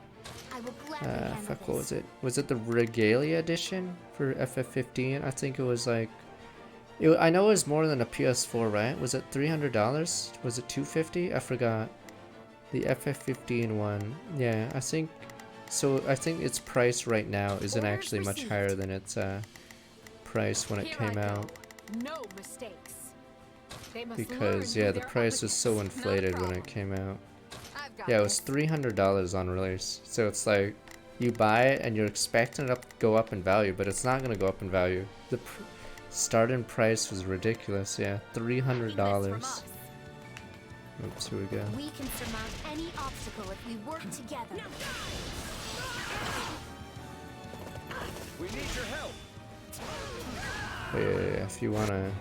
Fuck, what was it? Was it the Regalia edition for FF15? I think it was like. I know it was more than a PS4, right? Was it $300? Was it $250? I forgot. The FF15 one. Yeah, I think. So I think its price right now isn't actually much higher than its price when it came out. No mistakes. Because yeah, the price was so inflated when it came out. Yeah, it was $300 on release. So it's like you buy it and you're expecting it to go up in value, but it's not gonna go up in value. The starting price was ridiculous. Yeah, $300. Oops, here we go. We can surmount any obstacle if we work together. We need your help. But yeah, if you wanna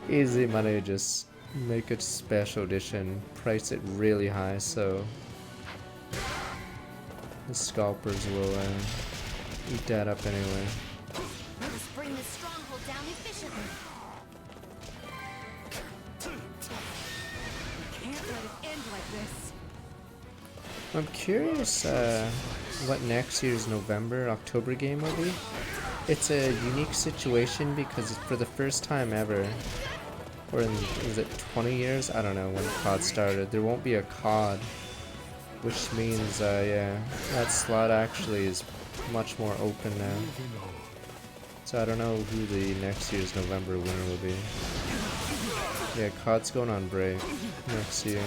easy money, just make a special edition, price it really high so the scalpers will eat that up anyway. Let us bring this stronghold down efficiently. We can't let it end like this. I'm curious what next year's October game will be. It's a unique situation because for the first time ever, or in, is it 20 years? I don't know when COD started. There won't be a COD, which means, yeah, that slot actually is much more open now. So I don't know who the next year's November winner will be. Yeah, COD's going on break next year.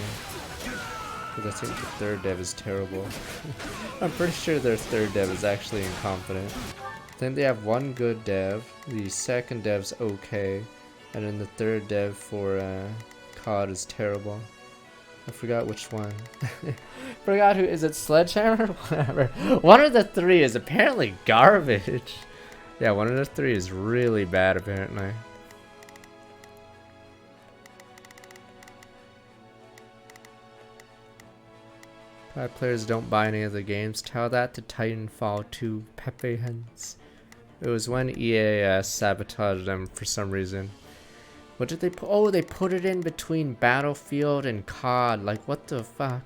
Because I think the third dev is terrible. I'm pretty sure their third dev is actually incompetent. I think they have one good dev, the second dev's okay, and then the third dev for COD is terrible. I forgot which one. Forgot who, is it Sledgehammer? Whatever. One of the three is apparently garbage. Yeah, one of the three is really bad apparently. Why players don't buy any of the games. Tell that to Titanfall 2 Pepe Hens. It was when EA sabotaged them for some reason. What did they put? Oh, they put it in between Battlefield and COD. Like, what the fuck?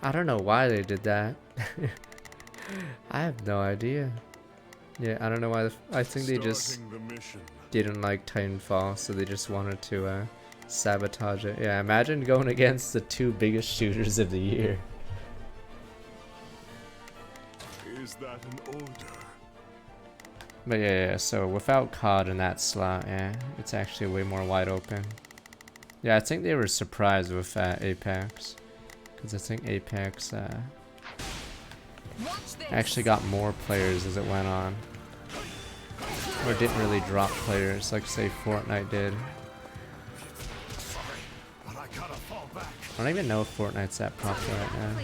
I don't know why they did that. I have no idea. Yeah, I don't know why. I think they just didn't like Titanfall, so they just wanted to sabotage it. Yeah, imagine going against the two biggest shooters of the year. Is that an order? But yeah, so without COD in that slot, yeah, it's actually way more wide open. Yeah, I think they were surprised with Apex. Because I think Apex actually got more players as it went on. Or didn't really drop players like, say, Fortnite did. I don't even know if Fortnite's that popular right now.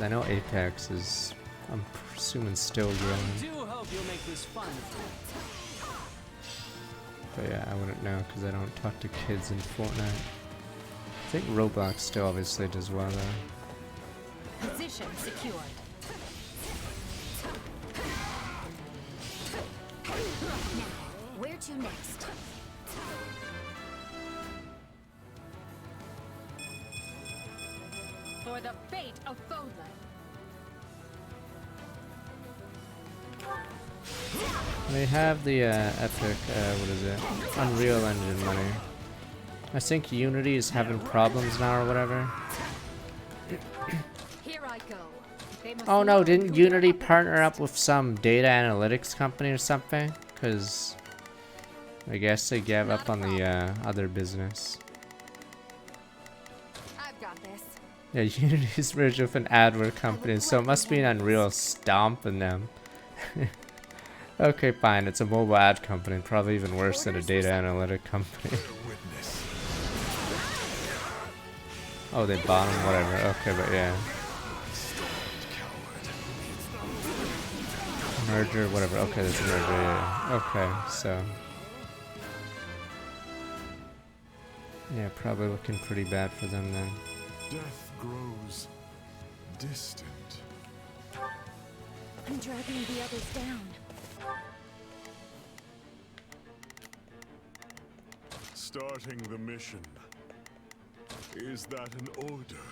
I know Apex is, I'm assuming, still growing. I do hope you'll make this fun. But yeah, I wouldn't know because I don't talk to kids in Fortnite. I think Roblox still obviously does well though. Position secured. Now, where to next? For the fate of Fodlan. They have the Epic, what is it? Unreal Engine money. I think Unity is having problems now or whatever. Here I go. Oh no, didn't Unity partner up with some data analytics company or something? Because I guess they gave up on the other business. I've got this. Yeah, Unity's merged with an adware company, so it must be an Unreal stomping them. Okay, fine, it's a mobile ad company, probably even worse than a data analytic company. Oh, they bought them, whatever. Okay, but yeah. Merger, whatever. Okay, there's a merger, yeah. Okay, so. Yeah, probably looking pretty bad for them then. Death grows distant. I'm dragging the others down. Starting the mission. Is that an order?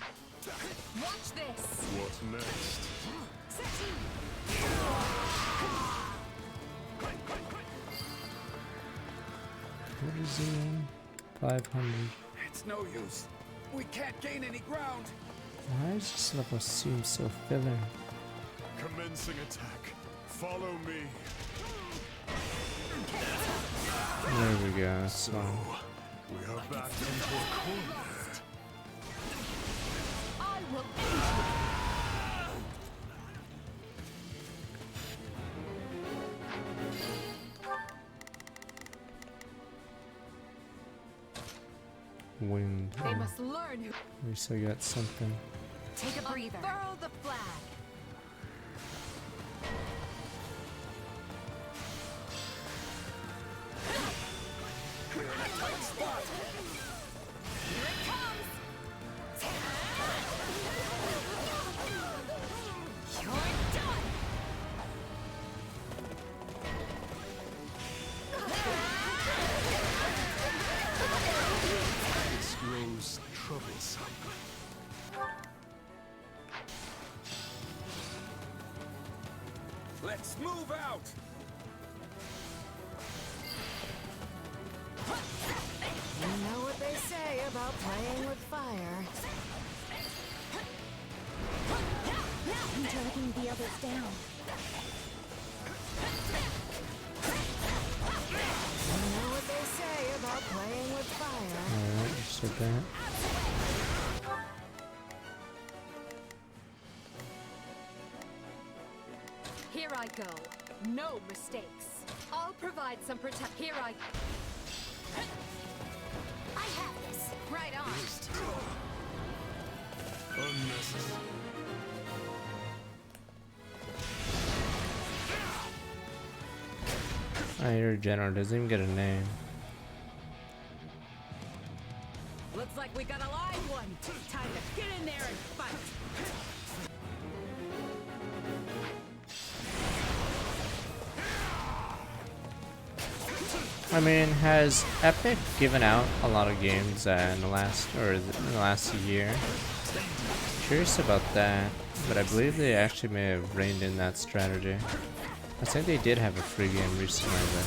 Watch this! What next? What is he in? 500. It's no use. We can't gain any ground. Why does this level seem so filler? Commencing attack. Follow me. There we go. So we are back into a corner. I will end you. wind. They must learn who. We still got something. Take a breather. Unfurl the flag. We're in a tight spot. Here it comes. You're done. This grows troublesome. Let's move out. You know what they say about playing with fire. I'm dragging the others down. You know what they say about playing with fire. Alright, you said that. Here I go. No mistakes. I'll provide some protect. Here I have this. Right on. Unnecessary. Your general doesn't even get a name. Looks like we got a live one. Time to get in there and fight. I mean, has Epic given out a lot of games in the last year? Curious about that, but I believe they actually may have reined in that strategy. I think they did have a free game recently, but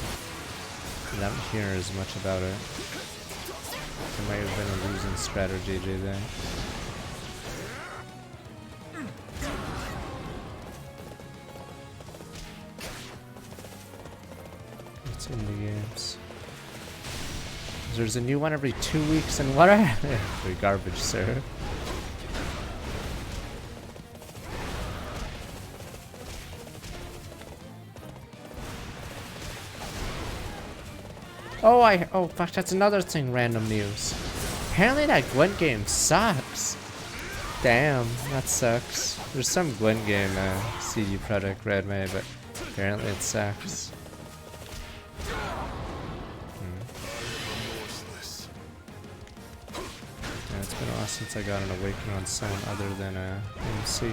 I don't hear as much about it. It might have been a losing strategy today. It's indie games. There's a new one every 2 weeks, and what are they? Garbage, sir. Oh fuck, that's another thing, random news. Apparently that Gwent game sucks. Damn, that sucks. There's some Gwent game CD Projekt Red made, but apparently it sucks. Yeah, it's been a while since I got an Awakening on someone other than MC.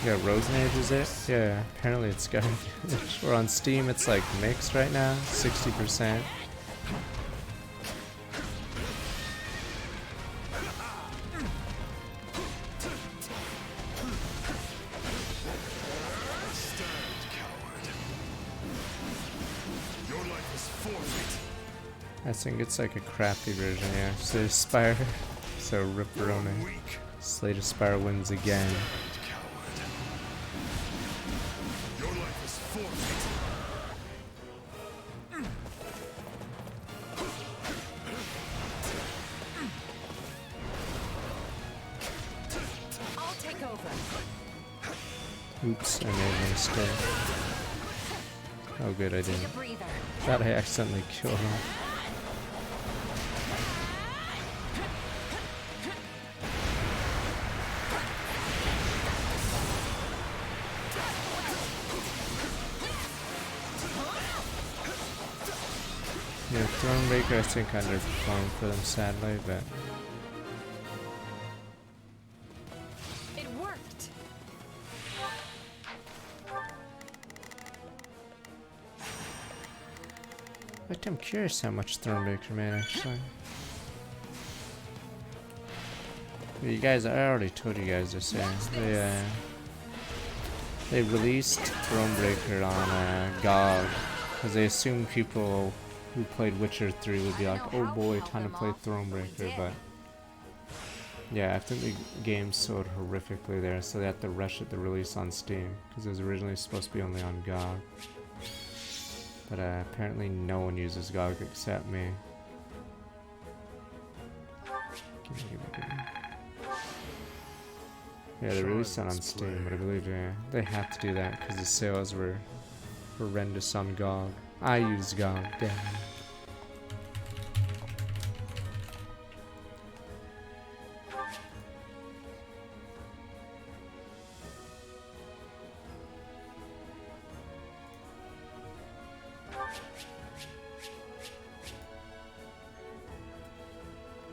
You got Rosenage, is it? Yeah, apparently it's garbage. Or on Steam it's like mixed right now, 60%. I think it's like a crappy version, yeah. Slate Aspire. So Ripperoni. Slate Aspire wins again. Oops, I made a mistake. Oh good, I didn't. Thought I accidentally killed him. Yeah, Thronebreaker I think underperformed for them sadly, but But I'm curious how much Thornbreaker made actually. You guys, I already told you guys this. They released Thronebreaker on GOG because they assumed people who played Witcher 3 would be like, oh boy, time to play Thronebreaker, but yeah, I think the game sold horrifically there, so they had to rush it to release on Steam because it was originally supposed to be only on GOG. But apparently no one uses GOG except me. Give me. Yeah, they released it on Steam, but I believe they had to do that because the sales were horrendous on GOG. I use GOG, damn it.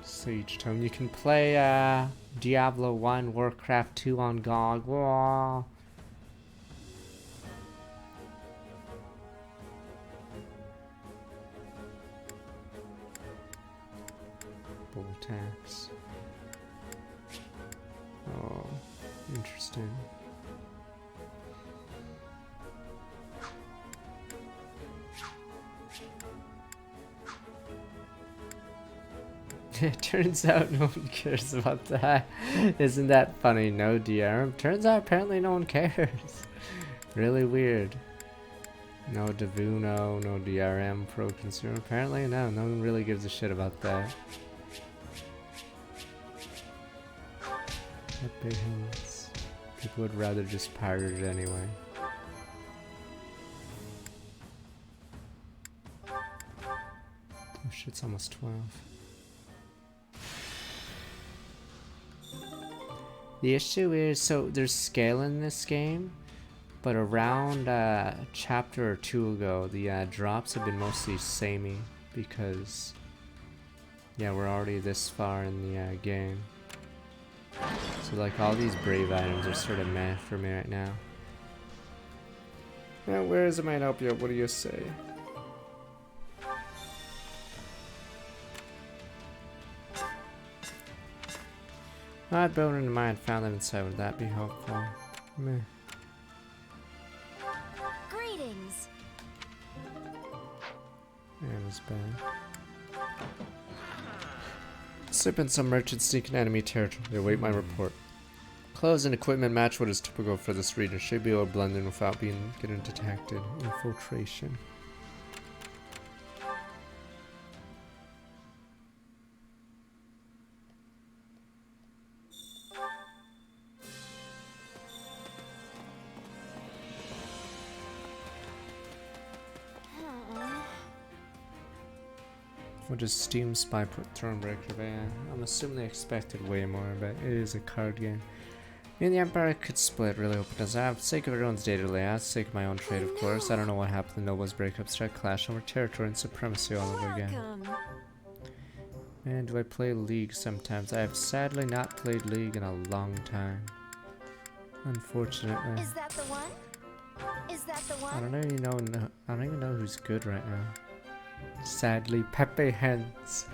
Siege Tome. You can play Diablo 1, Warcraft 2 on GOG. Whoa. Bull tax. Oh, interesting. It turns out no one cares about that. Isn't that funny? No DRM. Turns out apparently no one cares. Really weird. No Devuno, no DRM pro consumer. Apparently no one really gives a shit about that. People would rather just pirate it anyway. Oh shit, it's almost 12. The issue is, so there's scale in this game, but around a chapter or two ago, the drops have been mostly samey because, yeah, we're already this far in the game. So like all these brave items are sort of meh for me right now. Now, where is it might help you? What do you say? I'd built into mine, found them inside. Would that be helpful? Meh. Greetings. Anna's back. Sipping some merchant sneaking enemy territory. They await my report. Clothes and equipment match what is typical for this region. Should be able to blend in without getting detected. Infiltration. What does Steam Spy put Thronebreaker? Yeah, I'm assuming they expected way more, but it is a card game. Me and the Empire could split, really hope it does. For the sake of everyone's data layout, for the sake of my own trade, of course. I don't know what happened to Nobles breakup, start clash over territory and supremacy all over again. Man, do I play League sometimes? I have sadly not played League in a long time. Unfortunately. Is that the one? Is that the one? I don't even know who's good right now. Sadly, Pepe Hens.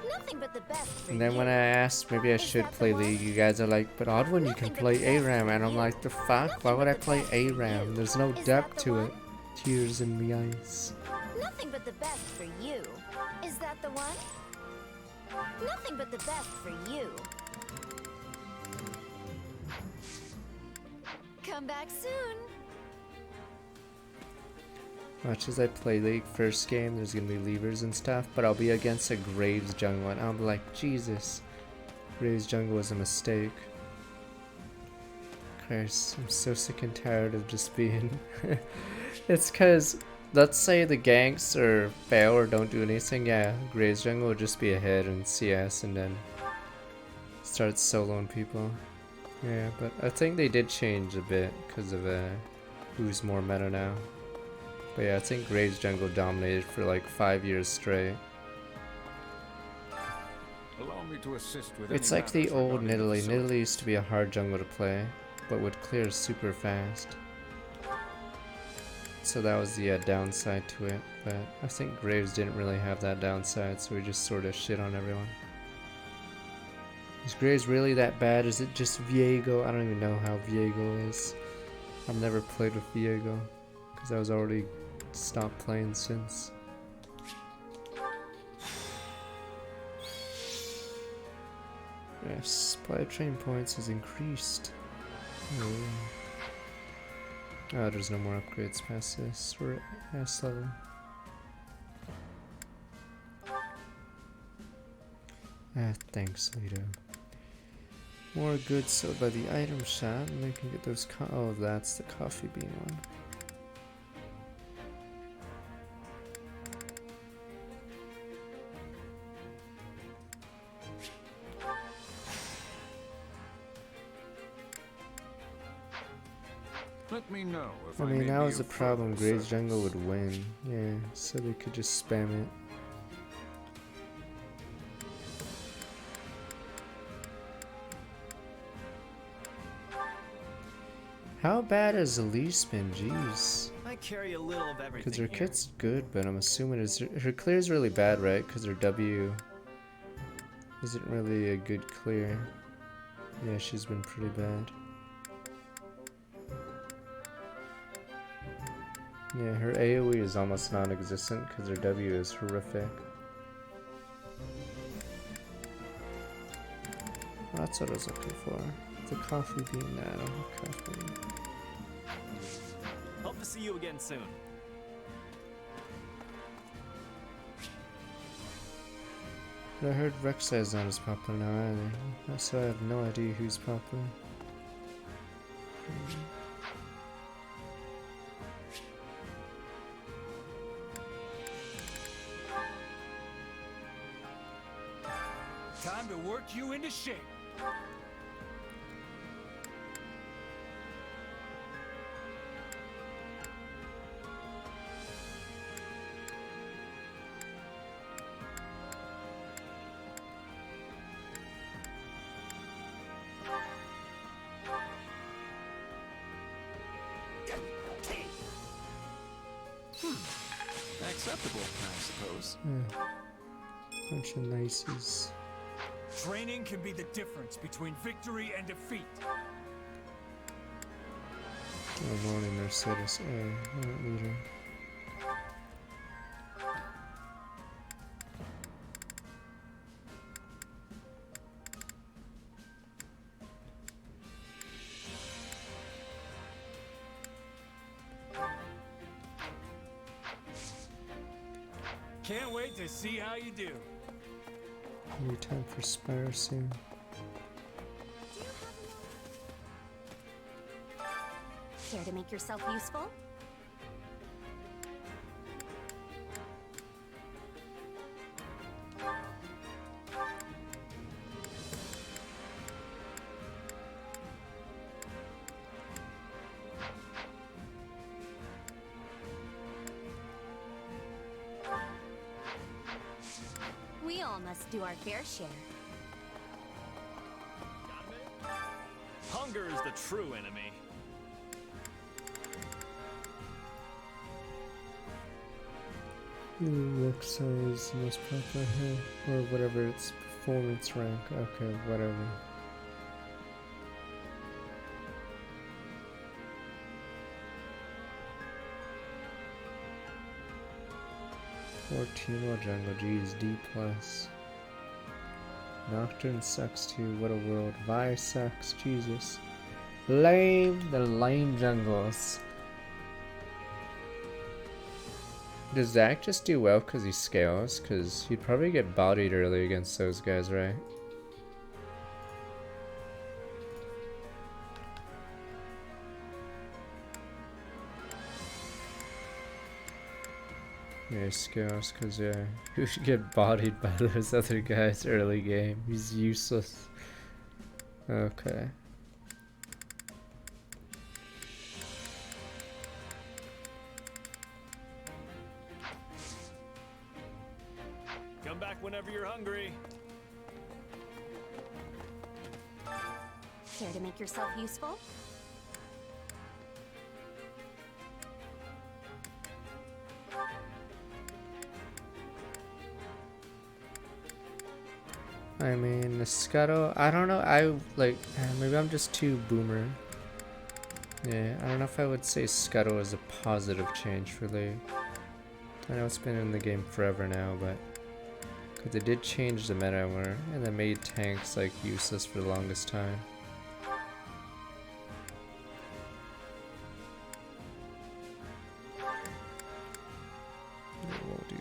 Nothing but the best for And then when I asked maybe I should play League, you guys are like, but Oddwin, you can play ARAM. And I'm like, the fuck? Why would I play ARAM? There's no depth to it. Tears in the eyes. Nothing but the best for you. Is that the one? Nothing but the best for you. Come back soon. Much as I play League first game, there's gonna be levers and stuff, but I'll be against a Graves jungle and I'll be like, Jesus, Graves jungle was a mistake. Christ, I'm so sick and tired of just being... It's cause, let's say the ganks or fail or don't do anything, yeah, Graves jungle will just be ahead in CS and then start soloing people. Yeah, but I think they did change a bit because of who's more meta now. But yeah, I think Graves jungle dominated for like 5 years straight. Allow me to assist with It's like the old Nidalee. Nidalee used to be a hard jungle to play, but would clear super fast. So that was the downside to it, but I think Graves didn't really have that downside, so we just sort of shit on everyone. Is Graves really that bad? Is it just Viego? I don't even know how Viego is. I've never played with Viego, because I was already stopped playing since. Yes, supply of train points has increased. Oh, there's no more upgrades past this. We're at S level. Ah, thanks, Lito. More goods sold by the item shop, and we can get those oh, that's the coffee bean one. Let me know if I I mean, may that be was the of problem. further Graves service. Jungle would win. Yeah, so they could just spam it. How bad has Elise been? Jeez. I carry a little of everything. Because her here. kit's good, but I'm assuming her clear is really bad, right? Because her W isn't really a good clear. Yeah, she's been pretty bad. Yeah, her AoE is almost non-existent because her W is horrific. That's what I was looking for. The coffee bean now. Coffee. Hope to see you again soon. But I heard Rek'Sai is not as popular now either, so I have no idea who's popular. Time to work you into shape. Acceptable, I suppose. Bunch of nices. Training can be the difference between victory and defeat. Oh, morning, Mercedes. I don't need her. Can't wait to see how you do. Maybe time for Spire soon. Care to make yourself useful? We all must do our fair share. Hunger is the true enemy. Rek'Sai is the most popular here, or whatever its performance rank. Okay, whatever. More jungle, geez, D+. Nocturne sucks too, what a world. Vi sucks, Jesus. Lame, the lame jungles. Does Zach just do well because he scales? Because he'd probably get bodied early against those guys, right? Yeah, he scales because, yeah, he should get bodied by those other guys early game. He's useless. Okay. Come back whenever you're hungry. Care to make yourself useful? I mean, the Scuttle, I don't know, maybe I'm just too boomer. Yeah, I don't know if I would say Scuttle is a positive change for League. I know it's been in the game forever now, but because they did change the meta where, and they made tanks like useless for the longest time. We'll do.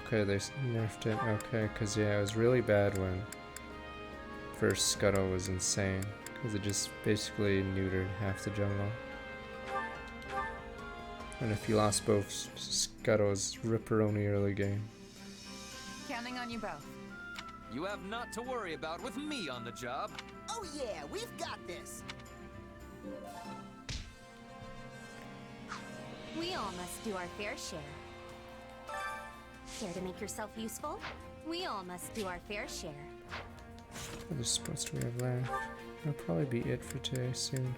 Okay, they nerfed it. Okay, because yeah, it was really bad when first Scuttle was insane, because it just basically neutered half the jungle. And if you lost both Scuttles, ripperoni early game. Counting on you both. You have not to worry about with me on the job. Oh yeah, we've got this. We all must do our fair share. Care to make yourself useful? We all must do our fair share. What other spots do we have left? That'll probably be it for today soon.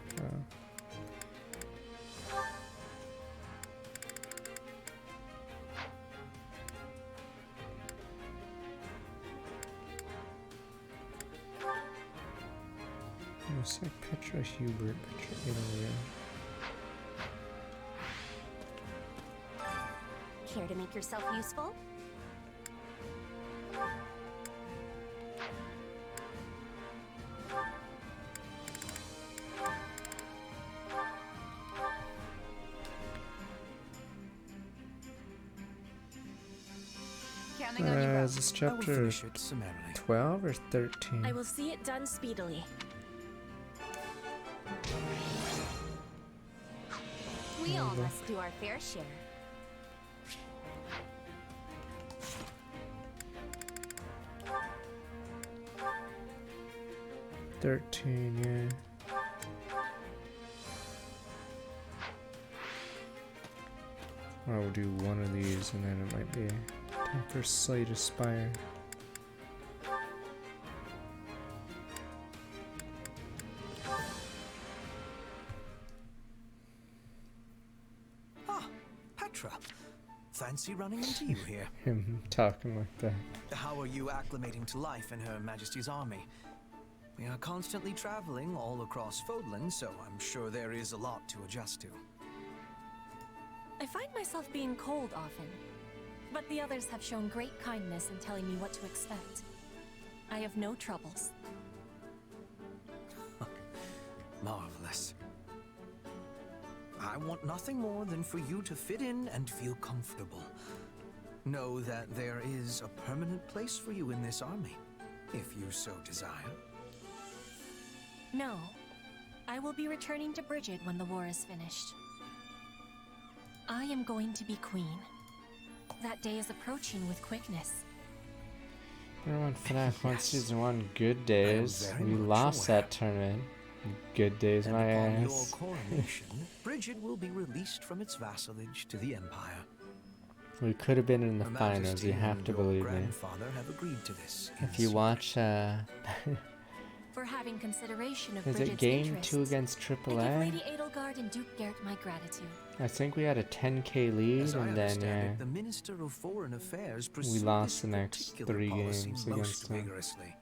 Looks like Petra Hubert, Petra Italia. Care to make yourself useful? Counting on you both. Is this chapter 12 or 13? I will see it done speedily. We all must do our fair share. Yeah. I will do one of these and then it might be time for Slate Aspire. Ah, Petra. Fancy running into you here. Him talking like that. How are you acclimating to life in Her Majesty's army? We are constantly traveling all across Fodlan, so I'm sure there is a lot to adjust to. I find myself being cold often, but the others have shown great kindness in telling me what to expect. I have no troubles. Marvelous. I want nothing more than for you to fit in and feel comfortable. Know that there is a permanent place for you in this army, if you so desire. No, I will be returning to Brigid when the war is finished. I am going to be queen. That day is approaching with quickness. Remember when FNAF 1 Season 1 Good Days? We lost that tournament. Good days, my Upon your ass. coronation, Brigid will be released from its vassalage to the Empire. We could have been in the Her finals, Majesty you have and to your believe me. grandfather have agreed to this. If you watch, For having consideration of is Brigid's it game interests. 2 against I give AAA? Lady Edelgard and Duke Garrett my gratitude. I think we had a 10k lead As I and then understand it, the Minister of Foreign Affairs we pursued lost the this next particular 3 policy games most against them. vigorously.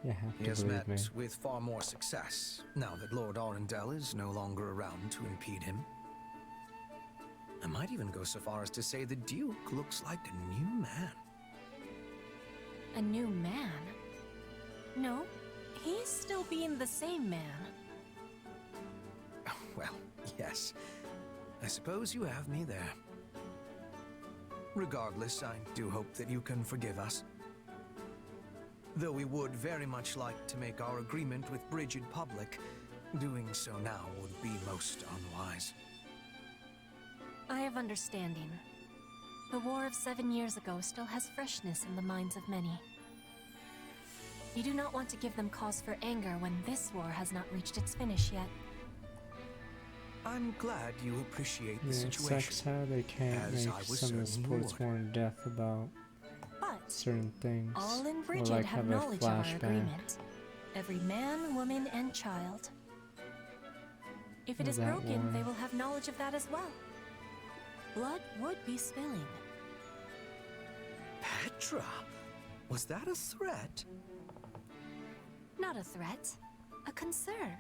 You have He to has believe met me. with far more success now that Lord Arundel is no longer around to impede him. I might even go so far as to say the Duke looks like a new man. A new man? No, he's still being the same man. Well, yes. I suppose you have me there. Regardless, I do hope that you can forgive us. Though we would very much like to make our agreement with Brigid public, doing so now would be most unwise. I have understanding. The war of 7 years ago still has freshness in the minds of many. You do not want to give them cause for anger when this war has not reached its finish yet. I'm glad you appreciate the Yeah, it situation. sucks how they can't as make I was some of the certain you sports would. more in depth about certain things. All in or Brigid like have have a knowledge of our flashback. agreement. Every man, woman, and child. If it Of is that broken, war. they will have knowledge of that as well. blood would be spilling. Petra? Was that a threat? Not a threat, a concern.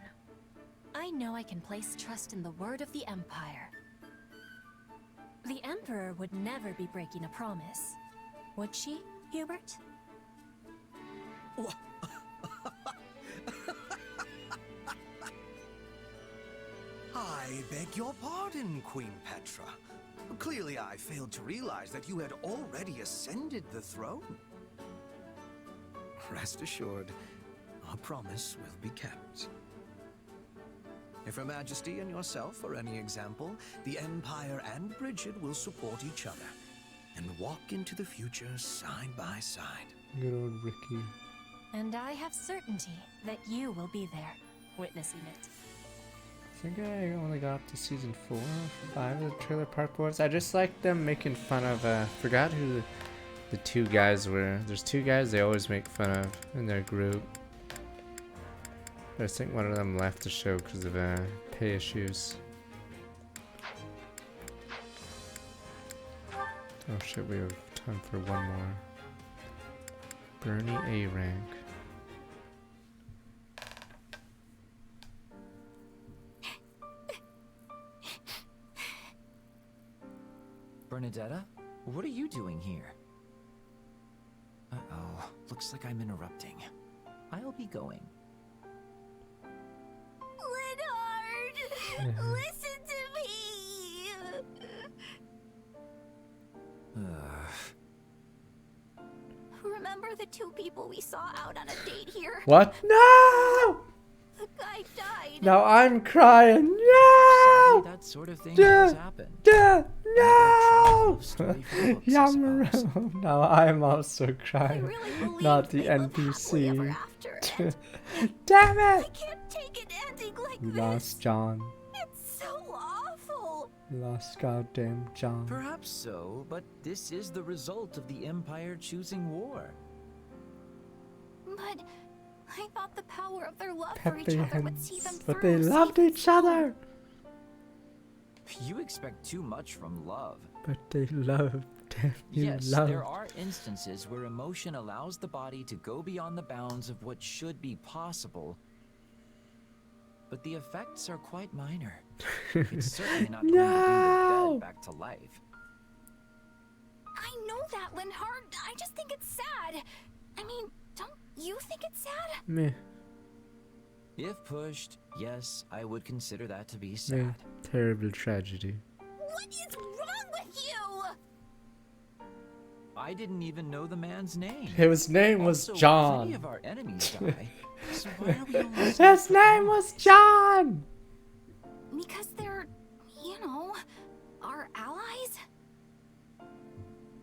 I know I can place trust in the word of the Empire. The Emperor would never be breaking a promise. Would she, Hubert? I beg your pardon, Queen Petra. Clearly I failed to realize that you had already ascended the throne. Rest assured, our promise will be kept. If Her Majesty and yourself are any example, the Empire and Bridget will support each other and walk into the future side by side. Good old Ricky. And I have certainty that you will be there, witnessing it. I think I only got up to season 4 or 5 of the Trailer Park Boys. I just like them making fun of, forgot who the two guys were. There's two guys they always make fun of in their group. But I think one of them left the show because of pay issues. Oh shit, we have time for one more. Bernie A rank. Bernadetta, what are you doing here? Uh-oh, looks like I'm interrupting. I'll be going. Leonard! Listen to me! Remember the two people we saw out on a date here? What? No! The guy died. Now I'm crying. No! Sadly, that sort of thing does happen. No! Now I'm also crying. Not the NPC. Damn it! I can't take an ending like We this. lost John. It's so awful. We lost goddamn John. Perhaps so, but this is the result of the Empire choosing war. But I thought the power of their love for each Peppy other would see them hands. through. But they loved each other. You expect too much from love. But they loved. You Yes, loved. there are instances where emotion allows the body to go beyond the bounds of what should be possible. But the effects are quite minor. It's certainly not going to bring the dead back to life. I know that, Linhart. I just think it's sad. I mean, don't you think it's sad? Meh. If pushed, yes, I would consider that to be Meh. sad. Terrible tragedy. What is wrong with you? I didn't even know the man's name. His name was Also, John. If any of our enemies die, so why are we only His name was John! Because they're, you know, our allies?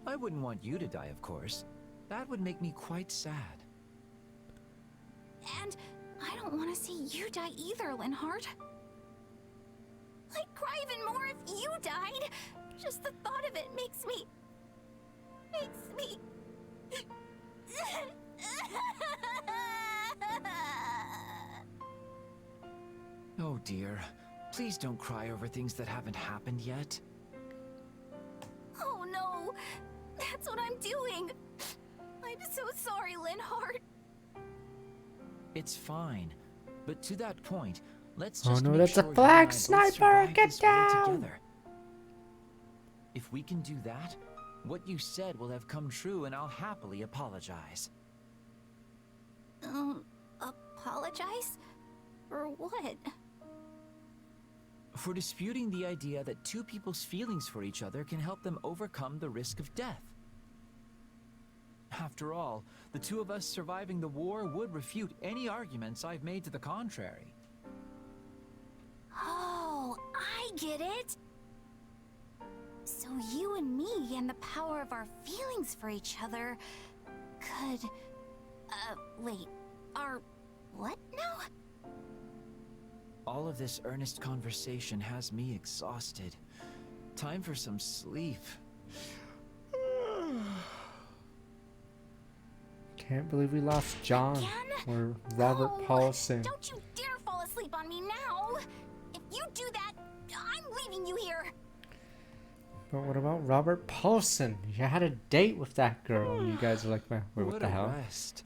I wouldn't want you to die, of course. That would make me quite sad. And I don't want to see you die either, Linhart. I'd cry even more if you died. Just the thought of it makes me... Oh dear. Please don't cry over things that haven't happened yet. Oh no, that's what I'm doing. I'm so sorry, Linhart. It's fine. But to that point, let's Oh just no, make that's sure a you black and I both sniper! survive Get this war down! together. If we can do that, what you said will have come true and I'll happily apologize. Apologize? For what? For disputing the idea that two people's feelings for each other can help them overcome the risk of death. After all, the two of us surviving the war would refute any arguments I've made to the contrary. Oh, I get it. So you and me and the power of our feelings for each other could... wait, our... what now? All of this earnest conversation has me exhausted. Time for some sleep. Can't believe we lost John or Robert Paulson. Don't you dare fall asleep on me now! If you do that, I'm leaving you here! But what about Robert Paulson? You had a date with that girl. And you guys are like, wait, what the hell? Rest.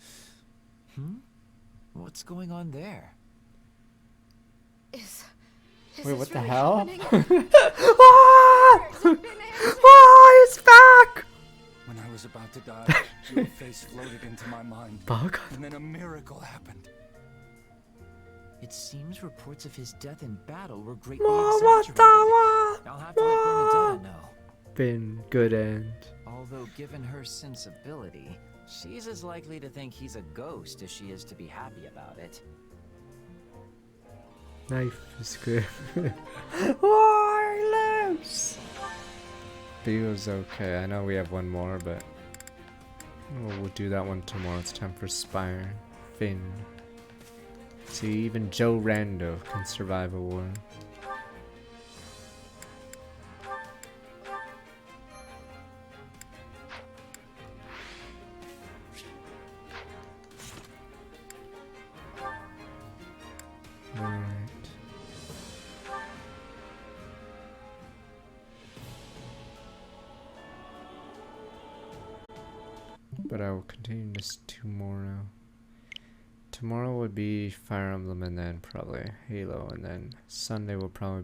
What's going on there? Is Wait, what the really hell? Ah! Ah, it's back! When I was about to die, your face floated into my mind. Bug? And then a miracle happened. It seems reports of his death in battle were greatly What exaggerated. the I'll have to let Bernadetta know. Been good end. Although given her sensibility, she's as likely to think he's a ghost as she is to be happy about it. Knife is good. Oh, he lives! Theo's okay. I know we have one more, but we'll do that one tomorrow. It's time for Spire. Finn. See, even Joe Rando can survive a war. Alright. But I will continue this tomorrow. Tomorrow would be Fire Emblem and then probably Halo, and then Sunday will probably